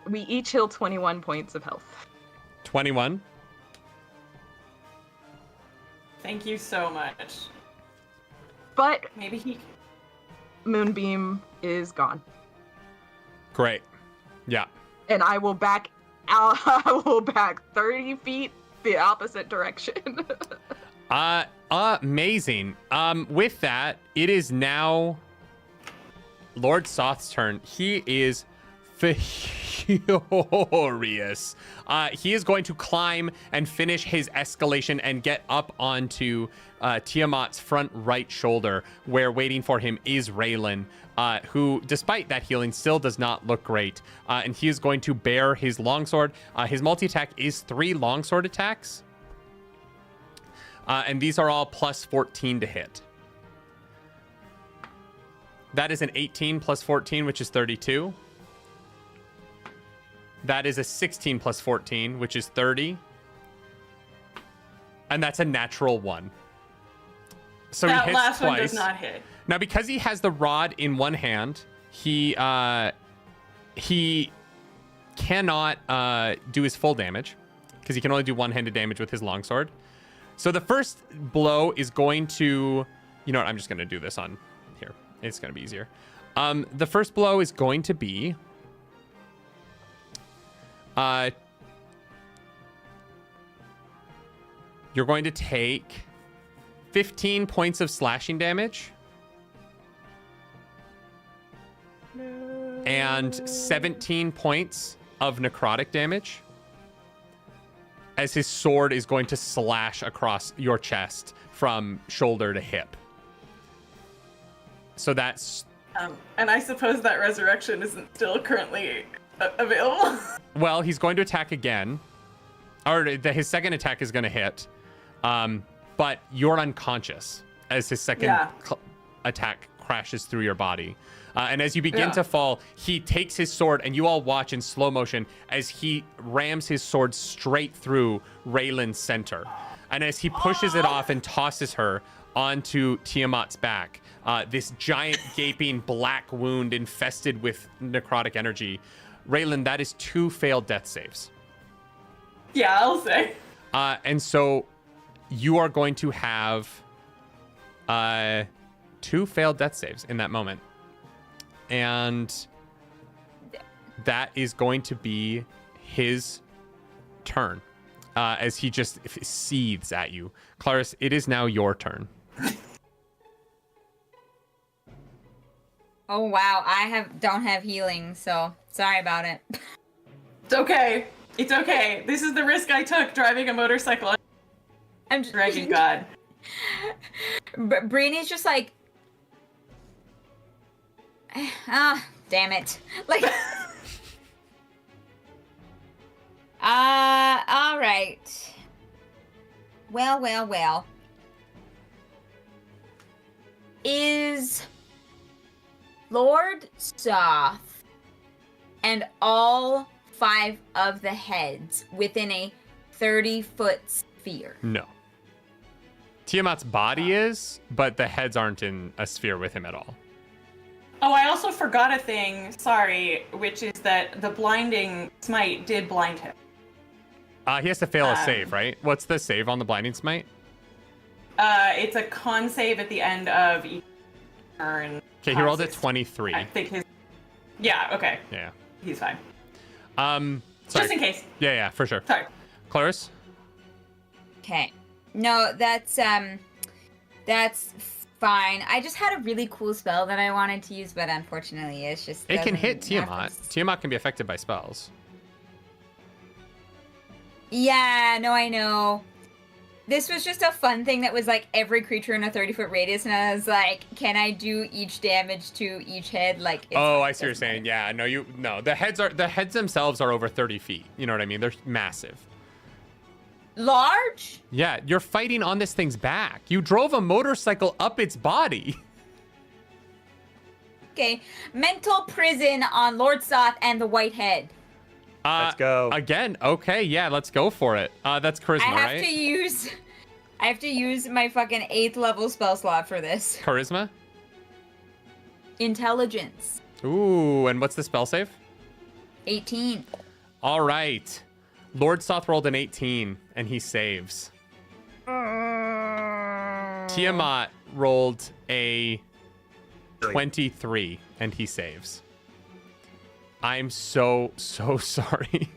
We each heal 21 points of health. 21. Thank you so much. But Maybe he. Moonbeam is gone. Great. Yeah. And I will back out. I will back 30 feet the opposite direction. Amazing. With that, it is now Lord Soth's turn. He is furious. He is going to climb and finish his escalation and get up onto Tiamat's front right shoulder, where waiting for him is Raylan, who, despite that healing, still does not look great. And he is going to bear his longsword. His multi-attack is 3 longsword attacks. And these are all plus 14 to hit. That is an 18 plus 14, which is 32. That is a 16 plus 14, which is 30. And that's a natural 1. So That he hits last twice. one does not hit. Now, because he has the rod in one hand, he cannot do his full damage because he can only do one-handed damage with his longsword. So the first blow is going to, you know what? I'm just going to do this on here. It's going to be easier. The first blow is going to be you're going to take 15 points of slashing damage. And 17 points of necrotic damage as his sword is going to slash across your chest from shoulder to hip. So that's... And I suppose that resurrection isn't still currently available. Well, he's going to attack again. Or his second attack is going to hit. But you're unconscious as his second attack crashes through your body. And as you begin to fall, he takes his sword, and you all watch in slow motion as he rams his sword straight through Raylan's center. And as he pushes it off and tosses her onto Tiamat's back, this giant gaping black wound infested with necrotic energy. Raylan, that is 2 failed death saves. Yeah, I'll say. And so you are going to have 2 failed death saves in that moment. And that is going to be his turn as he just seethes at you. Clarice, it is now your turn. Oh wow, I don't have healing, so sorry about it. It's okay. It's okay. This is the risk I took driving a motorcycle. I'm just Dragon God. Breeny's just like, damn it. Like, all right. Well. Is Lord Soth and all 5 of the heads within a 30-foot sphere? No. Tiamat's body is, but the heads aren't in a sphere with him at all. Oh, I also forgot a thing, sorry, which is that the blinding smite did blind him. He has to fail a save, right? What's the save on the blinding smite? It's a con save at the end of each turn. Okay, he rolled at 23. I think his... Yeah, okay. Yeah. He's fine. Sorry. Just in case. Yeah, for sure. Sorry. Clarice? Okay. No, that's fine. I just had a really cool spell that I wanted to use, but unfortunately it's just... It can hit doesn't have Tiamat. this- Tiamat can be affected by spells. Yeah, no, I know. This was just a fun thing that was like every creature in a 30-foot radius, and I was like, can I do each damage to each head? Like, Oh, I see what you're saying. Yeah, no. The heads themselves are over 30 feet. You know what I mean? They're massive. Large? Yeah, you're fighting on this thing's back. You drove a motorcycle up its body. Okay. Mental prison on Lord Soth and the White Head. Let's go. Again, okay, yeah, let's go for it. That's charisma, I right? have to use my fucking 8th level spell slot for this. Charisma? Intelligence. Ooh, and what's the spell save? 18. All right. Lord Soth rolled an 18, and he saves. Tiamat rolled a 23, and he saves. I'm so sorry.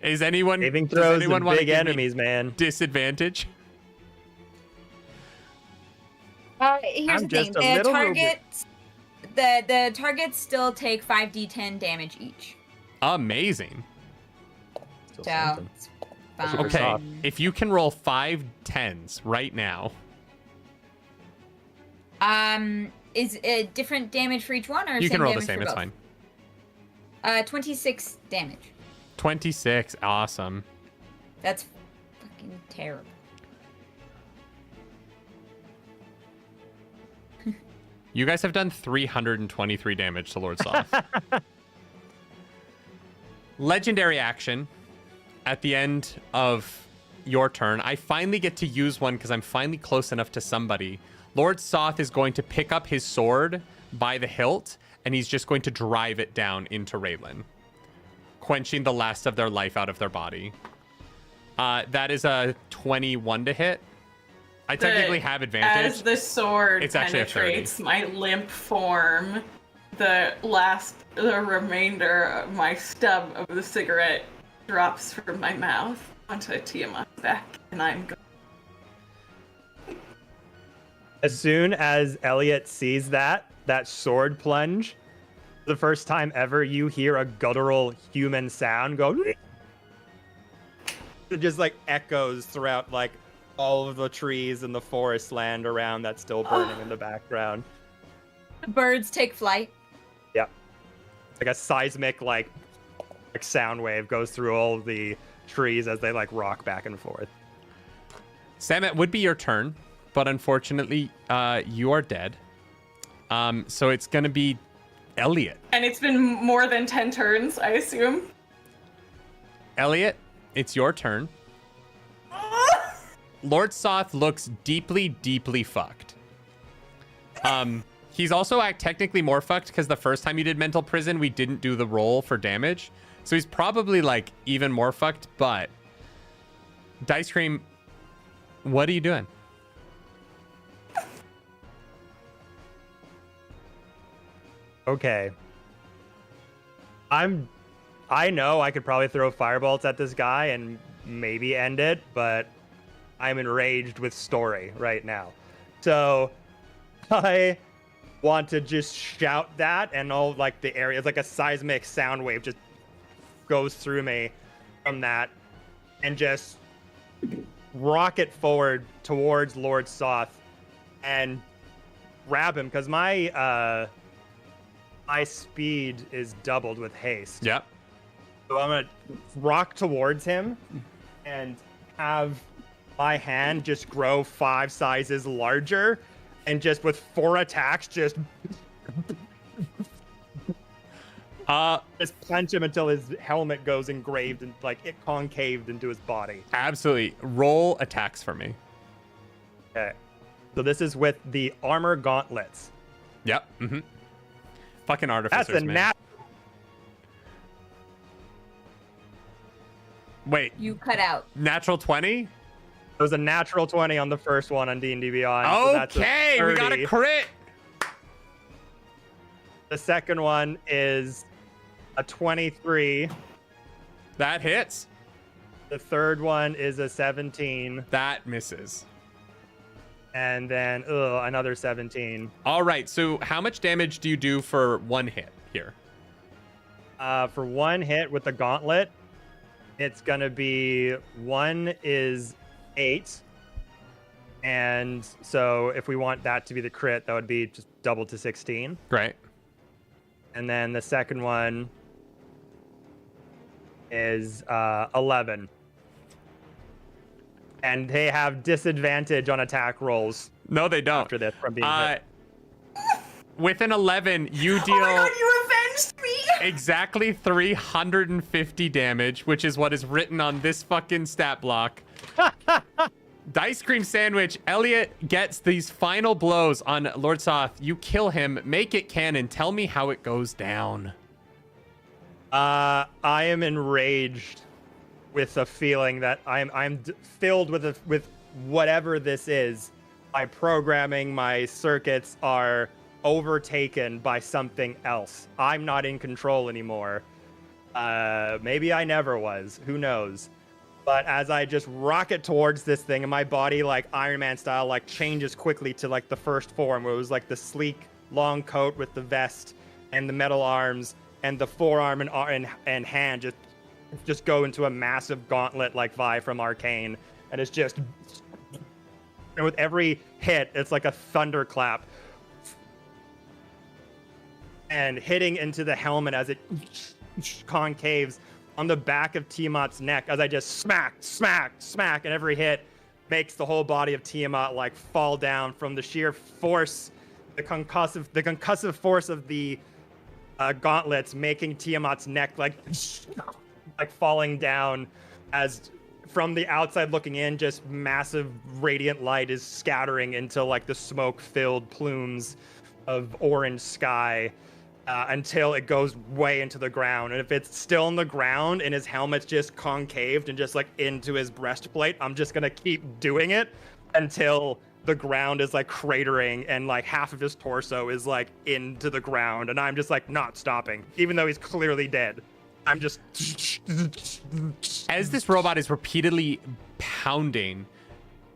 Is anyone Saving does throws anyone and wanna big give me enemies, man. disadvantage? Here's I'm the just thing. a The little targets, the targets still take 5d10 damage each. Amazing. Still So something. it's fine. Okay, soft. if you can roll 5 10s right now. Is it different damage for each one, or You same can roll the damage same, for it's both? fine. 26 damage. 26, awesome. That's fucking fucking terrible. You guys have done 323 damage to Lord Soth. Legendary action at the end of your turn. I finally get to use one because I'm finally close enough to somebody. Lord Soth is going to pick up his sword by the hilt, and he's just going to drive it down into Raylan, quenching the last of their life out of their body. That is a 21 to hit. I technically have advantage. As the sword It's actually a 30. penetrates my limp form, the remainder of my stub of the cigarette drops from my mouth onto Tiamat's back, and I'm gone. As soon as Elliot sees that sword plunge, the first time ever you hear a guttural human sound go. It just like echoes throughout like all of the trees and the forest land around that's still burning in the background. Birds take flight. Yeah. Like a seismic like sound wave goes through all of the trees as they like rock back and forth. Sam, it would be your turn, but unfortunately, you are dead. So it's gonna be Elliot. And it's been more than 10 turns, I assume. Elliot, it's your turn. Lord Soth looks deeply, deeply fucked. He's also technically more fucked because the first time you did mental prison, we didn't do the roll for damage. So he's probably like even more fucked, but Dice Cream, what are you doing? Okay. I know I could probably throw firebolts at this guy and maybe end it, but I'm enraged with story right now. So I want to just shout that, and all like the area, it's like a seismic sound wave just goes through me from that, and just rocket forward towards Lord Soth and grab him, because my speed is doubled with haste. Yep. So I'm gonna rock towards him and have my hand just grow 5 sizes larger, and just with 4 attacks just punch him until his helmet goes engraved and like it concaved into his body. Absolutely. Roll attacks for me. Okay. So this is with the armor gauntlets. Yep. Mm-hmm. Fucking artificers, That's a man. Wait. You cut out. Natural 20? It was a natural 20 on the first one on D&D Beyond. So that's Okay, a we got 30. a crit. The second one is a 23. That hits. The third one is a 17. That misses. And then another 17. All right, so how much damage do you do for one hit here? For one hit with the gauntlet, it's gonna be 1 is 8. And so if we want that to be the crit, that would be just double to 16. Great. And then the second one is 11. And they have disadvantage on attack rolls. No, they don't. After this from being hit. With an 11, you deal Oh my god, you avenged me! exactly 350 damage, which is what is written on this fucking stat block. Dice Cream Sandwich, Elliot gets these final blows on Lord Soth. You kill him, make it canon. Tell me how it goes down. I am enraged with a feeling that I'm filled with whatever this is. My programming, my circuits are overtaken by something else. I'm not in control anymore. Maybe I never was. Who knows? But as I just rocket towards this thing, and my body, like Iron Man style, like changes quickly to like the first form, where it was like the sleek, long coat with the vest and the metal arms, and the forearm and hand just go into a massive gauntlet like Vi from Arcane, and it's just, and with every hit, it's like a thunderclap, and hitting into the helmet as it concaves, on the back of Tiamat's neck as I just smack, and every hit makes the whole body of Tiamat like fall down from the sheer force, the concussive force of the gauntlets, making Tiamat's neck like falling down as from the outside looking in, just massive radiant light is scattering into like the smoke-filled plumes of orange sky until it goes way into the ground. And if it's still in the ground and his helmet's just concaved and just like into his breastplate, I'm just gonna keep doing it until the ground is like cratering and like half of his torso is like into the ground, and I'm just like not stopping, even though he's clearly dead. I'm just... As this robot is repeatedly pounding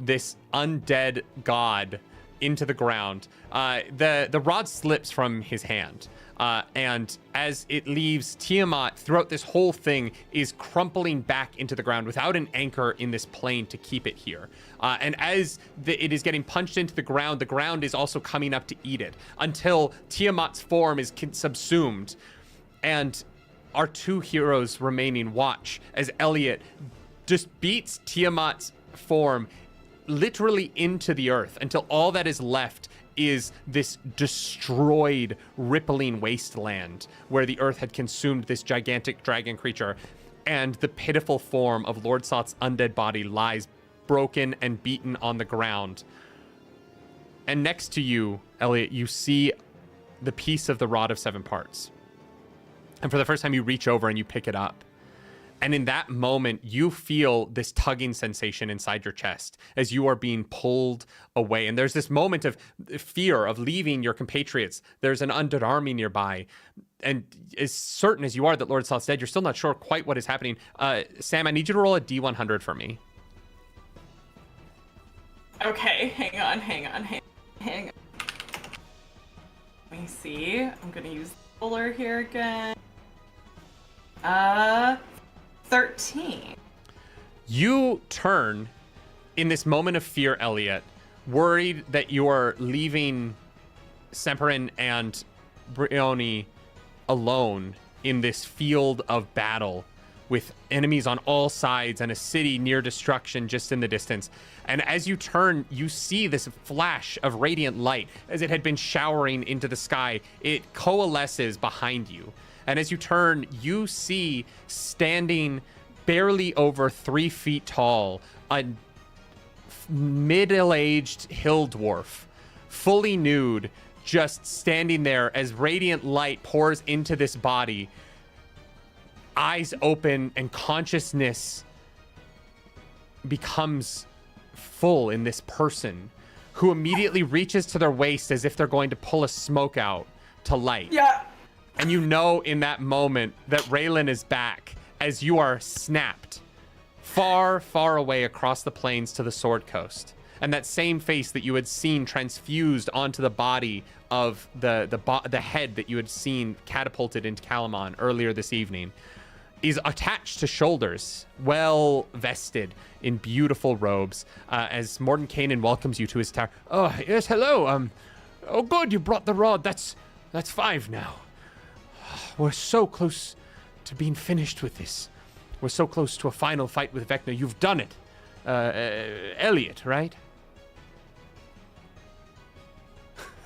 this undead god into the ground, the rod slips from his hand. And as it leaves, Tiamat, throughout this whole thing, is crumpling back into the ground without an anchor in this plane to keep it here. And as it is getting punched into the ground is also coming up to eat it until Tiamat's form is subsumed. And our two heroes remaining watch as Elliot just beats Tiamat's form literally into the earth until all that is left is this destroyed, rippling wasteland where the earth had consumed this gigantic dragon creature, and the pitiful form of Lord Sot's undead body lies broken and beaten on the ground. And next to you, Elliot, you see the piece of the Rod of Seven Parts. And for the first time, you reach over and you pick it up. And in that moment, you feel this tugging sensation inside your chest as you are being pulled away. And there's this moment of fear of leaving your compatriots. There's an undead army nearby. And as certain as you are that Lord Sot's dead, you're still not sure quite what is happening. Sam, I need you to roll a D100 for me. Okay, hang on. Let me see. I'm gonna use the roller here again. 13. You turn in this moment of fear, Elliot, worried that you are leaving Semperin and Brioni alone in this field of battle with enemies on all sides and a city near destruction just in the distance. And as you turn, you see this flash of radiant light as it had been showering into the sky. It coalesces behind you. And as you turn, you see standing barely over 3 feet tall, a middle-aged hill dwarf, fully nude, just standing there as radiant light pours into this body. Eyes open and consciousness becomes full in this person who immediately reaches to their waist as if they're going to pull a smoke out to light. Yeah. And you know in that moment that Raylan is back as you are snapped far, far away across the plains to the Sword Coast. And that same face that you had seen transfused onto the body of the head that you had seen catapulted into Kalamon earlier this evening is attached to shoulders, well vested in beautiful robes, as Mordenkainen welcomes you to his tower. Oh, yes, hello. Oh, good, you brought the rod. That's 5 now. We're so close to being finished with this. We're so close to a final fight with Vecna. You've done it. Elliot, right?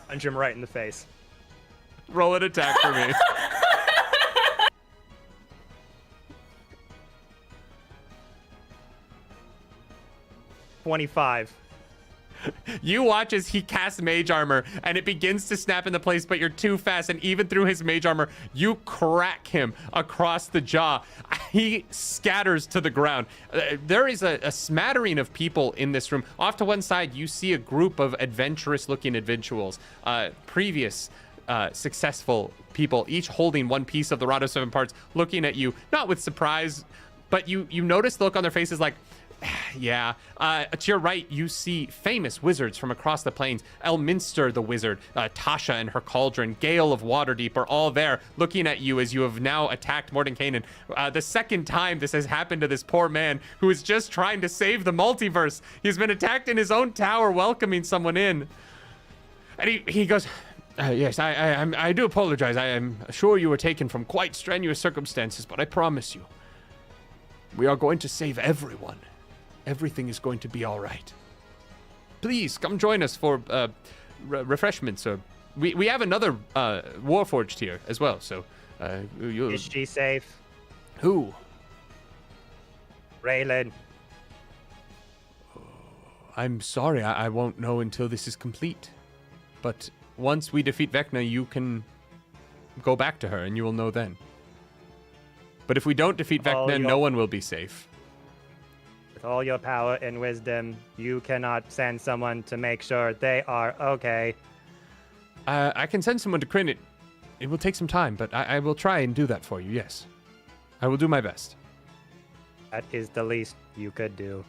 Punch him right in the face. Roll an attack for me. 25. You watch as he casts mage armor and it begins to snap into place, but you're too fast, and even through his mage armor, you crack him across the jaw. He scatters to the ground. There is a smattering of people in this room. Off to one side, you see a group of adventurous-looking individuals, previous successful people, each holding one piece of the Rod of Seven Parts, looking at you, not with surprise, but you notice the look on their faces like, yeah. To your right, you see famous wizards from across the plains. Elminster the wizard, Tasha and her cauldron, Gale of Waterdeep are all there looking at you as you have now attacked Mordenkainen. The second time this has happened to this poor man who is just trying to save the multiverse. He's been attacked in his own tower welcoming someone in. And he goes, yes, I do apologize. I am sure you were taken from quite strenuous circumstances, but I promise you, We are going to save everyone. Everything is going to be all right. Please come join us for refreshments. Or we have another Warforged here as well. So Is she safe? Who? Raylan. I'm sorry, I won't know until this is complete. But once we defeat Vecna, you can go back to her, and you will know then. But if we don't defeat Vecna, no one will be safe. With all your power and wisdom, you cannot send someone to make sure they are okay. I can send someone to Krynn. It will take some time, but I will try and do that for you, yes. I will do my best. That is the least you could do.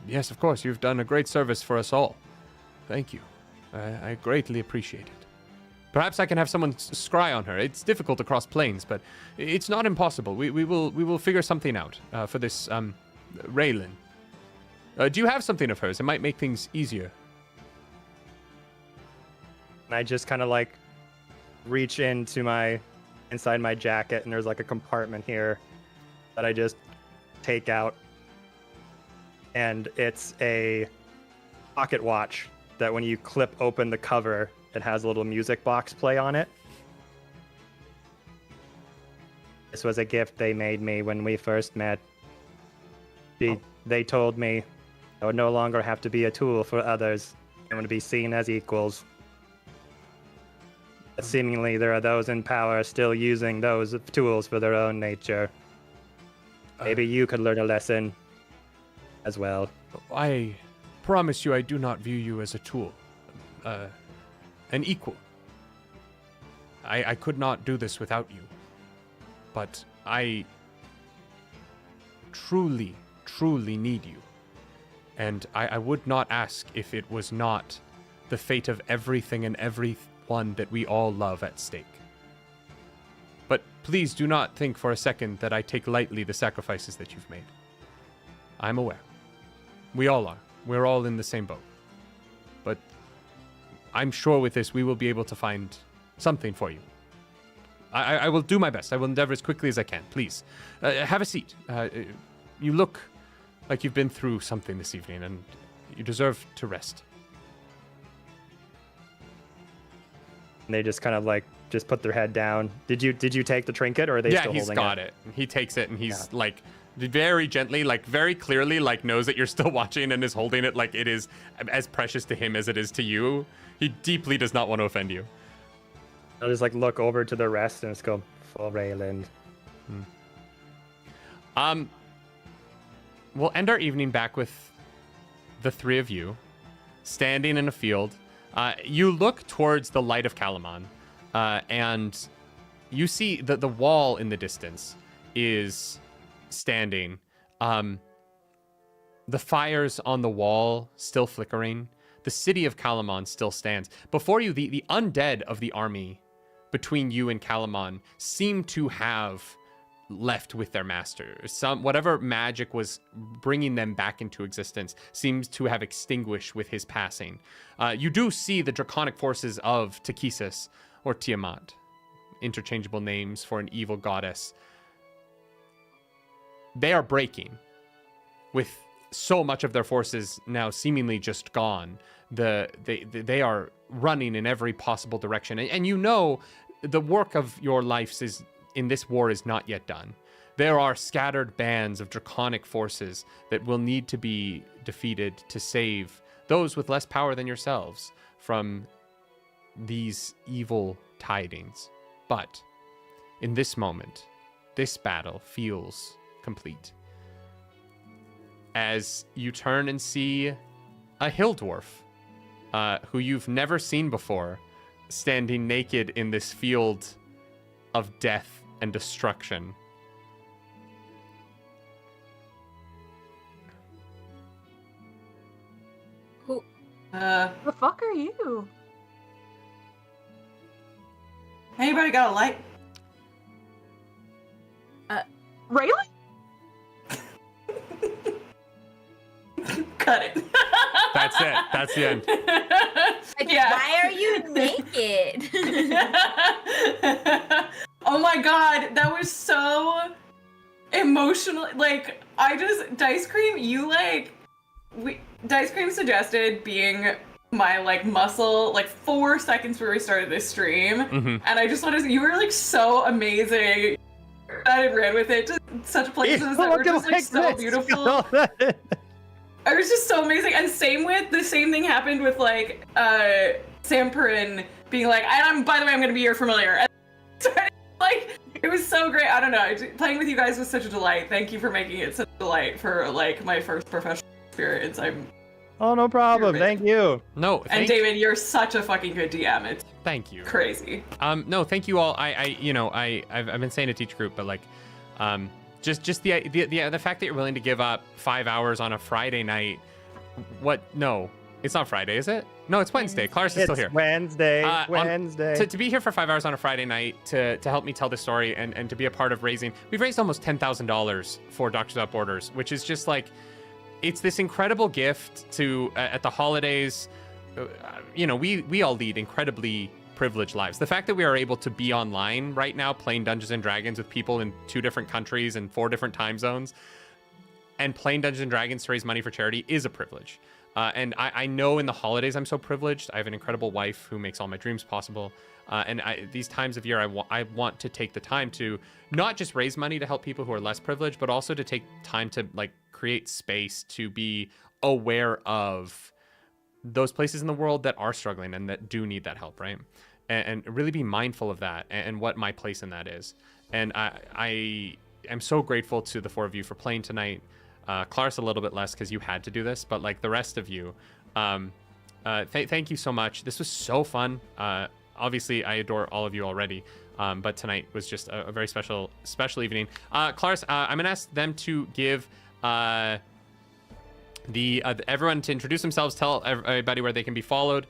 Yes, of course. You've done a great service for us all. Thank you. I greatly appreciate it. Perhaps I can have someone scry on her. It's difficult across planes, but it's not impossible. We will figure something out for this Raylan. Do you have something of hers? It might make things easier. And I just kind of like reach inside my jacket, and there's like a compartment here that I just take out. And it's a pocket watch that when you clip open the cover, it has a little music box play on it. This was a gift they made me when we first met. They told me I would no longer have to be a tool for others. I want to be seen as equals. But seemingly there are those in power still using those tools for their own nature. Maybe you could learn a lesson as well. I promise you I do not view you as a tool. An equal. I could not do this without you. But I truly, truly need you. And I would not ask if it was not the fate of everything and everyone that we all love at stake. But please do not think for a second that I take lightly the sacrifices that you've made. I'm aware. We all are. We're all in the same boat. But I'm sure with this we will be able to find something for you. I will do my best. I will endeavor as quickly as I can. Please, have a seat. You look like you've been through something this evening, and you deserve to rest. And they just kind of like just put their head down. Did you take the trinket, or are they still holding it? Yeah, he's got it. He takes it, and he's like very gently, like very clearly, like knows that you're still watching and is holding it like it is as precious to him as it is to you. He deeply does not want to offend you. I'll just like look over to the rest and just go, for Rayland. We'll end our evening back with the three of you standing in a field. You look towards the light of Kalamon, and you see that the wall in the distance is standing. The fires on the wall still flickering. The city of Kalamon still stands. Before you, the undead of the army between you and Kalamon seem to have left with their master. Whatever magic was bringing them back into existence seems to have extinguished with his passing. You do see the draconic forces of Takesis, or Tiamat, interchangeable names for an evil goddess. They are breaking, with so much of their forces now seemingly just gone. They are running in every possible direction, and you know the work of your lives is in this war is not yet done. There are scattered bands of draconic forces that will need to be defeated to save those with less power than yourselves from these evil tidings. But in this moment, this battle feels complete. As you turn and see a hill dwarf, who you've never seen before, standing naked in this field of death and destruction. Who? The fuck are you? Anybody got a light? Raylan? Cut it. That's it. That's the end. Like, why are you naked? Oh my god, that was so emotional. emotionally, like, Dice Cream, Dice Cream suggested being my, like, muscle, like, 4 seconds before we started this stream, and I just wanted to say, you were, like, so amazing. I ran with it to such places that were just, like, so beautiful. It was just so amazing, and the same thing happened with, like, Sam Perrin being like, by the way, I'm gonna be your familiar. And like, it was so great. I don't know. Playing with you guys was such a delight. Thank you for making it such a delight for, like, my first professional experience. Oh, no problem. Thank you. No, and David, you're such a fucking good DM. It's thank you. Crazy. No, thank you all. I've been saying it to each group, but like, just the fact that you're willing to give up 5 hours on a Friday night. What? No, it's not Friday, is it? No, it's Wednesday. Clarus is still here. Wednesday. To be here for 5 hours on a Friday night to help me tell this story and to be a part of raising. We've raised almost $10,000 for Doctors Without Borders, which is just like, it's this incredible gift to at the holidays. We all lead incredibly privileged lives. The fact that we are able to be online right now playing Dungeons and Dragons with people in 2 different countries and 4 different time zones and playing Dungeons and Dragons to raise money for charity is a privilege. And I know in the holidays I'm so privileged. I have an incredible wife who makes all my dreams possible. These times of year, I want to take the time to not just raise money to help people who are less privileged, but also to take time to, like, create space to be aware of those places in the world that are struggling and that do need that help, right? And really be mindful of that and what my place in that is. And I am so grateful to the 4 of you for playing tonight. Clarus a little bit less because you had to do this, but like the rest of you, thank you so much. This was so fun. Obviously, I adore all of you already, but tonight was just a very special evening. Clarus, I'm gonna ask them to give everyone to introduce themselves, tell everybody where they can be followed,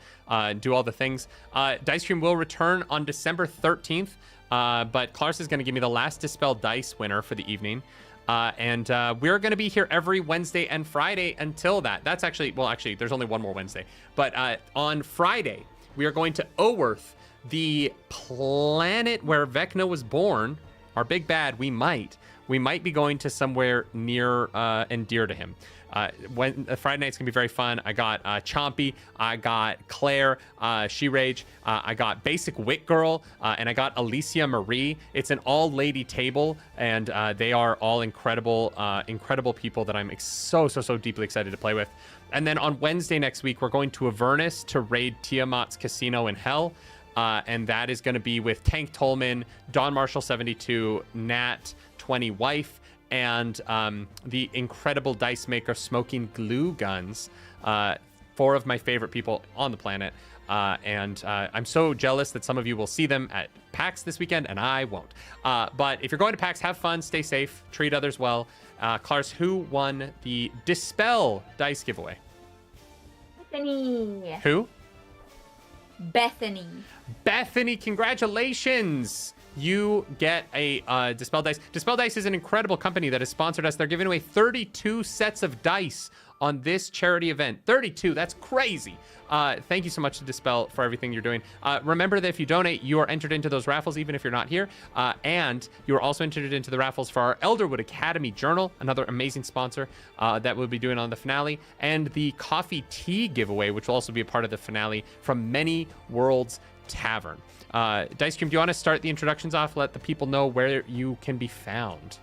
do all the things. Dice Stream will return on December 13th, but Clarus is going to give me the last Dispel Dice winner for the evening. And we're going to be here every Wednesday and Friday until that. That's actually, there's only one more Wednesday. But on Friday, we are going to Oworth, the planet where Vecna was born. Our big bad, we might be going to somewhere near and dear to him. Friday night's gonna be very fun. I got Chompy, I got Claire, She-Rage, I got Basic Wit Girl, and I got Alicia Marie. It's an all-lady table, and they are all incredible people that I'm so deeply excited to play with. And then on Wednesday next week, we're going to Avernus to raid Tiamat's Casino in Hell. And that is going to be with Tank Tolman, Don Marshall 72, Nat 20 Wife, and the incredible dice maker Smoking Glue Guns, 4 of my favorite people on the planet. And I'm so jealous that some of you will see them at PAX this weekend, and I won't. But if you're going to PAX, have fun, stay safe, treat others well. Clarus, who won the Dispel Dice giveaway? Bethany. Who? Bethany. Bethany, congratulations! You get a Dispel Dice. Dispel Dice is an incredible company that has sponsored us. They're giving away 32 sets of dice on this charity event. 32, that's crazy. Thank you so much to Dispel for everything you're doing. Remember that if you donate, you are entered into those raffles even if you're not here. And you are also entered into the raffles for our Elderwood Academy Journal, another amazing sponsor that we'll be doing on the finale, and the coffee tea giveaway, which will also be a part of the finale from Many Worlds Tavern. Dice Cream, do you want to start the introductions off? Let the people know where you can be found.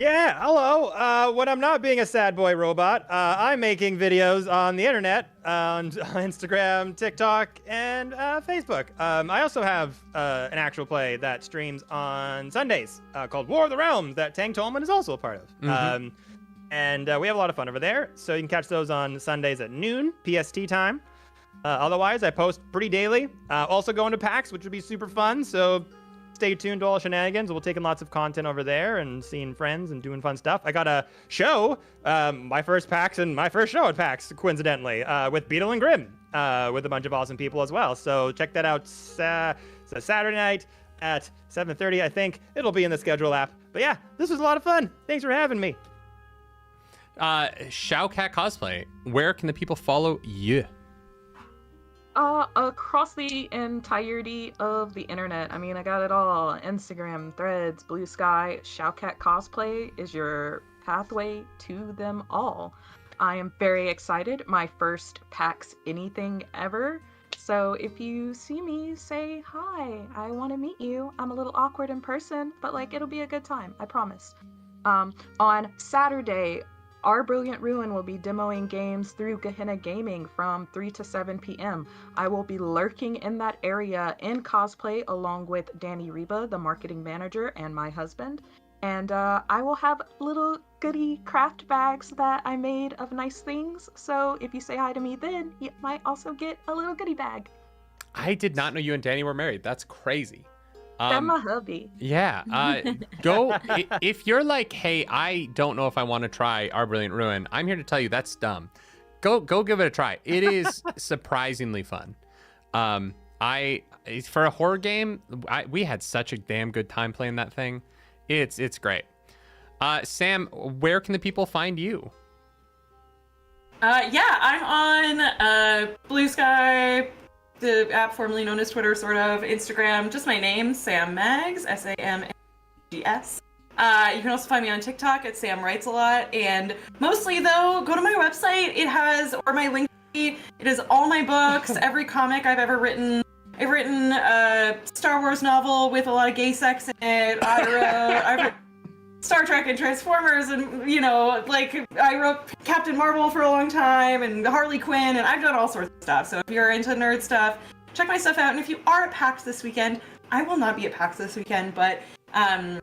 Yeah, hello. When I'm not being a sad boy robot, I'm making videos on the internet, on Instagram, TikTok, and Facebook. I also have an actual play that streams on Sundays called War of the Realms that Tank Tolman is also a part of. Mm-hmm. And we have a lot of fun over there. So you can catch those on Sundays at noon, PST time. Otherwise, I post pretty daily. Also going to PAX, which would be super fun. So stay tuned to all shenanigans. We'll taking lots of content over there and seeing friends and doing fun stuff. I got a show, my first PAX and my first show at PAX, coincidentally, with Beetle and Grimm, with a bunch of awesome people as well. So check that out. It's a Saturday night at 7:30, I think. It'll be in the schedule app. But yeah, this was a lot of fun. Thanks for having me. Shao Cat Cosplay, where can the people follow you? Across the entirety of the internet. I mean, I got it all. Instagram, Threads, Blue Sky. Showcat Cosplay is your pathway to them all. I am very excited. My first PAX anything ever. So if you see me, say hi. I want to meet you. I'm a little awkward in person, but like it'll be a good time. I promise. On Saturday, Our Brilliant Ruin will be demoing games through Gehenna Gaming from 3 to 7 p.m. I will be lurking in that area in cosplay along with Danny Reba, the marketing manager, and my husband. And I will have little goodie craft bags that I made of nice things. So if you say hi to me then, you might also get a little goodie bag. I did not know you and Danny were married. That's crazy. That's my hubby. Yeah. If you're like, hey, I don't know if I want to try Our Brilliant Ruin, I'm here to tell you that's dumb. Go give it a try. It is surprisingly fun. For a horror game, we had such a damn good time playing that thing. It's great. Sam, where can the people find you? I'm on Blue Sky, the app formerly known as Twitter, sort of, Instagram, just my name, Sam Mags, SAMGS. You can also find me on TikTok at Sam Writes a Lot, and mostly though, go to my website. It has, or my link, it has all my books, every comic I've ever written. I've written a Star Wars novel with a lot of gay sex in it. I've written Star Trek and Transformers, and I wrote Captain Marvel for a long time, and Harley Quinn, and I've done all sorts of stuff. So if you're into nerd stuff, check my stuff out. And if you are at PAX this weekend, I will not be at PAX this weekend, but a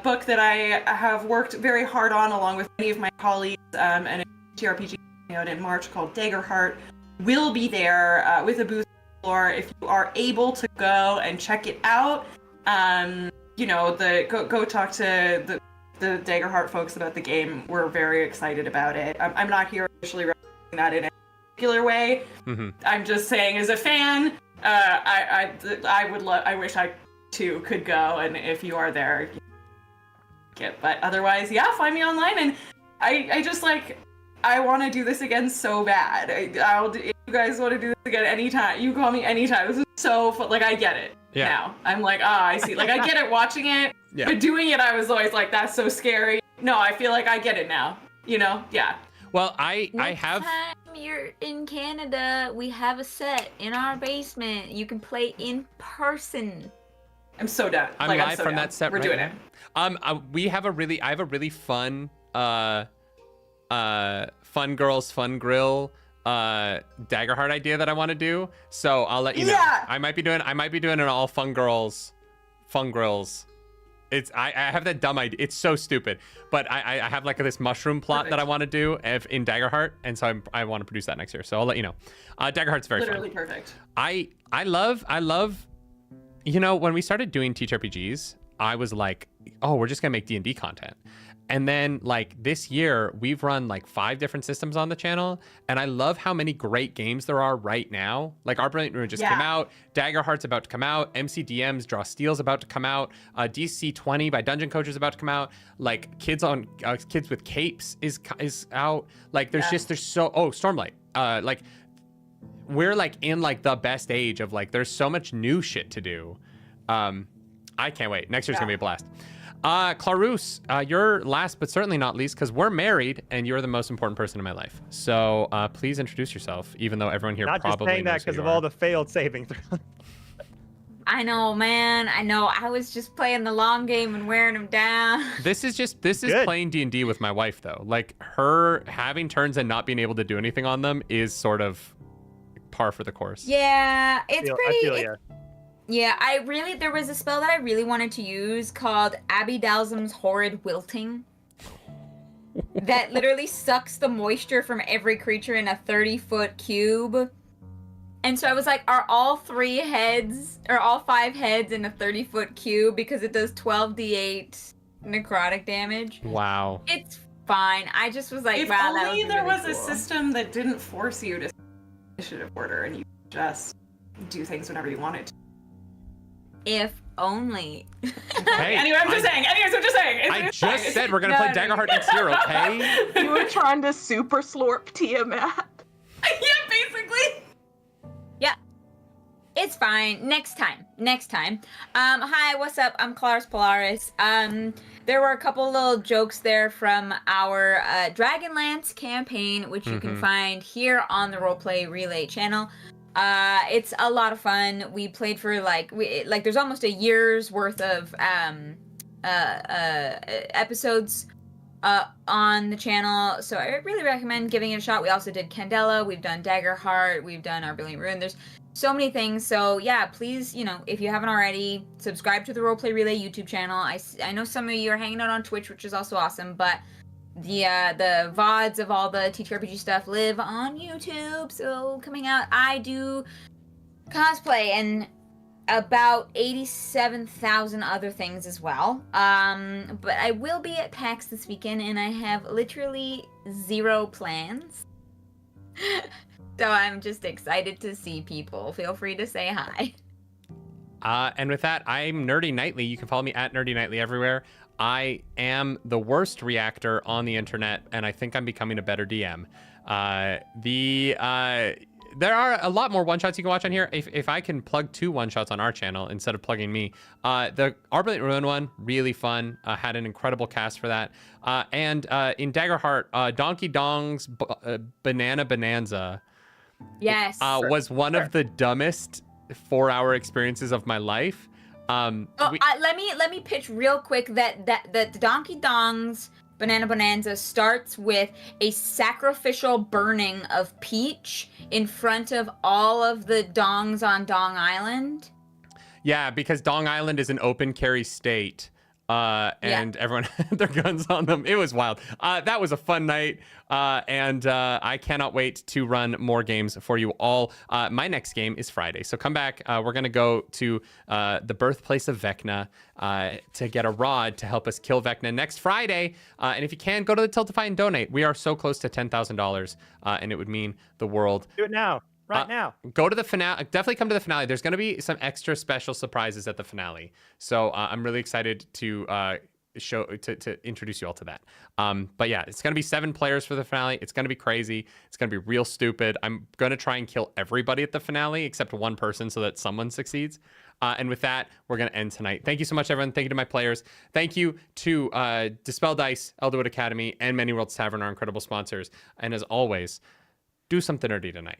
book that I have worked very hard on along with many of my colleagues, and a TRPG out in March called Daggerheart, will be there with a booth on the floor. If you are able to go and check it out, go talk to the Daggerheart folks about the game. We're very excited about it. I'm not here officially representing that in a particular way. Mm-hmm. I'm just saying, as a fan, I wish I too could go, and if you are there, but otherwise, yeah, find me online. And I just I want to do this again so bad. If you guys want to do this again anytime, you call me anytime. This is so fun. I get it now. I'm I see. I get it watching it. Yeah. But doing it, I was always that's so scary. No, I feel like I get it now. Yeah. Well, I Next have. time you're in Canada, we have a set in our basement. You can play in person. I'm so down. I'm live so from down. that set. We're right doing now. it. I have a really fun, fun girls, fun grill, Daggerheart idea that I want to do. So I'll let you know. Yeah. I might be doing an all fun girls, fun grills. I have that dumb idea. It's so stupid, but I have this mushroom plot that I want to do in Daggerheart, and so I want to produce that next year. So I'll let you know. Daggerheart's very Literally fun. perfect. I love. When we started doing TTRPGs, I was like, oh, we're just gonna make D&D content. And then this year, we've run 5 different systems on the channel, and I love how many great games there are right now. Our Brilliant Ruin just came out, Daggerheart's about to come out, MCDM's Draw Steel's about to come out, DC 20 by Dungeon Coach is about to come out. Kids with Capes is out. There's so Stormlight. We're in the best age of there's so much new shit to do. I can't wait. Next year's gonna be a blast. Clarus, you're last but certainly not least, because we're married and you're the most important person in my life. So please introduce yourself, even though everyone here Not probably just saying that knows who because you of are. all the failed saving throws. I know, man. I know. I was just playing the long game and wearing them down. This is Good. playing D&D with my wife, though. Her having turns and not being able to do anything on them is sort of par for the course. Yeah, it's I pretty. feel ya. Yeah, there was a spell that I really wanted to use called Abby Dalsum's Horrid Wilting. That literally sucks the moisture from every creature in a 30-foot cube. And so I was like, are all 5 heads in a 30-foot cube, because it does 12d8 necrotic damage? Wow. It's fine. I just was like, If wow, that only was there really was cool. a system that didn't force you to initiative order and you just do things whenever you wanted to. If only. Hey, Anyway, I'm just saying. I just said we're going to play Daggerheart next year, okay? You were trying to super slurp Tiamat. Yeah, basically. Yeah. It's fine. Next time. Hi, what's up? I'm Claris Polaris. There were a couple little jokes there from our Dragonlance campaign, which you can find here on the Roleplay Relay channel. It's a lot of fun. We played for there's almost a year's worth of episodes on the channel, so I really recommend giving it a shot. We also did Candela, we've done Daggerheart, we've done Our Brilliant Ruin. There's so many things, so yeah, please, if you haven't already, subscribe to the Roleplay Relay YouTube channel. I know some of you are hanging out on Twitch, which is also awesome, but the VODs of all the TTRPG stuff live on YouTube, so coming out, I do cosplay and about 87,000 other things as well. But I will be at PAX this weekend, and I have literally 0 plans. So I'm just excited to see people. Feel free to say hi. And with that, I'm Nerdy Nightly. You can follow me at Nerdy Nightly everywhere. I am the worst reactor on the internet, and I think I'm becoming a better DM. There are a lot more one-shots you can watch on here. If I can plug 2 one-shots on our channel instead of plugging me. The Our Brilliant Ruin one, really fun. Had an incredible cast for that. And in Daggerheart, Donkey Dong's Banana Bonanza Yes. was one of the dumbest 4-hour experiences of my life. Let me pitch real quick that the Donkey Dong's Banana Bonanza starts with a sacrificial burning of Peach in front of all of the dongs on Dong Island. Yeah, because Dong Island is an open carry state. And everyone had their guns on them. It was wild. That was a fun night. And I cannot wait to run more games for you all. My next game is Friday. So come back. We're going to go to the birthplace of Vecna to get a rod to help us kill Vecna next Friday. And if you can, go to the Tiltify and donate. We are so close to $10,000, and it would mean the world. Do it now. Right now. Go to the finale. Definitely come to the finale. There's going to be some extra special surprises at the finale. So I'm really excited to introduce you all to that. But yeah, it's going to be 7 players for the finale. It's going to be crazy. It's going to be real stupid. I'm going to try and kill everybody at the finale except one person so that someone succeeds. And with that, we're going to end tonight. Thank you so much, everyone. Thank you to my players. Thank you to Dispel Dice, Elderwood Academy, and Many Worlds Tavern, our incredible sponsors. And as always, do something nerdy tonight.